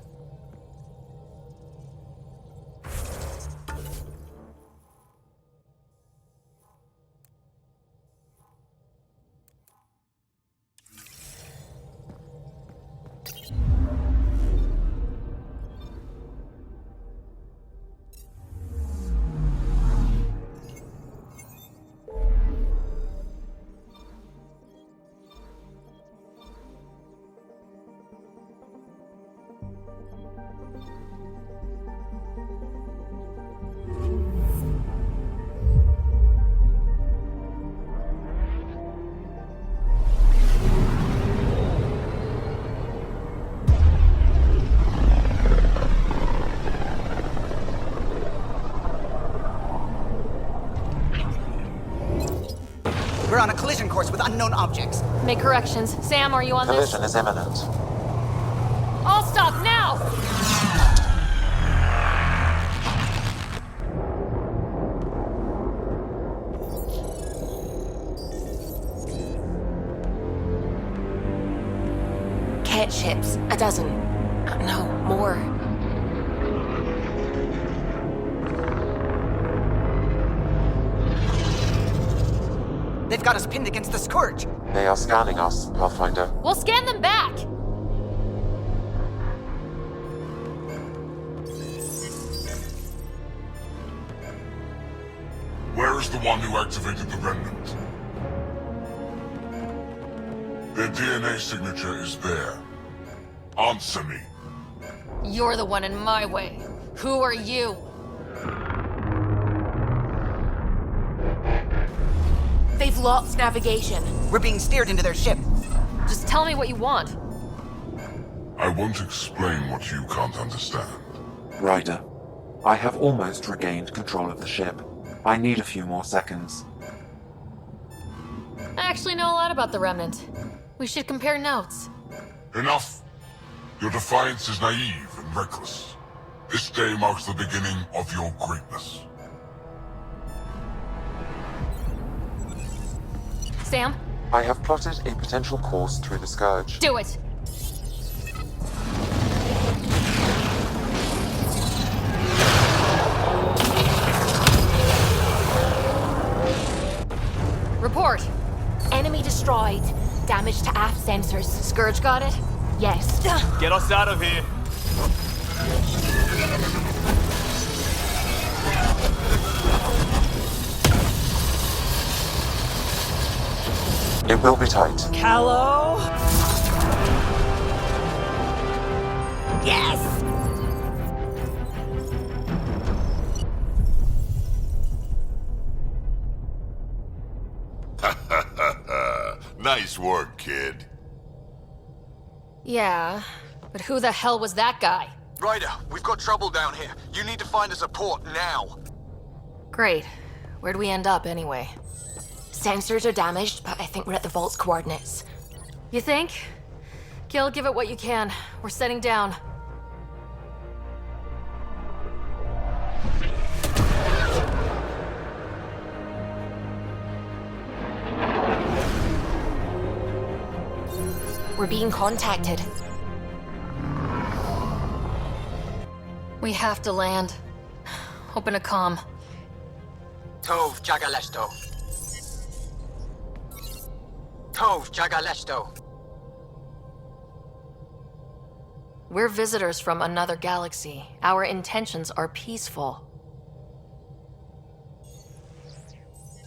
We're on a collision course with unknown objects. Make corrections. Sam, are you on this? Collision is imminent. All stop now! Cat ships. A dozen. No, more. They've got us pinned against the Scourge. They are scanning us, Pathfinder. We'll scan them back! Where is the one who activated the Remnant? Their DNA signature is there. Answer me. You're the one in my way. Who are you? They've lost navigation. We're being steered into their ship. Just tell me what you want. I won't explain what you can't understand. Ryder, I have almost regained control of the ship. I need a few more seconds. I actually know a lot about the Remnant. We should compare notes. Enough! Your defiance is naive and reckless. This day marks the beginning of your greatness. Sam? I have plotted a potential course through the Scourge. Do it! Report. Enemy destroyed. Damage to aft sensors. Scourge got it? Yes. Get us out of here. It will be tight. Callow? Yes! Nice work, kid. Yeah, but who the hell was that guy? Ryder, we've got trouble down here. You need to find us a port now. Great. Where'd we end up anyway? Sensors are damaged, but I think we're at the vault's coordinates. You think? Gil, give it what you can. We're setting down. We're being contacted. We have to land. Open a comm. Tov Jagaleshto. Tov Jagaleshto. We're visitors from another galaxy. Our intentions are peaceful.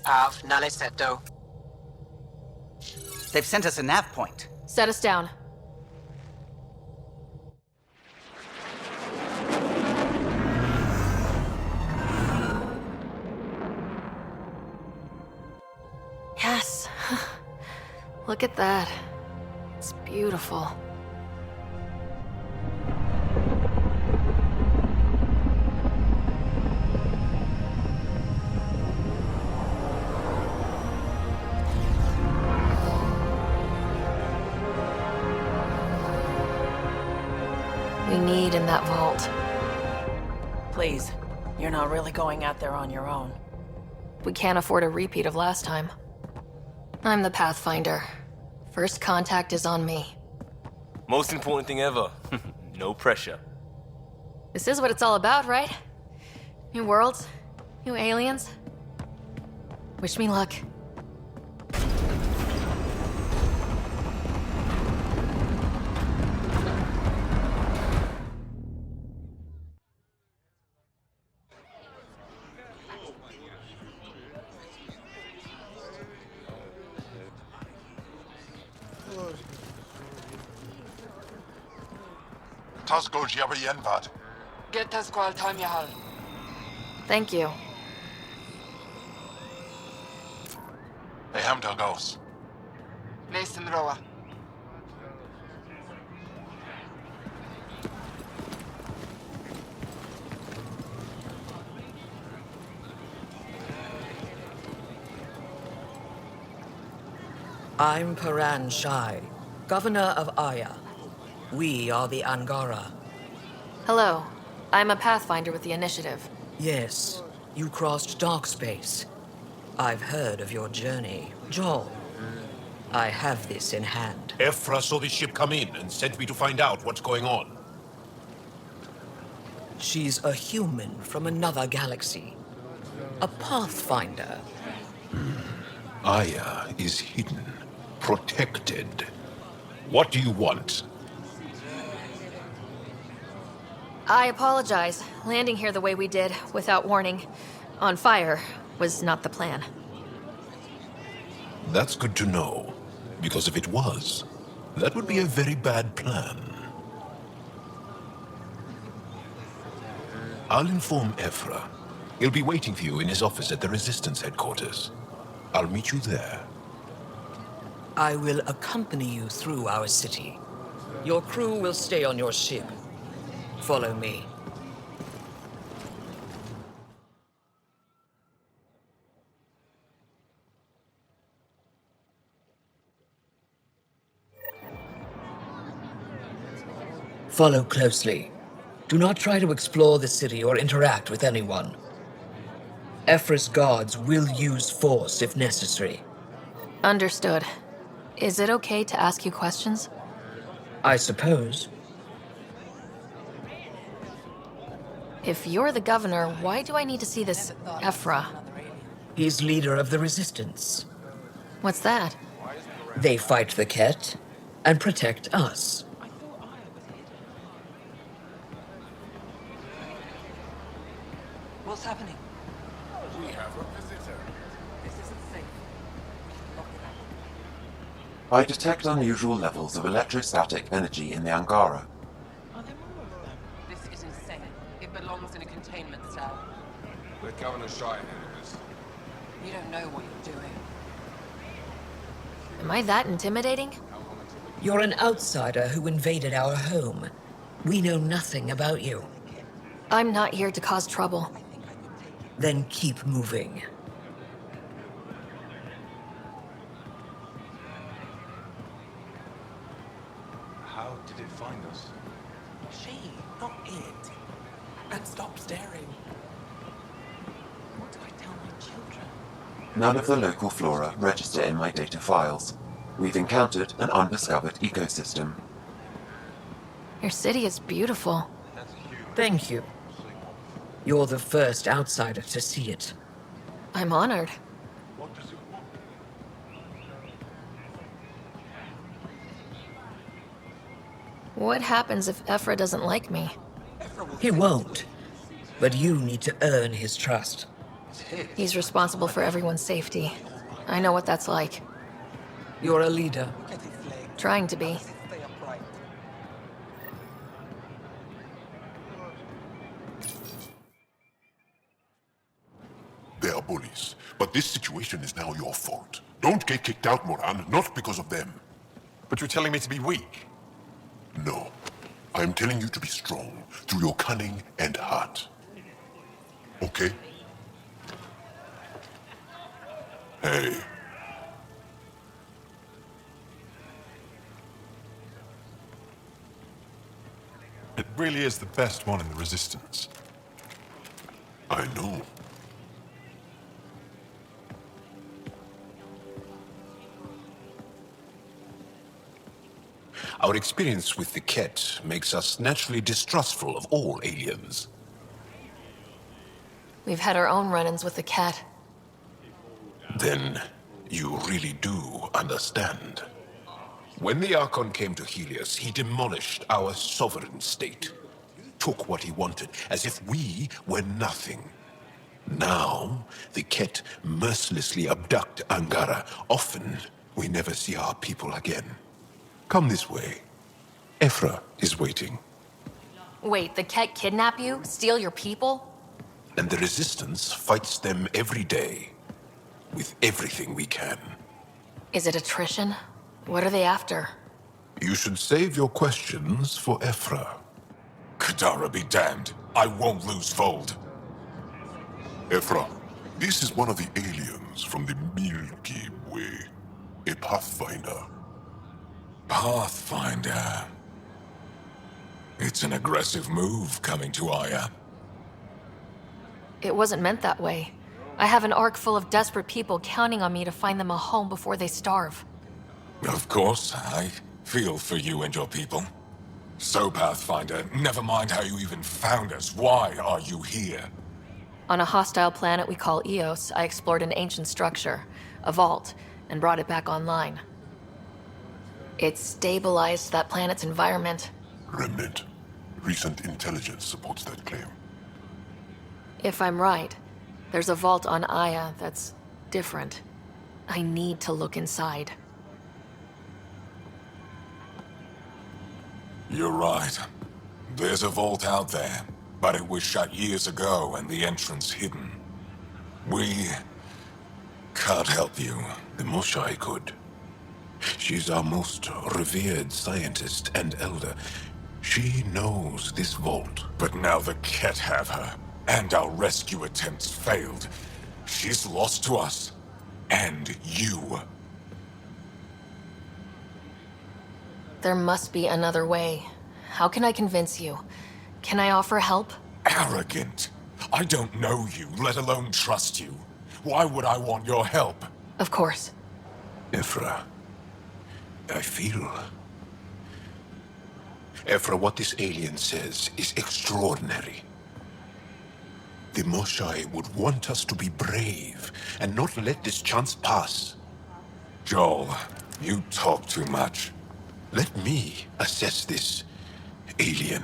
Av Naleseto. They've sent us a nav point. Set us down. Yes. Look at that. It's beautiful. We need in that vault. Please, you're not really going out there on your own. We can't afford a repeat of last time. I'm the Pathfinder. First contact is on me. Most important thing ever. No pressure. This is what it's all about, right? New worlds, new aliens. Wish me luck. Tasgo Jabayenvat. Get Tasqual Tamyahal. Thank you. They hamta ghosts. Mason Roa. I'm Paran Shai, Governor of Aya. We are the Angara. Hello. I'm a Pathfinder with the Initiative. Yes, you crossed dark space. I've heard of your journey. Joel, I have this in hand. Ephra saw this ship come in and sent me to find out what's going on. She's a human from another galaxy. A Pathfinder. Aya is hidden, protected. What do you want? I apologize. Landing here the way we did, without warning, on fire, was not the plan. That's good to know, because if it was, that would be a very bad plan. I'll inform Ephra. He'll be waiting for you in his office at the Resistance headquarters. I'll meet you there. I will accompany you through our city. Your crew will stay on your ship. Follow me. Follow closely. Do not try to explore the city or interact with anyone. Ephra's guards will use force if necessary. Understood. Is it okay to ask you questions? I suppose. If you're the governor, why do I need to see this Ephra? He's leader of the Resistance. What's that? They fight the Ket and protect us. What's happening? We have a visitor. This isn't safe. I detect unusual levels of electrostatic energy in the Angara. This is insane. It belongs in a containment cell. Let Governor Shai handle this. You don't know what you're doing. Am I that intimidating? You're an outsider who invaded our home. We know nothing about you. I'm not here to cause trouble. Then keep moving. How did it find us? She, not it. And stop staring. What do I tell my children? None of the local flora register in my data files. We've encountered an undiscovered ecosystem. Your city is beautiful. Thank you. You're the first outsider to see it. I'm honored. What happens if Ephra doesn't like me? He won't. But you need to earn his trust. He's responsible for everyone's safety. I know what that's like. You're a leader. Trying to be. They are bullies, but this situation is now your fault. Don't get kicked out, Moran, not because of them. But you're telling me to be weak? No. I'm telling you to be strong through your cunning and heart. Okay? Hey. It really is the best one in the Resistance. I know. Our experience with the Ket makes us naturally distrustful of all aliens. We've had our own run-ins with the cat. Then you really do understand. When the Archon came to Helios, he demolished our sovereign state. Took what he wanted, as if we were nothing. Now, the Ket mercilessly abduct Angara. Often, we never see our people again. Come this way. Ephra is waiting. Wait, the cat kidnap you? Steal your people? And the Resistance fights them every day. With everything we can. Is it attrition? What are they after? You should save your questions for Ephra. Kadara be damned. I won't lose Fold. Ephra, this is one of the aliens from the Milky Way. A Pathfinder. Pathfinder. It's an aggressive move coming to Aya. It wasn't meant that way. I have an ark full of desperate people counting on me to find them a home before they starve. Of course, I feel for you and your people. So, Pathfinder, never mind how you even found us. Why are you here? On a hostile planet we call Eos, I explored an ancient structure, a vault, and brought it back online. It stabilized that planet's environment. Remnant. Recent intelligence supports that claim. If I'm right, there's a vault on Aya that's different. I need to look inside. You're right. There's a vault out there, but it was shut years ago and the entrance hidden. We can't help you. The Moshai could. She's our most revered scientist and elder. She knows this vault. But now the Ket have her, and our rescue attempts failed. She's lost to us, and you. There must be another way. How can I convince you? Can I offer help? Arrogant. I don't know you, let alone trust you. Why would I want your help? Of course. Ephra, I feel... Ephra, what this alien says is extraordinary. The Moshai would want us to be brave and not let this chance pass. Joel, you talk too much. Let me assess this, alien.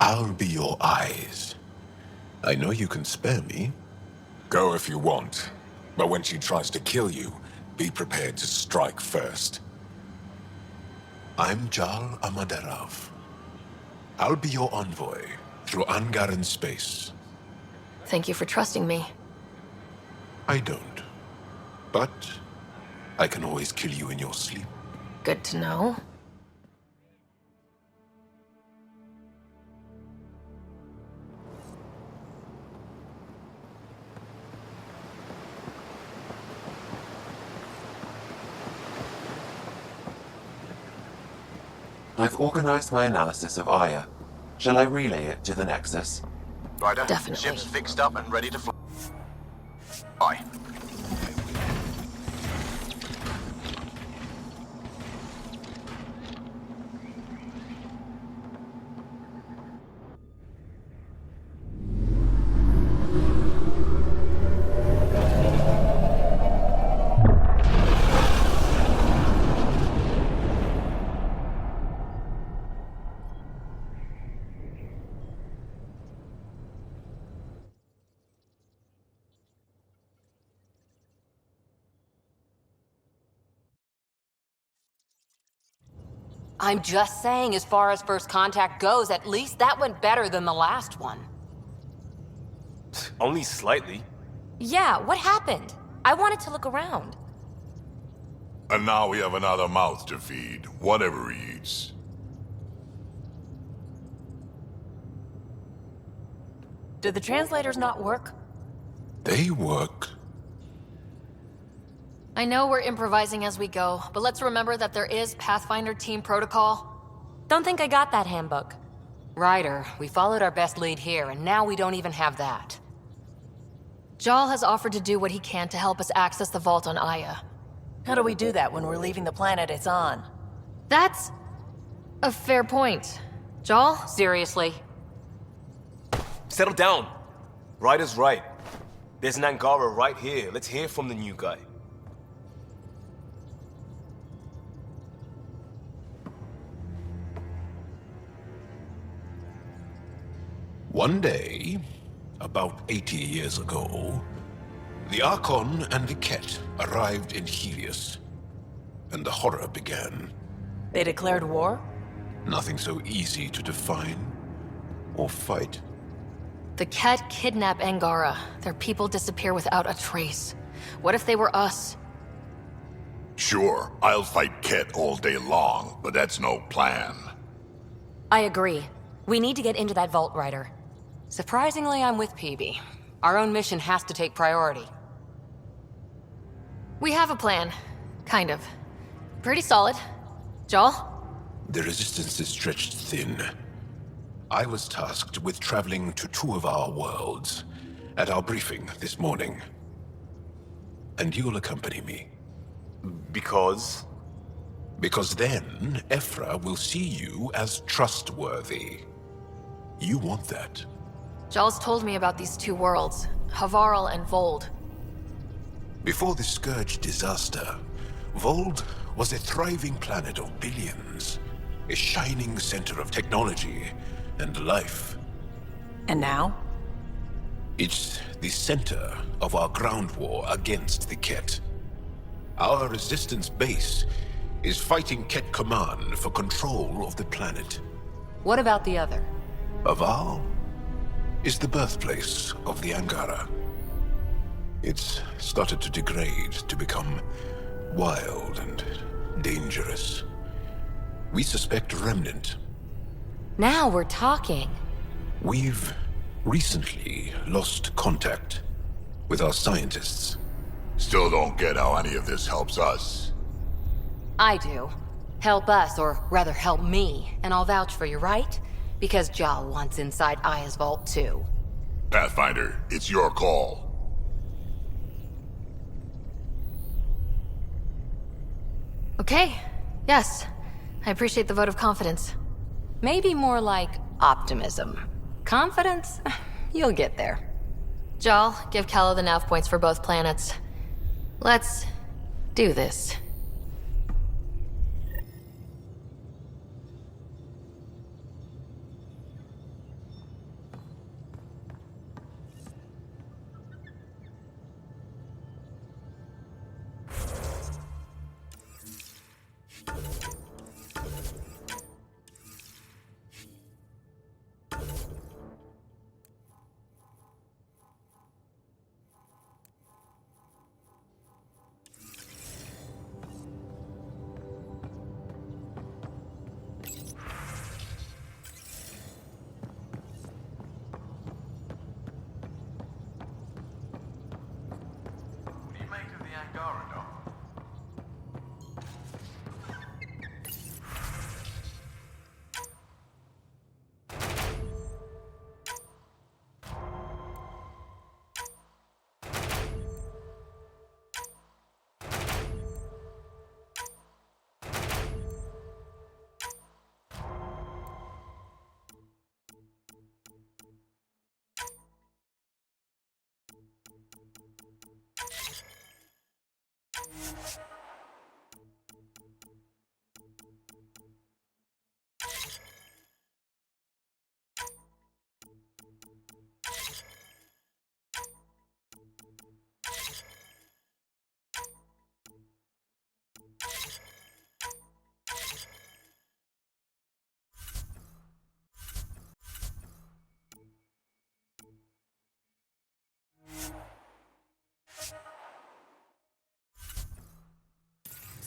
I'll be your eyes. I know you can spare me. Go if you want. But when she tries to kill you, be prepared to strike first. I'm Jal Amaderav. I'll be your envoy through Angaran space. Thank you for trusting me. I don't. But I can always kill you in your sleep. Good to know. I've organized my analysis of Aya. Shall I relay it to the Nexus? Ryder, Definitely. ship's fixed up and ready to fly. I'm just saying, as far as first contact goes, at least that went better than the last one. Only slightly. Yeah, what happened? I wanted to look around. And now we have another mouth to feed, whatever he eats. Did the translators not work? They work. I know we're improvising as we go, but let's remember that there is Pathfinder team protocol. Don't think I got that handbook. Ryder, we followed our best lead here, and now we don't even have that. Jal has offered to do what he can to help us access the vault on Aya. How do we do that when we're leaving the planet it's on? That's a fair point. Jal, seriously. Settle down. Ryder's right. There's an Angara right here. Let's hear from the new guy. One day, about 80 years ago, the Archon and the Ket arrived in Helios, and the horror began. They declared war? Nothing so easy to define or fight. The Ket kidnap Angara. Their people disappear without a trace. What if they were us? Sure, I'll fight Ket all day long, but that's no plan. I agree. We need to get into that vault, Ryder. Surprisingly, I'm with PB. Our own mission has to take priority. We have a plan. Kind of. Pretty solid. Jal? The resistance is stretched thin. I was tasked with traveling to two of our worlds at our briefing this morning. And you'll accompany me. Because? Because then, Ephra will see you as trustworthy. You want that. Jal's told me about these two worlds, Havarl and Vold. Before the Scourge disaster, Vold was a thriving planet of billions. A shining center of technology and life. And now? It's the center of our ground war against the Ket. Our resistance base is fighting Ket Command for control of the planet. What about the other? Havarl is the birthplace of the Angara. It's started to degrade, to become wild and dangerous. We suspect a remnant. Now we're talking. We've recently lost contact with our scientists. Still don't get how any of this helps us. I do. Help us, or rather help me, and I'll vouch for you, right? Because Jal wants inside Aya's vault too. Pathfinder, it's your call. Okay. Yes. I appreciate the vote of confidence. Maybe more like optimism. Confidence? You'll get there. Jal, give Kala the nav points for both planets. Let's do this.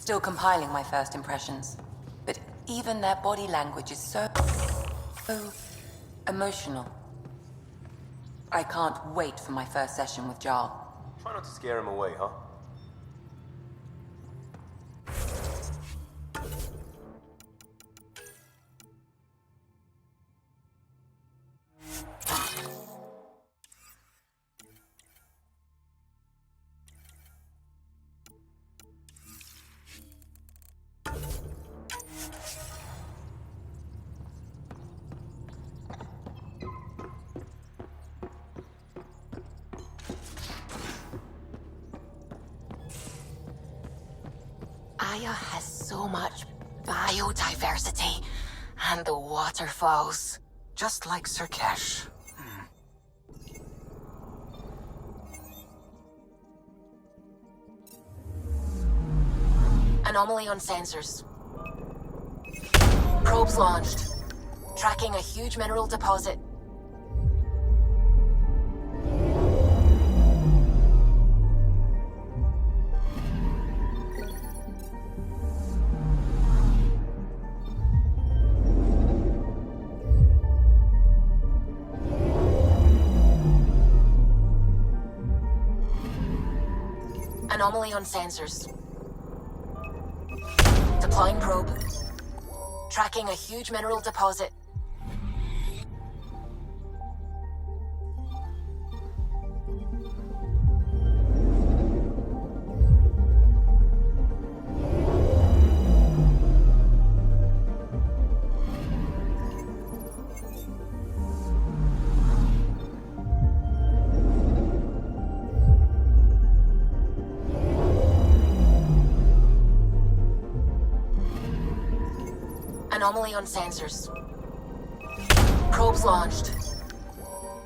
Still compiling my first impressions. But even their body language is so emotional. I can't wait for my first session with Jarl. Try not to scare him away, huh? Aya has so much biodiversity. And the waterfalls. Just like Sirkesh. Anomaly on sensors. Probes launched. Tracking a huge mineral deposit. Anomaly on sensors. Deploying probe. Tracking a huge mineral deposit. Anomaly on sensors. Probes launched.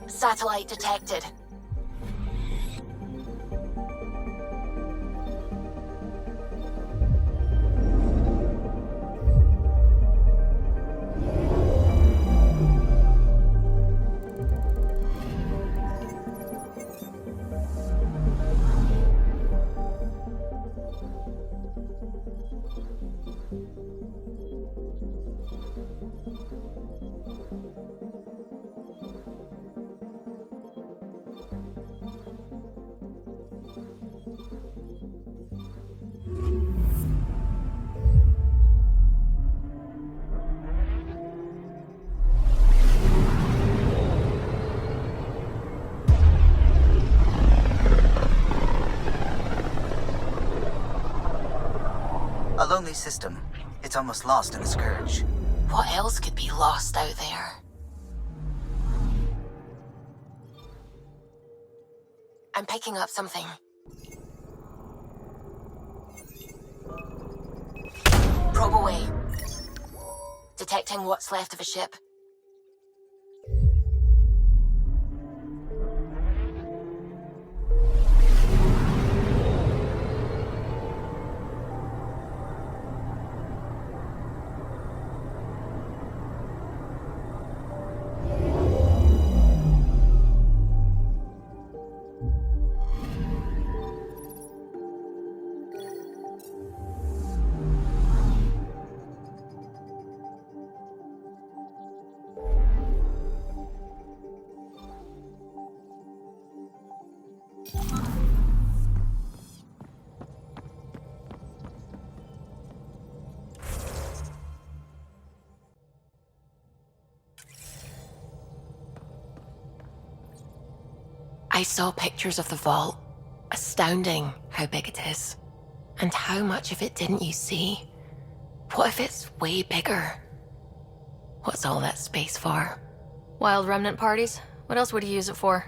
Satellite detected. A lonely system. It's almost lost in the Scourge. What else could be lost out there? I'm picking up something. Probe away. Detecting what's left of a ship. I saw pictures of the vault. Astounding how big it is. And how much of it didn't you see? What if it's way bigger? What's all that space for? Wild remnant parties? What else would you use it for?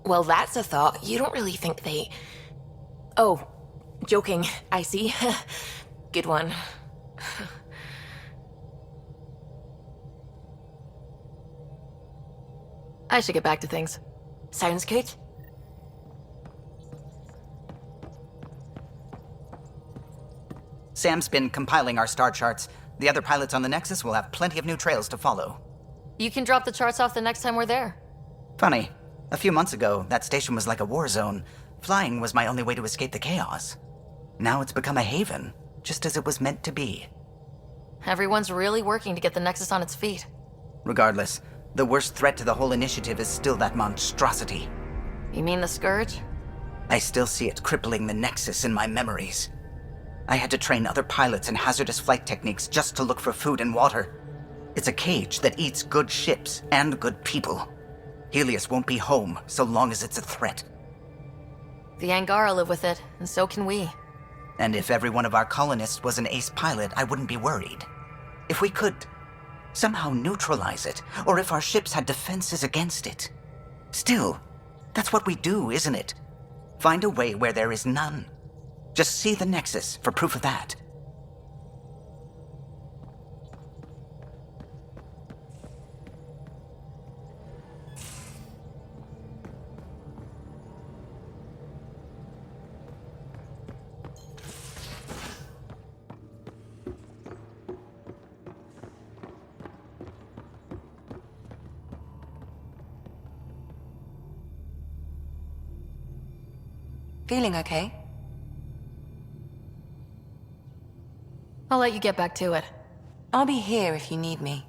Well, that's a thought. You don't really think they... Oh, joking. I see. Good one. I should get back to things. Sounds good. Sam's been compiling our star charts. The other pilots on the Nexus will have plenty of new trails to follow. You can drop the charts off the next time we're there. Funny. A few months ago, that station was like a war zone. Flying was my only way to escape the chaos. Now it's become a haven. just as it was meant to be. Everyone's really working to get the Nexus on its feet. Regardless, the worst threat to the whole initiative is still that monstrosity. You mean the Scourge? I still see it crippling the Nexus in my memories. I had to train other pilots in hazardous flight techniques just to look for food and water. It's a cage that eats good ships and good people. Helios won't be home so long as it's a threat. The Angara live with it, and so can we. And if every one of our colonists was an ace pilot, I wouldn't be worried. If we could somehow neutralize it, or if our ships had defenses against it. Still, that's what we do, isn't it? Find a way where there is none. Just see the Nexus for proof of that. Feeling okay? I'll let you get back to it. I'll be here if you need me.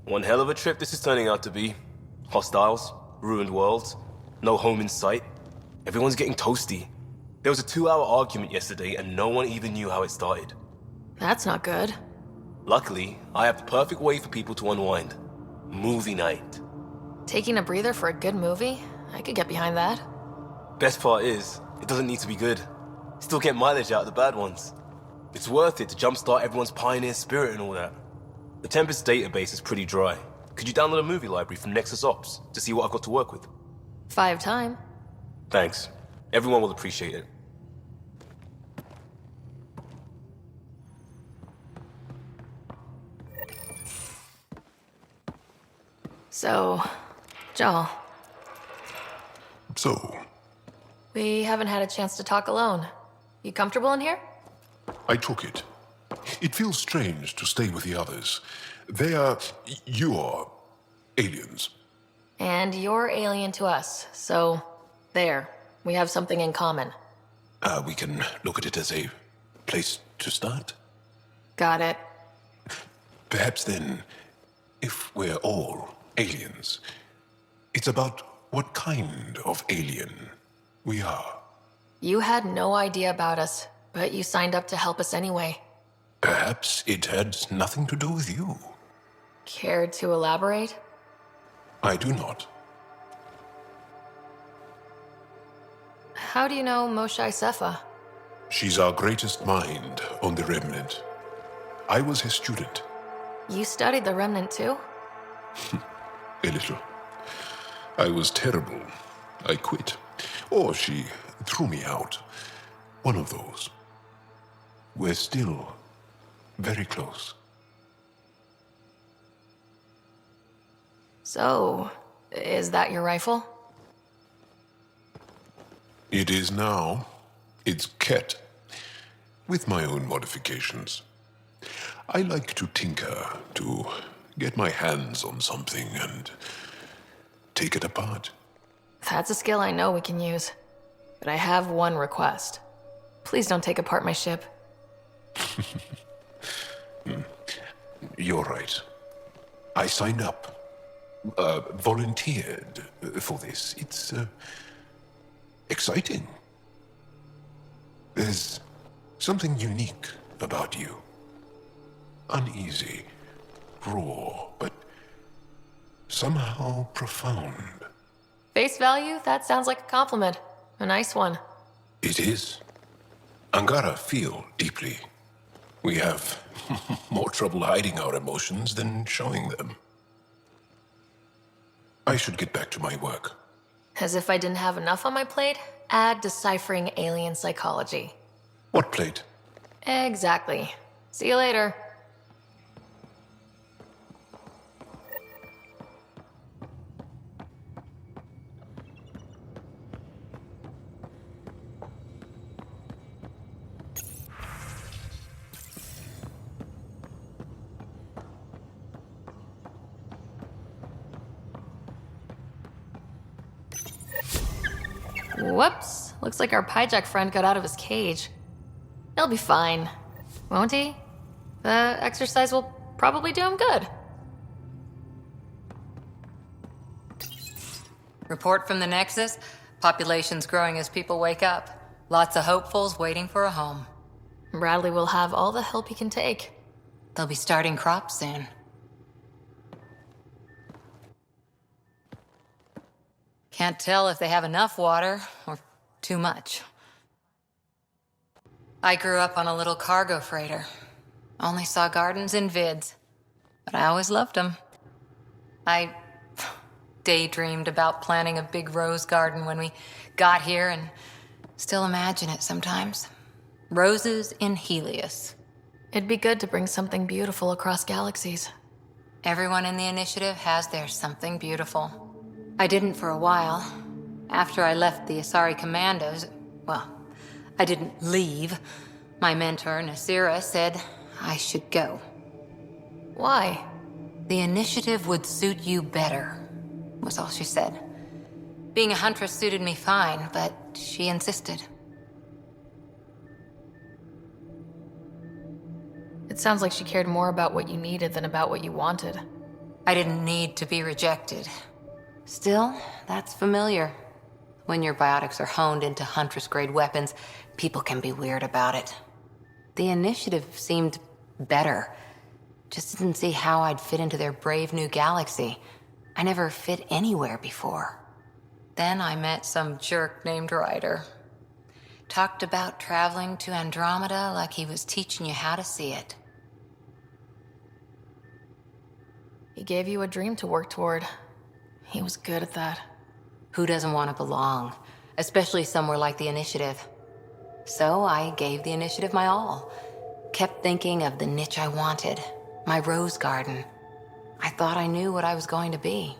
One hell of a trip this is turning out to be. Hostiles, ruined worlds, no home in sight. Everyone's getting toasty. There was a 2-hour argument yesterday and no one even knew how it started. That's not good. Luckily, I have the perfect way for people to unwind. Movie night. Taking a breather for a good movie? I could get behind that. Best part is, it doesn't need to be good. Still get mileage out of the bad ones. It's worth it to jumpstart everyone's pioneer spirit and all that. The Tempest database is pretty dry. Could you download a movie library from Nexus Ops to see what I've got to work with? 5 time. Thanks. Everyone will appreciate it. So, Joel. So, We haven't had a chance to talk alone. You comfortable in here? I took it. It feels strange to stay with the others. They are... you are... aliens. And you're alien to us, so there. We have something in common. We can look at it as a place to start. Got it. Perhaps then, if we're all aliens, it's about what kind of alien we are. You had no idea about us, but you signed up to help us anyway. Perhaps it had nothing to do with you. Care to elaborate? I do not. How do you know Moshe Sefa? She's our greatest mind on the Remnant. I was her student. You studied the Remnant too? A little. I was terrible. I quit. Or she threw me out. One of those. We're still very close. So, is that your rifle? It is now. It's Ket. With my own modifications. I like to tinker, to get my hands on something and take it apart. That's a skill I know we can use. But I have one request. Please don't take apart my ship. You're right. I signed up. Volunteered for this. It's exciting. There's something unique about you. Uneasy, raw, but somehow profound. Face value? That sounds like a compliment. A nice one. It is. Angara feel deeply. We have more trouble hiding our emotions than showing them. I should get back to my work. As if I didn't have enough on my plate, add deciphering alien psychology. What plate? Exactly. See you later. Whoops. Looks like our Pyjack friend got out of his cage. He'll be fine, won't he? The exercise will probably do him good. Report from the Nexus. Population's growing as people wake up. Lots of hopefuls waiting for a home. Bradley will have all the help he can take. They'll be starting crops soon. Can't tell if they have enough water or too much. I grew up on a little cargo freighter. Only saw gardens in vids, but I always loved them. I daydreamed about planting a big rose garden when we got here and still imagine it sometimes. Roses in Helios. It'd be good to bring something beautiful across galaxies. Everyone in the initiative has their something beautiful. I didn't for a while. After I left the Asari Commandos, well, I didn't leave. My mentor, Nasira, said I should go. Why? The initiative would suit you better, was all she said. Being a huntress suited me fine, but she insisted. It sounds like she cared more about what you needed than about what you wanted. I didn't need to be rejected. Still, that's familiar. When your biotics are honed into Huntress-grade weapons, people can be weird about it. The initiative seemed better. Just didn't see how I'd fit into their brave new galaxy. I never fit anywhere before. Then I met some jerk named Ryder. Talked about traveling to Andromeda like he was teaching you how to see it. He gave you a dream to work toward. He was good at that. Who doesn't want to belong? Especially somewhere like the Initiative. So I gave the Initiative my all. Kept thinking of the niche I wanted. My rose garden. I thought I knew what I was going to be.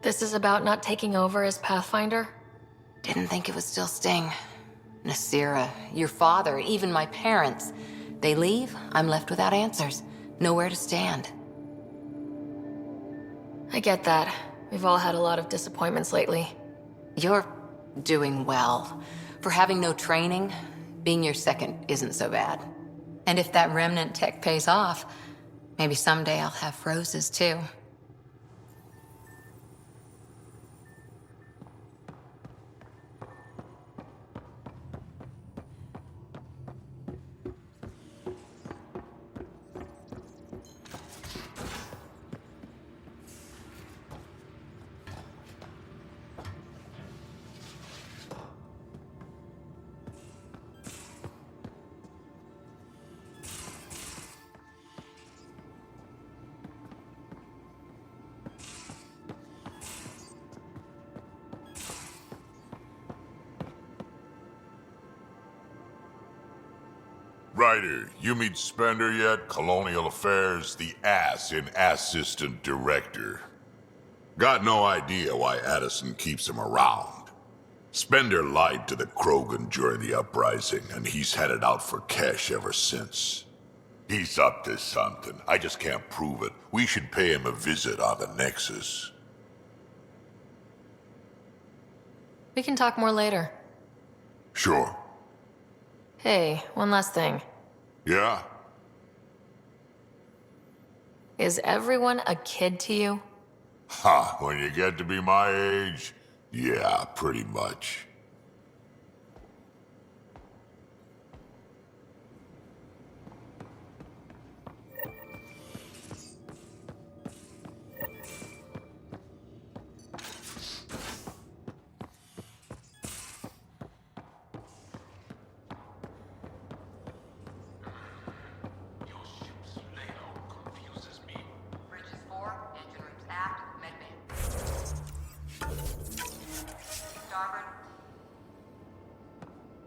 This is about not taking over as Pathfinder? Didn't think it would still sting. Nasira, your father, even my parents. They leave, I'm left without answers. Nowhere to stand. I get that. We've all had a lot of disappointments lately. You're doing well. For having no training, being your second isn't so bad. And if that remnant tech pays off, maybe someday I'll have roses too. Ryder, you meet Spender yet? Colonial Affairs, the ass in Assistant Director. Got no idea why Addison keeps him around. Spender lied to the Krogan during the uprising, and he's headed out for cash ever since. He's up to something. I just can't prove it. We should pay him a visit on the Nexus. We can talk more later. Sure. Hey, one last thing. Yeah? Is everyone a kid to you? Ha, when you get to be my age, yeah, pretty much.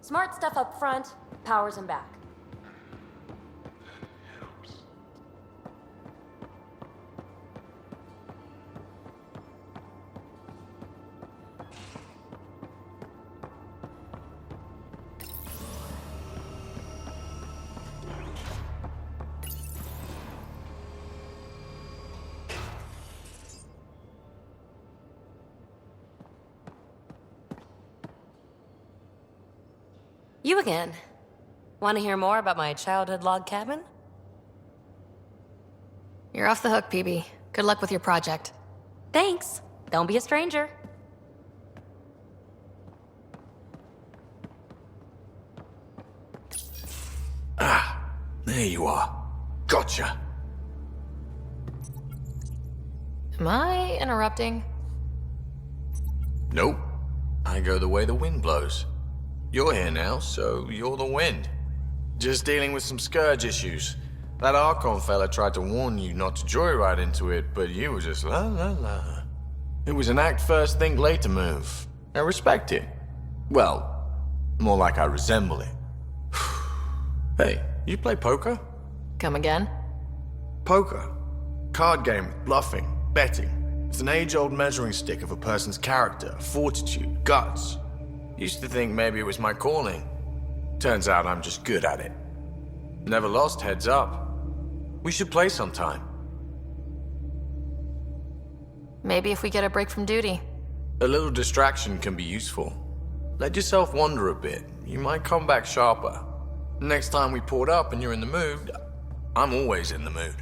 Smart stuff up front, powers them back. You again. Want to hear more about my childhood log cabin? You're off the hook, PB. Good luck with your project. Thanks. Don't be a stranger. There you are. Gotcha. Am I interrupting? Nope. I go the way the wind blows. You're here now, so you're the wind. Just dealing with some scourge issues. That Archon fella tried to warn you not to joyride into it, but you were just la la la. It was an act first, think later move. I respect it. Well, more like I resemble it. Hey, you play poker? Come again? Poker. Card game with bluffing, betting. It's an age-old measuring stick of a person's character, fortitude, guts. Used to think maybe it was my calling. Turns out I'm just good at it. Never lost heads up. We should play sometime. Maybe if we get a break from duty. A little distraction can be useful. Let yourself wander a bit. You might come back sharper. Next time we port up and you're in the mood, I'm always in the mood.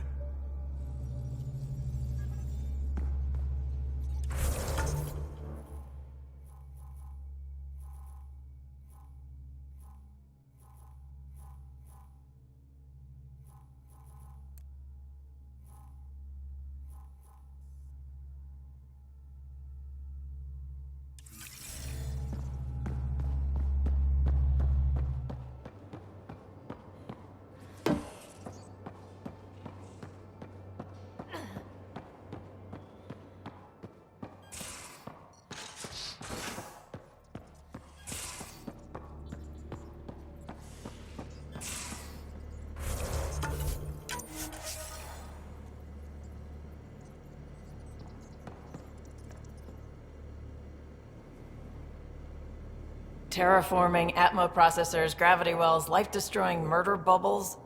Terraforming, Atmo processors, gravity wells, life-destroying murder bubbles.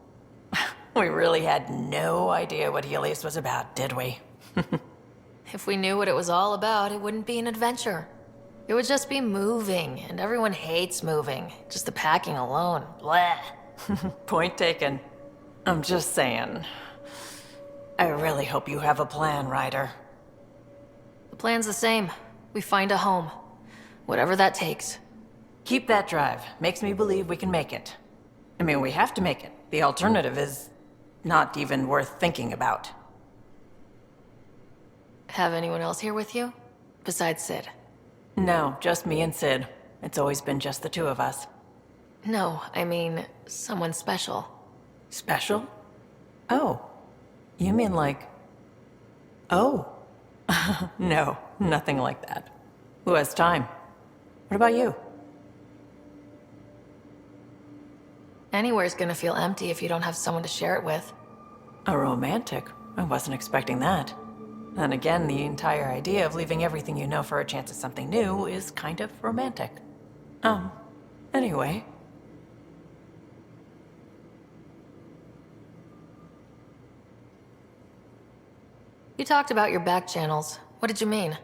We really had no idea what Helios was about, did we? If we knew what it was all about, it wouldn't be an adventure. It would just be moving, and everyone hates moving. Just the packing alone. Bleh. Point taken. I'm just saying. I really hope you have a plan, Ryder. The plan's the same. We find a home. Whatever that takes. Keep that drive. Makes me believe we can make it. I mean, we have to make it. The alternative is not even worth thinking about. Have anyone else here with you? Besides Sid? No, just me and Sid. It's always been just the two of us. No, I mean, someone special. Special? Oh. You mean like... Oh. No, nothing like that. Who has time? What about you? Anywhere's gonna feel empty if you don't have someone to share it with. A romantic? I wasn't expecting that. And again, the entire idea of leaving everything you know for a chance at something new is kind of romantic. Anyway. You talked about your back channels. What did you mean?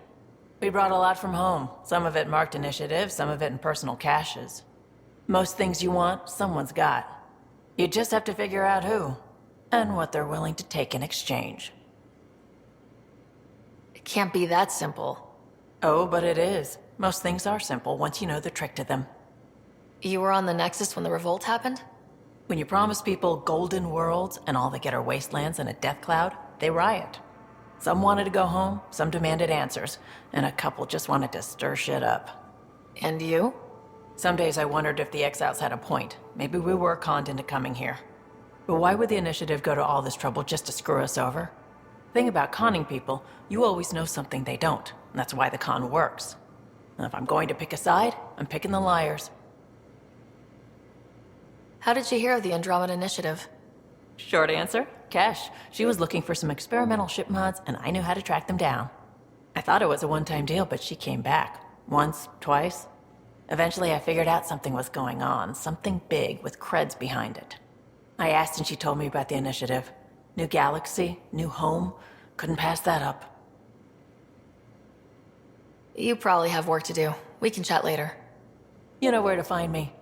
We brought a lot from home. Some of it marked initiative, some of it in personal caches. Most things you want, someone's got. You just have to figure out who, and what they're willing to take in exchange. It can't be that simple. Oh, but it is. Most things are simple once you know the trick to them. You were on the Nexus when the revolt happened? When you promise people golden worlds and all they get are wastelands and a death cloud, they riot. Some wanted to go home, some demanded answers, and a couple just wanted to stir shit up. And you? Some days I wondered if the exiles had a point. Maybe we were conned into coming here. But why would the initiative go to all this trouble just to screw us over? Thing about conning people, you always know something they don't. And that's why the con works. And if I'm going to pick a side, I'm picking the liars. How did you hear of the Andromeda initiative? Short answer, Cash. She was looking for some experimental ship mods, and I knew how to track them down. I thought it was a one-time deal, but she came back. Once, twice. Eventually I figured out something was going on, something big with creds behind it. I asked and she told me about the initiative. New galaxy, new home. Couldn't pass that up. You probably have work to do. We can chat later. You know where to find me.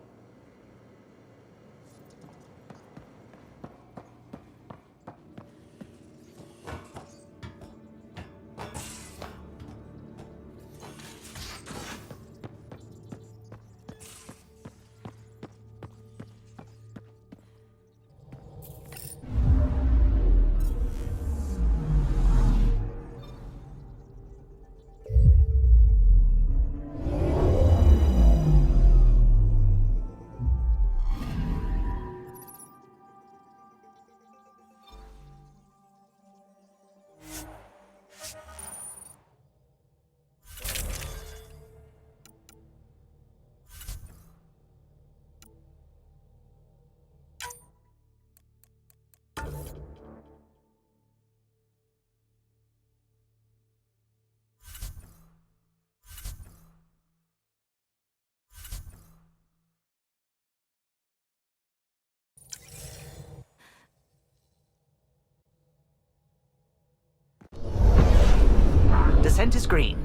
Scent is green.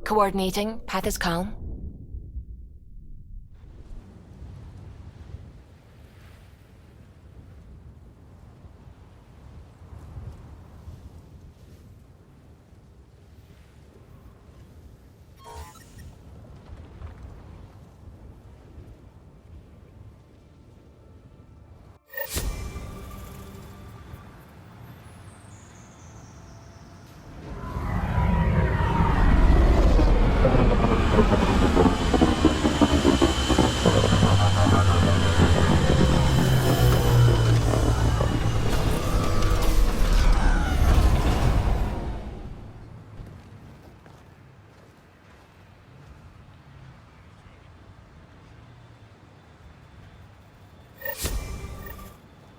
Coordinating. Path is calm.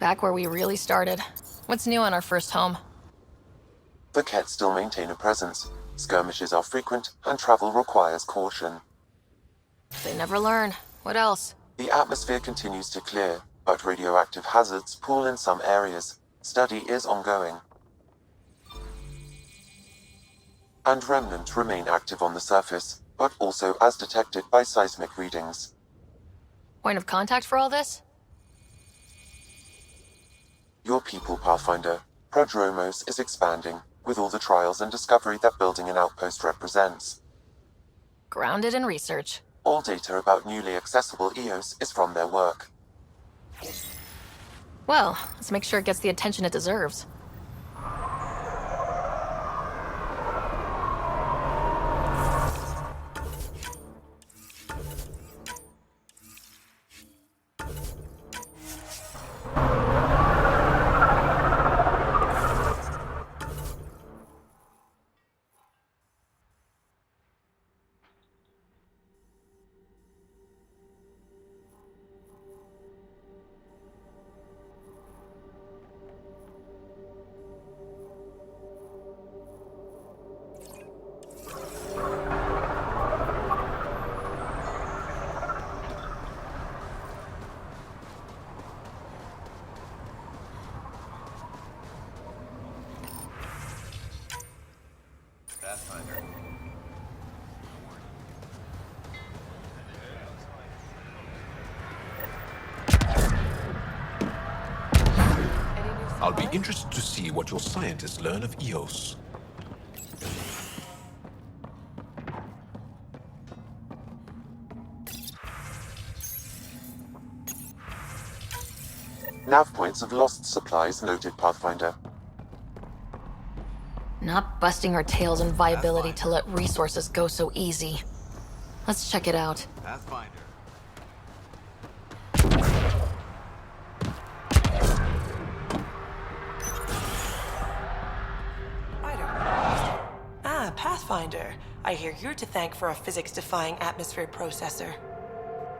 Back where we really started. What's new on our first home? The Kett still maintain a presence. Skirmishes are frequent, and travel requires caution. They never learn. What else? The atmosphere continues to clear, but radioactive hazards pool in some areas. Study is ongoing. And remnants remain active on the surface, but also as detected by seismic readings. Point of contact for all this? Your people, Pathfinder. Prodromos is expanding, with all the trials and discovery that building an outpost represents. Grounded in research. All data about newly accessible EOS is from their work. Well, let's make sure it gets the attention it deserves. I'll be interested to see what your scientists learn of EOS. Nav points of lost supplies noted, Pathfinder. Not busting our tails in viability to let resources go so easy. Let's check it out. Pathfinder. Pathfinder. I hear you're to thank for a physics-defying atmosphere processor.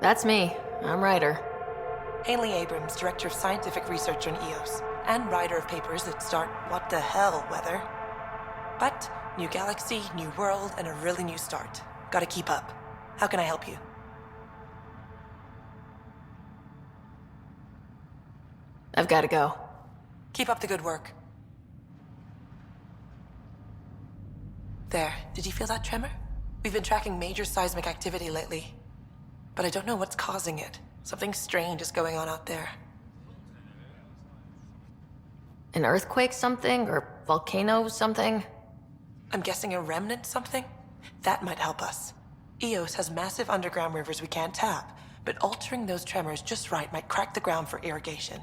That's me. I'm Ryder. Haley Abrams, Director of Scientific Research on EOS, and writer of papers that start what the hell weather. But, new galaxy, new world, and a really new start. Gotta keep up. How can I help you? I've gotta go. Keep up the good work. There, did you feel that tremor? We've been tracking major seismic activity lately. But I don't know what's causing it. Something strange is going on out there. An earthquake something? Or volcano something? I'm guessing a remnant something? That might help us. EOS has massive underground rivers we can't tap, but altering those tremors just right might crack the ground for irrigation.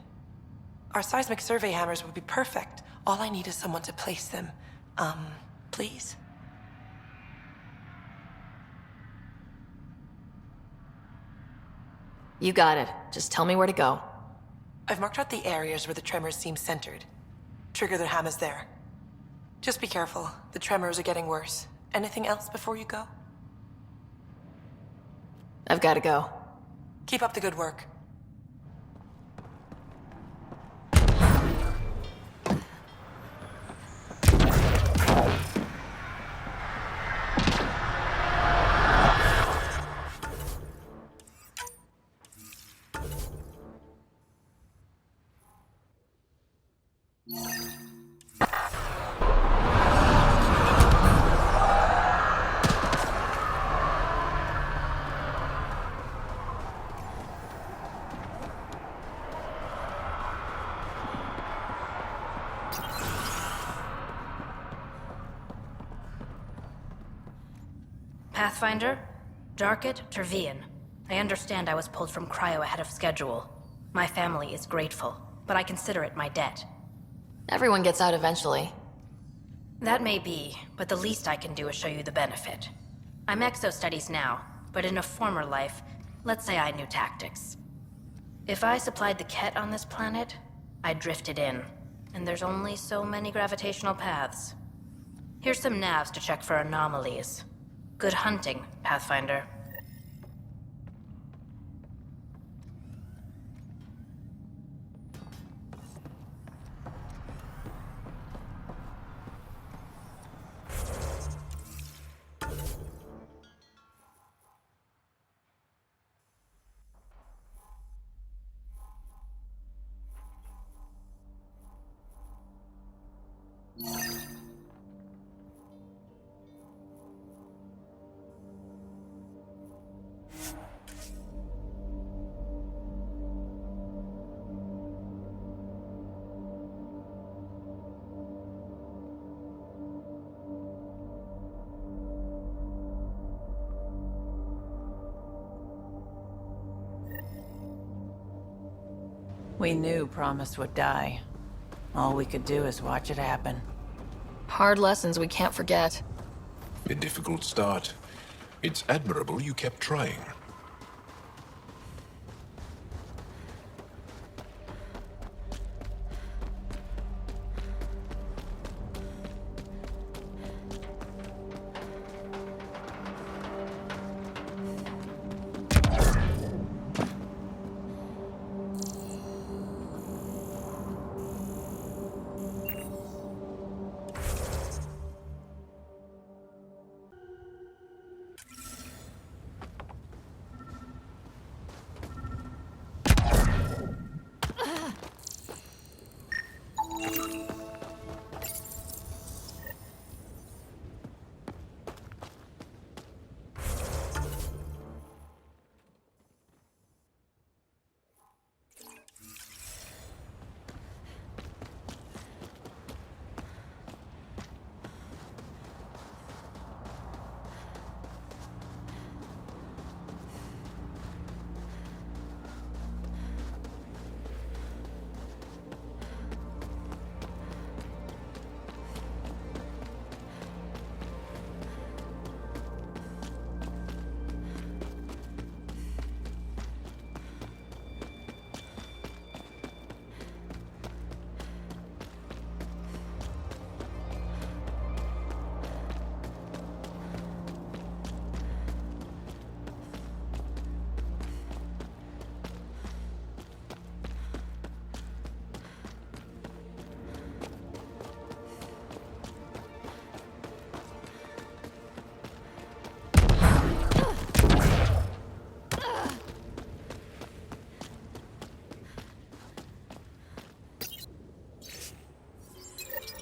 Our seismic survey hammers would be perfect. All I need is someone to place them. Please? You got it. Just tell me where to go. I've marked out the areas where the tremors seem centered. Trigger the hammers there. Just be careful. The tremors are getting worse. Anything else before you go? I've gotta go. Keep up the good work. Pathfinder? Jarkett Tervian. I understand I was pulled from cryo ahead of schedule. My family is grateful, but I consider it my debt. Everyone gets out eventually. That may be, but the least I can do is show you the benefit. I'm exo-studies now, but in a former life, let's say I knew tactics. If I supplied the Ket on this planet, I drifted in, and there's only so many gravitational paths. Here's some navs to check for anomalies. Good hunting, Pathfinder. We knew Promise would die. All we could do is watch it happen. Hard lessons we can't forget. A difficult start. It's admirable you kept trying.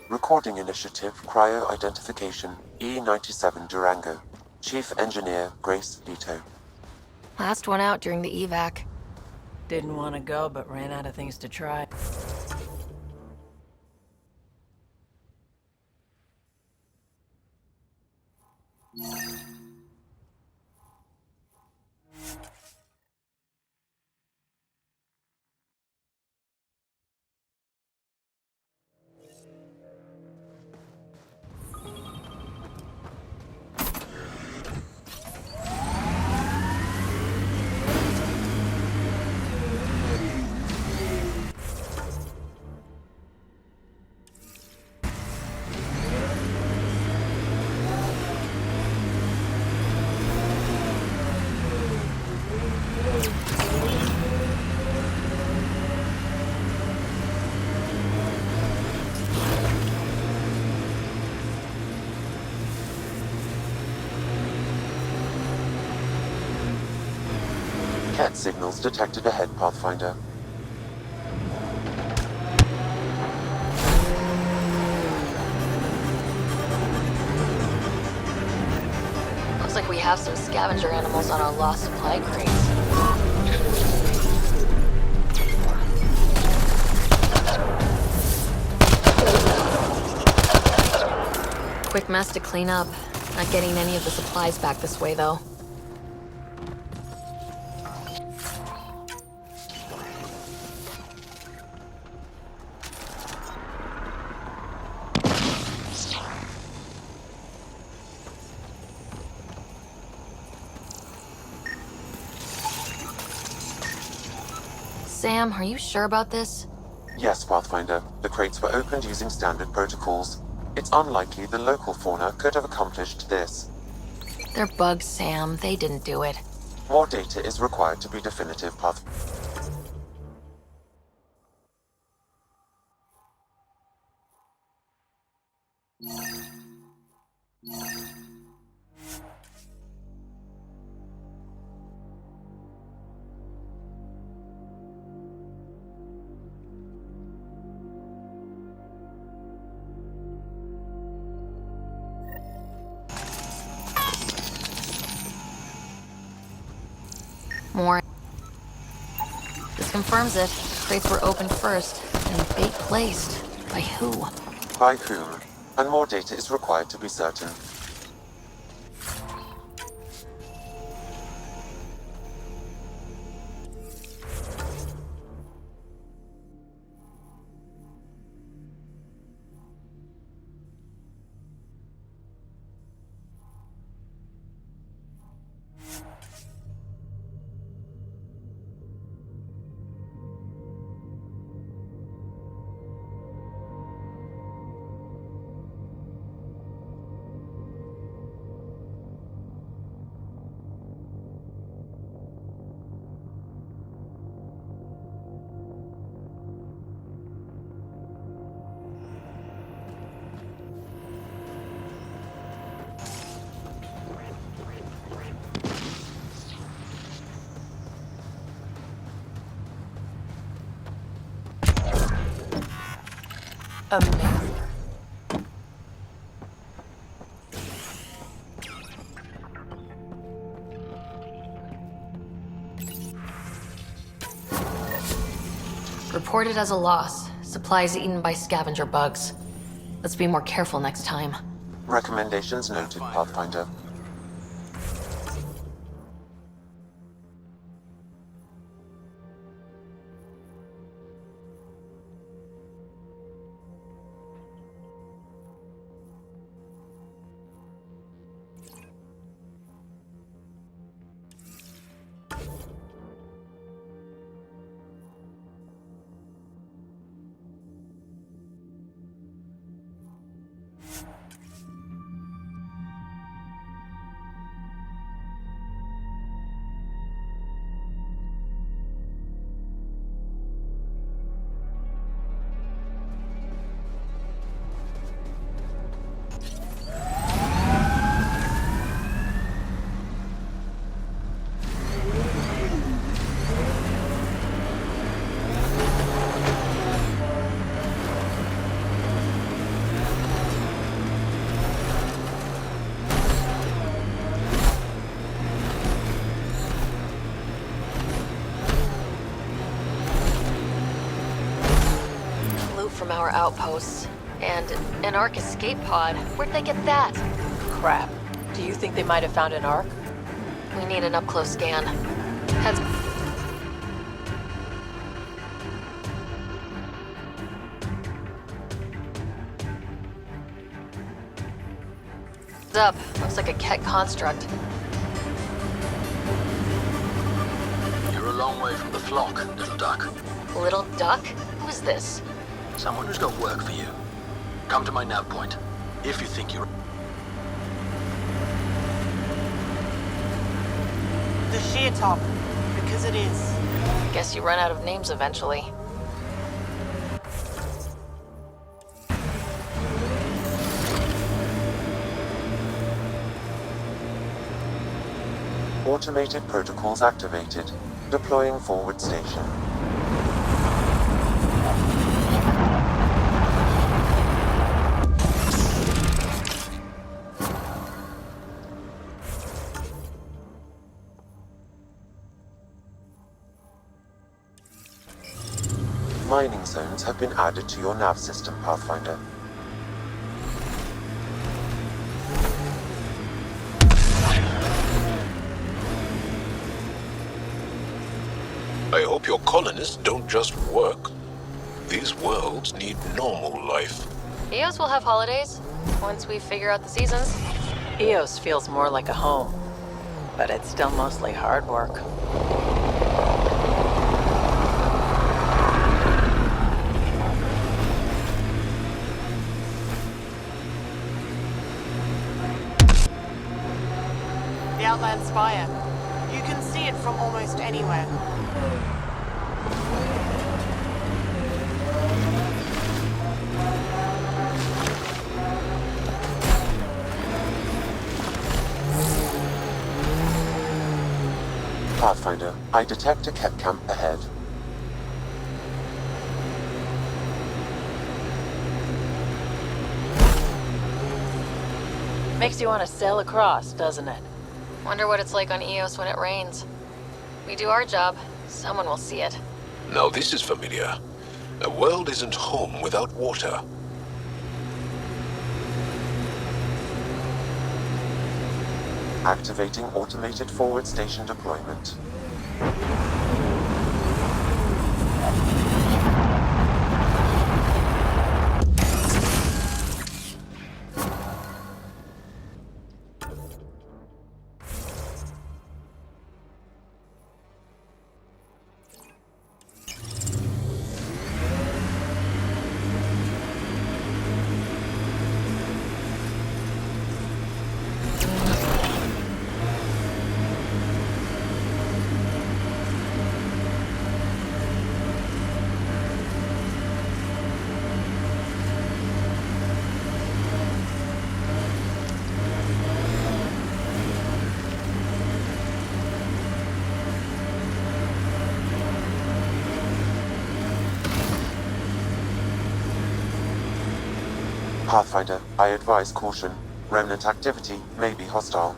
Recording Initiative Cryo Identification E97 Durango. Chief Engineer Grace Leto. Last one out during the evac. Didn't want to go, but ran out of things to try. Ket signals detected ahead, Pathfinder. Looks like we have some scavenger animals on our lost supply crates. Quick mess to clean up. Not getting any of the supplies back this way, though. Sam, are you sure about this? Yes, Pathfinder. The crates were opened using standard protocols. It's unlikely the local fauna could have accomplished this. They're bugs, Sam. They didn't do it. More data is required to be definitive, Path. More. This confirms it. Crates were opened first, and bait placed. By who? By whom? And more data is required to be certain. Amazing. Reported as a loss. Supplies eaten by scavenger bugs. Let's be more careful next time. Recommendations noted, Pathfinder. From our outposts. And an Ark escape pod. Where'd they get that? Crap. Do you think they might have found an Ark? We need an up-close scan. Heads up. Looks like a Ket construct. You're a long way from the flock, little duck. Little duck? Who's this? Someone who's got work for you. Come to my nav point, if you think you're... The sheer top, because it is. Guess you run out of names eventually. Automated protocols activated. Deploying forward station. Mining zones have been added to your nav system, Pathfinder. I hope your colonists don't just work. These worlds need normal life. EOS will have holidays once we figure out the seasons. EOS feels more like a home, but it's still mostly hard work. The Outland Spire. You can see it from almost anywhere. Pathfinder, I detect a Kett camp ahead. Makes you want to sail across, doesn't it? Wonder what it's like on EOS when it rains. We do our job, someone will see it. Now this is familiar. A world isn't home without water. Activating automated forward station deployment. Pathfinder, I advise caution. Remnant activity may be hostile.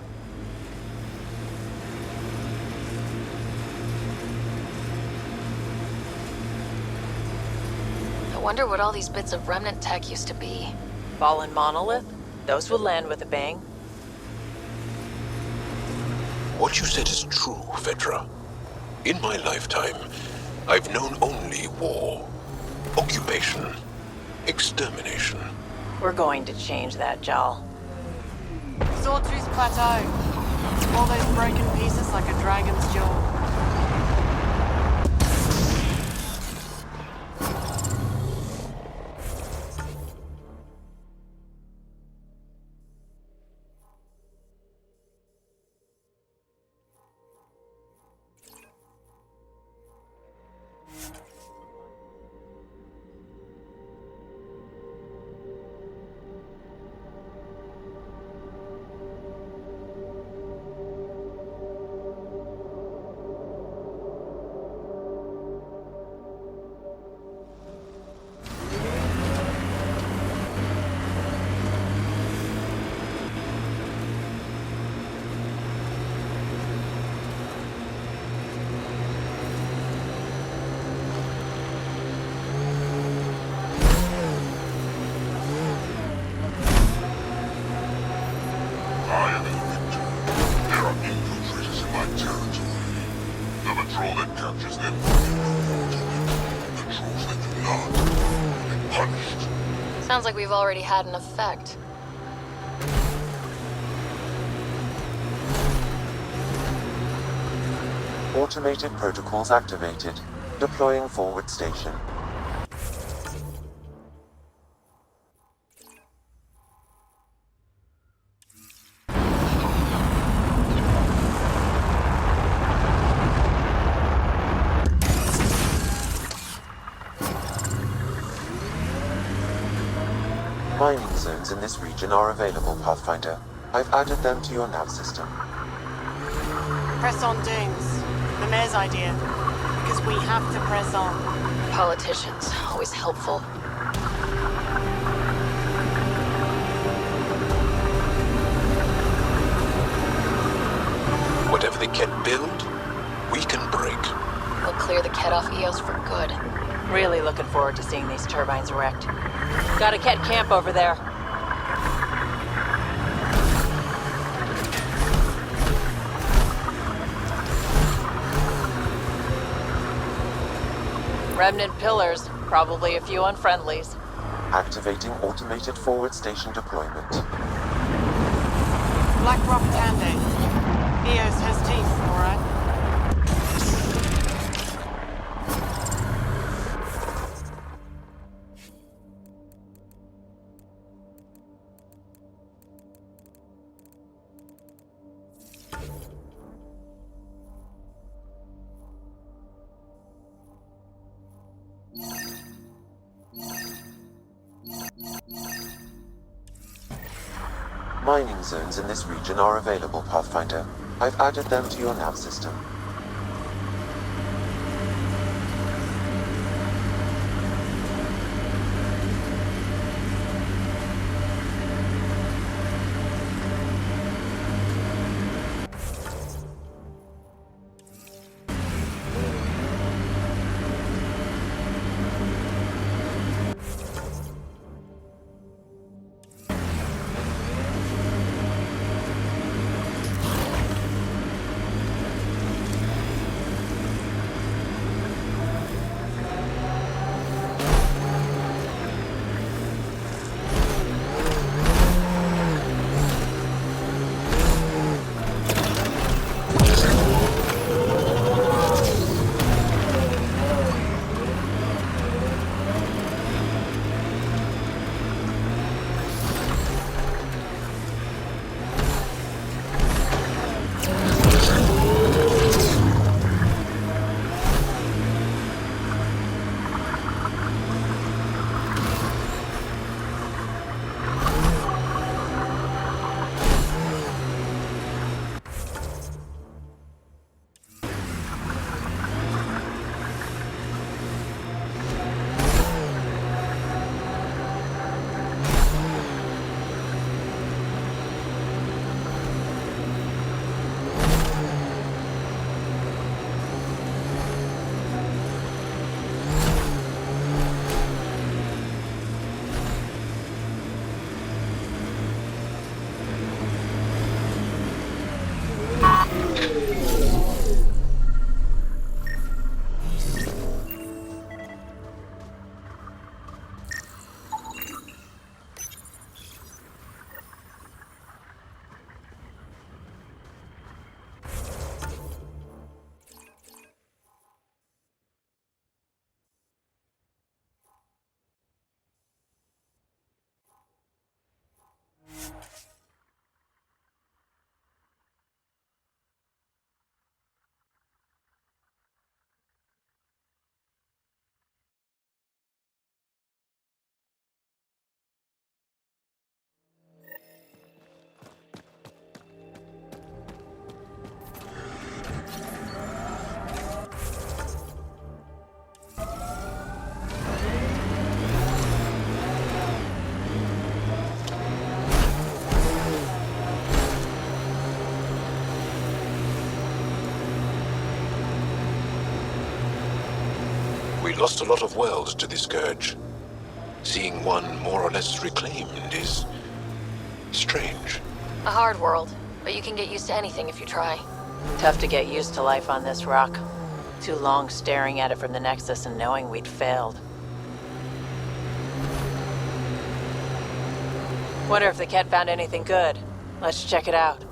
I wonder what all these bits of remnant tech used to be. Fallen monolith? Those will land with a bang. What you said is true, Vedra. In my lifetime, I've known only war, occupation, extermination. We're going to change that, Jal. Sawtooth Plateau. All those broken pieces like a dragon's jaw. Sounds like we've already had an effect. Automated protocols activated. Deploying forward station. Mining zones in this region are available, Pathfinder. I've added them to your nav system. Press on dunes. The mayor's idea. Because we have to press on. Politicians, always helpful. Whatever they can build, we can break. We'll clear the Kett off EOS for good. Really looking forward to seeing these turbines wrecked. Got a Kett camp over there. Remnant pillars, probably a few unfriendlies. Activating automated forward station deployment. Black Rock Tandy. Eos has teeth, alright? Mining zones in this region are available, Pathfinder. I've added them to your nav system. We lost a lot of worlds to the Scourge. Seeing one more or less reclaimed is strange. A hard world, but you can get used to anything if you try. Tough to get used to life on this rock. Too long staring at it from the Nexus and knowing we'd failed. Wonder if the cat found anything good. Let's check it out.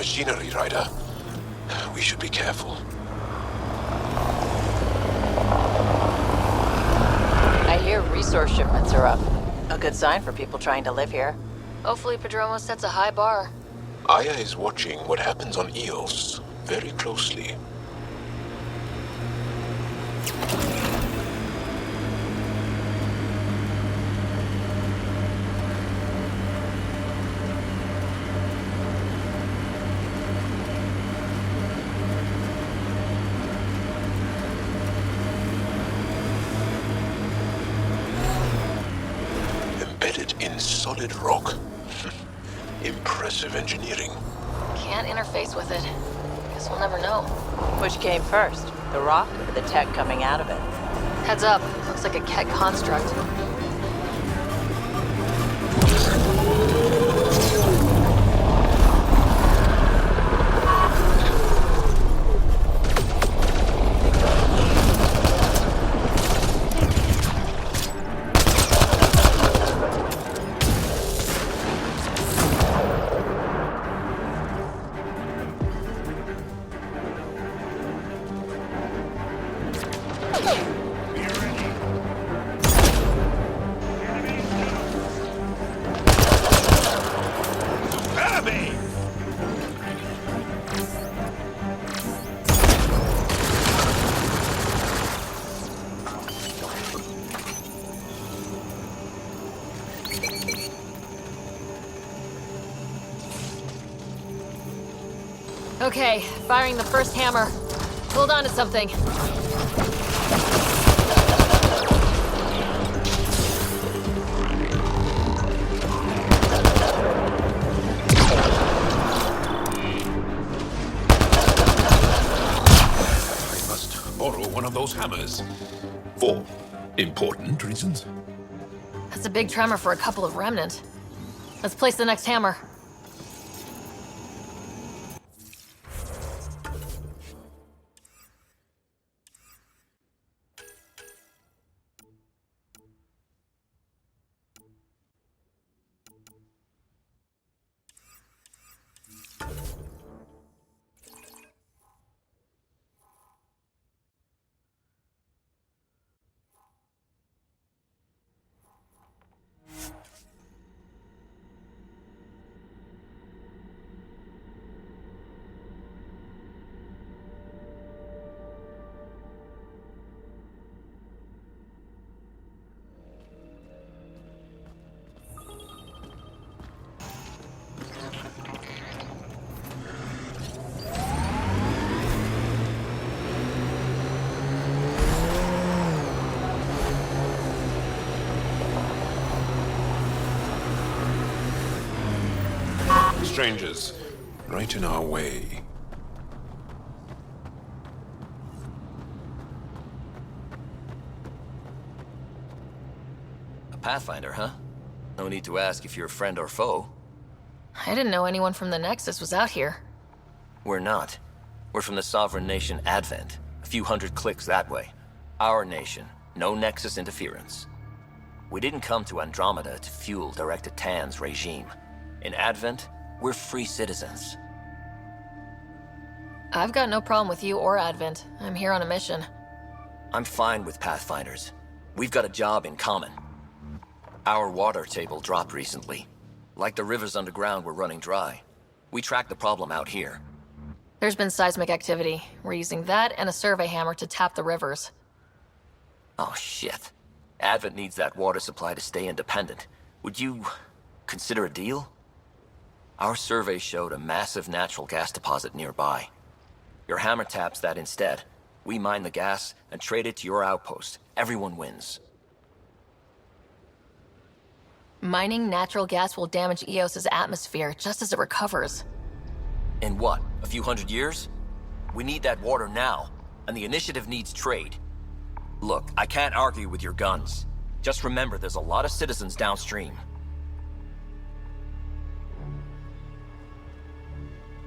machinery, Ryder. We should be careful. I hear resource shipments are up. A good sign for people trying to live here. Hopefully Padromo sets a high bar. Aya is watching what happens on Eos very closely. Embedded in solid rock. Impressive engineering. Can't interface with it. Guess we'll never know. Which came first, the rock or the tech coming out of it? Heads up. Looks like a Ket construct. Okay, firing the first hammer. Hold on to something. I must borrow one of those hammers. For important reasons. That's a big tremor for a couple of remnant. Let's place the next hammer. Strangers, right in our way. A Pathfinder, huh? No need to ask if you're a friend or foe. I didn't know anyone from the Nexus was out here. We're not. We're from the sovereign nation Advent. A few hundred clicks that way. Our nation. No Nexus interference. We didn't come to Andromeda to fuel Director Tan's regime. In Advent, we're free citizens. I've got no problem with you or Advent. I'm here on a mission. I'm fine with Pathfinders. We've got a job in common. Our water table dropped recently. Like the rivers underground were running dry. We tracked the problem out here. There's been seismic activity. We're using that and a survey hammer to tap the rivers. Oh shit. Advent needs that water supply to stay independent. Would you consider a deal? Our survey showed a massive natural gas deposit nearby. Your hammer taps that instead. We mine the gas and trade it to your outpost. Everyone wins. Mining natural gas will damage Eos's atmosphere just as it recovers. In what, a few hundred years? We need that water now, and the initiative needs trade. Look, I can't argue with your guns. Just remember there's a lot of citizens downstream.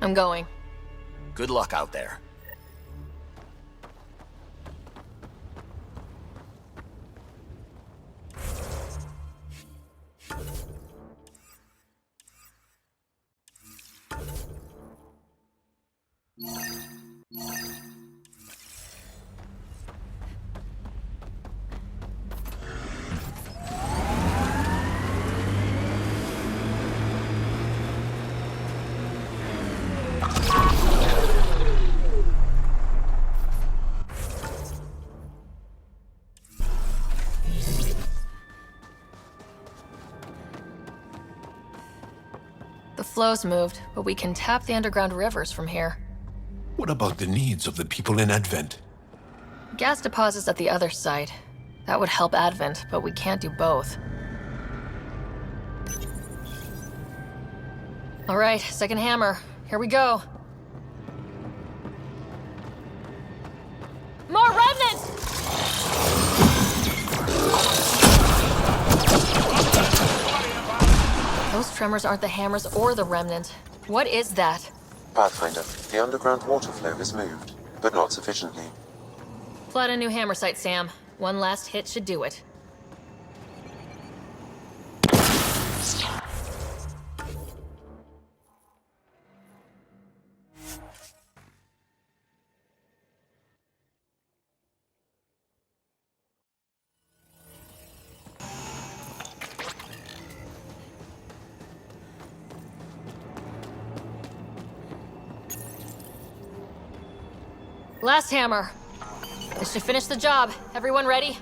I'm going. Good luck out there. flow's moved, but we can tap the underground rivers from here. What about the needs of the people in Advent? Gas deposits at the other site. That would help Advent, but we can't do both. All right, second hammer. Here we go. More remnants! Those tremors aren't the hammers or the remnant. What is that? Pathfinder, the underground water flow has moved, but not sufficiently. Plot a new hammer site, Sam. One last hit should do it. Last hammer. This should finish the job. Everyone ready?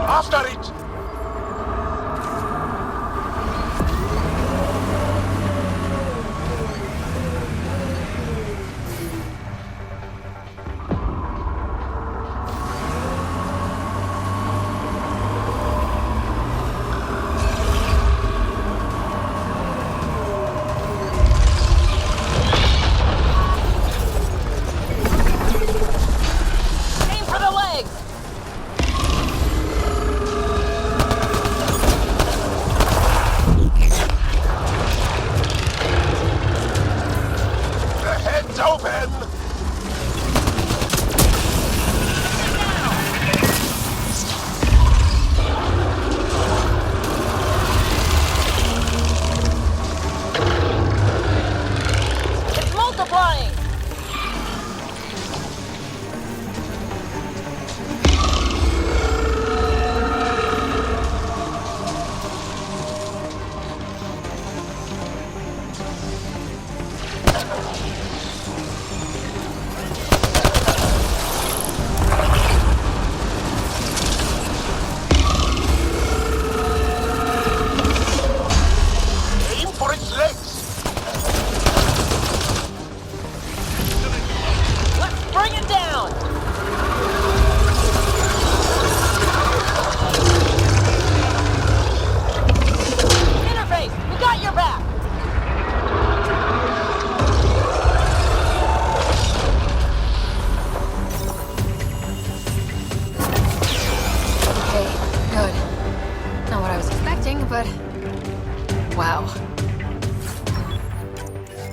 After it! but... wow.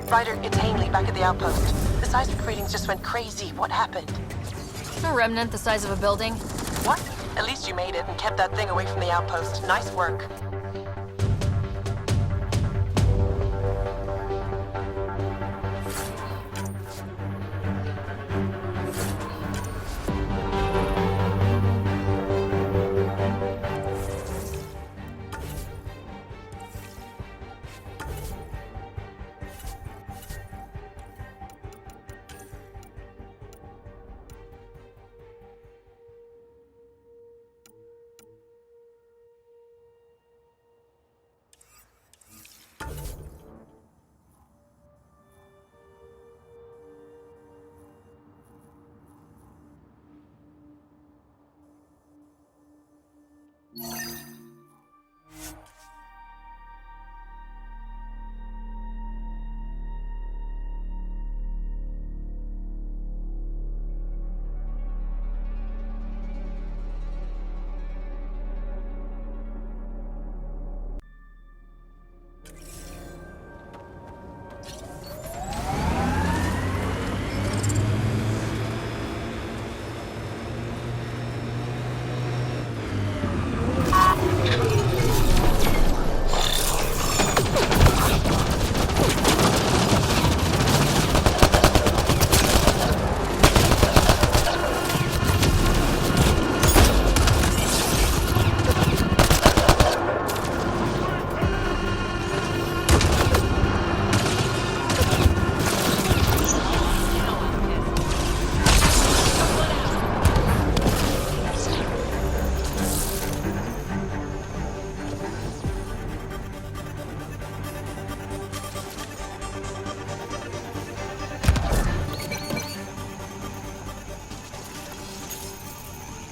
Ryder, it's Ainley back at the outpost. The seismic readings just went crazy. What happened? A remnant the size of a building. What? At least you made it and kept that thing away from the outpost. Nice work.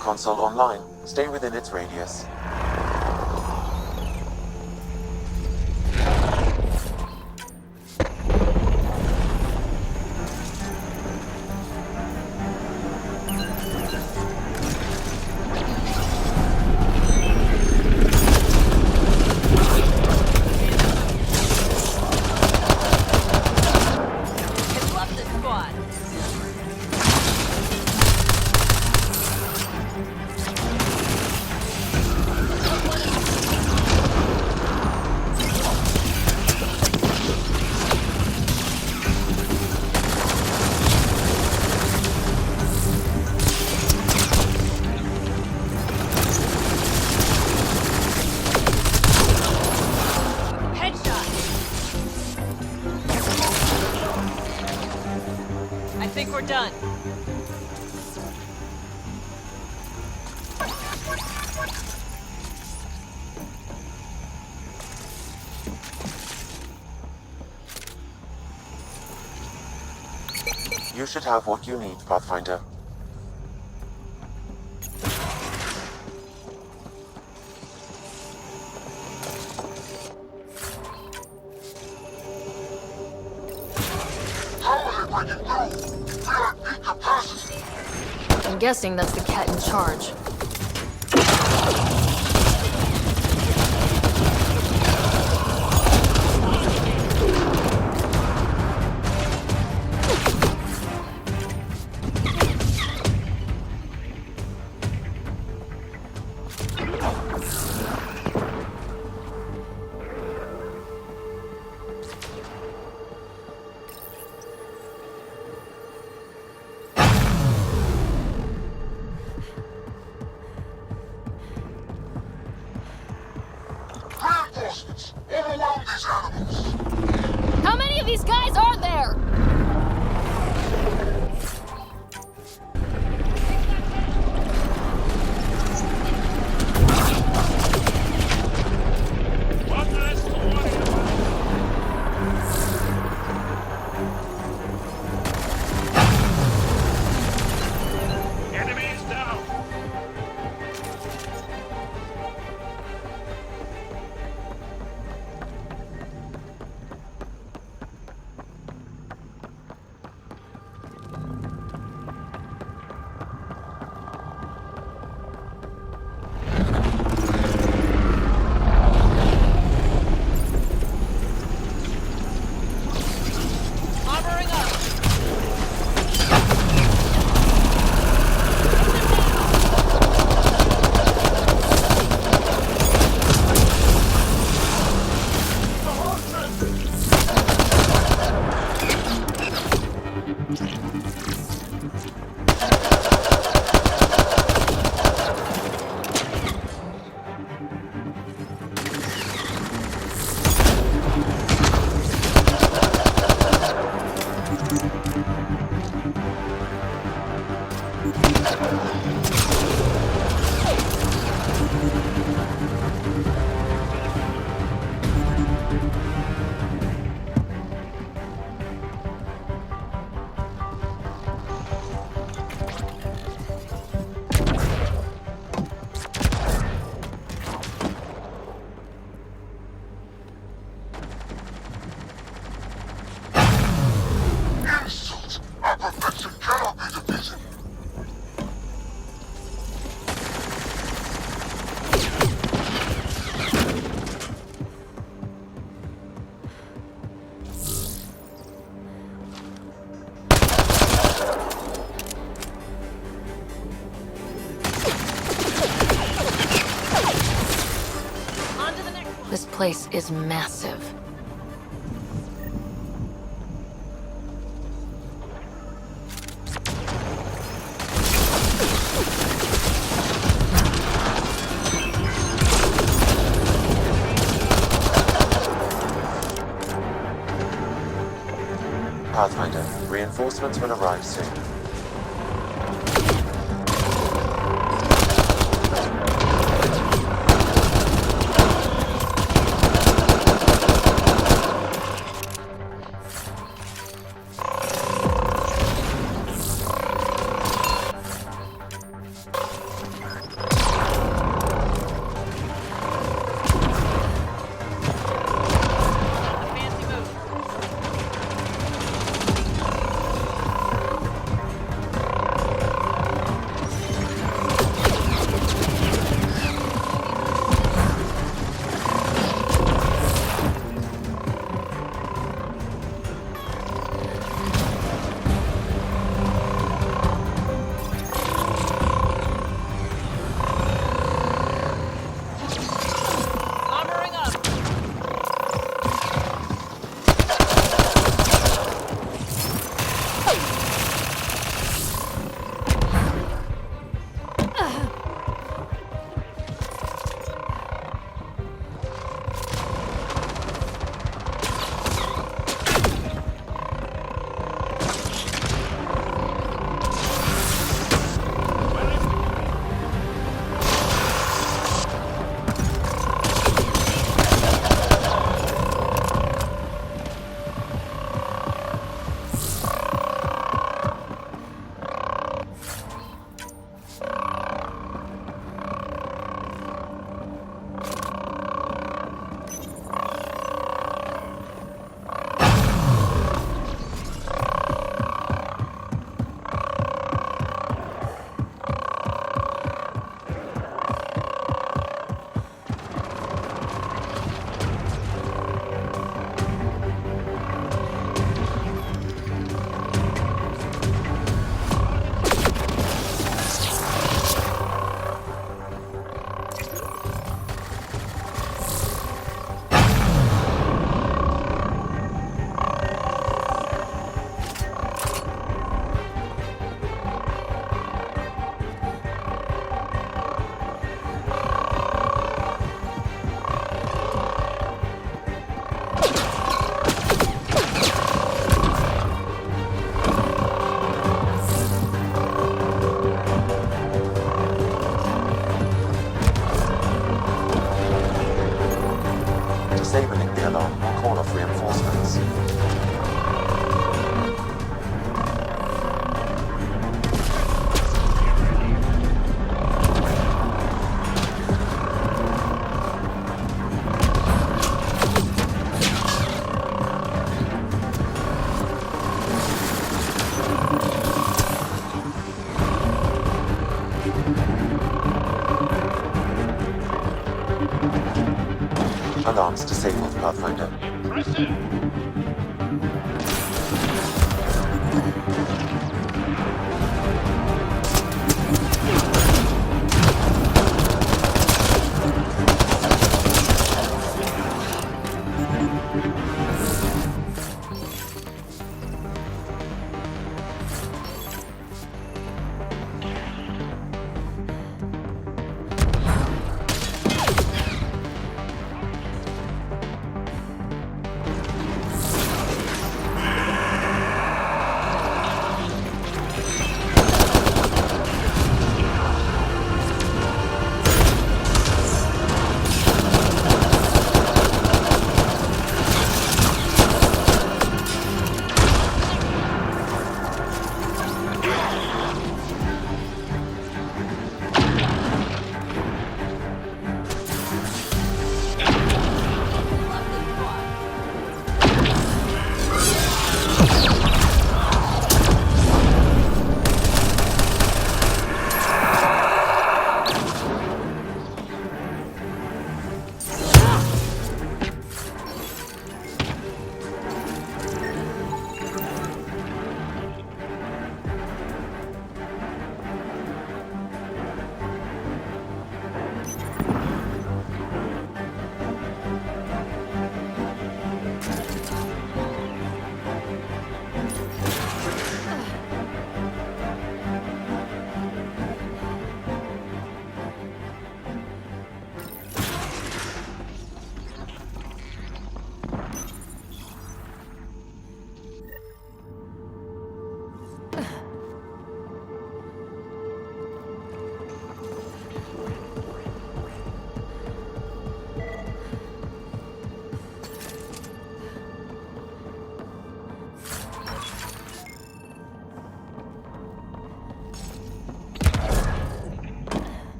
Console online. Stay within its radius. You should have what you need, Pathfinder. I'm guessing that's the cat in charge. How many of these guys are there? Enemies down! place is massive. Pathfinder, reinforcements will arrive soon. Disabling the alarm will call off reinforcements. Alarms disabled, Pathfinder.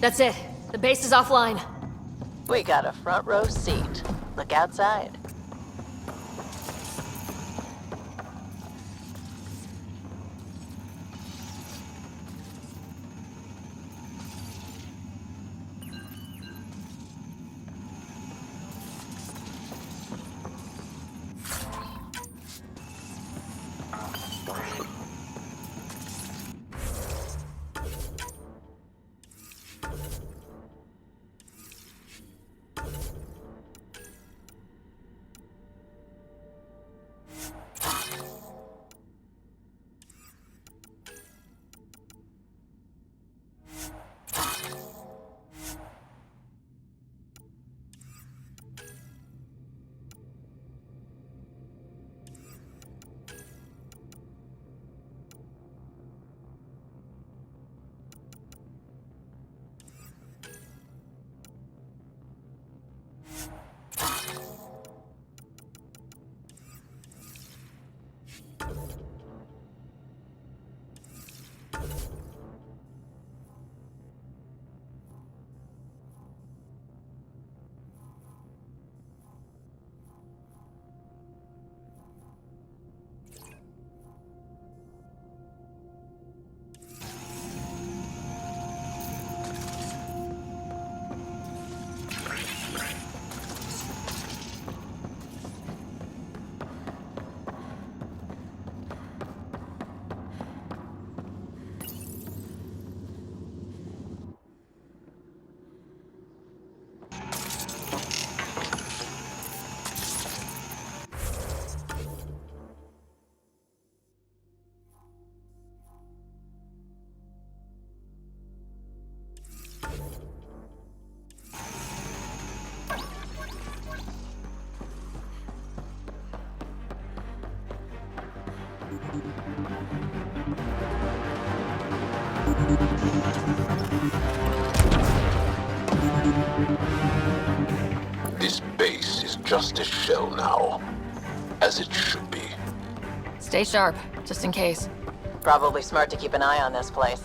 That's it. The base is offline. We got a front row seat. Look outside. This base is just a shell now, as it should be. Stay sharp, just in case. Probably smart to keep an eye on this place.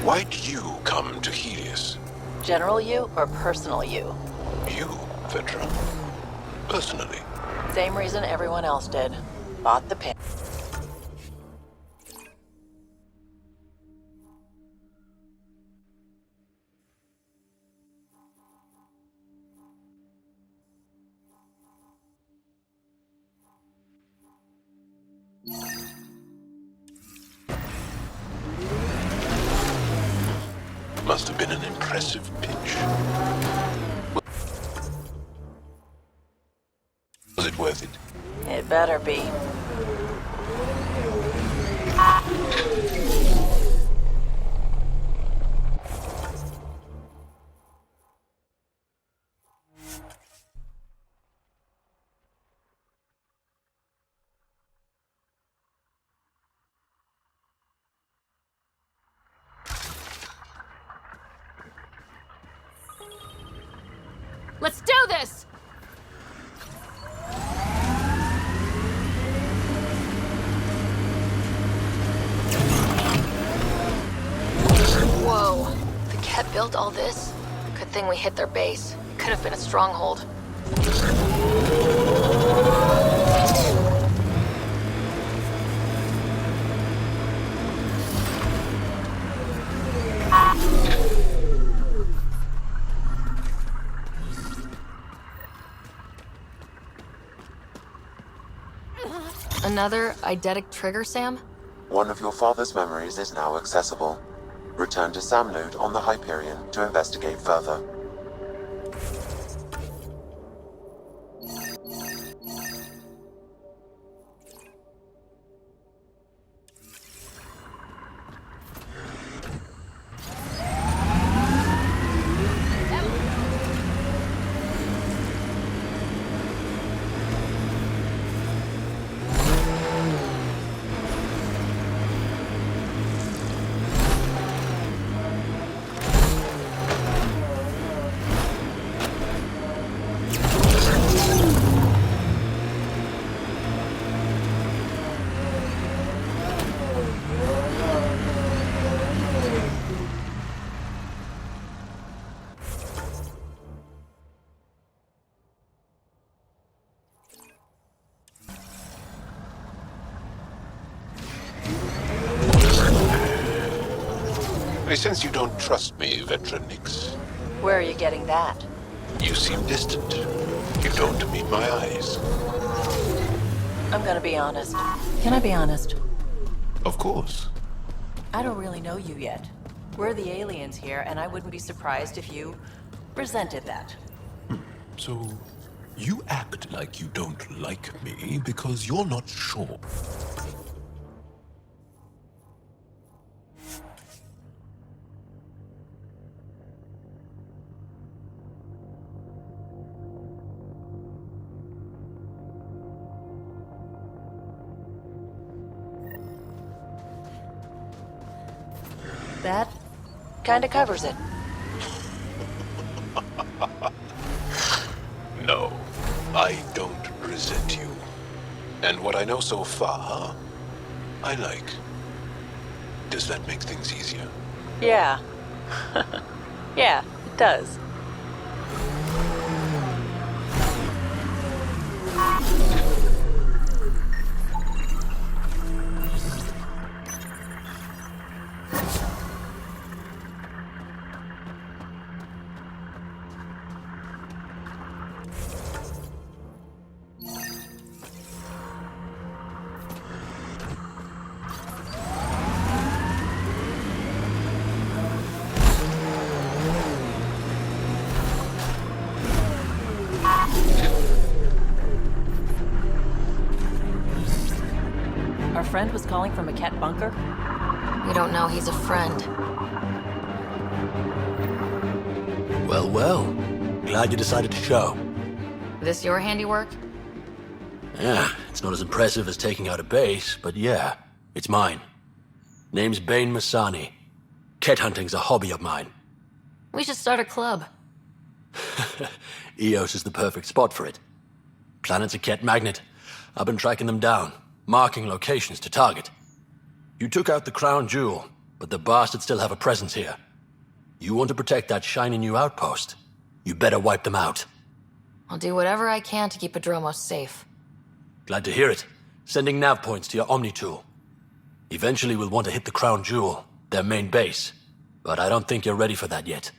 Why'd you come to Helios? General you or personal you? You, Veteran. Personally. Same reason everyone else did. Bought the pin. Must have been an impressive pitch. Was it worth it? It better be. do this! Whoa. The Ket built all this? Good thing we hit their base. It could have been a stronghold. Another eidetic trigger, Sam? One of your father's memories is now accessible. Return to Sam node on the Hyperion to investigate further. I sense you don't trust me, Veteran Nix. Where are you getting that? You seem distant. You don't meet my eyes. I'm gonna be honest. Can I be honest? Of course. I don't really know you yet. We're the aliens here, and I wouldn't be surprised if you resented that. So, you act like you don't like me because you're not sure. That kinda covers it. No, I don't resent you. And what I know so far, I like. Does that make things easier? Yeah. Yeah, it does. Our friend was calling from a cat bunker? We don't know he's a friend. Well, well. Glad you decided to show. This your handiwork? Yeah, it's not as impressive as taking out a base, but yeah, it's mine. Name's Bane Masani. Ket hunting's a hobby of mine. We should start a club. Eos is the perfect spot for it. Planet's a Ket magnet. I've been tracking them down, marking locations to target. You took out the crown jewel, but the bastards still have a presence here. You want to protect that shiny new outpost? You better wipe them out. I'll do whatever I can to keep Adromos safe. Glad to hear it. Sending nav points to your Omni tool. Eventually we'll want to hit the crown jewel, their main base. But I don't think you're ready for that yet.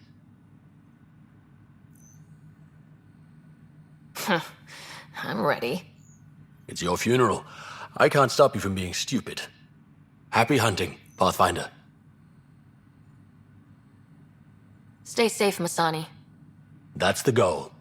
I'm ready. It's your funeral. I can't stop you from being stupid. Happy hunting, Pathfinder. Stay safe, Masani. That's the goal.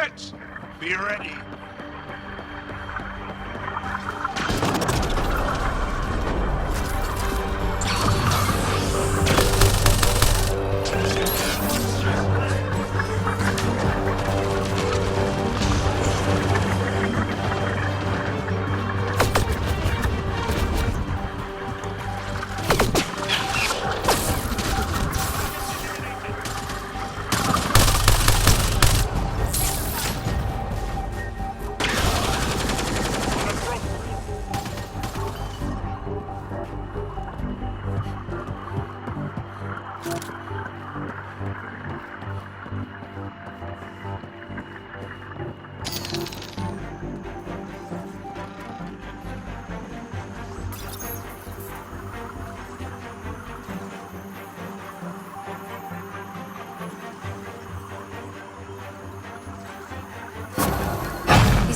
Turrets, be ready.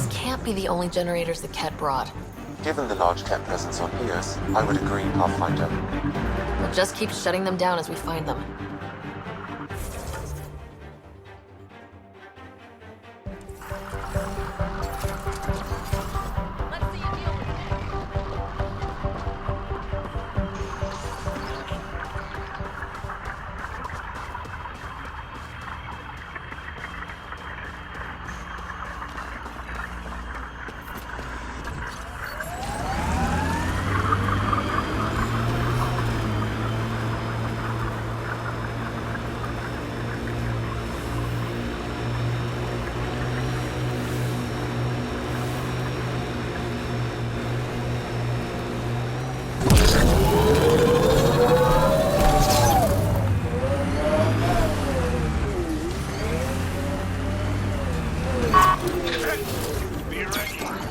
Can't be the only generators the Ket brought. Given the large Ket presence on Eos, I would agree, Pathfinder. We'll just keep shutting them down as we find them.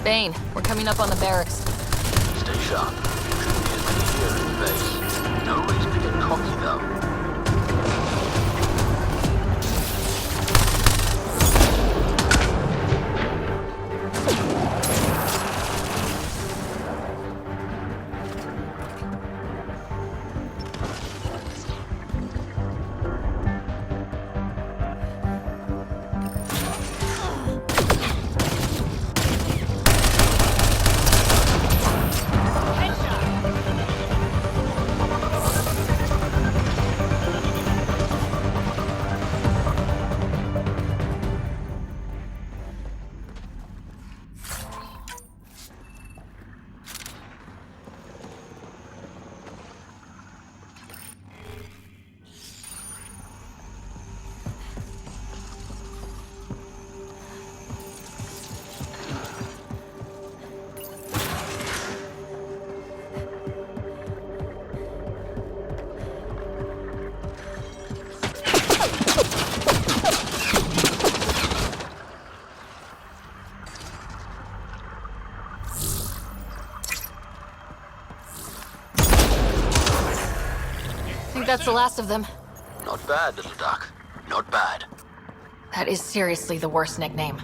Bane, we're coming up on the barracks. Stay sharp. Shouldn't be as many here in the base. No reason to get cocky, though. I think that's the last of them. Not bad, little duck. Not bad. That is seriously the worst nickname.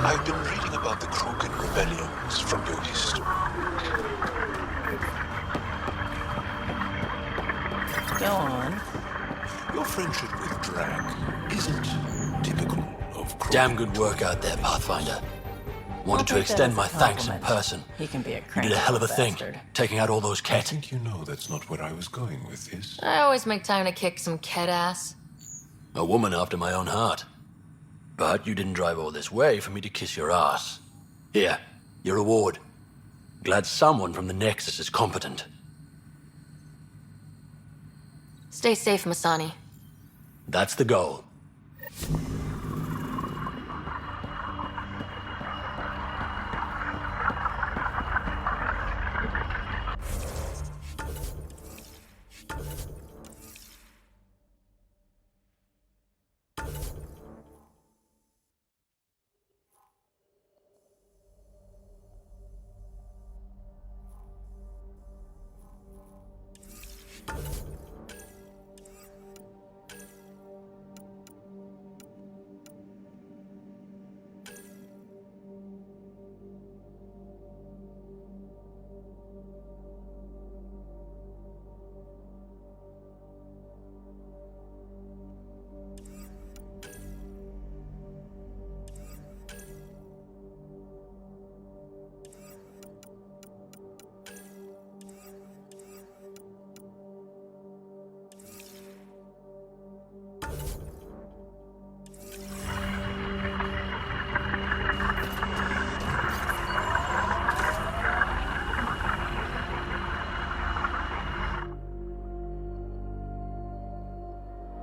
I've been reading about the Krogan rebellions from your history. Go on. Your friendship with Drag isn't typical of Krogan. Damn good work out there, Pathfinder. Wanted to take that extend as a my thanks in compliment. person. He can be a You cranky did a hell of a little thing, bastard. taking out all those I Ket. think you know that's not where I was going with this. I always make time to kick some Ket ass. A woman after my own heart. But you didn't drive all this way for me to kiss your ass. Here, your reward. Glad someone from the Nexus is competent. Stay safe, Masani. That's the goal.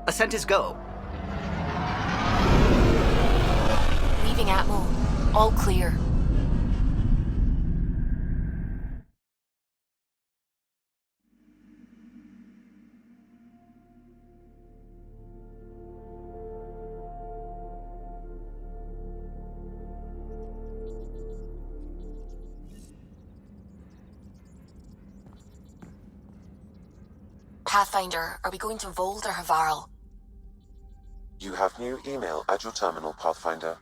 Ascent is go. Leaving Atmo. All clear. Pathfinder, are we going to Vold or Havarl? You have new email at your terminal, Pathfinder.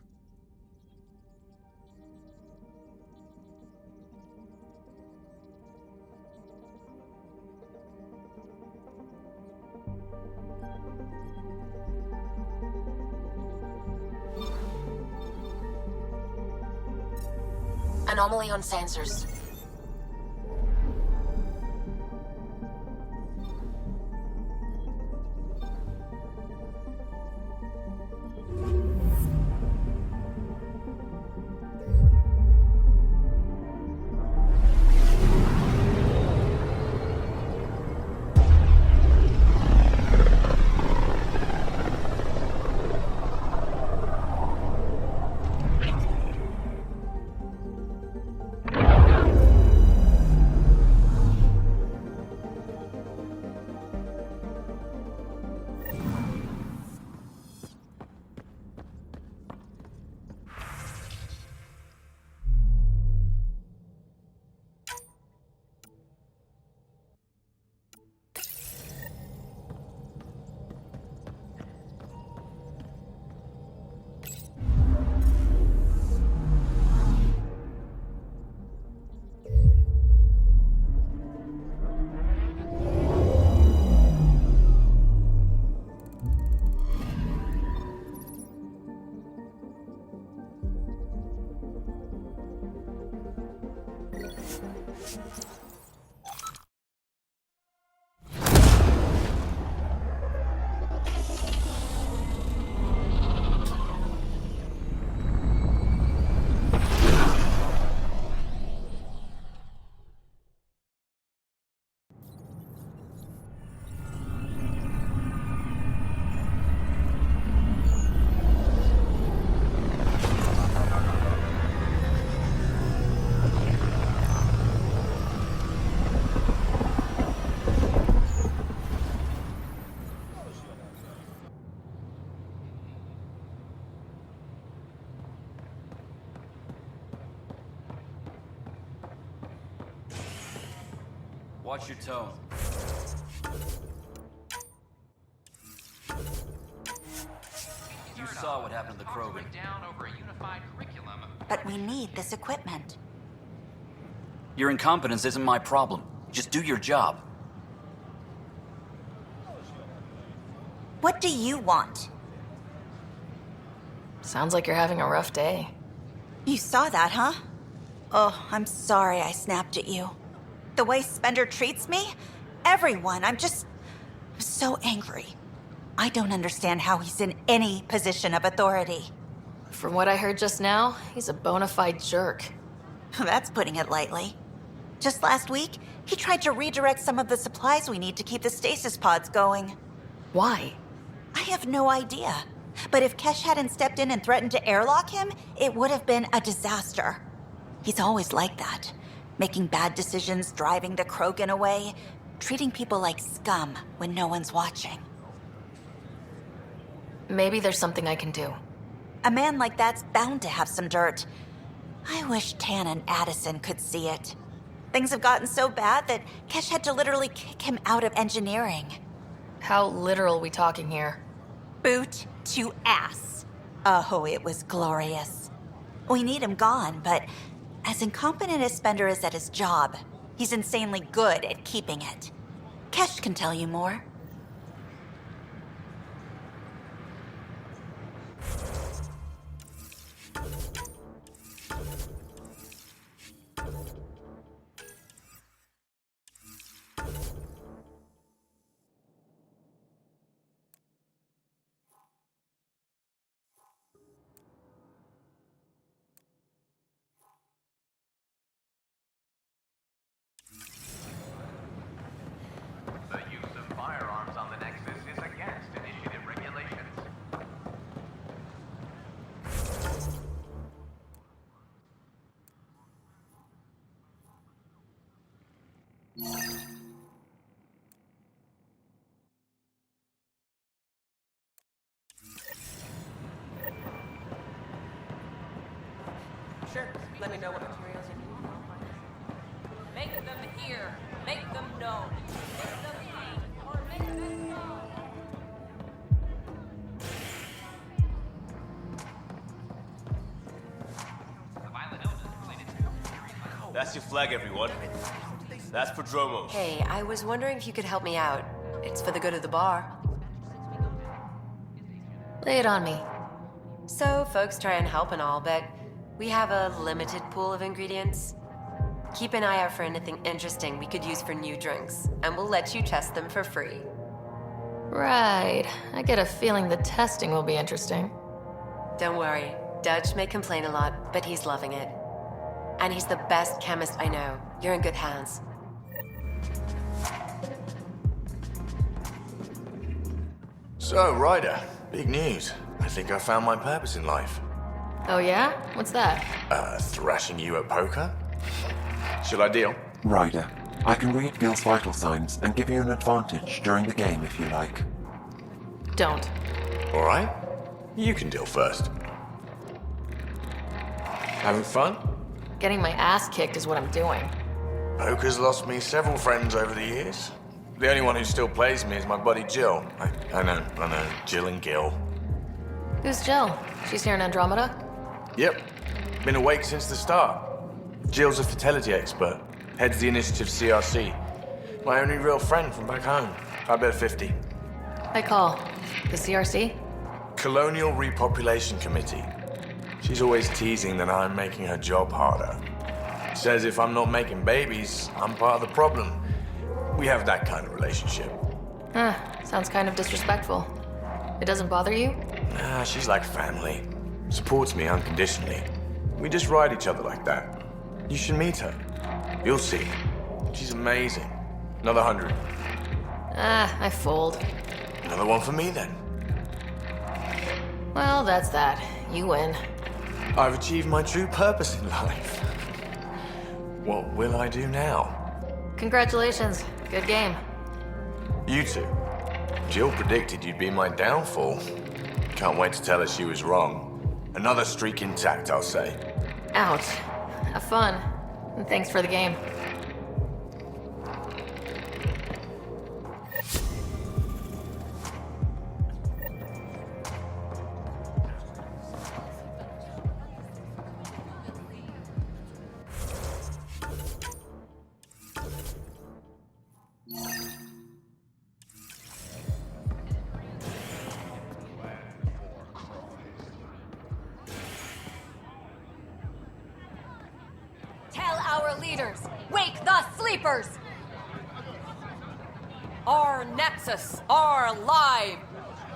Anomaly on sensors. Watch your tone. You saw what happened to the Krogan. But we need this equipment. Your incompetence isn't my problem. Just do your job. What do you want? Sounds like you're having a rough day. You saw that, huh? Oh, I'm sorry I snapped at you. The way Spender treats me? Everyone, I'm so angry. I don't understand how he's in any position of authority. From what I heard just now, he's a bona fide jerk. That's putting it lightly. Just last week, he tried to redirect some of the supplies we need to keep the stasis pods going. Why? I have no idea. But if Kesh hadn't stepped in and threatened to airlock him, it would have been a disaster. He's always like that. Making bad decisions, driving the Krogan away, treating people like scum when no one's watching. Maybe there's something I can do. A man like that's bound to have some dirt. I wish Tan and Addison could see it. Things have gotten so bad that Kesh had to literally kick him out of engineering. How literal we talking here? Boot to ass. Oh, it was glorious. We need him gone, but as incompetent as Spender is at his job, he's insanely good at keeping it. Kesh can tell you more. Sure. Let me know what materials you need. Make them hear. Make them know. Make them see. Or make them know. That's your flag, everyone. That's Prodromos. Hey, I was wondering if you could help me out. It's for the good of the bar. Lay it on me. So, folks try and help and all, but we have a limited pool of ingredients. Keep an eye out for anything interesting we could use for new drinks, and we'll let you test them for free. Right. I get a feeling the testing will be interesting. Don't worry. Dutch may complain a lot, but he's loving it. And he's the best chemist I know. You're in good hands. So, Ryder, big news. I think I found my purpose in life. Oh yeah? What's that? Thrashing you at poker? Should I deal? Ryder, I can read Gil's vital signs and give you an advantage during the game if you like. Don't. Alright. You can deal first. Having fun? Getting my ass kicked is what I'm doing. Poker's lost me several friends over the years. The only one who still plays me is my buddy Jill. I know. Jill and Gil. Who's Jill? She's here in Andromeda? Yep. Been awake since the start. Jill's a fertility expert. Heads the initiative CRC. My only real friend from back home. I bet 50. I call. The CRC? Colonial Repopulation Committee. She's always teasing that I'm making her job harder. Says if I'm not making babies, I'm part of the problem. We have that kind of relationship. Sounds kind of disrespectful. It doesn't bother you? Nah, she's like family. Supports me unconditionally. We just ride each other like that. You should meet her. You'll see. She's amazing. Another 100. I fold. Another one for me then. Well, that's that. You win. I've achieved my true purpose in life. What will I do now? Congratulations. Good game. You two. Jill predicted you'd be my downfall. Can't wait to tell her she was wrong. Another streak intact, I'll say. Ouch. Have fun. And thanks for the game. Tell our leaders, wake the sleepers! Our Nexus are alive!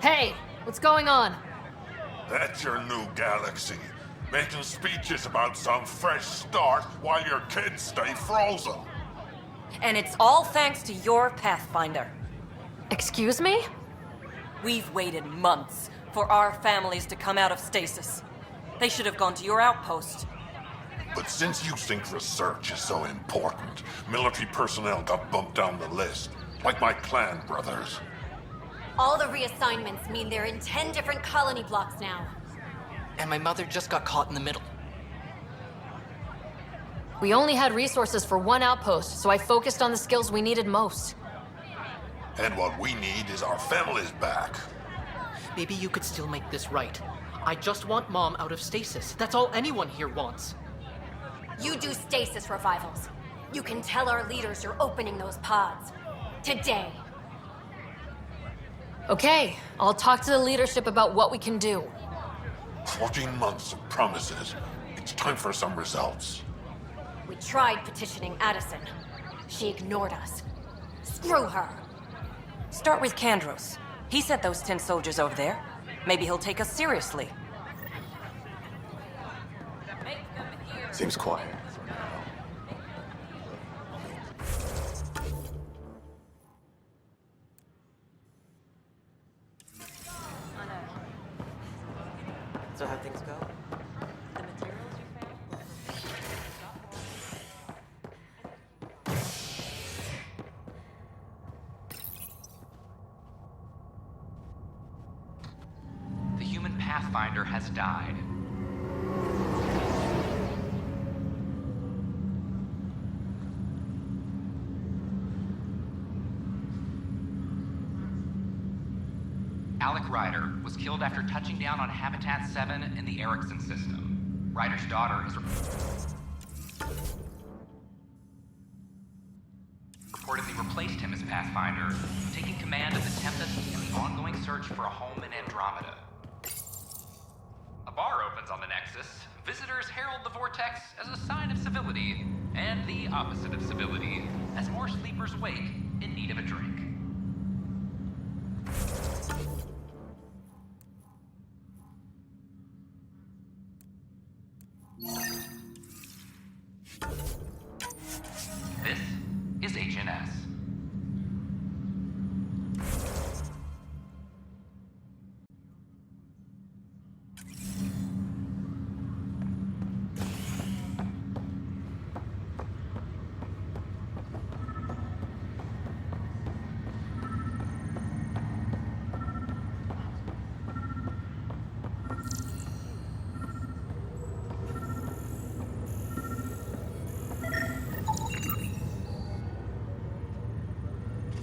Hey, what's going on? That's your new galaxy. Making speeches about some fresh start while your kids stay frozen. And it's all thanks to your Pathfinder. Excuse me? We've waited months for our families to come out of stasis. They should have gone to your outpost. But since you think research is so important, military personnel got bumped down the list. Like my clan brothers. All the reassignments mean they're in 10 different colony blocks now. And my mother just got caught in the middle. We only had resources for one outpost, so I focused on the skills we needed most. And what we need is our families back. Maybe you could still make this right. I just want Mom out of stasis. That's all anyone here wants. You do stasis revivals. You can tell our leaders you're opening those pods. Today. Okay, I'll talk to the leadership about what we can do. 14 months of promises. It's time for some results. We tried petitioning Addison. She ignored us. Screw her. Start with Kandros. He sent those 10 soldiers over there. Maybe he'll take us seriously. Seems quiet. So how things go? The human Pathfinder has died. Alec Ryder was killed after touching down on Habitat 7 in the Erickson system. Ryder's daughter is reportedly replaced him as Pathfinder, taking command of the Tempest in the ongoing search for a home in Andromeda. A bar opens on the Nexus. Visitors herald the vortex as a sign of civility, and the opposite of civility, as more sleepers wake in need of a drink. This is HNS.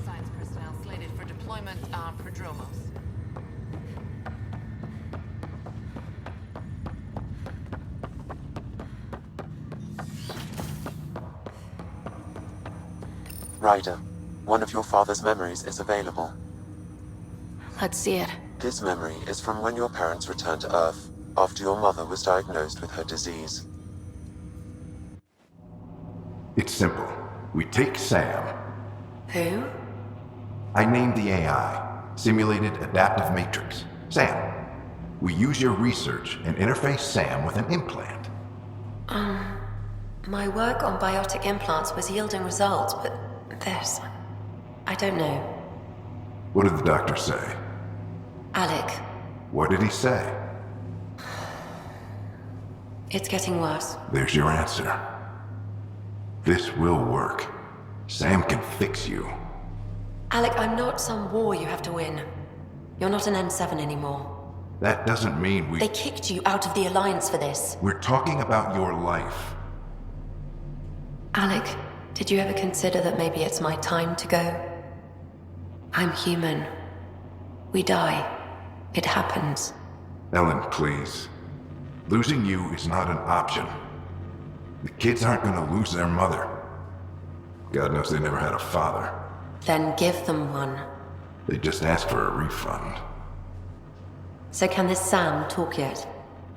Science personnel slated for deployment on Prodromos. Ryder, one of your father's memories is available. Let's see it. This memory is from when your parents returned to Earth, after your mother was diagnosed with her disease. It's simple. We take Sam. Who? I named the AI, Simulated Adaptive Matrix. Sam. We use your research and interface Sam with an implant. My work on biotic implants was yielding results, but this... I don't know. What did the doctor say? Alec, What did he say? it's getting worse. There's your answer. This will work. Sam can fix you. Alec, I'm not some war you have to win. You're not an N7 anymore. That doesn't mean They kicked you out of the Alliance for this. We're talking about your life. Alec, did you ever consider that maybe it's my time to go? I'm human. We die. It happens. Ellen, please. Losing you is not an option. The kids aren't gonna lose their mother. God knows they never had a father. Then give them one. They just asked for a refund. So can this Sam talk yet?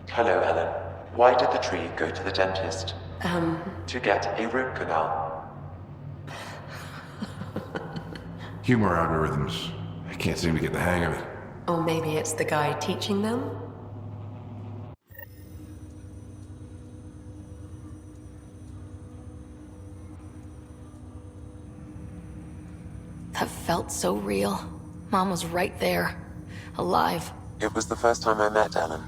Hello, Ellen. Why did the tree go to the dentist? To get a root canal. Humor algorithms. I can't seem to get the hang of it. Or maybe it's the guy teaching them? That felt so real. Mom was right there. alive. It was the first time I met Ellen.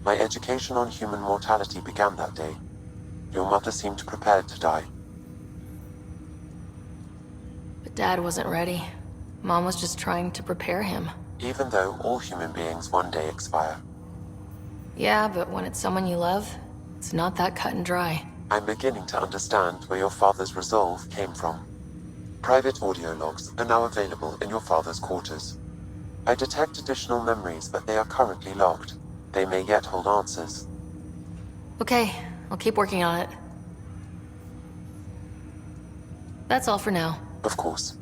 My education on human mortality began that day. Your mother seemed prepared to die. But Dad wasn't ready. Mom was just trying to prepare him. Even though all human beings one day expire. Yeah, but when it's someone you love, it's not that cut and dry. I'm beginning to understand where your father's resolve came from. Private audio logs are now available in your father's quarters. I detect additional memories, but they are currently logged. They may yet hold answers. Okay, I'll keep working on it. That's all for now. Of course.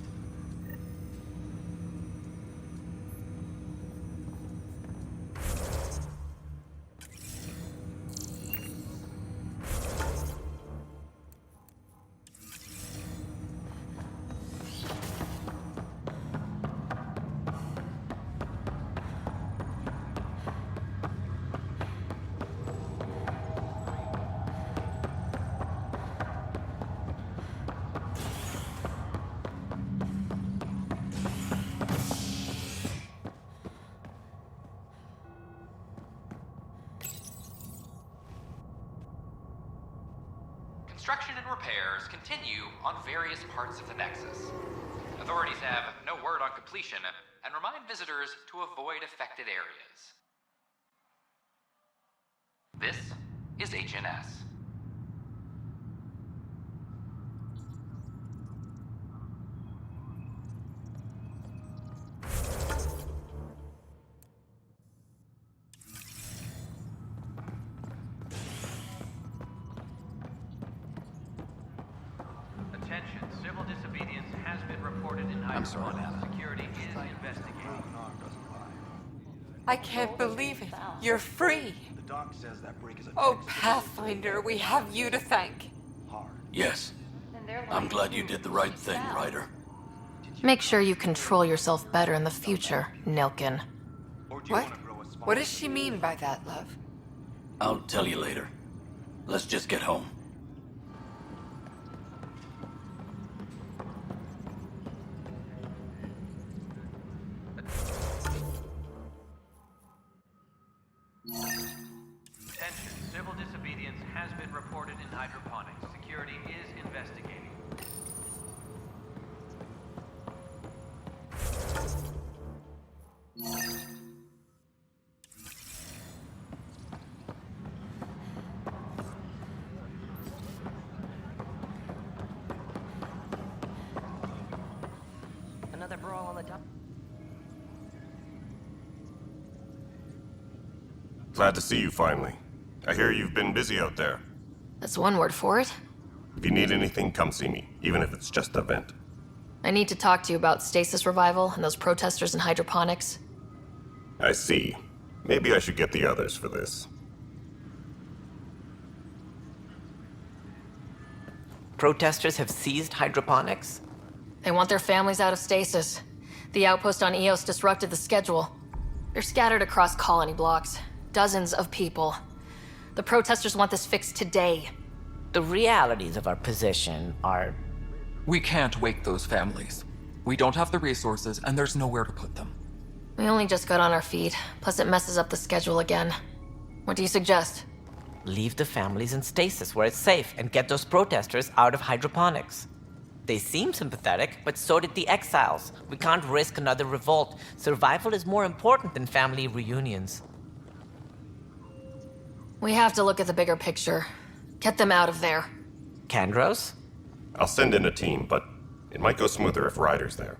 Construction and repairs continue on various parts of the Nexus. Authorities have no word on completion and remind visitors to avoid affected areas. This is HNS. Attention, civil disobedience has been reported in hydroponics. Security is investigating. I can't believe it. You're free. The doc says that break is a Oh, Pathfinder, we have you to thank. Yes. I'm glad you did the right thing, Ryder. Make sure you control yourself better in the future, Nilkin. What? What does she mean by that, love? I'll tell you later. Let's just get home. Attention, civil disobedience has been reported in hydroponics. Security is investigating. Another brawl on the top. Glad to see you finally. I hear you've been busy out there. That's one word for it. If you need anything, come see me, even if it's just a vent. I need to talk to you about stasis revival and those protesters in hydroponics. I see. Maybe I should get the others for this. Protesters have seized hydroponics? They want their families out of stasis. The outpost on Eos disrupted the schedule. They're scattered across colony blocks. Dozens of people. The protesters want this fixed today. The realities of our position are... We can't wake those families. We don't have the resources, and there's nowhere to put them. We only just got on our feet, plus it messes up the schedule again. What do you suggest? Leave the families in stasis where it's safe and get those protesters out of hydroponics. They seem sympathetic, but so did the exiles. We can't risk another revolt. Survival is more important than family reunions. We have to look at the bigger picture. Get them out of there. Kandros? I'll send in a team, but it might go smoother if Ryder's there.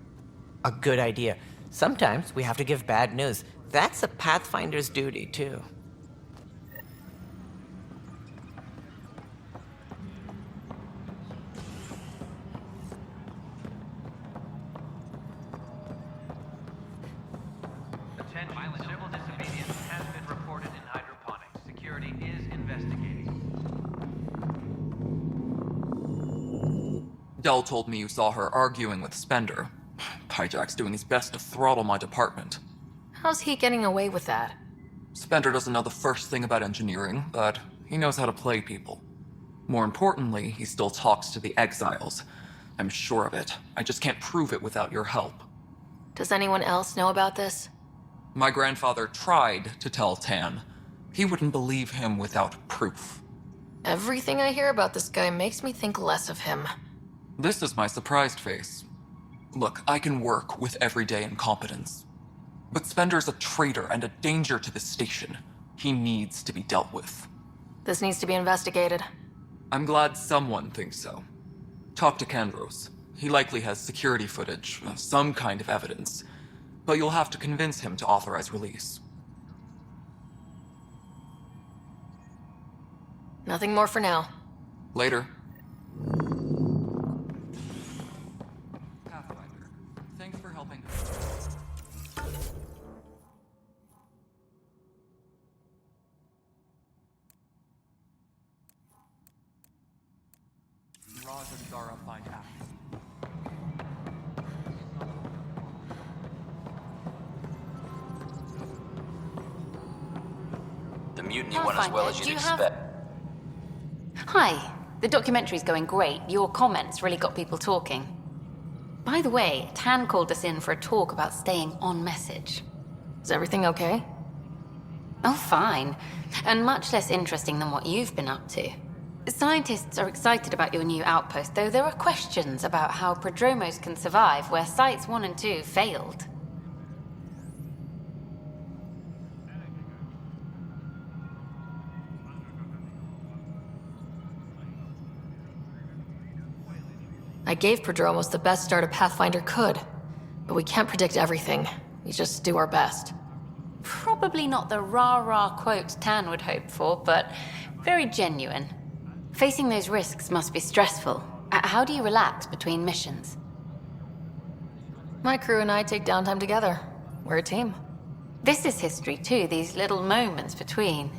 A good idea. Sometimes we have to give bad news. That's a Pathfinder's duty, too. Attention, civil disobedience has been reported in hydroponics. Security is investigating. Dell told me you saw her arguing with Spender. Pyjack's doing his best to throttle my department. How's he getting away with that? Spender doesn't know the first thing about engineering, but he knows how to play people. More importantly, he still talks to the exiles. I'm sure of it. I just can't prove it without your help. Does anyone else know about this? My grandfather tried to tell Tan. He wouldn't believe him without proof. Everything I hear about this guy makes me think less of him. This is my surprised face. Look, I can work with everyday incompetence. But Spender's a traitor and a danger to the station. He needs to be dealt with. This needs to be investigated. I'm glad someone thinks so. Talk to Kandros. He likely has security footage, some kind of evidence. But you'll have to convince him to authorize release. Nothing more for now. Later. Pathfinder, thanks for helping. Raj and Zara find out. The mutiny went as well as you'd expect. Hi. The documentary's going great. Your comments really got people talking. By the way, Tan called us in for a talk about staying on message. Is everything okay? Oh, fine. And much less interesting than what you've been up to. Scientists are excited about your new outpost, though there are questions about how prodromos can survive where Sites 1 and 2 failed. I gave Prodromos the best start a Pathfinder could, but we can't predict everything. We just do our best. Probably not the rah-rah quote Tan would hope for, but very genuine. Facing those risks must be stressful. How do you relax between missions? My crew and I take downtime together. We're a team. This is history too, these little moments between.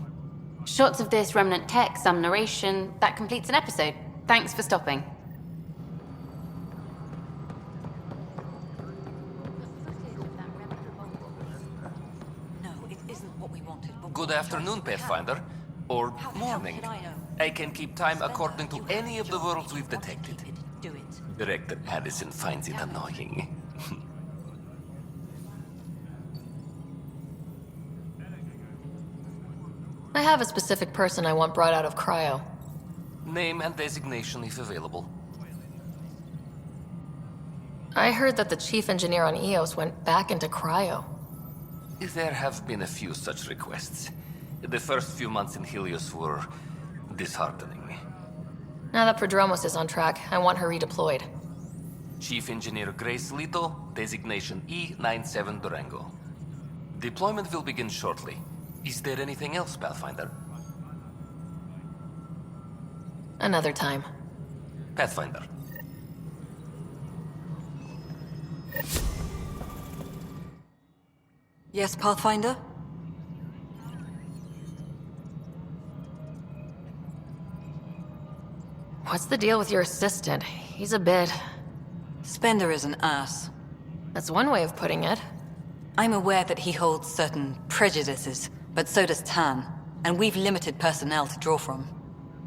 Shots of this remnant tech, some narration, that completes an episode. Thanks for stopping. Good afternoon, Pathfinder. Or morning. I can keep time according to any of the worlds we've detected. Director Addison finds it annoying. I have a specific person I want brought out of cryo. Name and designation if available. I heard that the chief engineer on EOS went back into cryo. There have been a few such requests. The first few months in Helios were disheartening. Now that Prodromos is on track, I want her redeployed. Chief Engineer Grace Lito, designation E97 Durango. Deployment will begin shortly. Is there anything else, Pathfinder? Another time. Pathfinder. Yes, Pathfinder? What's the deal with your assistant? He's a bit... Spender is an ass. That's one way of putting it. I'm aware that he holds certain prejudices, but so does Tan, and we've limited personnel to draw from.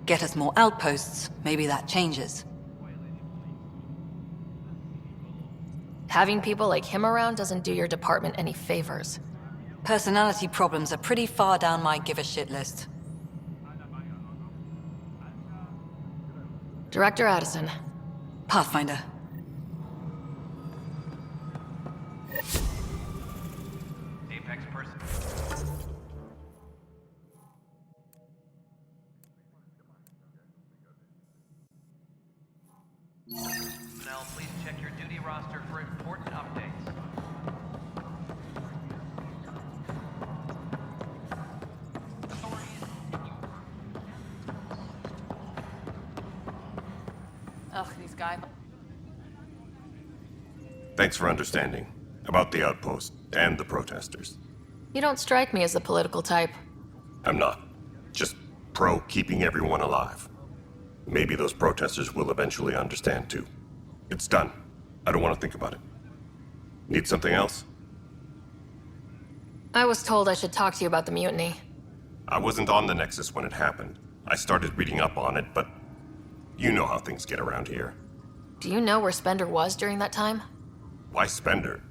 Get us more outposts, maybe that changes. Having people like him around doesn't do your department any favors. Personality problems are pretty far down my give-a-shit list. Director Addison. Pathfinder. Apex person. Now, please check your duty roster for important updates. Ugh, these guys. Thanks for understanding. About the outpost and the protesters. You don't strike me as the political type. I'm not. Just pro keeping everyone alive. Maybe those protesters will eventually understand too. It's done. I don't want to think about it. Need something else? I was told I should talk to you about the mutiny. I wasn't on the Nexus when it happened. I started reading up on it, but you know how things get around here. Do you know where Spender was during that time? Why Spender?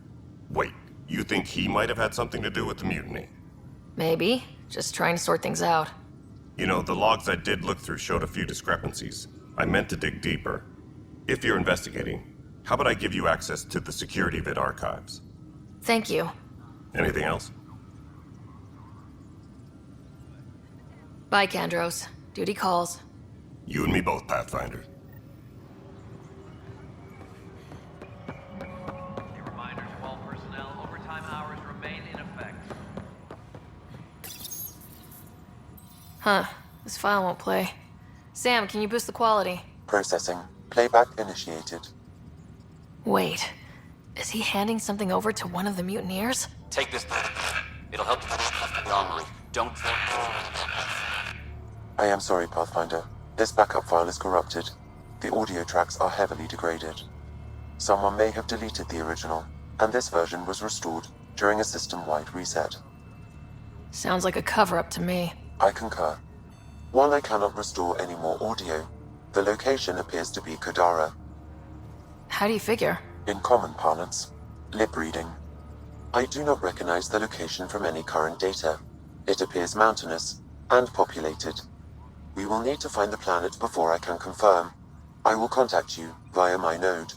Wait, You think he might have had something to do with the mutiny? Maybe. Just trying to sort things out. You know, the logs I did look through showed a few discrepancies. I meant to dig deeper. If you're investigating, how about I give you access to the security vid archives? Thank you. Anything else? Bye, Kandros. Duty calls. You and me both, Pathfinder. A reminder to all personnel, overtime hours remain in effect. Huh. This file won't play. Sam, can you boost the quality? Processing. Playback initiated. Wait. Is he handing something over to one of the mutineers? Take this. It'll help the armory. Don't... I am sorry, Pathfinder. This backup file is corrupted. The audio tracks are heavily degraded. Someone may have deleted the original, and this version was restored during a system-wide reset. Sounds like a cover-up to me. I concur. While I cannot restore any more audio, the location appears to be Kadara. How do you figure? In common parlance, lip reading. I do not recognize the location from any current data. It appears mountainous and populated. We will need to find the planet before I can confirm. I will contact you via my node.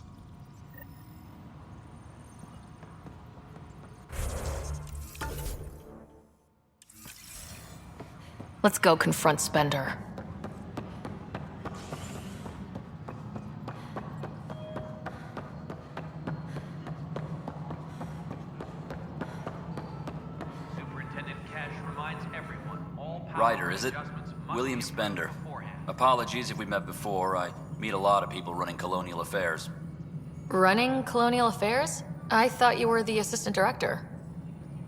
Let's go confront Spender. Superintendent Cash reminds everyone, all power Ryder, is it? adjustments must William be Spender. approved beforehand. Apologies if we met before. I meet a lot of people running colonial affairs. Running Colonial Affairs? I thought you were the assistant director.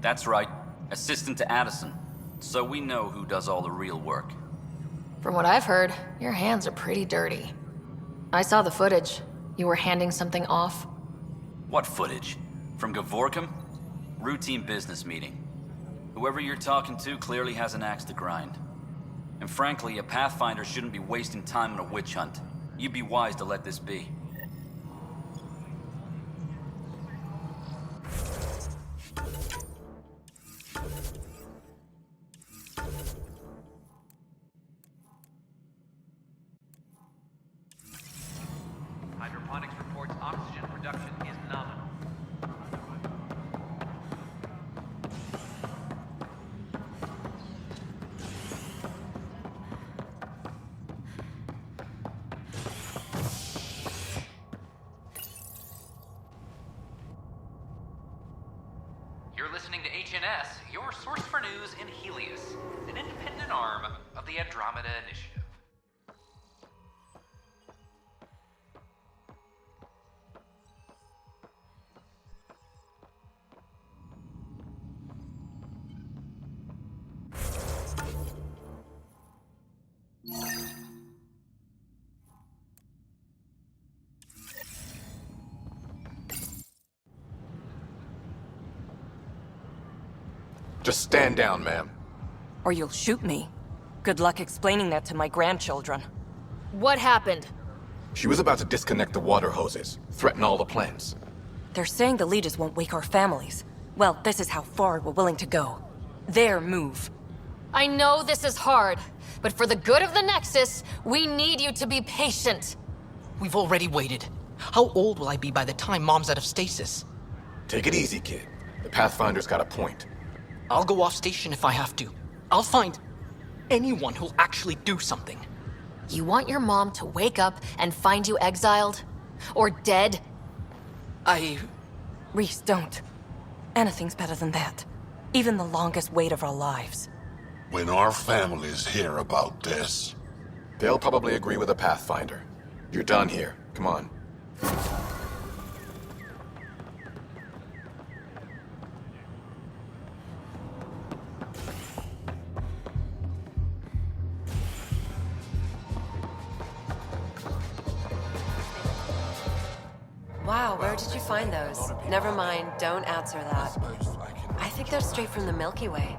That's right. Assistant to Addison. So we know who does all the real work. From what I've heard, your hands are pretty dirty. I saw the footage. You were handing something off. What footage? From Gavorkum? Routine business meeting. Whoever you're talking to clearly has an axe to grind. And frankly, a Pathfinder shouldn't be wasting time on a witch hunt. You'd be wise to let this be. Hydroponics reports oxygen production is nominal. You're listening to HNS, your source for news in Helios, an independent arm of the Andromeda Initiative. Just stand down, ma'am. Or you'll shoot me. Good luck explaining that to my grandchildren. What happened? She was about to disconnect the water hoses, threaten all the plants. They're saying the leaders won't wake our families. Well, this is how far we're willing to go. Their move. I know this is hard, but for the good of the Nexus, we need you to be patient. We've already waited. How old will I be by the time Mom's out of stasis? Take it easy, kid. The Pathfinder's got a point. I'll go off station if I have to. I'll find anyone who'll actually do something. You want your mom to wake up and find you exiled? Or dead? Reese, don't. Anything's better than that. Even the longest wait of our lives. When our families hear about this... They'll probably agree with the Pathfinder. You're done here. Come on. Wow, where did you find those? Never mind, don't answer that. I think they're straight from the Milky Way.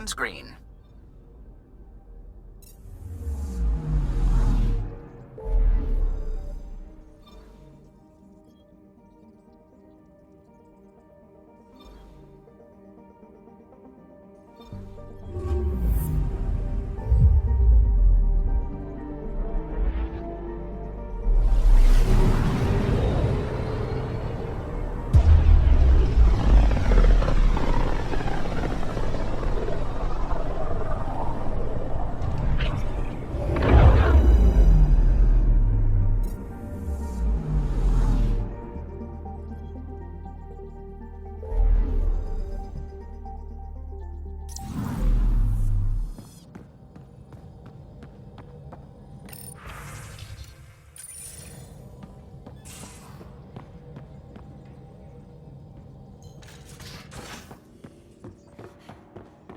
sunscreen.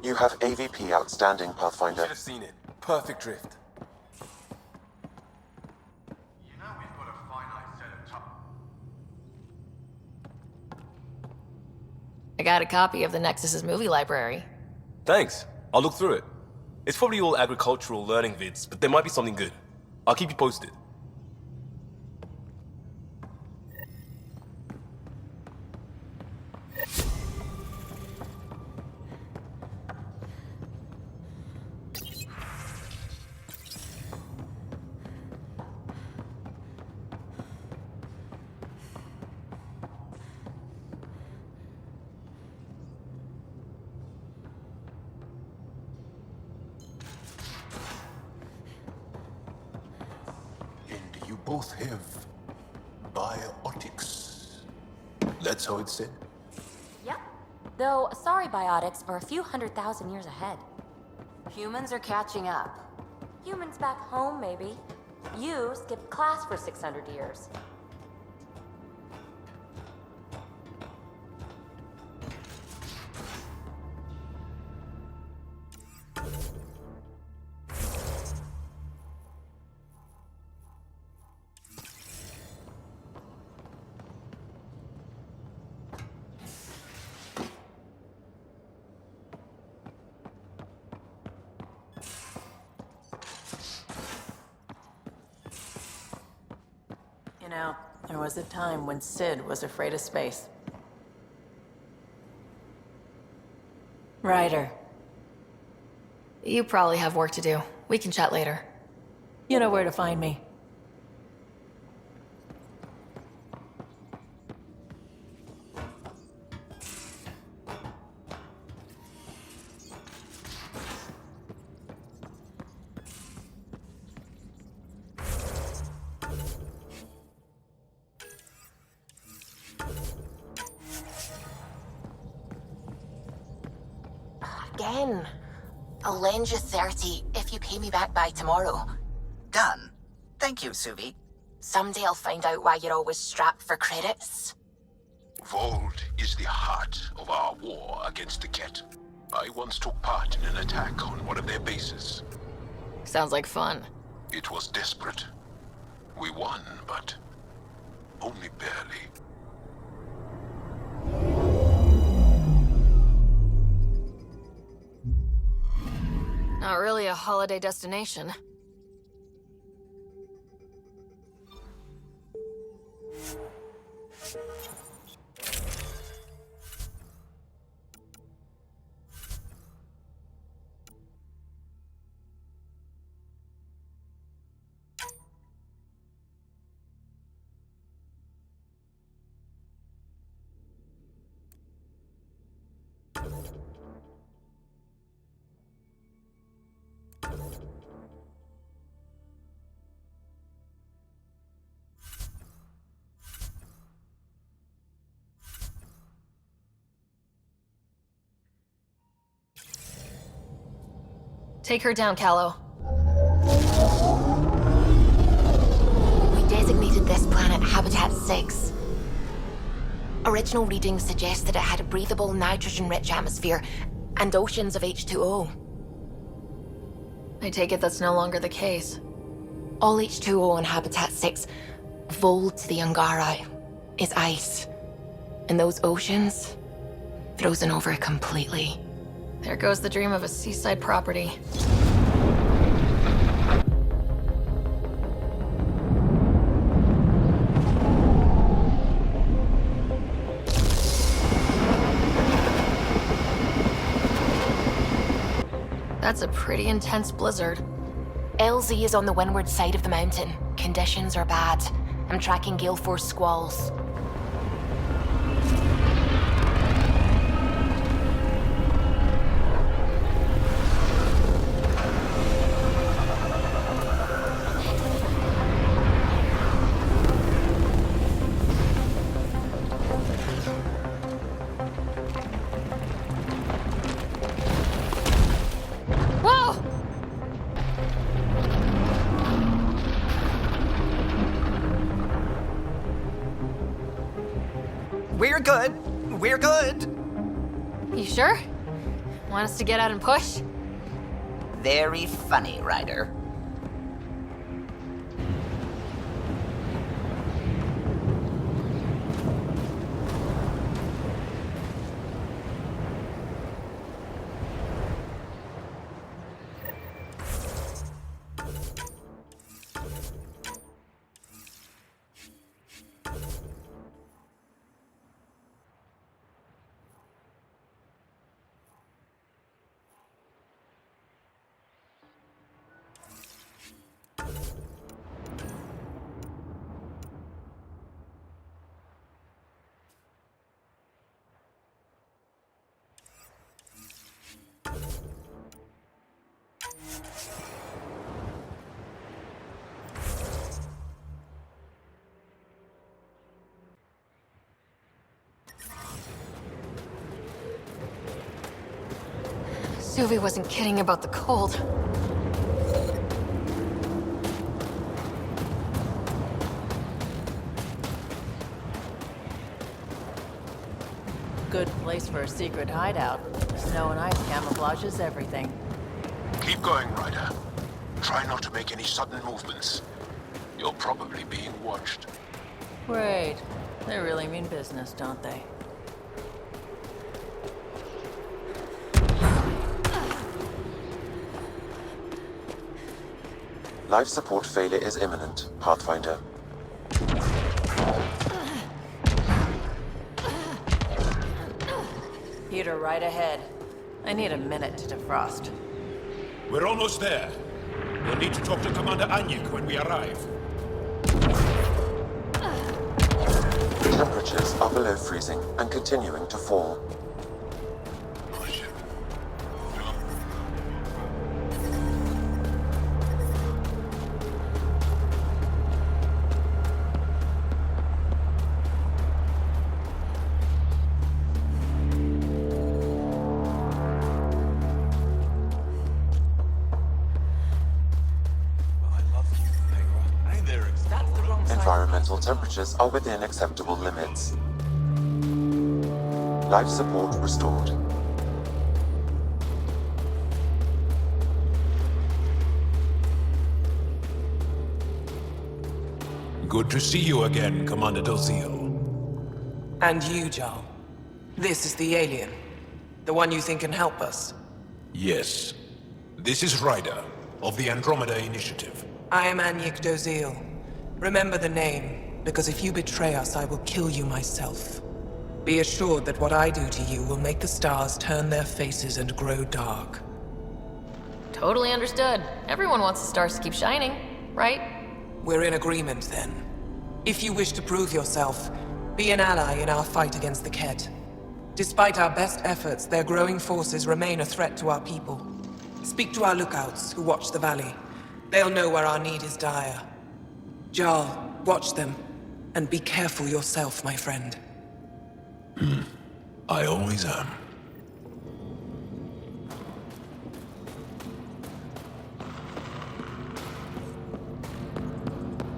You have AVP outstanding, Pathfinder. Should have seen it. Perfect drift. I got a copy of the Nexus's movie library. Thanks. I'll look through it. It's probably all agricultural learning vids, but there might be something good. I'll keep you posted. You both have biotics. That's how it's said? Yep. Though, sorry biotics are a few 100,000 years ahead. Humans are catching up. Humans back home, maybe. You skipped class for 600 years. You know, there was a time when Sid was afraid of space. Ryder. You probably have work to do. We can chat later. You know where to find me. Again. I'll lend you 30 if you pay me back by tomorrow. Done. Thank you, Suvi. Someday I'll find out why you're always strapped for credits. Vold is the heart of our war against the Ket. I once took part in an attack on one of their bases. Sounds like fun. It was desperate. We won, but only barely. Not really a holiday destination. Take her down, Callow. We designated this planet Habitat 6. Original readings suggest that it had a breathable, nitrogen-rich atmosphere and oceans of H2O. I take it that's no longer the case. All H2O on Habitat 6, Vold to the Angara, is ice. And those oceans, frozen over completely. There goes the dream of a seaside property. That's a pretty intense blizzard. LZ is on the windward side of the mountain. Conditions are bad. I'm tracking gale force squalls. Whoa! We're good. We're good. You sure? Want us to get out and push? Very funny, Ryder. Suvi wasn't kidding about the cold. Good place for a secret hideout. Snow and ice camouflages everything. Keep going, Ryder. Try not to make any sudden movements. You're probably being watched. Great. They really mean business, don't they? Life support failure is imminent, Pathfinder. Peter, right ahead. I need a minute to defrost. We're almost there. We'll need to talk to Commander Anyik when we arrive. Temperatures are below freezing and continuing to fall. Environmental temperatures are within acceptable limits. Life support restored. Good to see you again, Commander Dozil. And you, Jarl. This is the alien. The one you think can help us. Yes. This is Ryder, of the Andromeda Initiative. I am Anyik Dozil. Remember the name, because if you betray us, I will kill you myself. Be assured that what I do to you will make the stars turn their faces and grow dark. Totally understood. Everyone wants the stars to keep shining, right? We're in agreement, then. If you wish to prove yourself, be an ally in our fight against the Ket. Despite our best efforts, their growing forces remain a threat to our people. Speak to our lookouts, who watch the valley. They'll know where our need is dire. Jarl, watch them, and be careful yourself, my friend. I always am.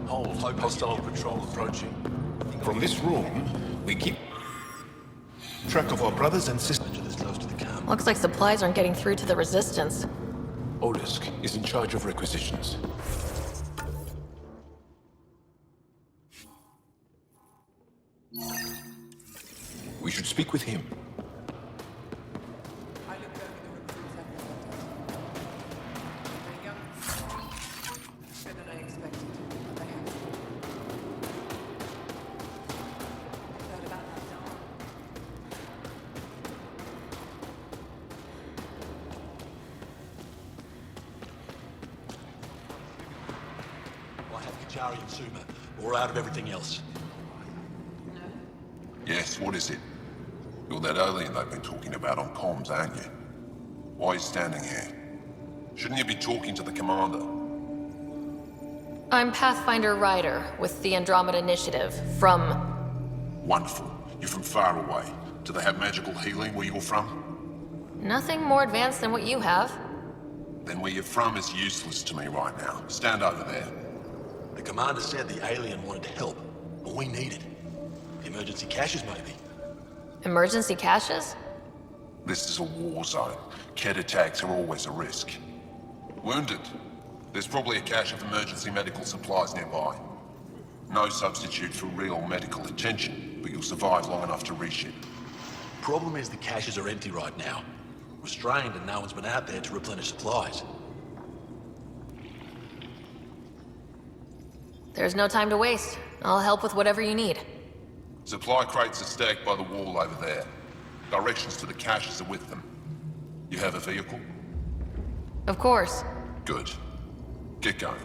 Hold, hostile patrol approaching. From this room, we keep track of our brothers and sisters. Looks like supplies aren't getting through to the Resistance. Olisk is in charge of requisitions. We should speak with him. Chari and Suma, or out of everything else. Yes, what is it? You're that alien they've been talking about on comms, aren't you? Why are you standing here? Shouldn't you be talking to the commander? I'm Pathfinder Ryder with the Andromeda Initiative from... Wonderful. You're from far away. Do they have magical healing where you're from? Nothing more advanced than what you have. Then where you're from is useless to me right now. Stand over there. The commander said the alien wanted to help, but we need it. The emergency caches, maybe. Emergency caches? This is a war zone. Kett attacks are always a risk. Wounded? There's probably a cache of emergency medical supplies nearby. No substitute for real medical attention, but you'll survive long enough to reship. Problem is the caches are empty right now. Restrained and no one's been out there to replenish supplies. There's no time to waste. I'll help with whatever you need. Supply crates are stacked by the wall over there. Directions to the caches are with them. You have a vehicle? Of course. Good. Get going.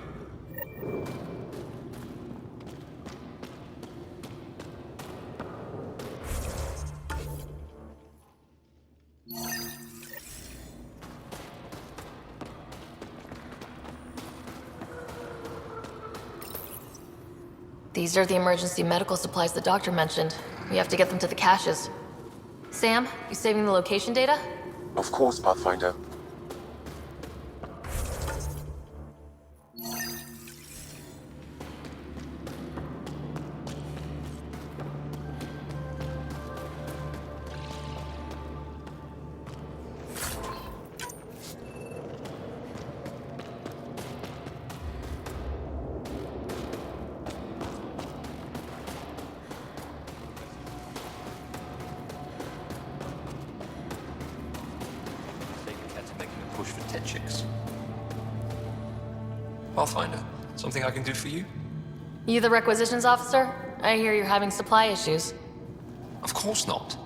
These are the emergency medical supplies the doctor mentioned. We have to get them to the caches. Sam, you saving the location data? Of course, Pathfinder. Push for tit chicks. Pathfinder, something I can do for you? You the requisitions officer? I hear you're having supply issues. Of course not.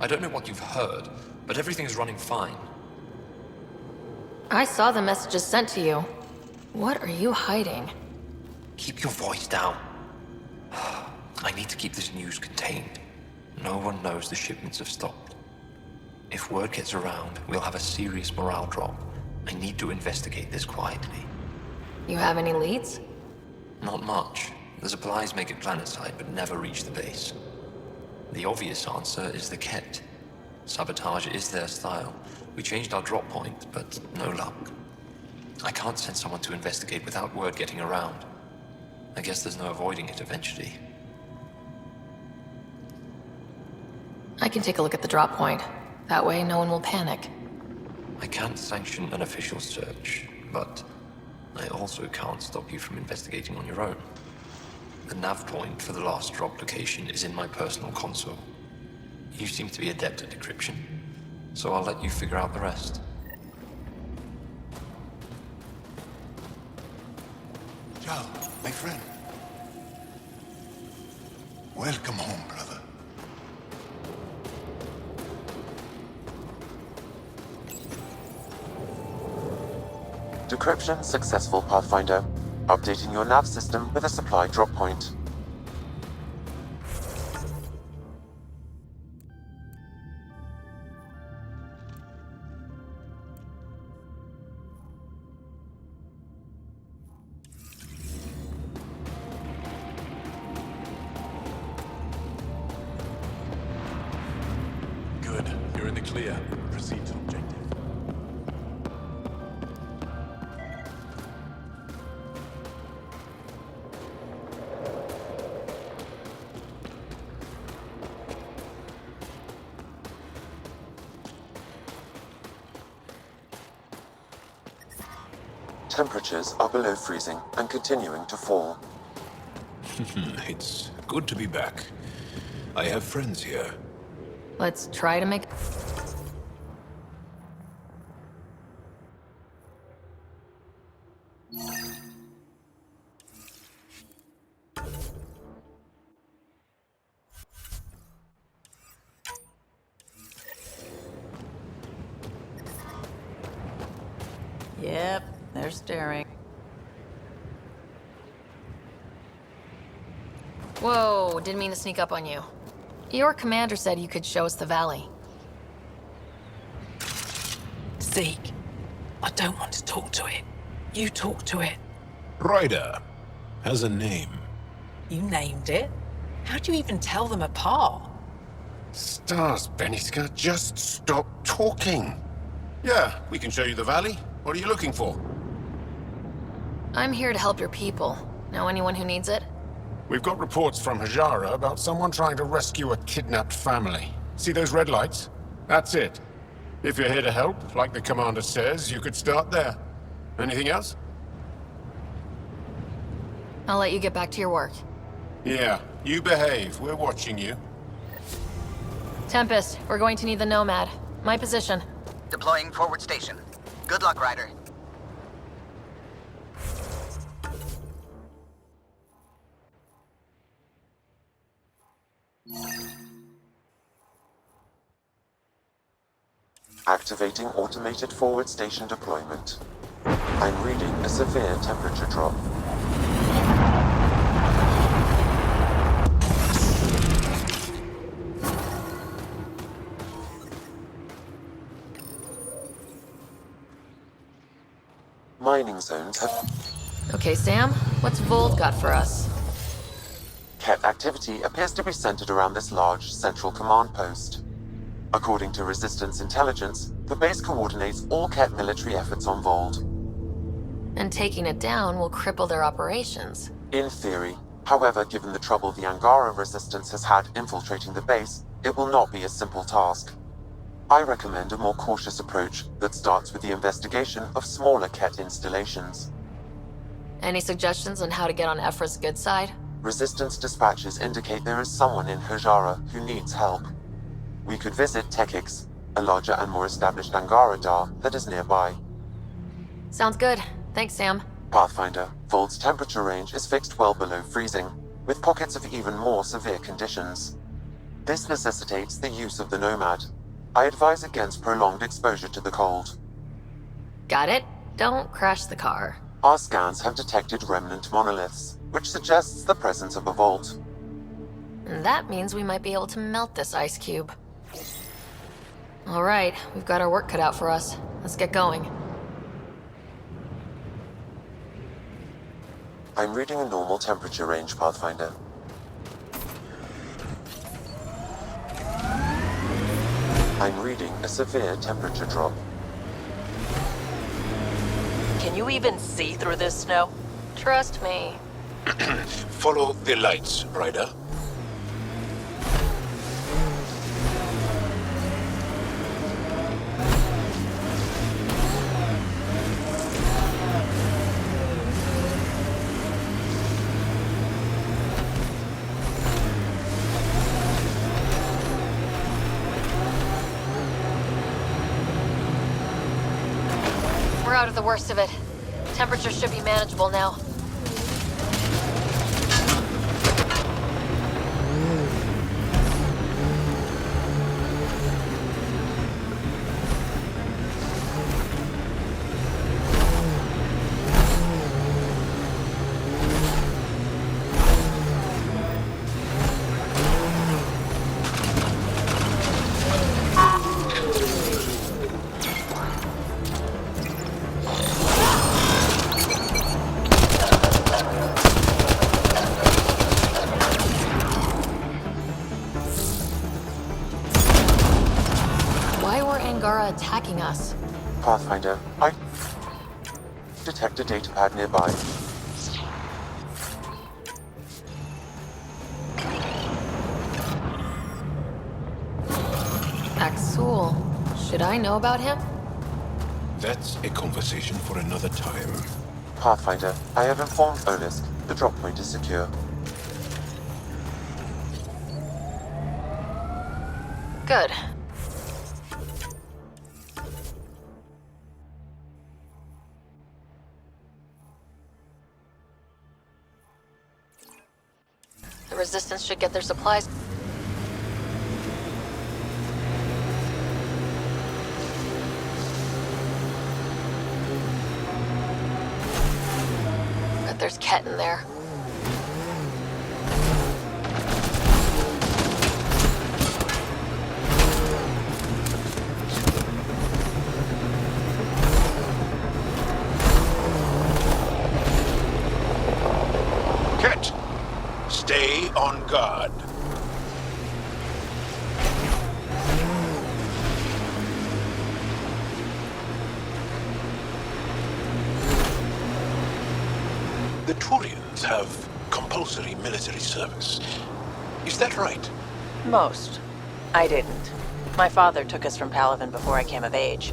I don't know what you've heard, but everything is running fine. I saw the messages sent to you. What are you hiding? Keep your voice down. I need to keep this news contained. No one knows the shipments have stopped. If word gets around, we'll have a serious morale drop. I need to investigate this quietly. You have any leads? Not much. The supplies make it planetside, but never reach the base. The obvious answer is the Kett. Sabotage is their style. We changed our drop point, but no luck. I can't send someone to investigate without word getting around. I guess there's no avoiding it eventually. I can take a look at the drop point. That way, no one will panic. I can't sanction an official search, but I also can't stop you from investigating on your own. The nav point for the last drop location is in my personal console. You seem to be adept at decryption, so I'll let you figure out the rest. Joe, my friend. Welcome home, brother. Decryption successful, Pathfinder. Updating your nav system with a supply drop point. Good. You're in the clear. Proceed to objective. Temperatures are below freezing and continuing to fall. It's good to be back. I have friends here. Let's try to make... Yep, they're staring. Whoa, didn't mean to sneak up on you. Your commander said you could show us the valley. Zeke, I don't want to talk to it. You talk to it. Ryder has a name. You named it? How'd you even tell them apart? Stars, Beniska, just stop talking. Yeah, we can show you the valley. What are you looking for? I'm here to help your people. Know anyone who needs it? We've got reports from Hajara about someone trying to rescue a kidnapped family. See those red lights? That's it. If you're here to help, like the commander says, you could start there. Anything else? I'll let you get back to your work. Yeah, you behave. We're watching you. Tempest, we're going to need the Nomad. My position. Deploying forward station. Good luck, Ryder. Activating automated forward station deployment. I'm reading a severe temperature drop. Mining zones have... Okay, Sam, what's Vold got for us? Ket activity appears to be centered around this large central command post. According to Resistance intelligence, the base coordinates all Ket military efforts on Vold. And taking it down will cripple their operations. In theory. However, given the trouble the Angara Resistance has had infiltrating the base, it will not be a simple task. I recommend a more cautious approach that starts with the investigation of smaller Ket installations. Any suggestions on how to get on Ephra's good side? Resistance dispatches indicate there is someone in Hajara who needs help. We could visit Tekix, a larger and more established Angara Dar that is nearby. Sounds good. Thanks, Sam. Pathfinder, Vold's temperature range is fixed well below freezing, with pockets of even more severe conditions. This necessitates the use of the Nomad. I advise against prolonged exposure to the cold. Got it. Don't crash the car. Our scans have detected remnant monoliths, which suggests the presence of a vault. And that means we might be able to melt this ice cube. All right, we've got our work cut out for us. Let's get going. I'm reading a normal temperature range, Pathfinder. I'm reading a severe temperature drop. Can you even see through this snow? Trust me. Follow the lights, Ryder. We're out of the worst of it. Temperature should be manageable now. Angara attacking us? Pathfinder, I detect a datapad nearby. Axul. Should I know about him? That's a conversation for another time. Pathfinder, I have informed Olisk. The drop point is secure. Good. The Resistance should get their supplies. But there's Ket in there. Be on guard. The Turians have compulsory military service. Is that right? Most. I didn't. My father took us from Palaven before I came of age.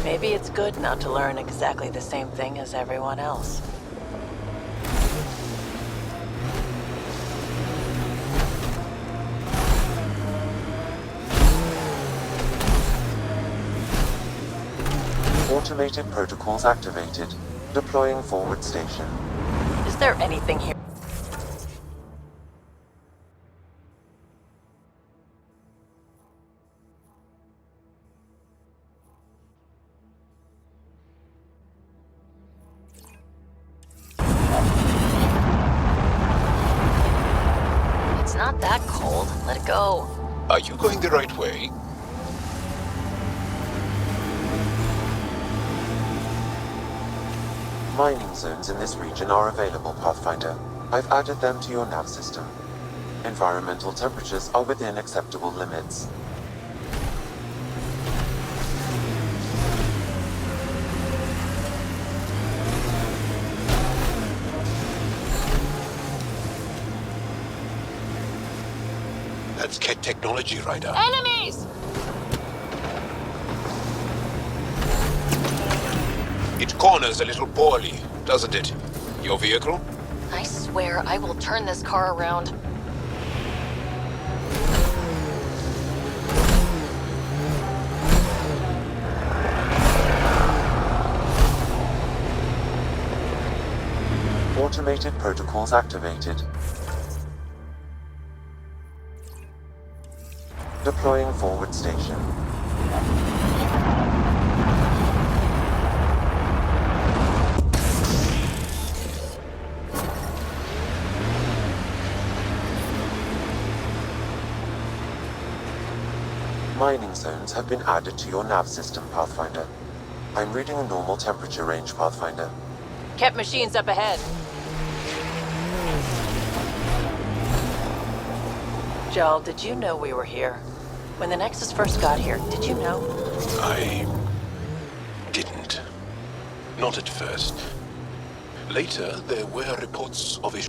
Maybe it's good not to learn exactly the same thing as everyone else. Automated protocols activated. Deploying forward station. Is there anything here? It's not that cold. Let it go. Are you going the right way? Mining zones in this region are available, Pathfinder. I've added them to your nav system. Environmental temperatures are within acceptable limits. That's Ket technology, Ryder. Enemies! It corners a little poorly, doesn't it? Your vehicle? I swear I will turn this car around. Automated protocols activated. Deploying forward station. Mining zones have been added to your nav system, Pathfinder. I'm reading a normal temperature range, Pathfinder. Kept machines up ahead. Joel, did you know we were here? When the Nexus first got here, did you know? I didn't. Not at first. Later, there were reports of a...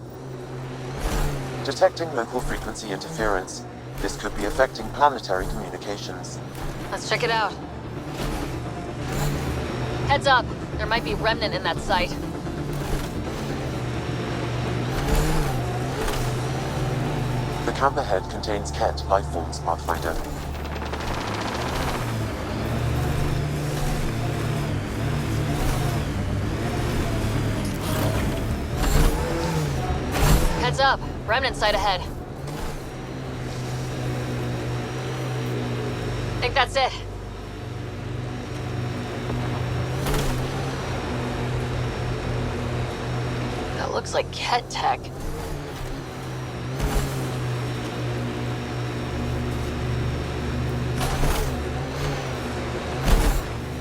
Detecting local frequency interference. This could be affecting planetary communications. Let's check it out. Heads up. There might be remnant in that site. The camp ahead contains Ket life forms, Pathfinder. Heads up. Remnant site ahead. Think that's it. That looks like Ket tech.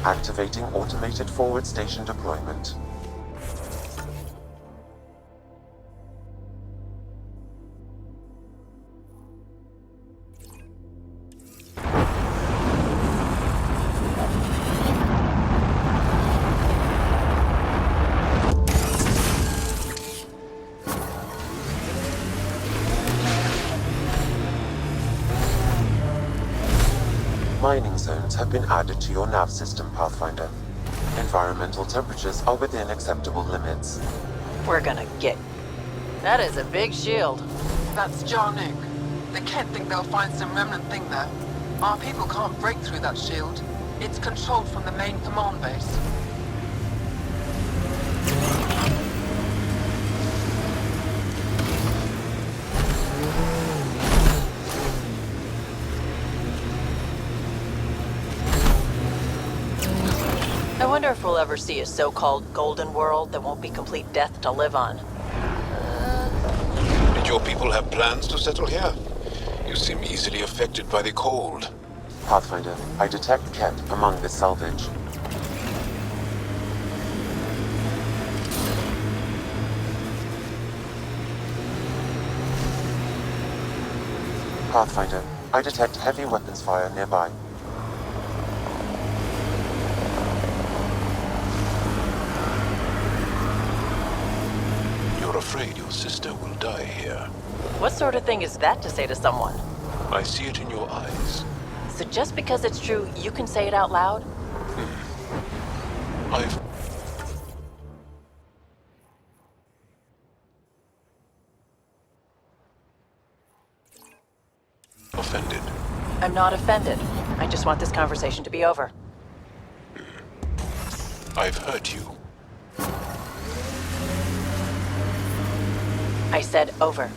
Activating automated forward station deployment. Mining zones have been added to your nav system, Pathfinder. Environmental temperatures are within acceptable limits. We're gonna get... That is a big shield. That's Jarnook. The Ket think they'll find some remnant thing there. Our people can't break through that shield. It's controlled from the main command base. I wonder if we'll ever see a so-called golden world that won't be complete death to live on. Did your people have plans to settle here? You seem easily affected by the cold. Pathfinder, I detect Ket among this salvage. Pathfinder, I detect heavy weapons fire nearby. You're afraid your sister will die here. What sort of thing is that to say to someone? I see it in your eyes. So just because it's true, you can say it out loud? I've... offended. I'm not offended. I just want this conversation to be over. I've hurt you. I said over.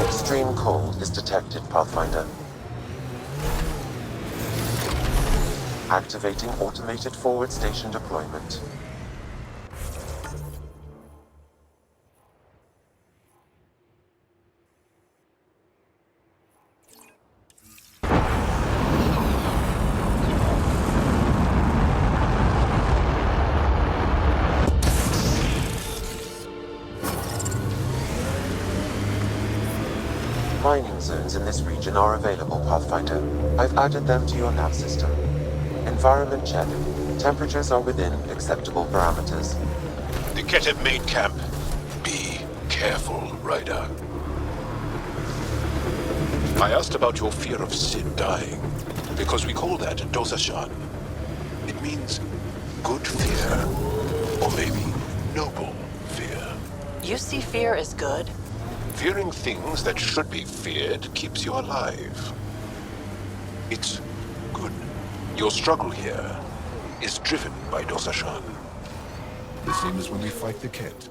Extreme cold is detected, Pathfinder. Activating automated forward station deployment. Mining zones in this region are available, Pathfinder. I've added them to your nav system. Environment check. Temperatures are within acceptable parameters. The Ket have made camp. Be careful, Ryder. I asked about your fear of Sid dying, because we call that Dosashan. It means good fear, or maybe noble fear. You see fear as good? Fearing things that should be feared keeps you alive. It's good. Your struggle here is driven by Dosashan. The same as when we fight the Ket.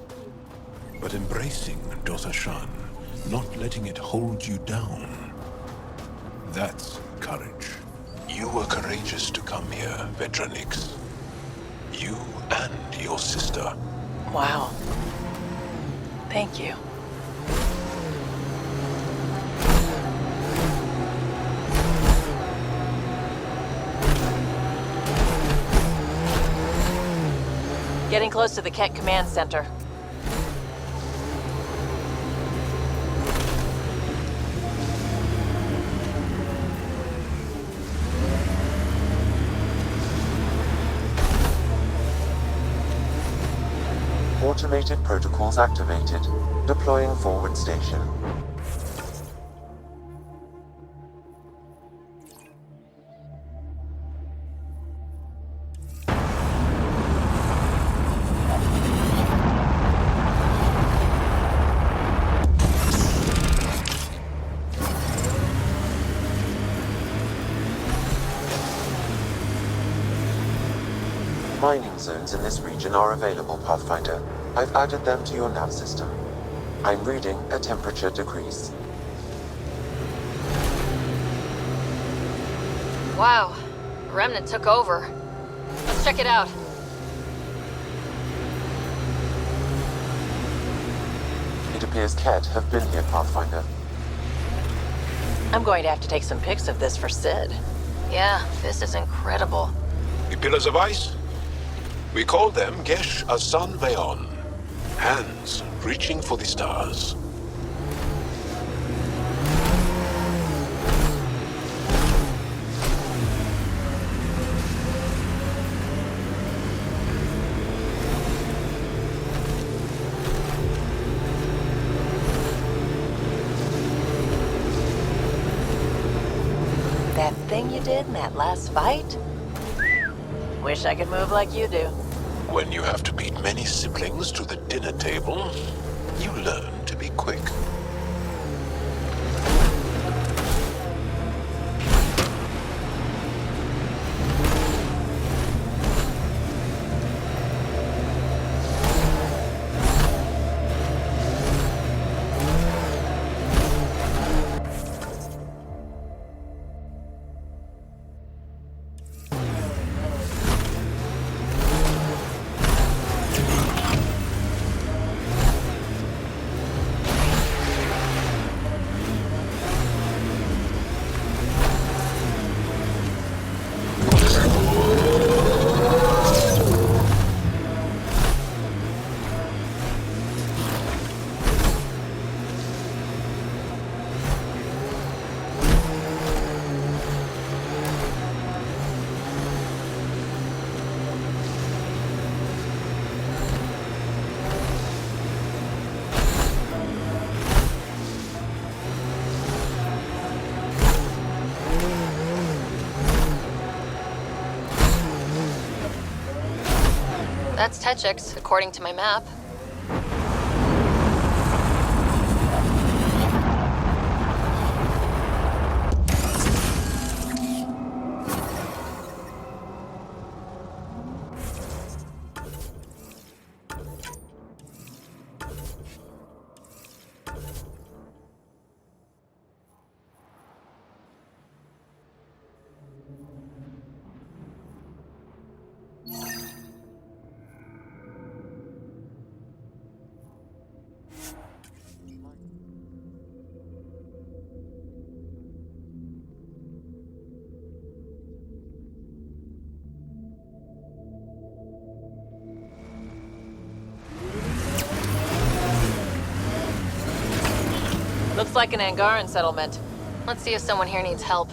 But embracing Dosashan, not letting it hold you down. That's courage. You were courageous to come here, Vetranix. You and your sister. Wow. Thank you. Getting close to the Ket Command Center. Automated protocols activated. Deploying forward station. Mining zones in this region are available, Pathfinder. I've added them to your nav system. I'm reading a temperature decrease. Wow. The Remnant took over. Let's check it out. It appears Ket have been here, Pathfinder. I'm going to have to take some pics of this for Sid. Yeah, this is incredible. The pillars of ice? We call them Gesh Asan Veon. Hands reaching for the stars. That thing you did in that last fight? Wish I could move like you do. When you have to beat many siblings to the dinner table, you learn to be quick. That's Techix, according to my map. Looks like an Angaran settlement. Let's see if someone here needs help.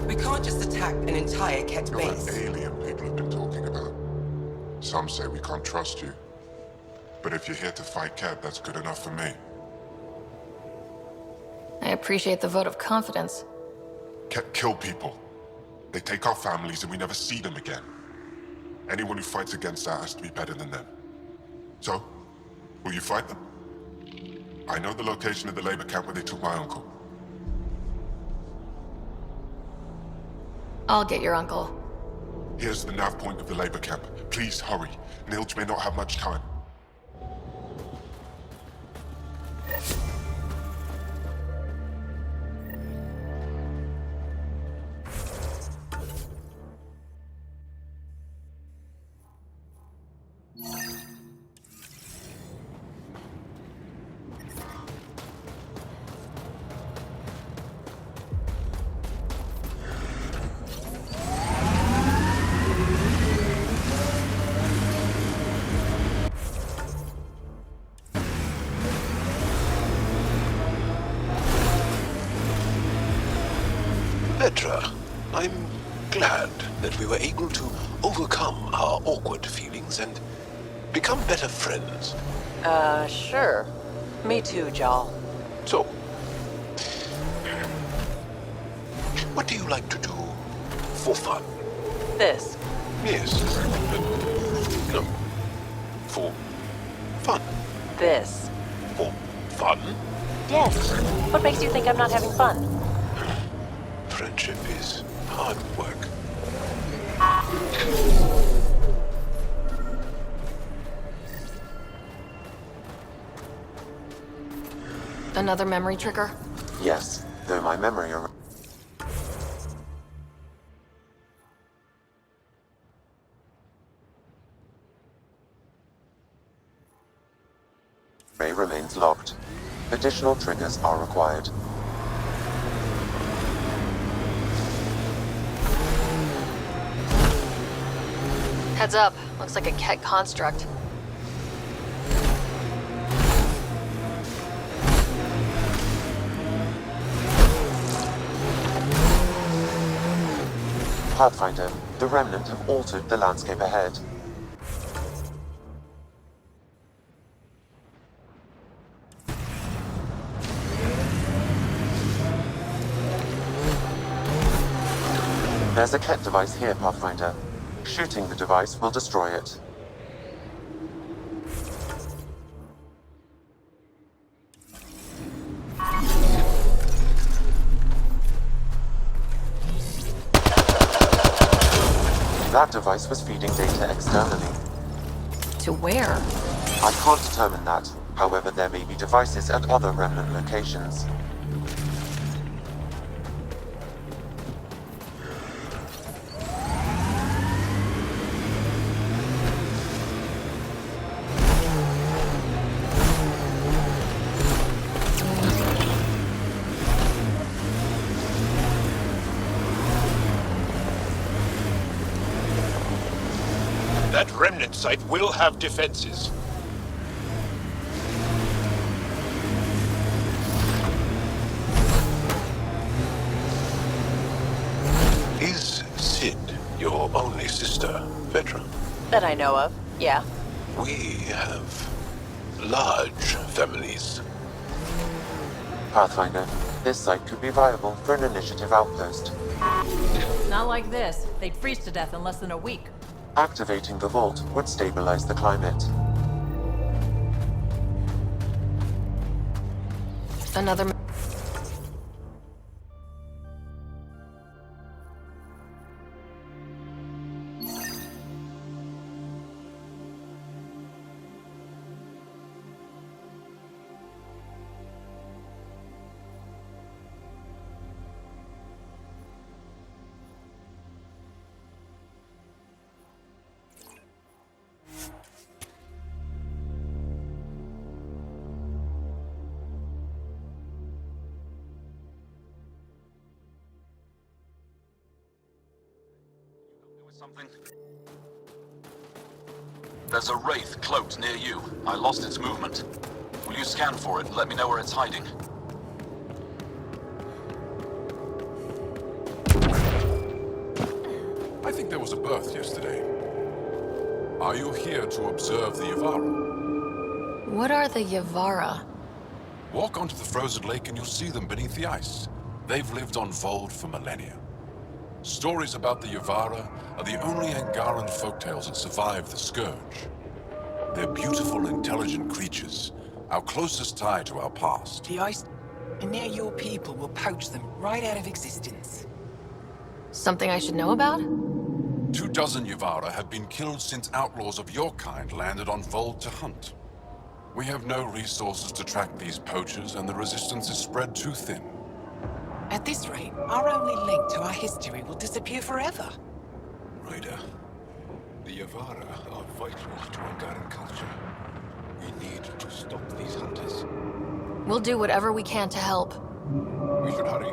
We can't just attack an entire Ket You're base. that alien people have been talking about. Some say we can't trust you. But if you're here to fight Ket, that's good enough for me. I appreciate the vote of confidence. Ket kill people. They take our families and we never see them again. Anyone who fights against that has to be better than them. So, will you fight them? I know the location of the labor camp where they took my uncle. I'll get your uncle. Here's the nav point of the labor camp. Please hurry. Nilj may not have much time. Petra, I'm glad that we were able to overcome our awkward feelings and become better friends. Sure. Me too, Jal. So, what do you like to do for fun? This. Yes. No. For fun. This. For fun? Yes. What makes you think I'm not having fun? Friendship is hard work. Another memory trigger? Yes, though my memory array remains locked. Additional triggers are required. Heads up. Looks like a Ket construct. Pathfinder, the Remnant have altered the landscape ahead. There's a Ket device here, Pathfinder. Shooting the device will destroy it. That device was feeding data externally. To where? I can't determine that. However, there may be devices at other Remnant locations. That remnant site will have defenses. Is Sid your only sister, Vetra? That I know of, yeah. We have large families. Pathfinder, this site could be viable for an initiative outpost. Not like this. They'd freeze to death in less than a week. Activating the vault would stabilize the climate. Another... Something? There's a wraith cloaked near you. I lost its movement. Will you scan for it and let me know where it's hiding? I think there was a birth yesterday. Are you here to observe the Yavara? What are the Yavara? Walk onto the frozen lake and you'll see them beneath the ice. They've lived on Vold for millennia. Stories about the Yavara are the only Angaran folktales that survive the Scourge. They're beautiful, intelligent creatures, our closest tie to our past. The ice, and now your people will poach them right out of existence. Something I should know about? 24 Yavara have been killed since outlaws of your kind landed on Vold to hunt. We have no resources to track these poachers, and the resistance is spread too thin. At this rate, our only link to our history will disappear forever. Ryder, the Yavara are vital to Angaran culture. We need to stop these hunters. We'll do whatever we can to help. We should hurry.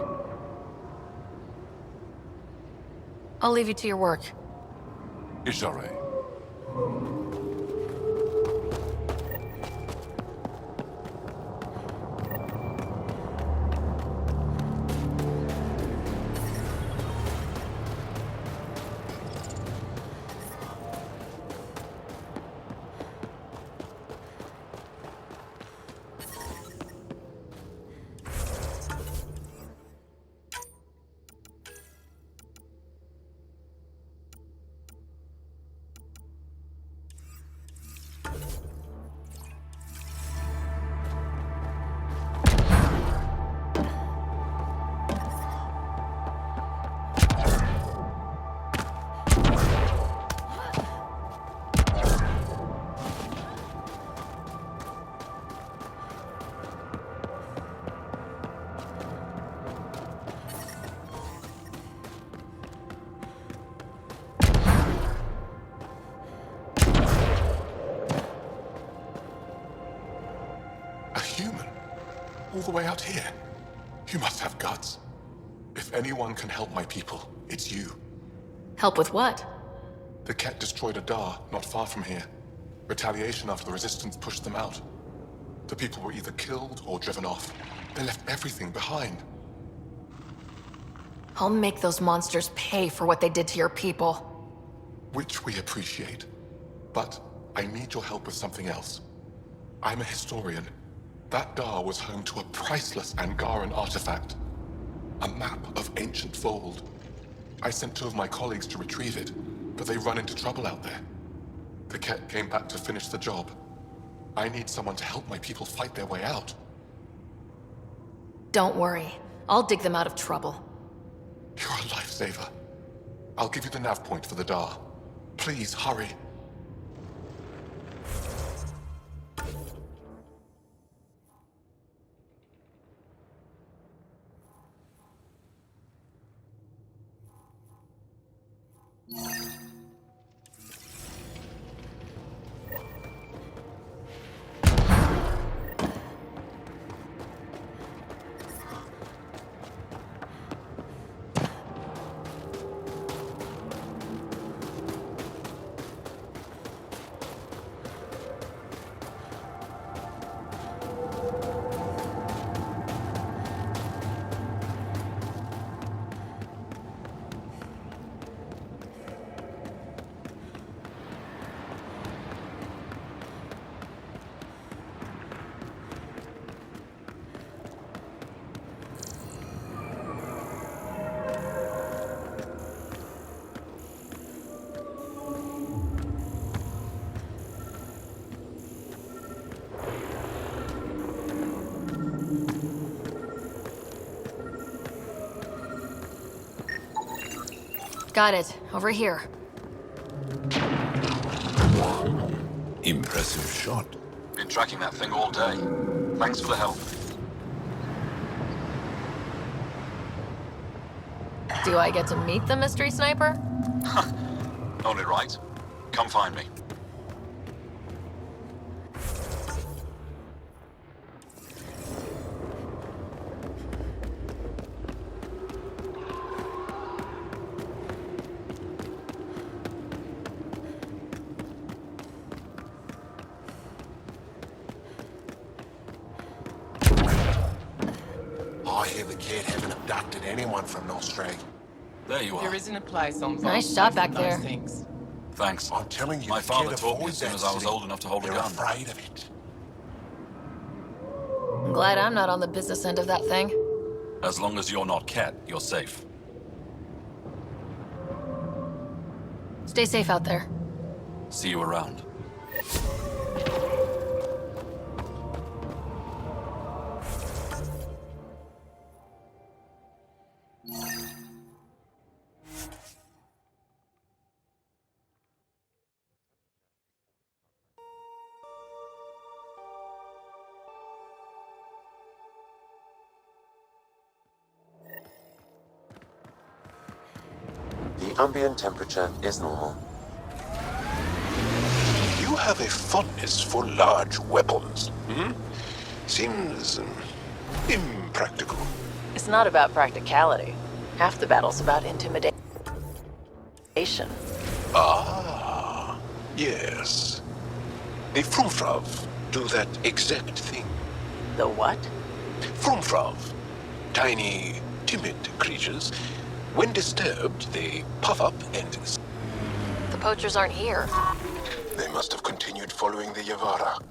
I'll leave you to your work. Ishare. All the way out here. You must have guts. If anyone can help my people, it's you. Help with what? The Ket destroyed a Dar not far from here. Retaliation after the Resistance pushed them out. The people were either killed or driven off. They left everything behind. I'll make those monsters pay for what they did to your people. Which we appreciate. But I need your help with something else. I'm a historian. That Dar was home to a priceless Angaran artifact. A map of ancient Vold. I sent 2 of my colleagues to retrieve it, but they run into trouble out there. The Ket came back to finish the job. I need someone to help my people fight their way out. Don't worry. I'll dig them out of trouble. You're a lifesaver. I'll give you the nav point for the Dar. Please, hurry. Got it. Over here. Impressive shot. Been tracking that thing all day. Thanks for the help. Do I get to meet the mystery sniper? Only right. Come find me. I hear the kid haven't abducted anyone from Nostrad. There you are. There isn't a place on Nice shot back there. Things. Thanks. I'm telling you, My the father kid taught me avoids as soon that as I was city. old enough to hold a They're gun. afraid of it. I'm glad I'm not on the business end of that thing. As long as you're not Ket, you're safe. Stay safe out there. See you around. The ambient temperature is normal. You have a fondness for large weapons, hmm? Seems impractical. It's not about practicality. Half the battle's about intimidation. Ah, yes. The Frumfrav do that exact thing. The what? Frumfrav. Tiny, timid creatures. When disturbed, they puff up and... The poachers aren't here. They must have continued following the Yavara.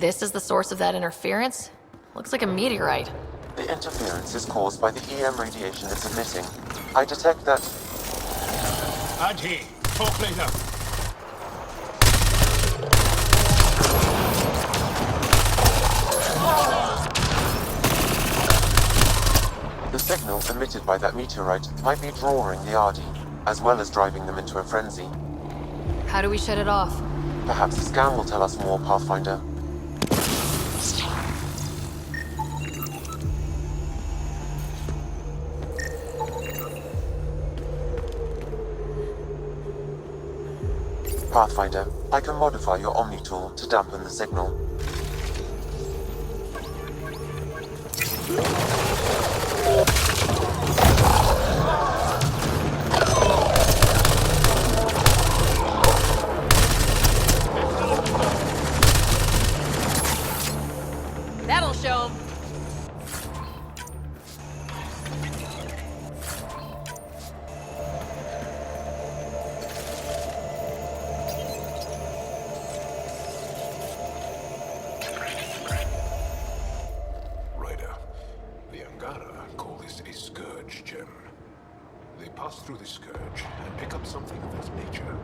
This is the source of that interference? Looks like a meteorite. The interference is caused by the EM radiation it's emitting. I detect that... Adhi, talk later. The signal emitted by that meteorite might be drawing the Ardi, as well as driving them into a frenzy. How do we shut it off? Perhaps the scan will tell us more, Pathfinder. Pathfinder, I can modify your Omni tool to dampen the signal. That'll show 'em. Ryder, the Angara call this a scourge gem. They pass through the scourge and pick up something of that nature.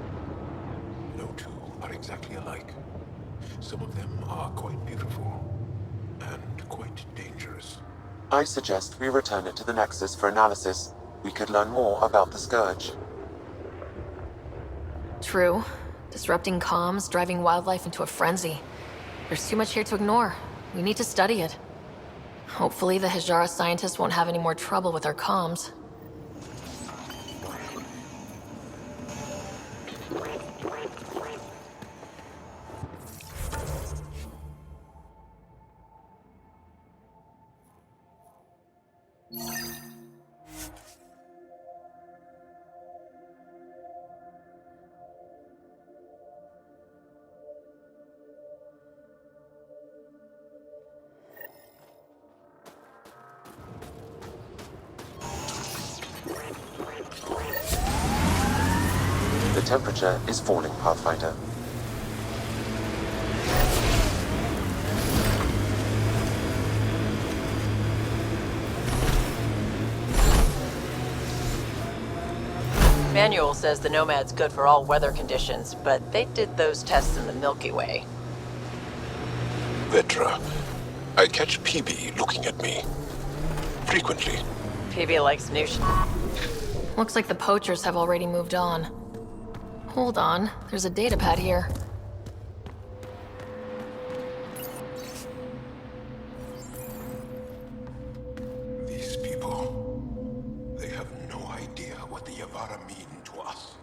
No two are exactly alike. Some of them are quite beautiful and quite dangerous. I suggest we return it to the Nexus for analysis. We could learn more about the Scourge. True. Disrupting comms, driving wildlife into a frenzy. There's too much here to ignore. We need to study it. Hopefully the Hijara scientists won't have any more trouble with our comms. The temperature is falling, Pathfinder. Manual says the Nomad's good for all weather conditions, but they did those tests in the Milky Way. Vetra, I catch PB looking at me. Frequently. PB likes new Looks like the poachers have already moved on. Hold on, there's a datapad here. These people, they have no idea what the Yavara mean to us.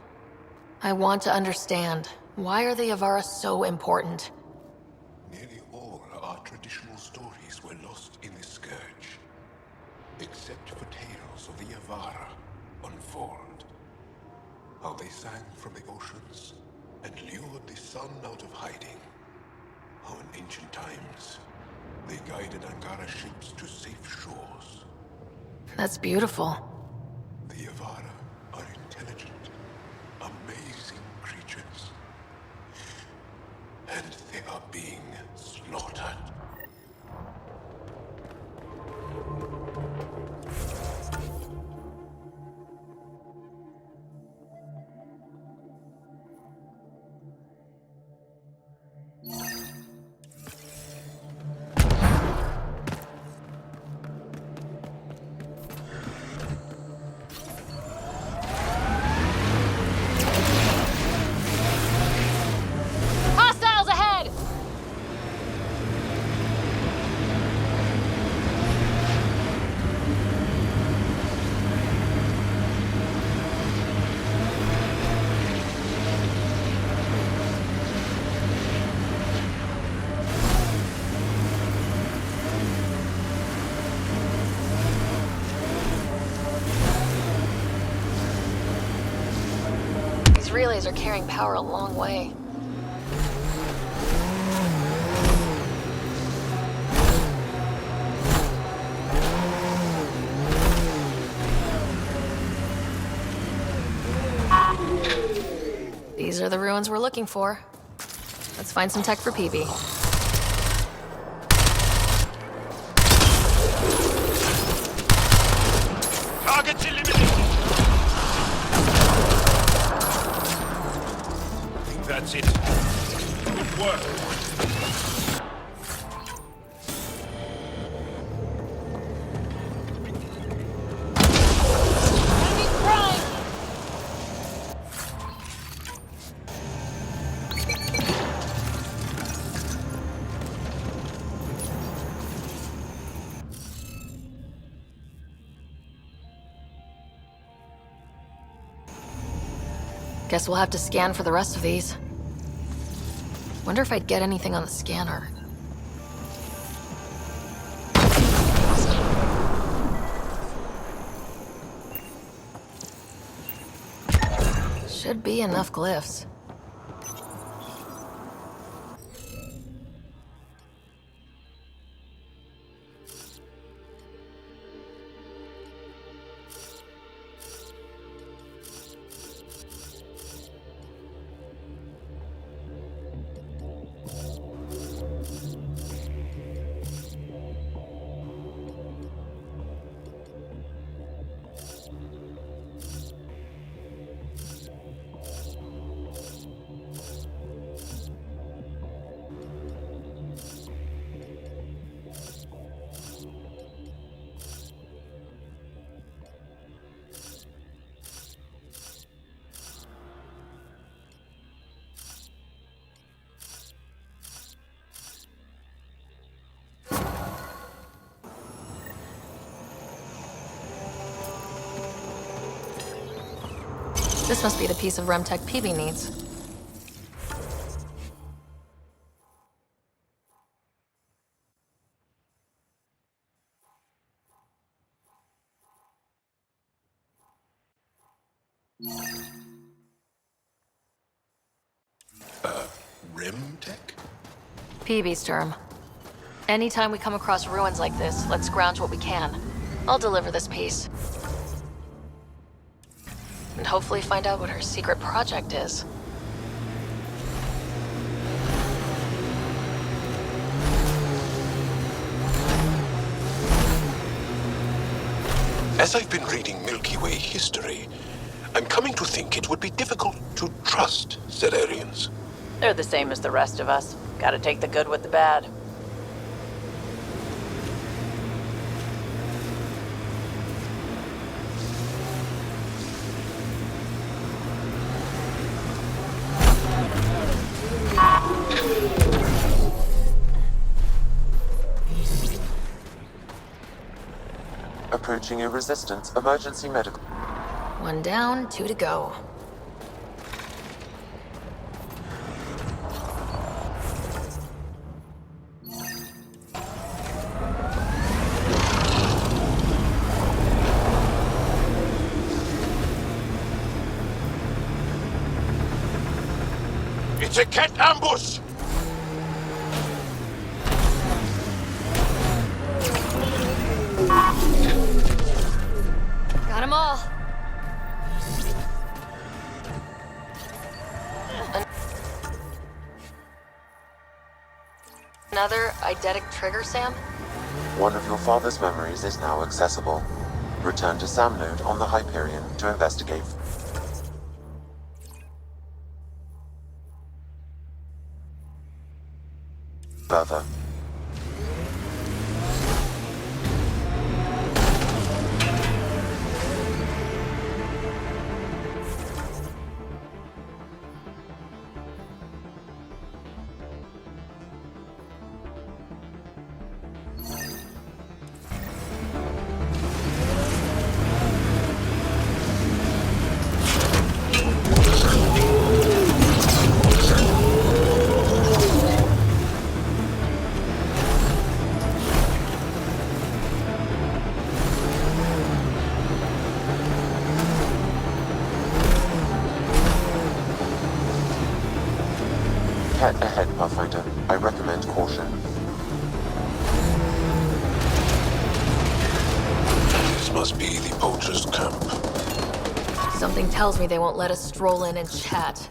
I want to understand. Why are the Yavara so important? Nearly all our traditional stories were lost in the Scourge, except for tales of the Yavara unformed. How they sang from the oceans and lured the sun out of hiding. How in ancient times they guided Angara ships to safe shores. That's beautiful. The Yavara are intelligent, amazing creatures. And they are being slaughtered. Hostiles ahead! These relays are carrying power a long way. These are the ruins we're looking for. Let's find some tech for PB. That's it. Good work. Guess we'll have to scan for the rest of these. Wonder if I'd get anything on the scanner. Should be enough glyphs. This must be the piece of Remtech Peavy needs. Remtech? Peavy's term. Anytime we come across ruins like this, let's scrounge what we can. I'll deliver this piece. And hopefully find out what her secret project is. As I've been reading Milky Way history, I'm coming to think it would be difficult to trust Salarians. They're the same as the rest of us. Gotta take the good with the bad. Approaching a resistance emergency medical. One down, 2 to go. It's a cat ambush! Got 'em all. Another eidetic trigger, Sam? One of your father's memories is now accessible. Return to Sam node on the Hyperion to investigate. Further. Head ahead, Pathfinder. I recommend caution. This must be the poacher's camp. Something tells me they won't let us stroll in and chat.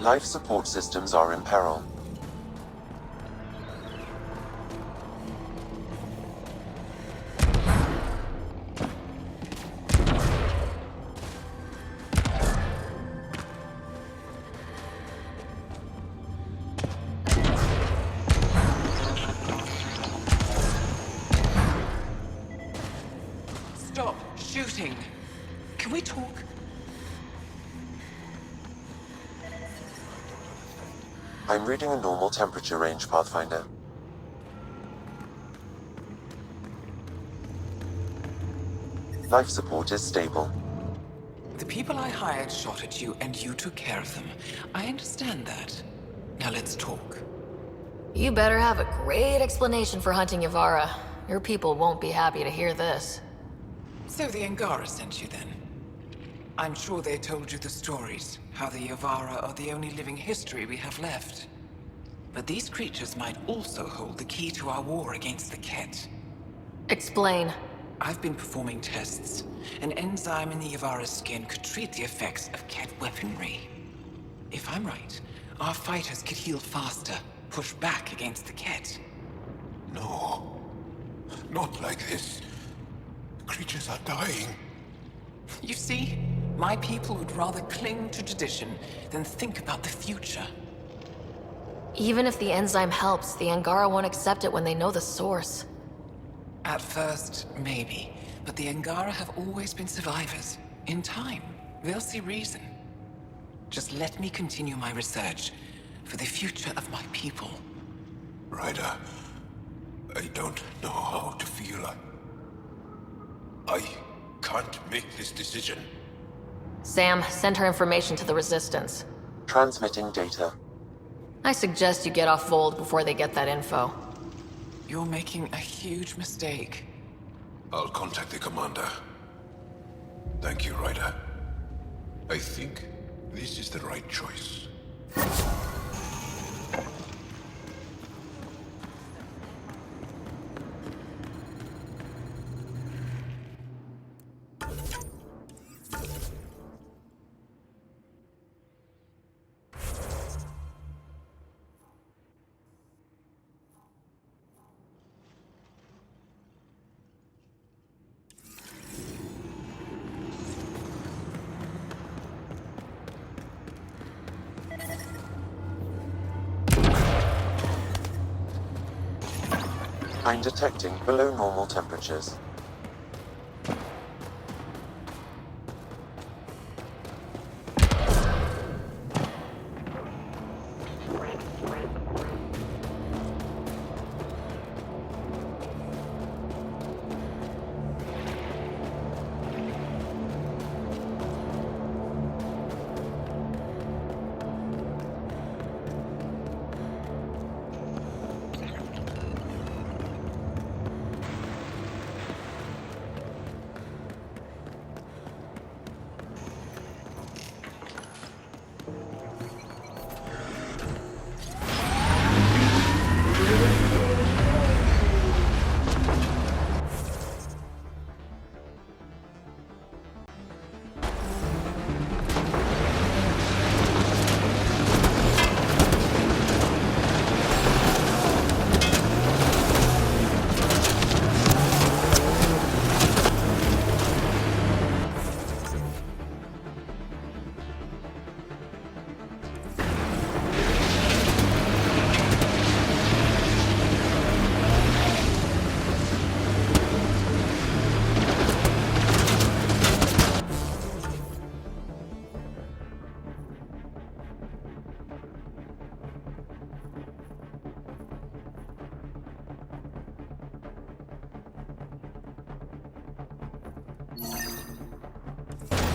Life support systems are in peril. Stop shooting. Can we talk? I'm reading a normal temperature range, Pathfinder. Life support is stable. The people I hired shot at you, and you took care of them. I understand that. Now let's talk. You better have a great explanation for hunting Yavara. Your people won't be happy to hear this. So the Angara sent you then? I'm sure they told you the stories, how the Yavara are the only living history we have left. But these creatures might also hold the key to our war against the Ket. Explain. I've been performing tests. An enzyme in the Yavara's skin could treat the effects of Ket weaponry. If I'm right, our fighters could heal faster, push back against the Ket. No. Not like this. Creatures are dying. You see, my people would rather cling to tradition than think about the future. Even if the enzyme helps, the Angara won't accept it when they know the source. At first, maybe. But the Angara have always been survivors. In time, they'll see reason. Just let me continue my research for the future of my people. Ryder, I don't know how to feel. I can't make this decision. Sam, send her information to the Resistance. Transmitting data. I suggest you get off Vold before they get that info. You're making a huge mistake. I'll contact the commander. Thank you, Ryder. I think this is the right choice. I'm detecting below normal temperatures.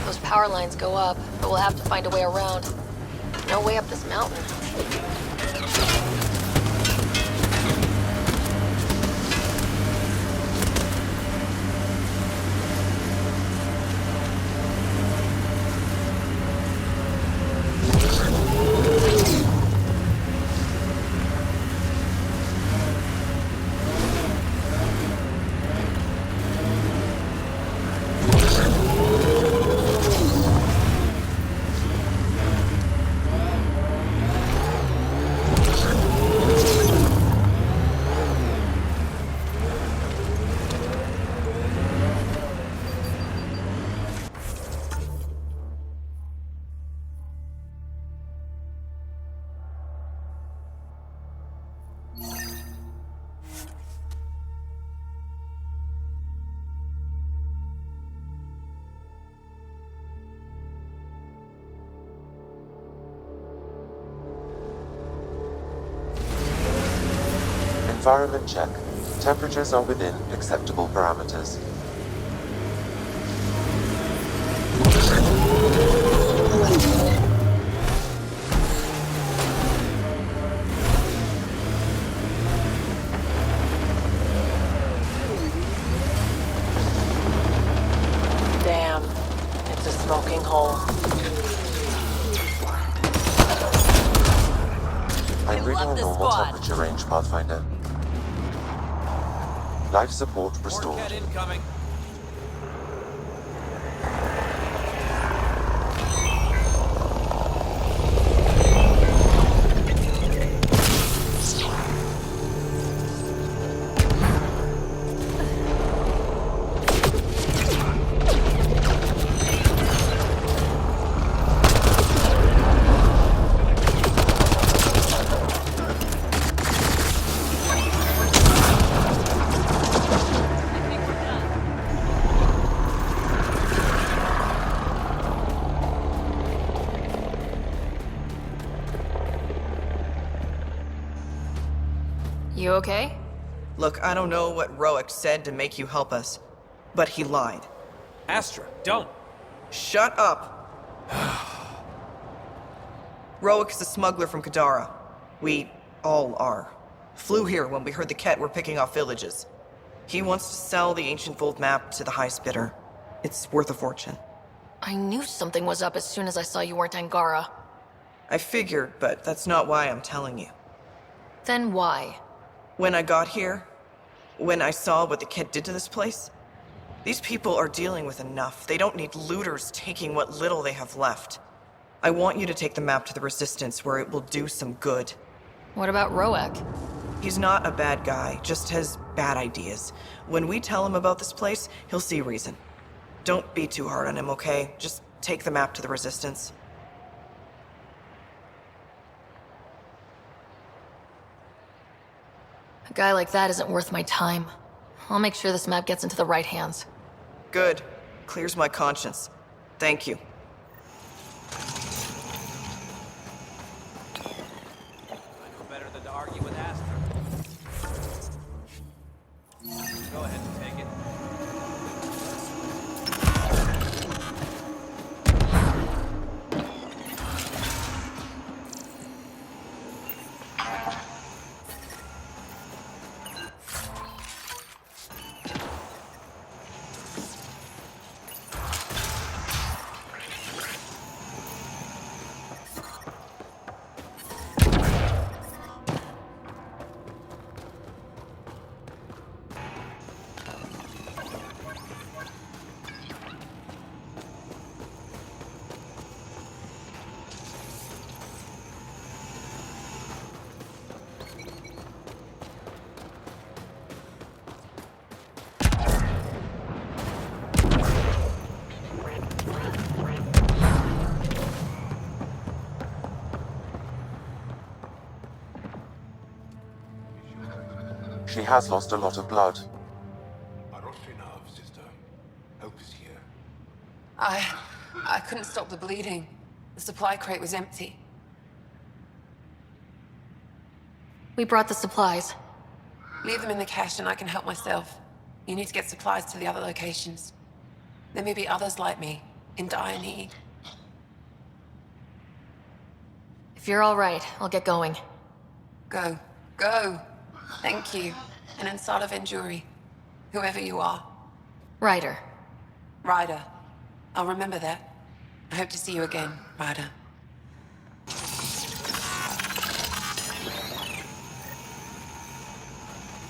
Those power lines go up, but we'll have to find a way around. No way up this mountain. Environment check. Temperatures are within acceptable parameters. Damn. It's a smoking hole. I'm reading a normal temperature range, Pathfinder. Life support restored. Incoming. You okay? Look, I don't know what Roic said to make you help us, but he lied. Astra, don't. Shut up! Roic is a smuggler from Kadara. We all are. Flew here when we heard the Ket were picking off villages. He wants to sell the ancient Volt map to the highest bidder. It's worth a fortune. I knew something was up as soon as I saw you weren't Angara. I figured, but that's not why I'm telling you. Then why? When I got here, when I saw what the Ket did to this place, these people are dealing with enough. They don't need looters taking what little they have left. I want you to take the map to the Resistance where it will do some good. What about Roic? He's not a bad guy, just has bad ideas. When we tell him about this place, he'll see reason. Don't be too hard on him, okay? Just take the map to the Resistance. A guy like that isn't worth my time. I'll make sure this map gets into the right hands. Good. Clears my conscience. Thank you. I know better than to argue with Astra. Go ahead and take it. She has lost a lot of blood. Sister. Help is here. I couldn't stop the bleeding. The supply crate was empty. We brought the supplies. Leave them in the cache and I can help myself. You need to get supplies to the other locations. There may be others like me, in dire need. If you're all right, I'll get going. Go. Go. Thank you. And inside of Enduri, whoever you are. Ryder. Ryder. I'll remember that. I hope to see you again, Ryder.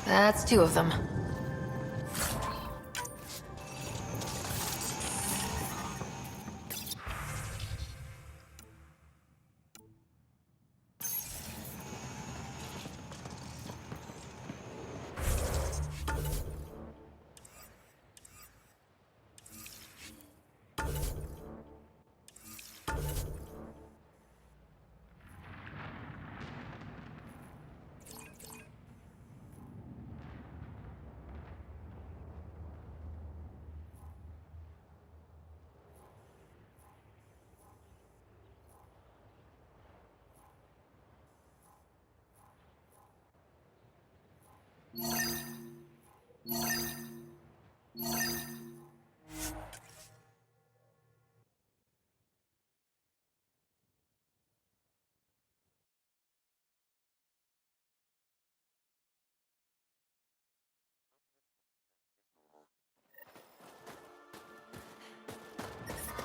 That's two of them.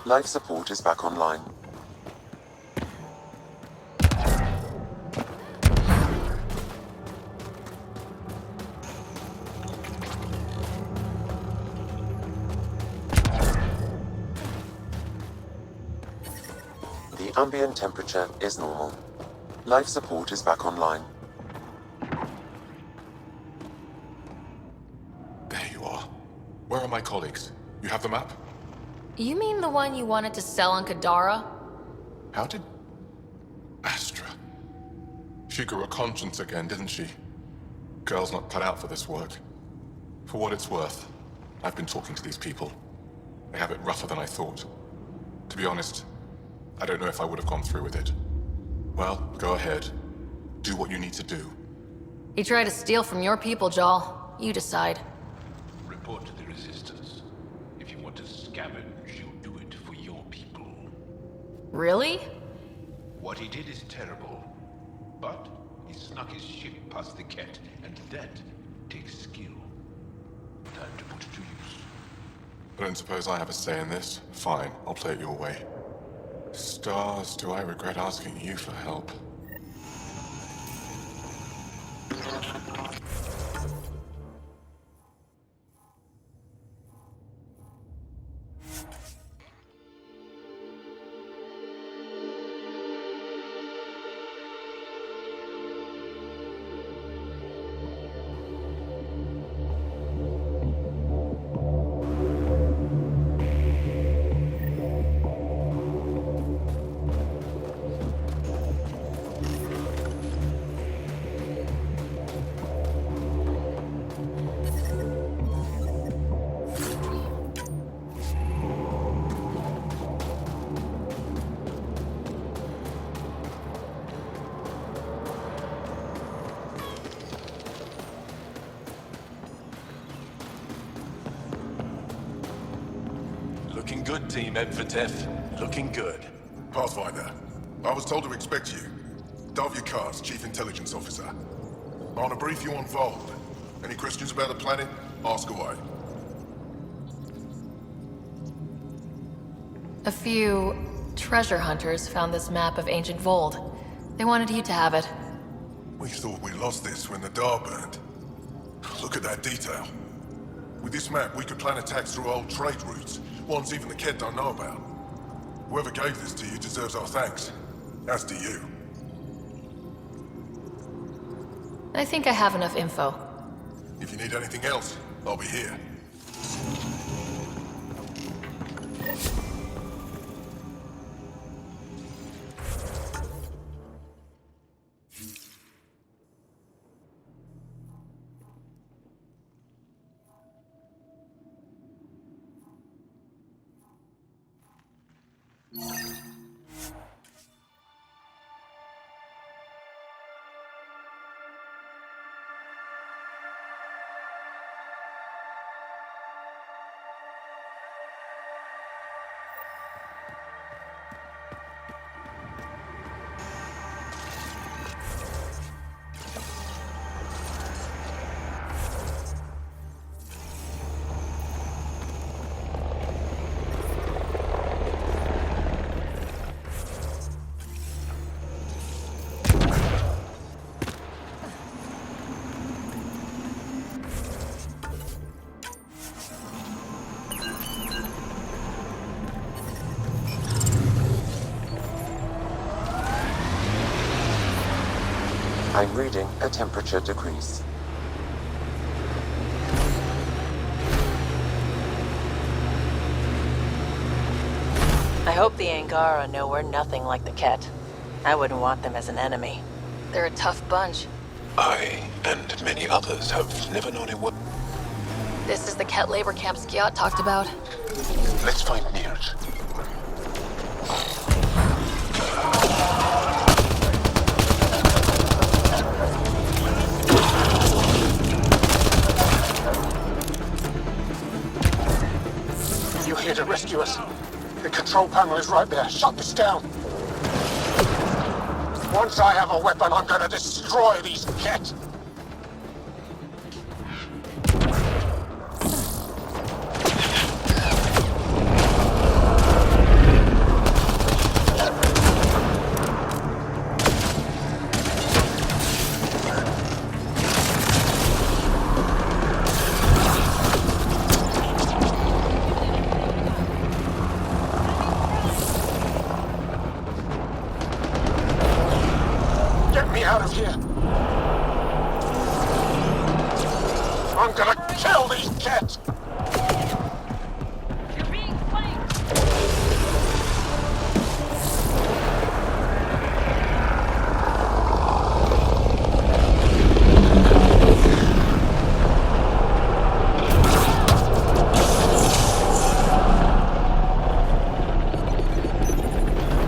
Life support is back online. The ambient temperature is normal. Life support is back online. There you are. Where are my colleagues? You have the map? You mean the one you wanted to sell on Kadara? How did... Astra. She grew a conscience again, didn't she? Girl's not cut out for this work. For what it's worth, I've been talking to these people. They have it rougher than I thought. To be honest, I don't know if I would have gone through with it. Well, go ahead. Do what you need to do. He tried to steal from your people, Jal. You decide. Report to the Resistance. If you want to scavenge, you do it for your people. Really? What he did is terrible. But he snuck his ship past the Ket, and that takes skill. Time to put it to use. I don't suppose I have a say in this. Fine, I'll play it your way. Stars, do I regret asking you for help? Looking good, Team Emphatev. Looking good. Pathfinder, I was told to expect you. Davia Kars, Chief Intelligence Officer. I want to brief you on Vold. Any questions about the planet? Ask away. A few treasure hunters found this map of ancient Vold. They wanted you to have it. We thought we lost this when the Dar burned. Look at that detail. With this map, we could plan attacks through old trade routes, ones even the Ket don't know about. Whoever gave this to you deserves our thanks. As do you. I think I have enough info. If you need anything else, I'll be here. I'm reading a temperature decrease. I hope the Angara know we're nothing like the Ket. I wouldn't want them as an enemy. They're a tough bunch. I, and many others, have never known a world. This is the Ket labor camp Skiot talked about. Let's find Niels. You're here to rescue us. The control panel is right there. Shut this down. Once I have a weapon, I'm gonna destroy these Ket. I'm gonna kill these kids! You're being flanked!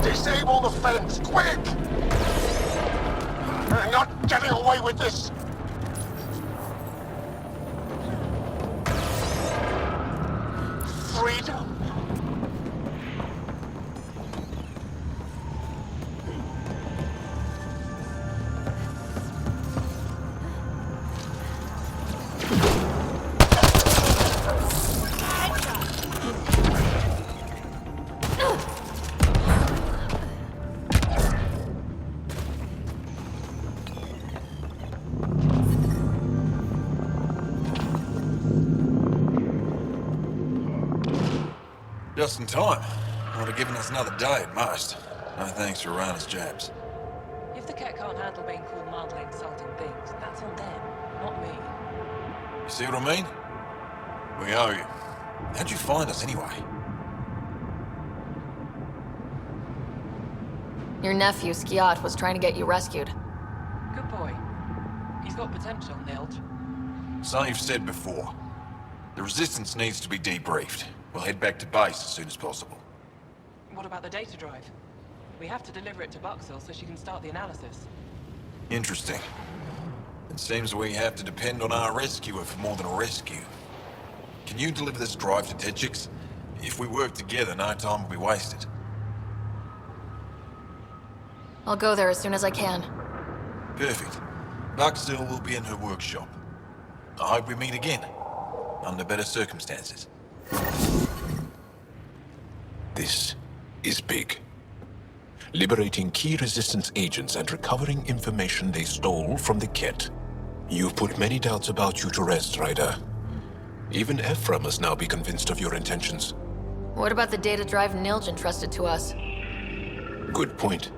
Disable the fence, quick! You're not getting away with this! Freedom? Just in time. Would have given us another day at most. No thanks for Rana's jabs. If the cat can't handle being called mildly insulting things, that's on them, not me. You see what I mean? We owe you. How'd you find us anyway? Your nephew, Skiat, was trying to get you rescued. Good boy. He's got potential, Nilge. Something you've said before. The Resistance needs to be debriefed. We'll head back to base as soon as possible. What about the data drive? We have to deliver it to Buxell so she can start the analysis. Interesting. It seems we have to depend on our rescuer for more than a rescue. Can you deliver this drive to Tetchix? If we work together, no time will be wasted. I'll go there as soon as I can. Perfect. Buxell will be in her workshop. I hope we meet again. Under better circumstances. This is big. Liberating key Resistance agents and recovering information they stole from the Ket. You've put many doubts about you to rest, Ryder. Even Ephra must now be convinced of your intentions. What about the data drive Nilge entrusted to us? Good point.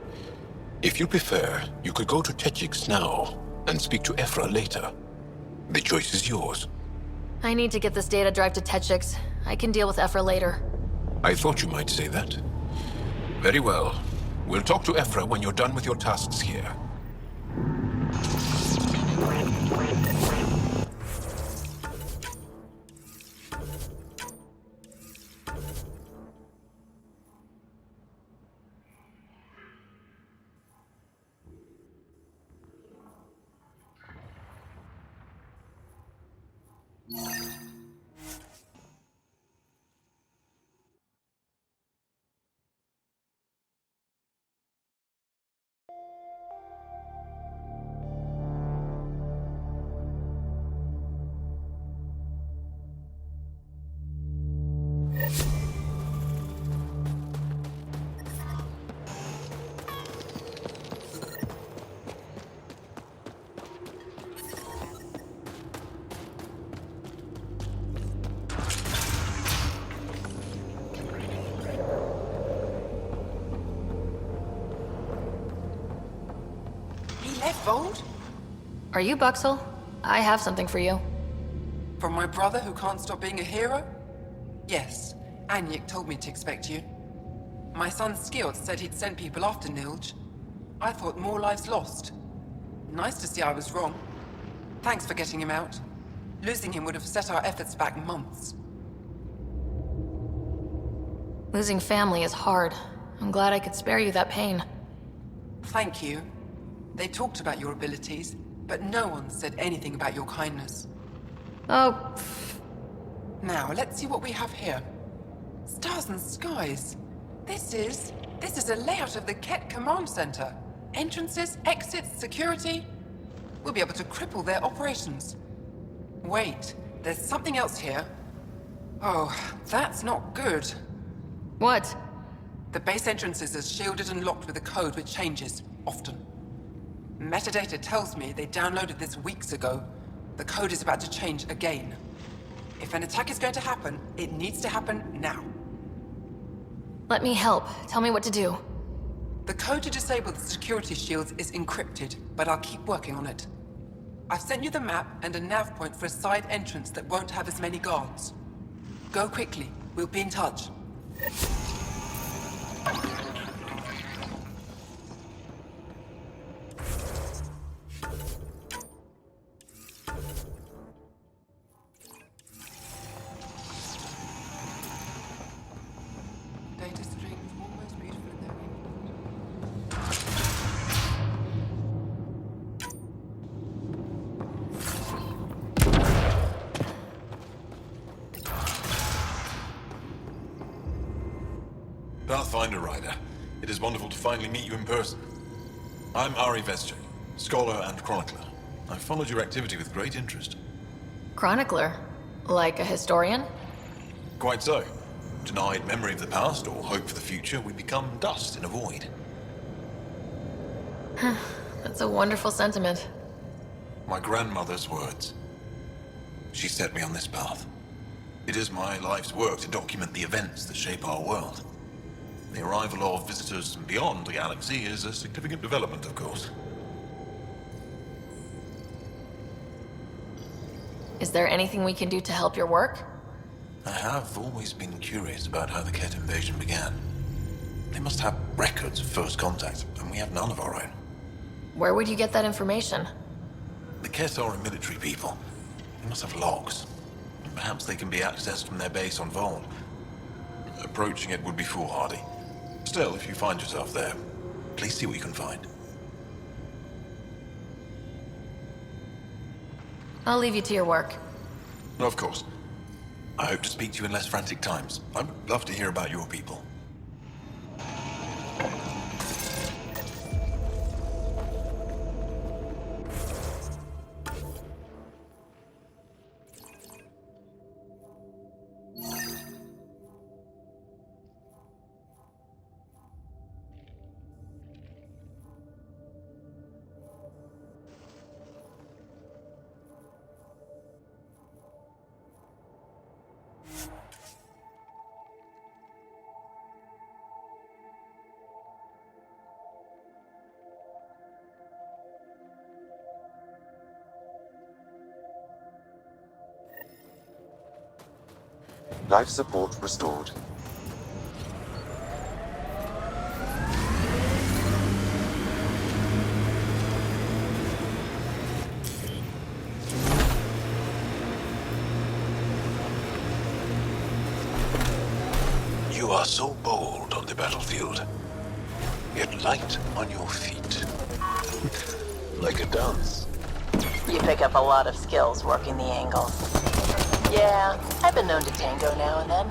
If you prefer, you could go to Tetchix now and speak to Ephra later. The choice is yours. I need to get this data drive to Tetchix. I can deal with Ephra later. I thought you might say that. Very well. We'll talk to Ephra when you're done with your tasks here. Are you Buxell? I have something for you. From my brother who can't stop being a hero? Yes, Anyek told me to expect you. My son Skiot said he'd send people after Nilge. I thought more lives lost. Nice to see I was wrong. Thanks for getting him out. Losing him would have set our efforts back months. Losing family is hard. I'm glad I could spare you that pain. Thank you. They talked about your abilities, but no one said anything about your kindness. Oh. Now, let's see what we have here. Stars and skies. This is a layout of the Ket Command Center. Entrances, exits, security. We'll be able to cripple their operations. Wait, there's something else here. Oh, that's not good. What? The base entrances are shielded and locked with a code which changes, often. Metadata tells me they downloaded this weeks ago. The code is about to change again. If an attack is going to happen, it needs to happen now. Let me help. Tell me what to do. The code to disable the security shields is encrypted, but I'll keep working on it. I've sent you the map and a nav point for a side entrance that won't have as many guards. Go quickly. We'll be in touch. Data streams almost beautiful in their Pathfinder Rider, it is wonderful to finally meet you in person. I'm Ari Vesture, scholar and chronicler. I've followed your activity with great interest. Chronicler? Like a historian? Quite so. Denied memory of the past or hope for the future, we become dust in a void. That's a wonderful sentiment. My grandmother's words. She set me on this path. It is my life's work to document the events that shape our world. The arrival of visitors from beyond the galaxy is a significant development, of course. Is there anything we can do to help your work? I have always been curious about how the Ket invasion began. They must have records of first contact, and we have none of our own. Where would you get that information? The Ket are a military people. They must have logs. Perhaps they can be accessed from their base on Vol. Approaching it would be foolhardy. Still, if you find yourself there, please see what you can find. I'll leave you to your work. Of course. I hope to speak to you in less frantic times. I would love to hear about your people. Life support restored. You are so bold on the battlefield, yet light on your feet. Like a dance. You pick up a lot of skills working the angles. Yeah, I've been known to tango now and then.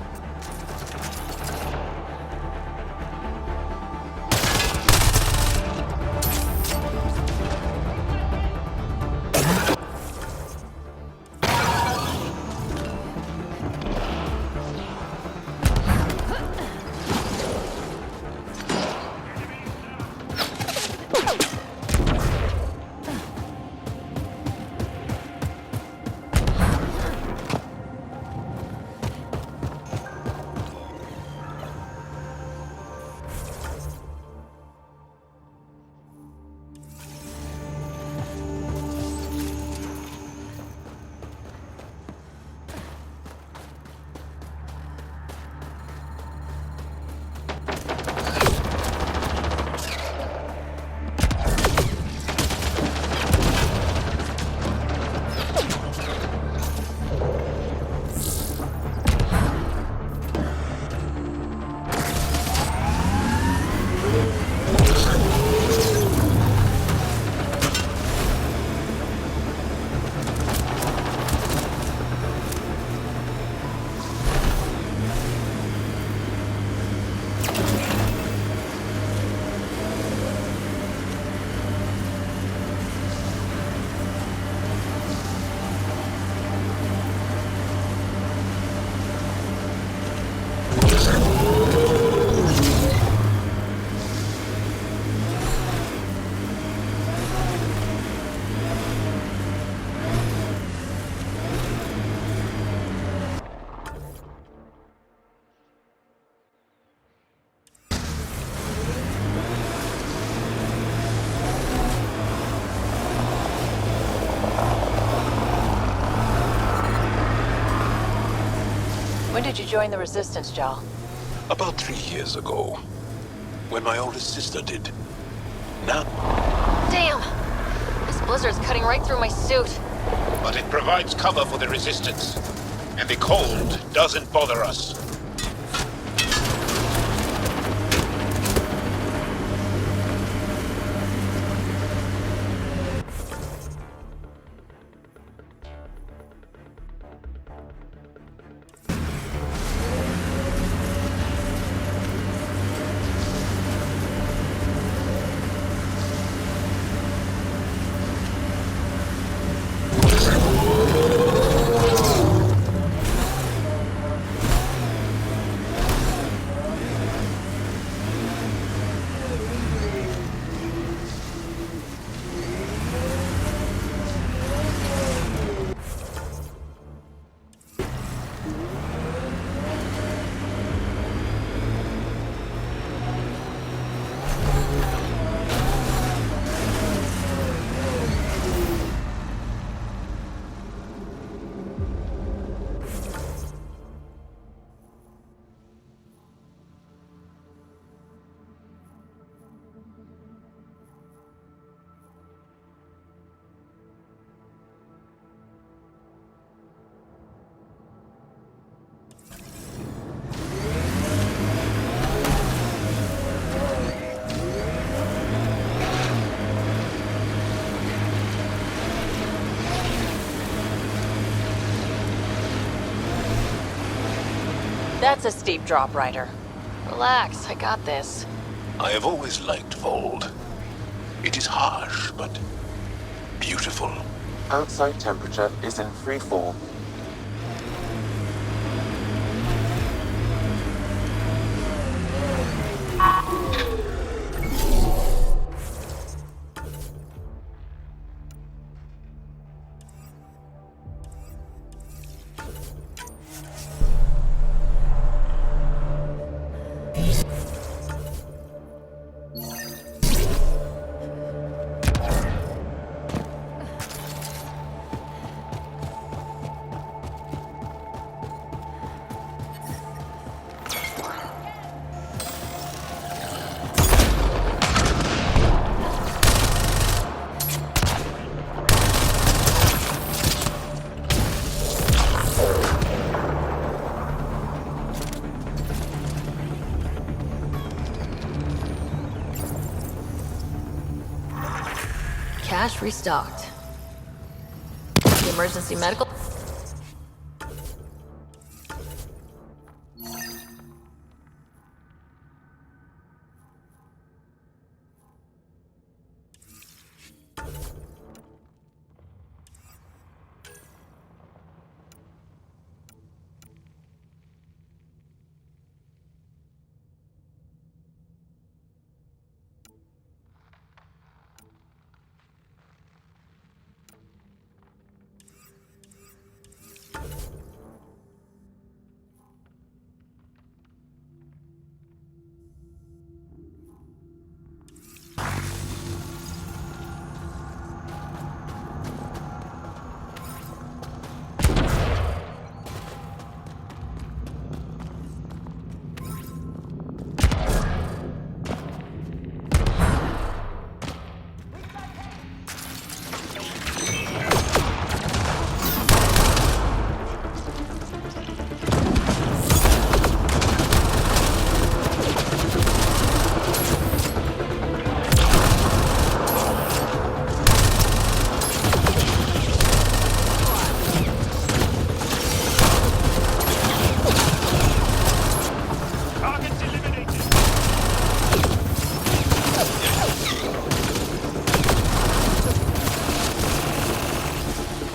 When did you join the Resistance, Jal? About 3 years ago, when my oldest sister did. Now, Damn! This blizzard's cutting right through my suit. but it provides cover for the Resistance, and the cold doesn't bother us. That's a steep drop, Ryder. Relax, I got this. I have always liked Vold. It is harsh, but beautiful. Outside temperature is in free fall. Cache restocked. The emergency medical.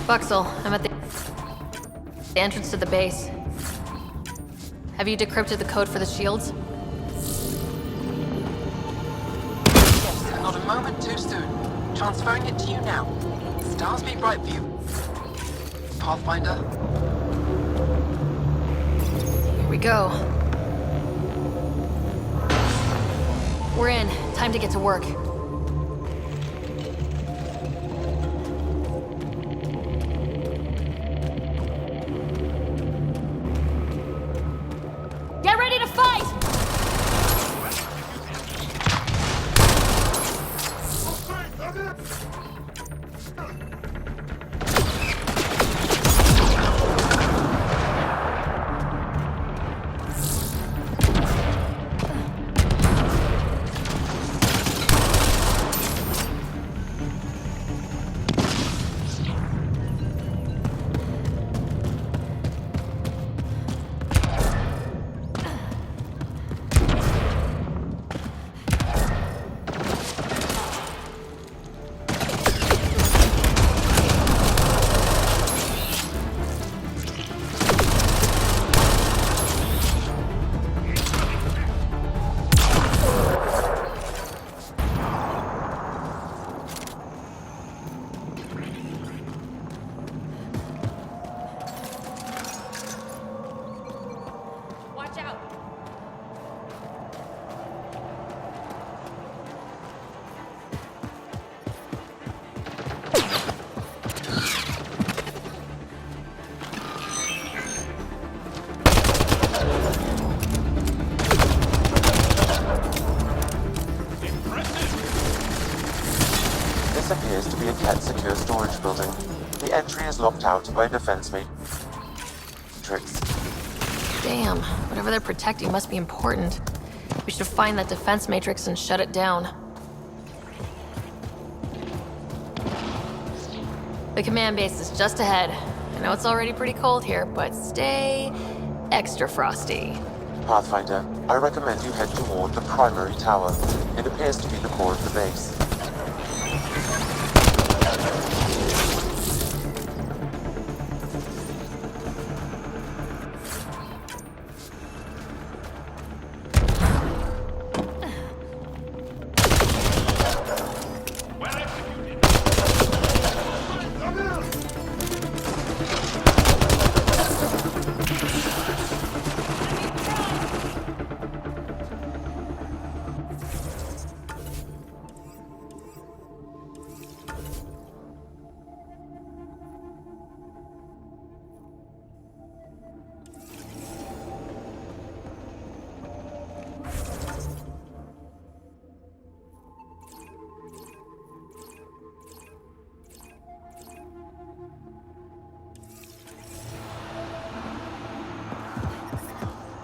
Buxel, I'm at the entrance to the base. Have you decrypted the code for the shields? Yes, not a moment too soon. Transferring it to you now. Stars be bright for you. Pathfinder. Here we go. We're in. Time to get to work. entry is locked out by a defense matrix. Damn, whatever they're protecting must be important. We should find that defense matrix and shut it down. The command base is just ahead. I know it's already pretty cold here, but stay extra frosty. Pathfinder, I recommend you head toward the primary tower. It appears to be the core of the base.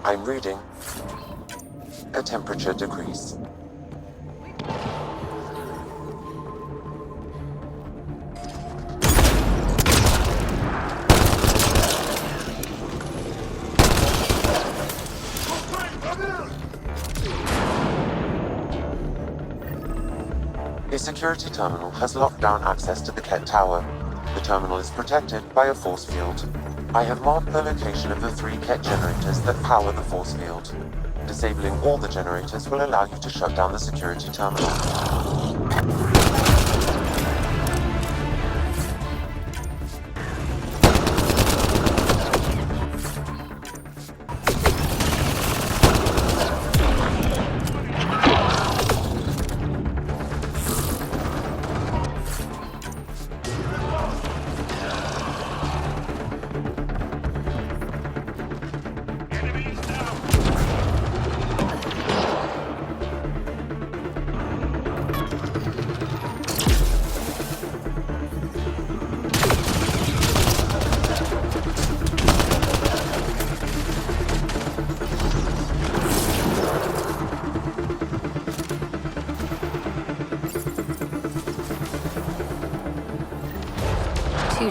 I'm reading a temperature decrease. A security terminal has locked down access to the Ket Tower. The terminal is protected by a force field. I have marked the location of the 3 Ket generators that power the force field. Disabling all the generators will allow you to shut down the security terminal.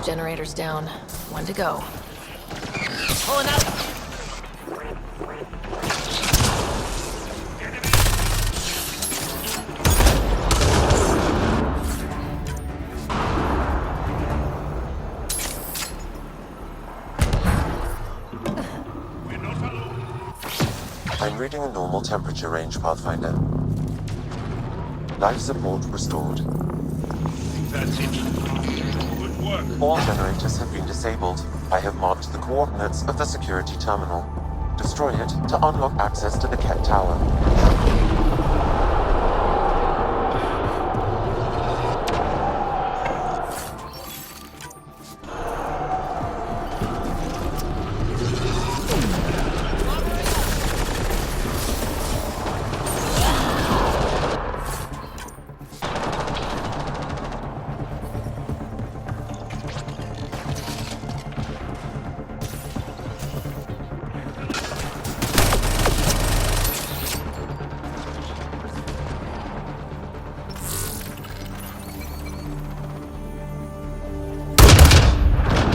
Generators down. One to go. Pulling out. I'm reading a normal temperature range, Pathfinder. Life support restored. That's it. All generators have been disabled. I have marked the coordinates of the security terminal. Destroy it to unlock access to the Ket Tower.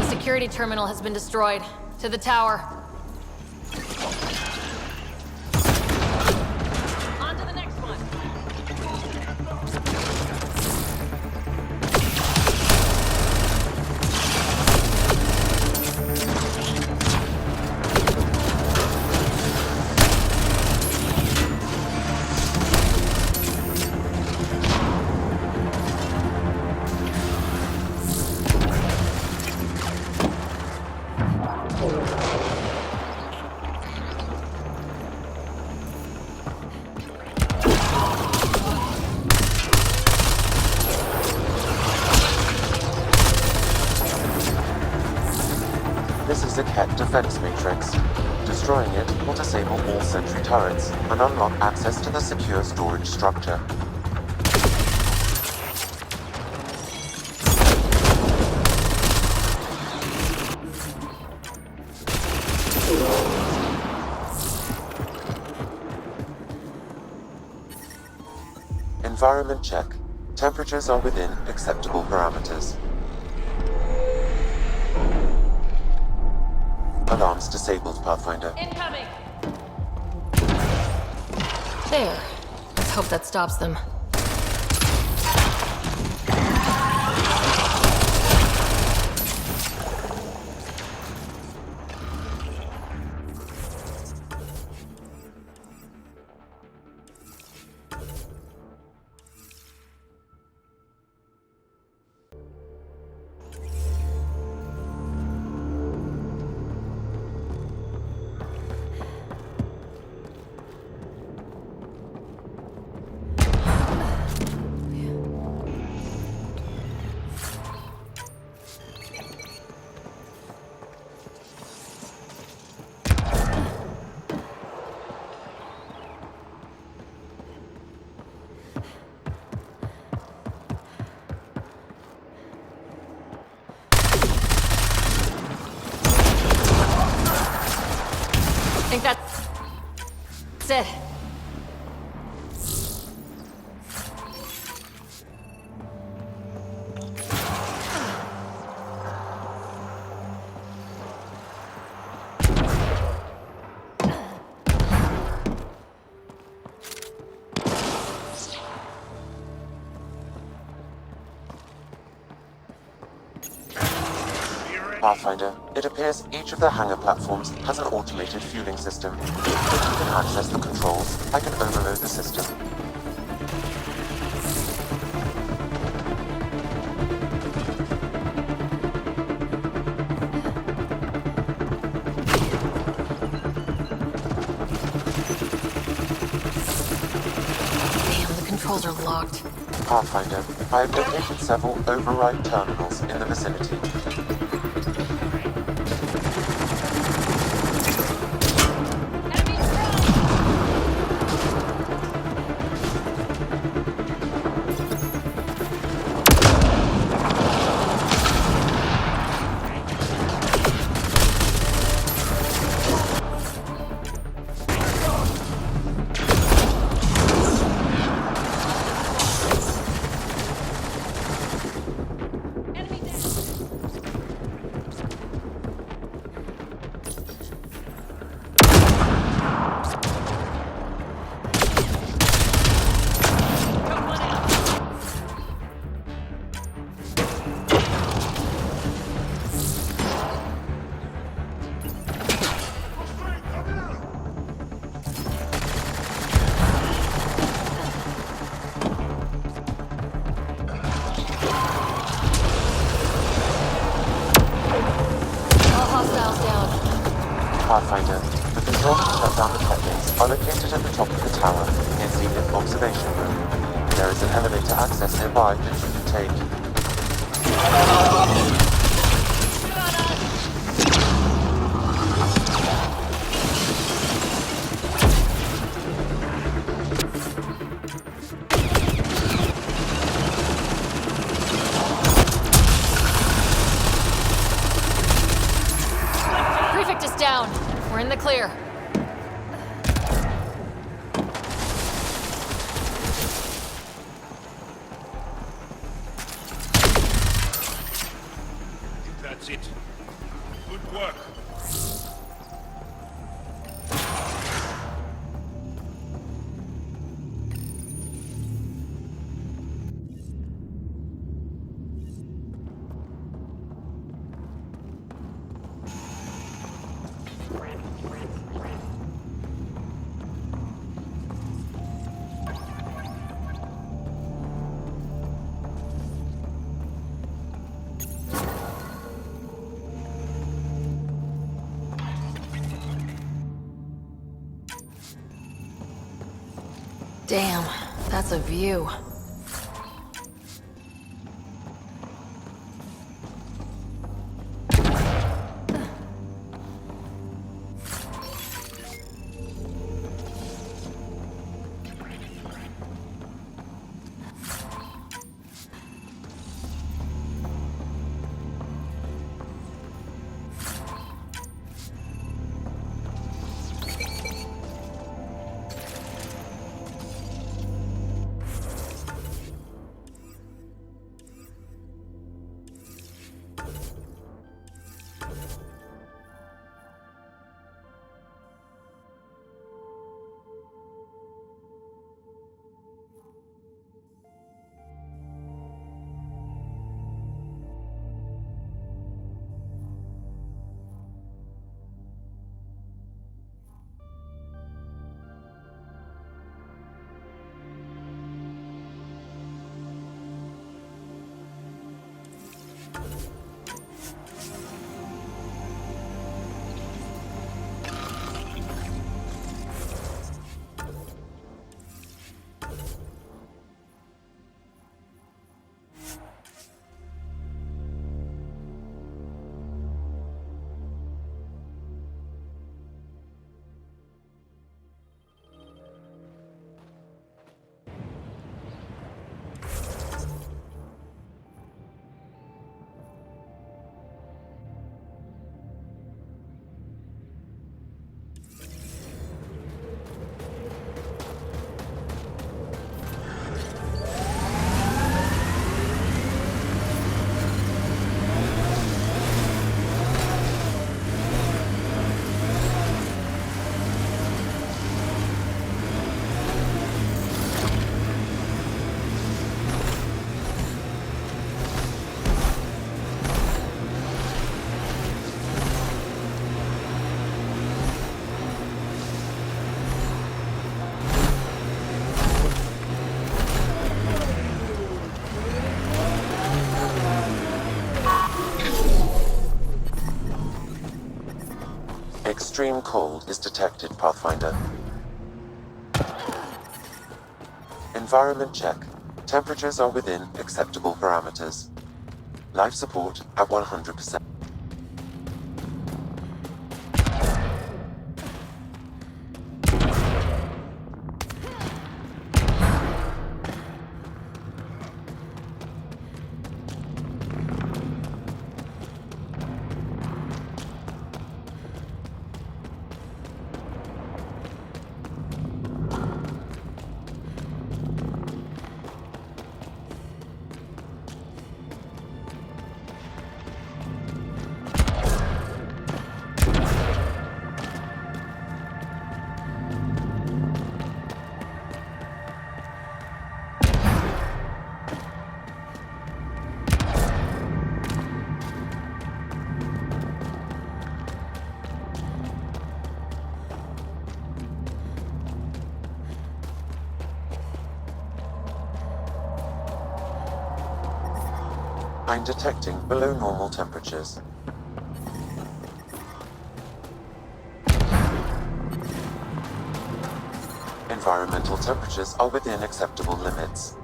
Security terminal has been destroyed. To the tower. On to the next one. This is a Ket defense matrix. Destroying it will disable all sentry turrets and unlock access to the secure storage structure. Environment check. Temperatures are within acceptable parameters. Alarms disabled, Pathfinder. Incoming! There. Let's hope that stops them. I think that's it. Pathfinder, it appears each of the hangar platforms has an automated fueling system. If you can access the controls, I can overload the system. Damn, the controls are locked. Pathfinder, I have located several override terminals in the vicinity. Pathfinder, the controls to shut down the pet base are located at the top of the tower, near Zenith Observation Room. There is an elevator access nearby that you can take. Prefect is down. We're in the clear. That's it. Good work. Damn, that's a view. Extreme cold is detected, Pathfinder. Environment check. Temperatures are within acceptable parameters. Life support at 100%. I'm detecting below normal temperatures. Environmental temperatures are within acceptable limits.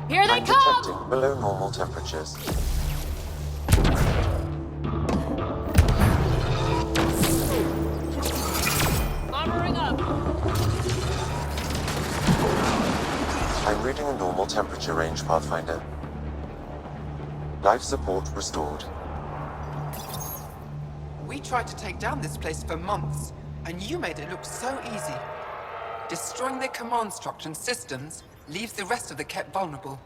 Here they I'm come! detecting below normal temperatures. Armoring up. I'm reading a normal temperature range, Pathfinder. Life support restored. We tried to take down this place for months, and you made it look so easy. Destroying their command structure and systems leaves the rest of the Ket vulnerable.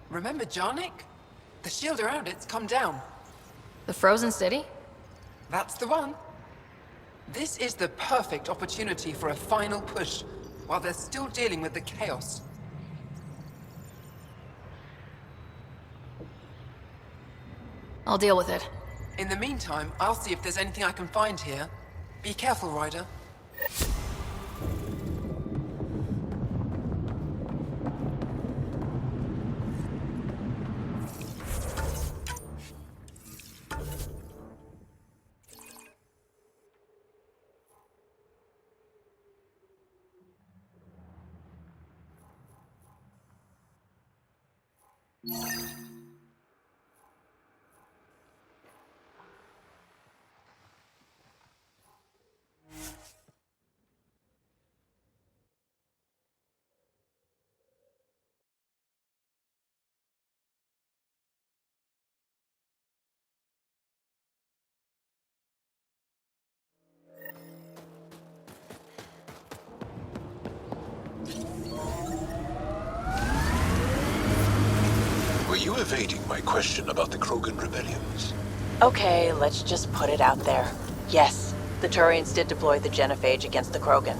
Remember Jarnik? The shield around it's come down. The frozen city? That's the one. This is the perfect opportunity for a final push, while they're still dealing with the chaos. I'll deal with it. In the meantime, I'll see if there's anything I can find here. Be careful, Ryder. evading my question about the Krogan rebellions. Okay, let's just put it out there. Yes, the Turians did deploy the genophage against the Krogan.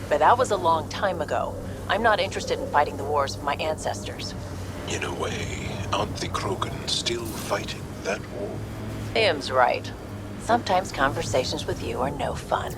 But that was a long time ago. I'm not interested in fighting the wars of my ancestors. In a way, aren't the Krogan still fighting that war? Liam's right. Sometimes conversations with you are no fun.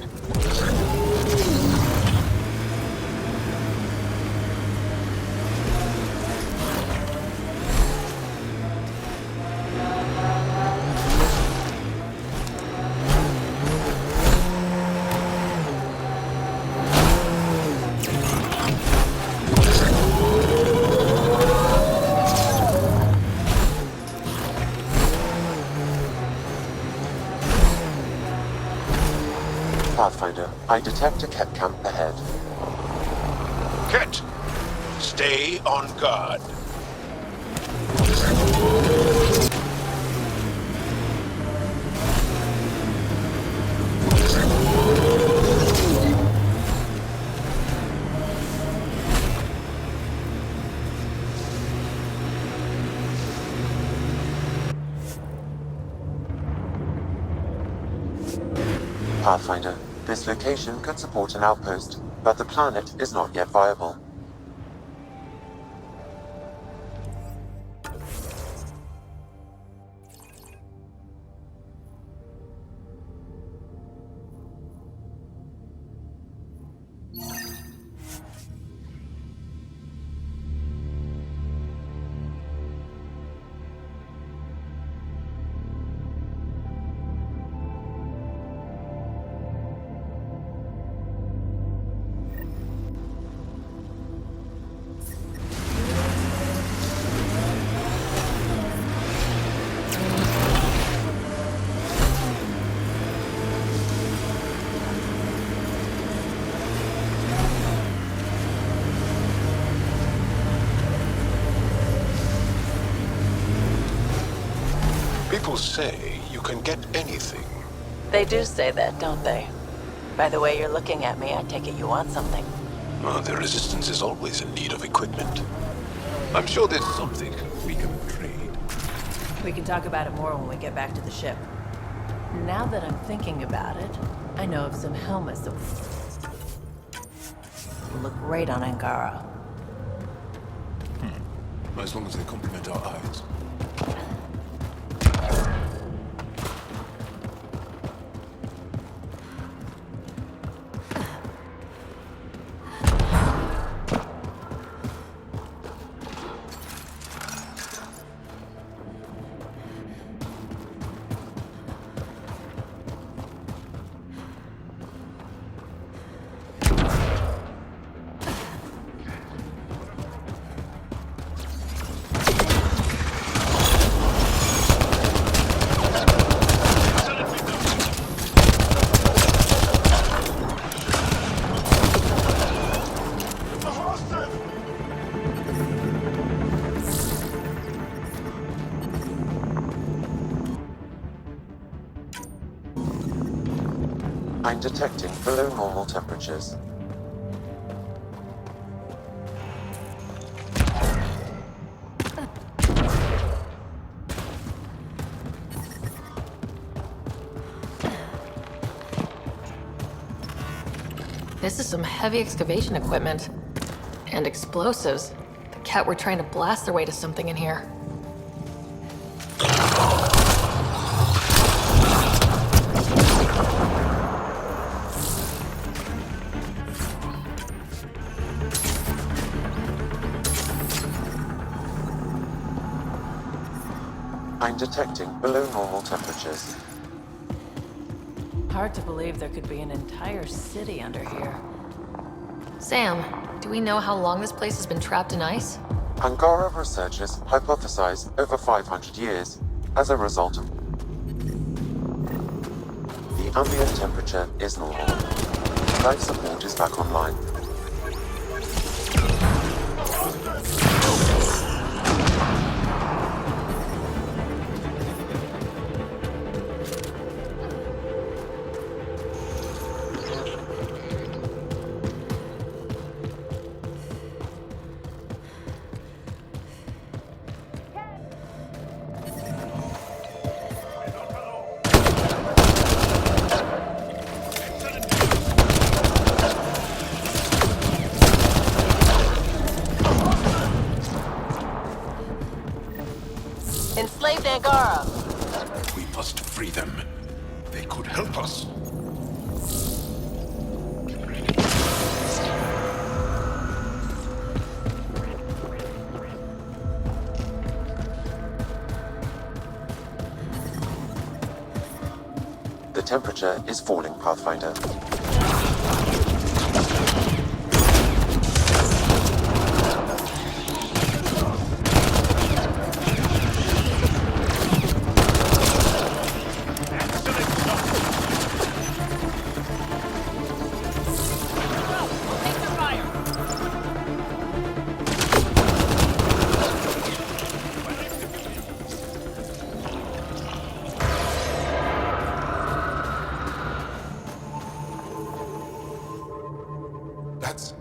Pathfinder, I detect a Ket camp ahead. Ket, stay on guard. Pathfinder, this location could support an outpost, but the planet is not yet viable. People say you can get anything. They do say that, don't they? By the way you're looking at me, I take it you want something. Well, the Resistance is always in need of equipment. I'm sure there's something we can trade. We can talk about it more when we get back to the ship. Now that I'm thinking about it, I know of some helmets that would look great on Angara. As long as they complement our eyes. I'm detecting below normal temperatures. This is some heavy excavation equipment. And explosives. The Ket were trying to blast their way to something in here. I'm detecting below normal temperatures. Hard to believe there could be an entire city under here. Sam, do we know how long this place has been trapped in ice? Angara researchers hypothesize over 500 years as a result of... The ambient temperature is normal. Life support is back online. they could help us. The temperature is falling, Pathfinder. That's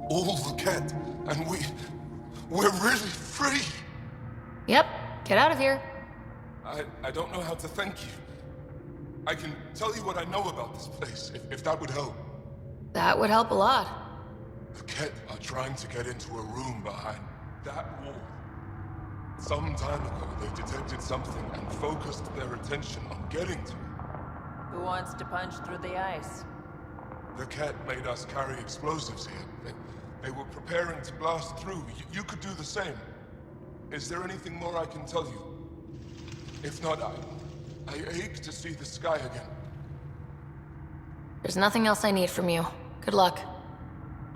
all the Ket, and we're really free. Yep, get out of here. I don't know how to thank you. I can tell you what I know about this place, if that would help. That would help a lot. The Ket are trying to get into a room behind that wall. Some time ago, they detected something and focused their attention on getting to it. Who wants to punch through the ice? The Ket made us carry explosives here. They were preparing to blast through. You could do the same. Is there anything more I can tell you? If not, I ache to see the sky again. There's nothing else I need from you. Good luck.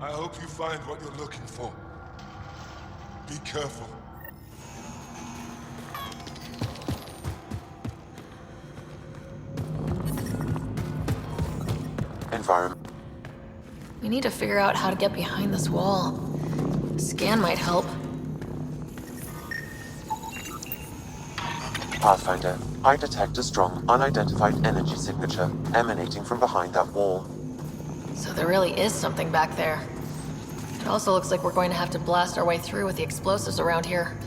I hope you find what you're looking for. Be careful. Environment. We need to figure out how to get behind this wall. A scan might help. Pathfinder, I detect a strong, unidentified energy signature emanating from behind that wall. So there really is something back there. It also looks like we're going to have to blast our way through with the explosives around here.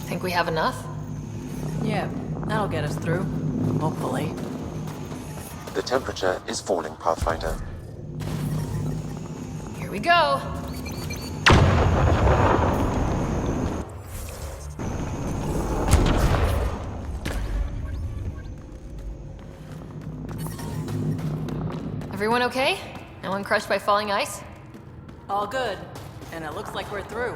Think we have enough? Yeah, that'll get us through. Hopefully. The temperature is falling, Pathfinder. Here we go! Everyone okay? No one crushed by falling ice? All good. And it looks like we're through.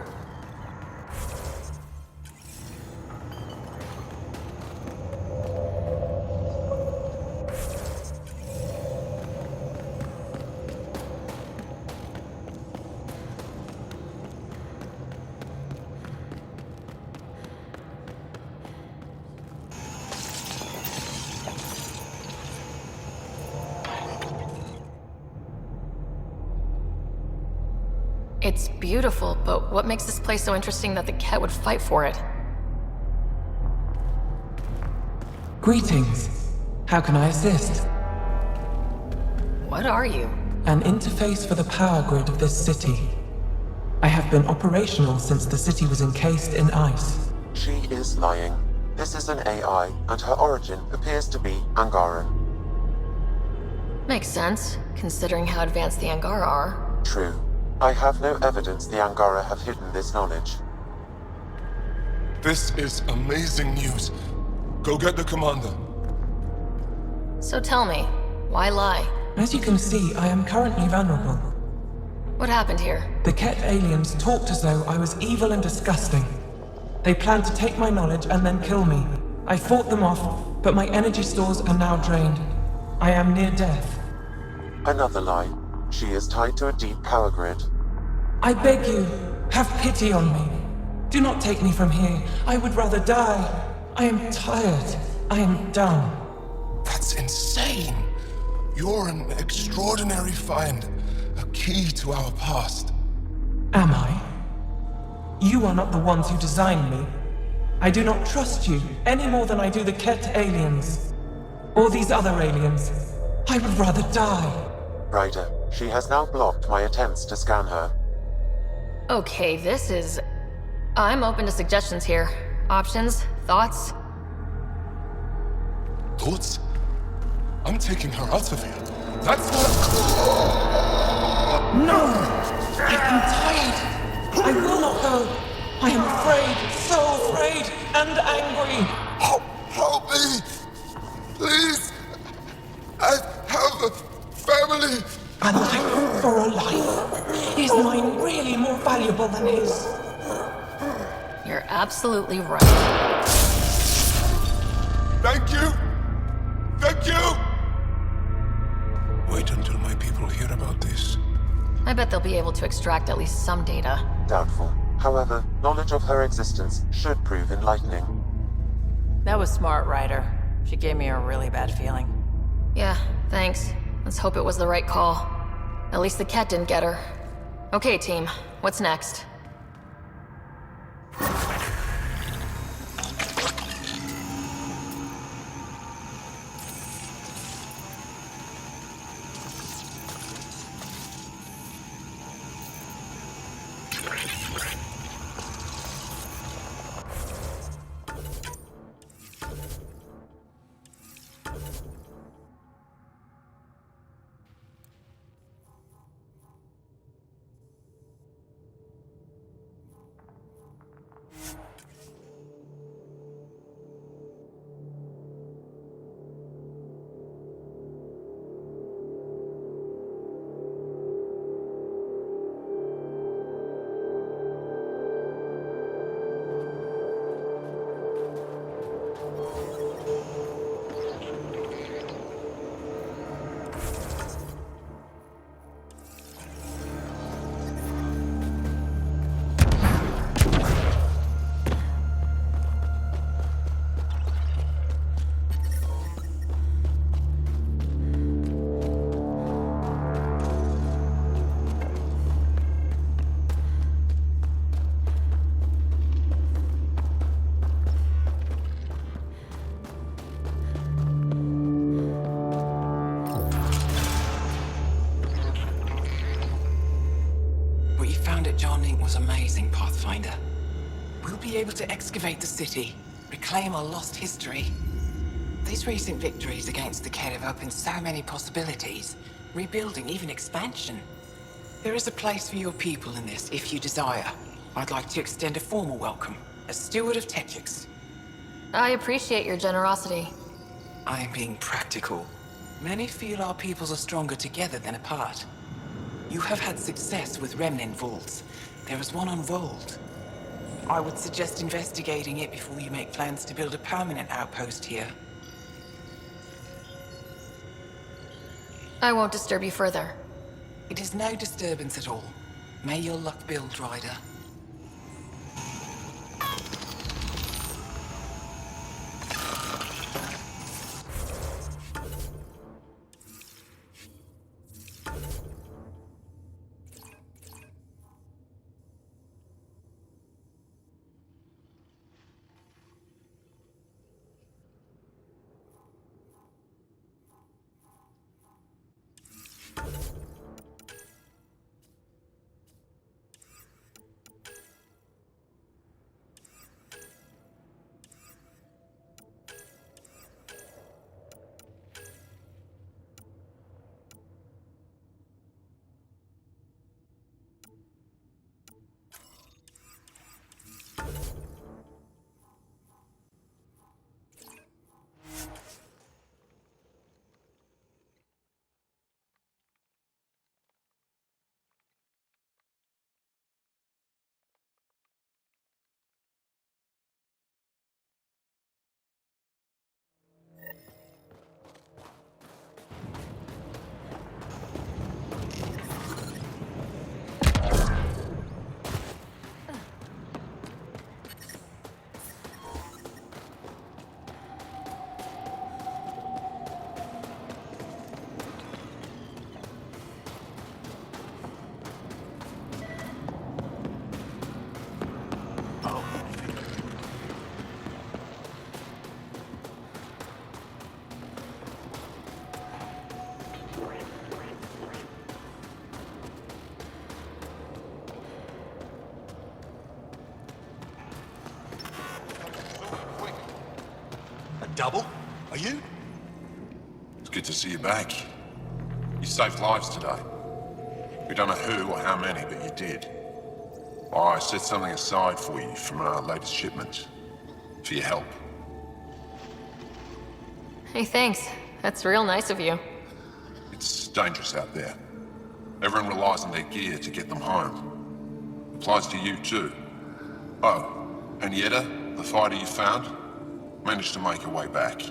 It's beautiful, but what makes this place so interesting that the Ket would fight for it? Greetings. How can I assist? What are you? An interface for the power grid of this city. I have been operational since the city was encased in ice. She is lying. This is an AI, and her origin appears to be Angaran. Makes sense, considering how advanced the Angara are. True. I have no evidence the Angara have hidden this knowledge. This is amazing news. Go get the commander. So tell me, why lie? As you can see, I am currently vulnerable. What happened here? The Ket aliens talked as though I was evil and disgusting. They planned to take my knowledge and then kill me. I fought them off, but my energy stores are now drained. I am near death. Another lie. She is tied to a deep power grid. I beg you, have pity on me. Do not take me from here. I would rather die. I am tired. I am done. That's insane. You're an extraordinary find. A key to our past. Am I? You are not the ones who designed me. I do not trust you any more than I do the Ket aliens. Or these other aliens. I would rather die. Ryder, she has now blocked my attempts to scan her. Okay, this is... I'm open to suggestions here. Options? Thoughts? Thoughts? I'm taking her out of here. That's not... No! I am tired. I will not go. I am afraid, so afraid, and angry. Help me! level than his. You're absolutely right. Thank you! Thank you! Wait until my people hear about this. I bet they'll be able to extract at least some data. Doubtful. However, knowledge of her existence should prove enlightening. That was smart, Ryder. She gave me a really bad feeling. Yeah, thanks. Let's hope it was the right call. At least the cat didn't get her. Okay, team. What's next? What you found at Jarnink was amazing, Pathfinder. We'll be able to excavate the city, reclaim our lost history. These recent victories against the Ked have opened so many possibilities. Rebuilding, even expansion. There is a place for your people in this, if you desire. I'd like to extend a formal welcome, as Steward of Tetrix. I appreciate your generosity. I am being practical. Many feel our peoples are stronger together than apart. You have had success with remnant vaults. There is one on Vold. I would suggest investigating it before you make plans to build a permanent outpost here. I won't disturb you further. It is no disturbance at all. May your luck build, Ryder. Double? Are you? It's good to see you back. You saved lives today. We don't know who or how many, but you did. I set something aside for you from our latest shipment. For your help. Hey, thanks. That's real nice of you. It's dangerous out there. Everyone relies on their gear to get them home. Applies to you too. Oh, and Yetta, the fighter you found, managed to make her way back.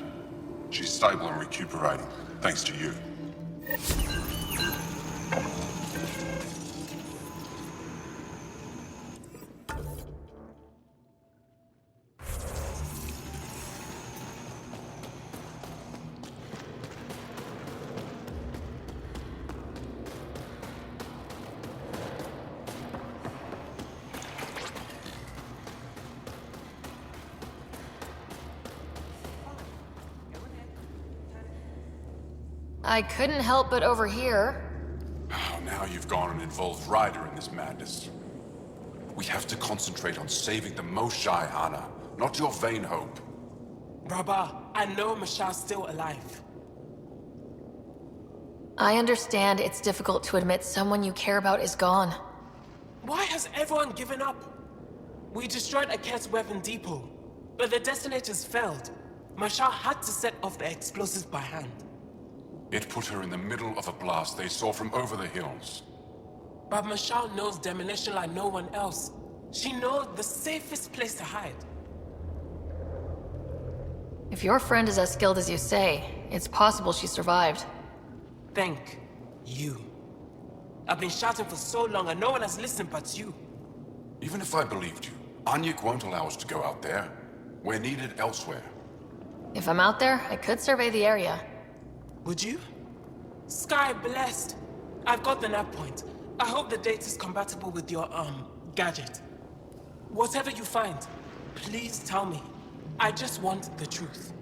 She's stable and recuperating, thanks to you. I couldn't help but overhear. Oh, now you've gone and involved Ryder in this madness. We have to concentrate on saving the Moshai, Hana, not your vain hope. Rabba, I know Mashal's still alive. I understand it's difficult to admit someone you care about is gone. Why has everyone given up? We destroyed Aket's weapon depot, but the detonators failed. Mashal had to set off the explosives by hand. It put her in the middle of a blast they saw from over the hills. But Mashal knows demolition like no one else. She knows the safest place to hide. If your friend is as skilled as you say, it's possible she survived. Thank you. I've been shouting for so long and no one has listened but you. Even if I believed you, Anyuk won't allow us to go out there. We're needed elsewhere. If I'm out there, I could survey the area. Would you? Sky blessed. I've got the nav point. I hope the data's compatible with your, gadget. Whatever you find, please tell me. I just want the truth.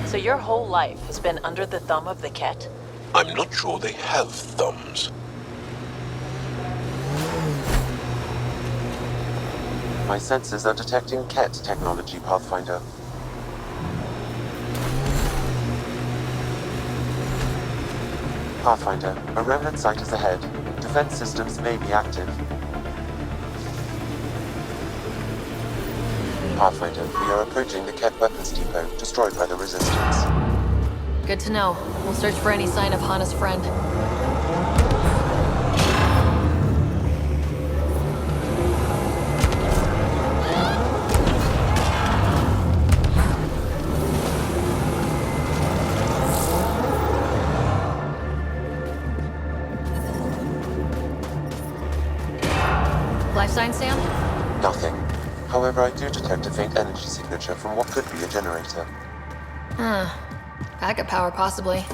So your whole life has been under the thumb of the Ket? I'm not sure they have thumbs. My sensors are detecting Ket technology, Pathfinder. Pathfinder, a remnant site is ahead. Defense systems may be active. Pathfinder, we are approaching the Ket weapons depot, destroyed by the Resistance. Good to know. We'll search for any sign of Hana's friend. Life sign, Sam? Nothing. However, I do detect a faint energy signature from what could be a generator. Huh. Backup power, possibly.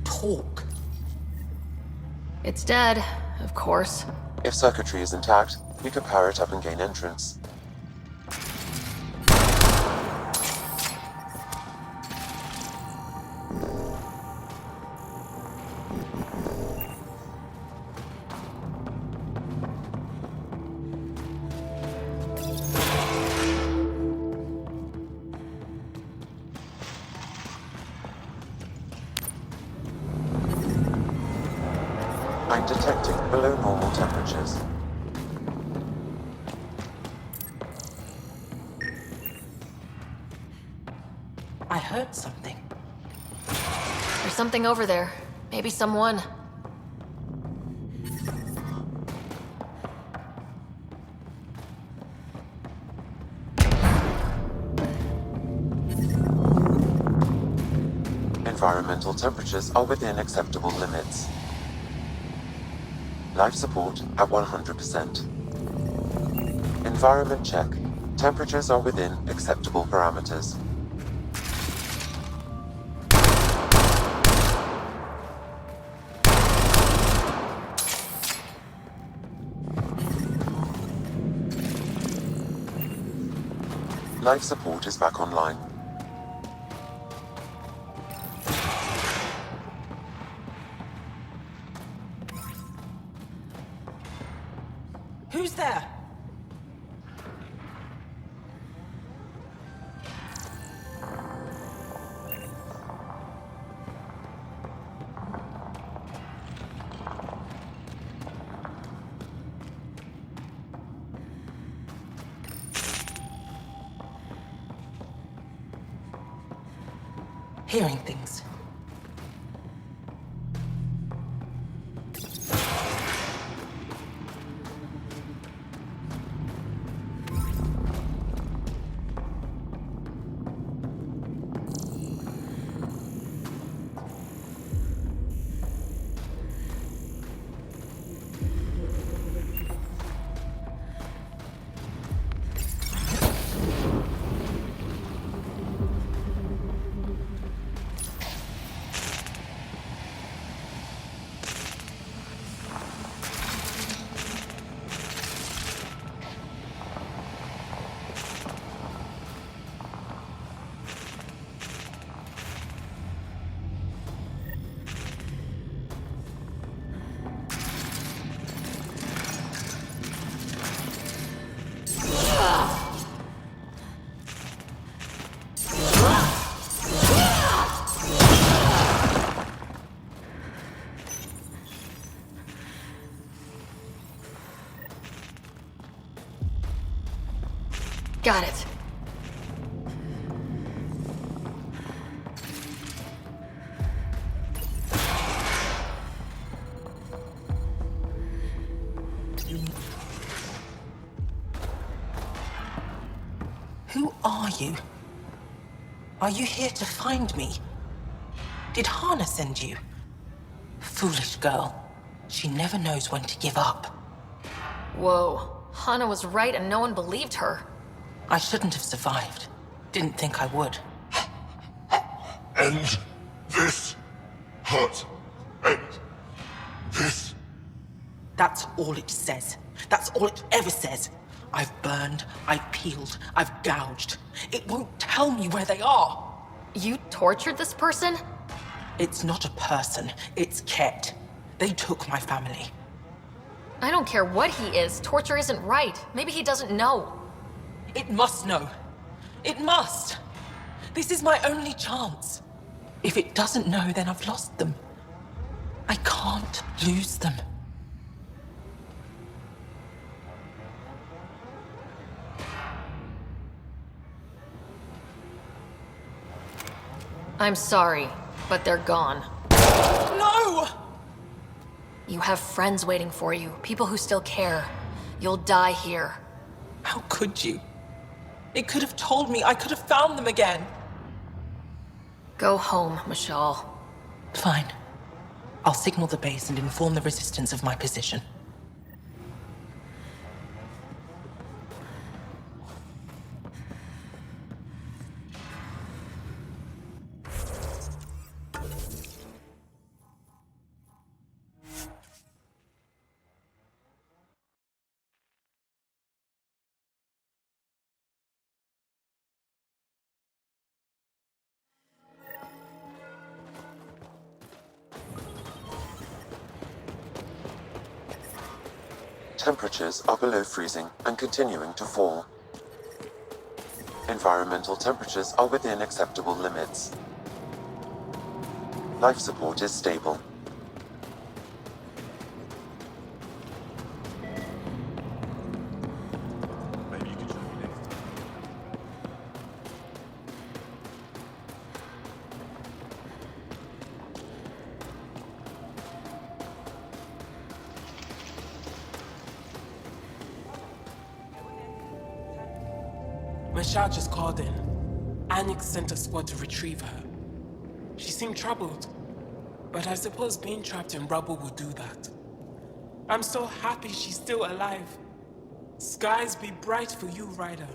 Talk. It's dead, of course. If circuitry is intact, we could power it up and gain entrance. I'm detecting below normal temperatures. I heard something. There's something over there. Maybe someone. Environmental temperatures are within acceptable limits. Life support at 100%. Environment check. Temperatures are within acceptable parameters. Life support is back online. Who's there? Hearing things. Got it. Who are you? Are you here to find me? Did Hana send you? Foolish girl. She never knows when to give up. Whoa. Hana was right and no one believed her. I shouldn't have survived. Didn't think I would. End this hurt. End this. That's all it says. That's all it ever says. I've burned, I've peeled, I've gouged. It won't tell me where they are. You tortured this person? It's not a person, it's Ket. They took my family. I don't care what he is. Torture isn't right. Maybe he doesn't know. It must know. It must. This is my only chance. If it doesn't know, then I've lost them. I can't lose them. I'm sorry, but they're gone. No! You have friends waiting for you, people who still care. You'll die here. How could you? It could have told me. I could have found them again. Go home, Mashal. Fine. I'll signal the base and inform the Resistance of my position. Temperatures are below freezing and continuing to fall. Environmental temperatures are within acceptable limits. Life support is stable. Mashal just called in. Anix sent a squad to retrieve her. She seemed troubled. But I suppose being trapped in rubble would do that. I'm so happy she's still alive. Skies be bright for you, Ryder.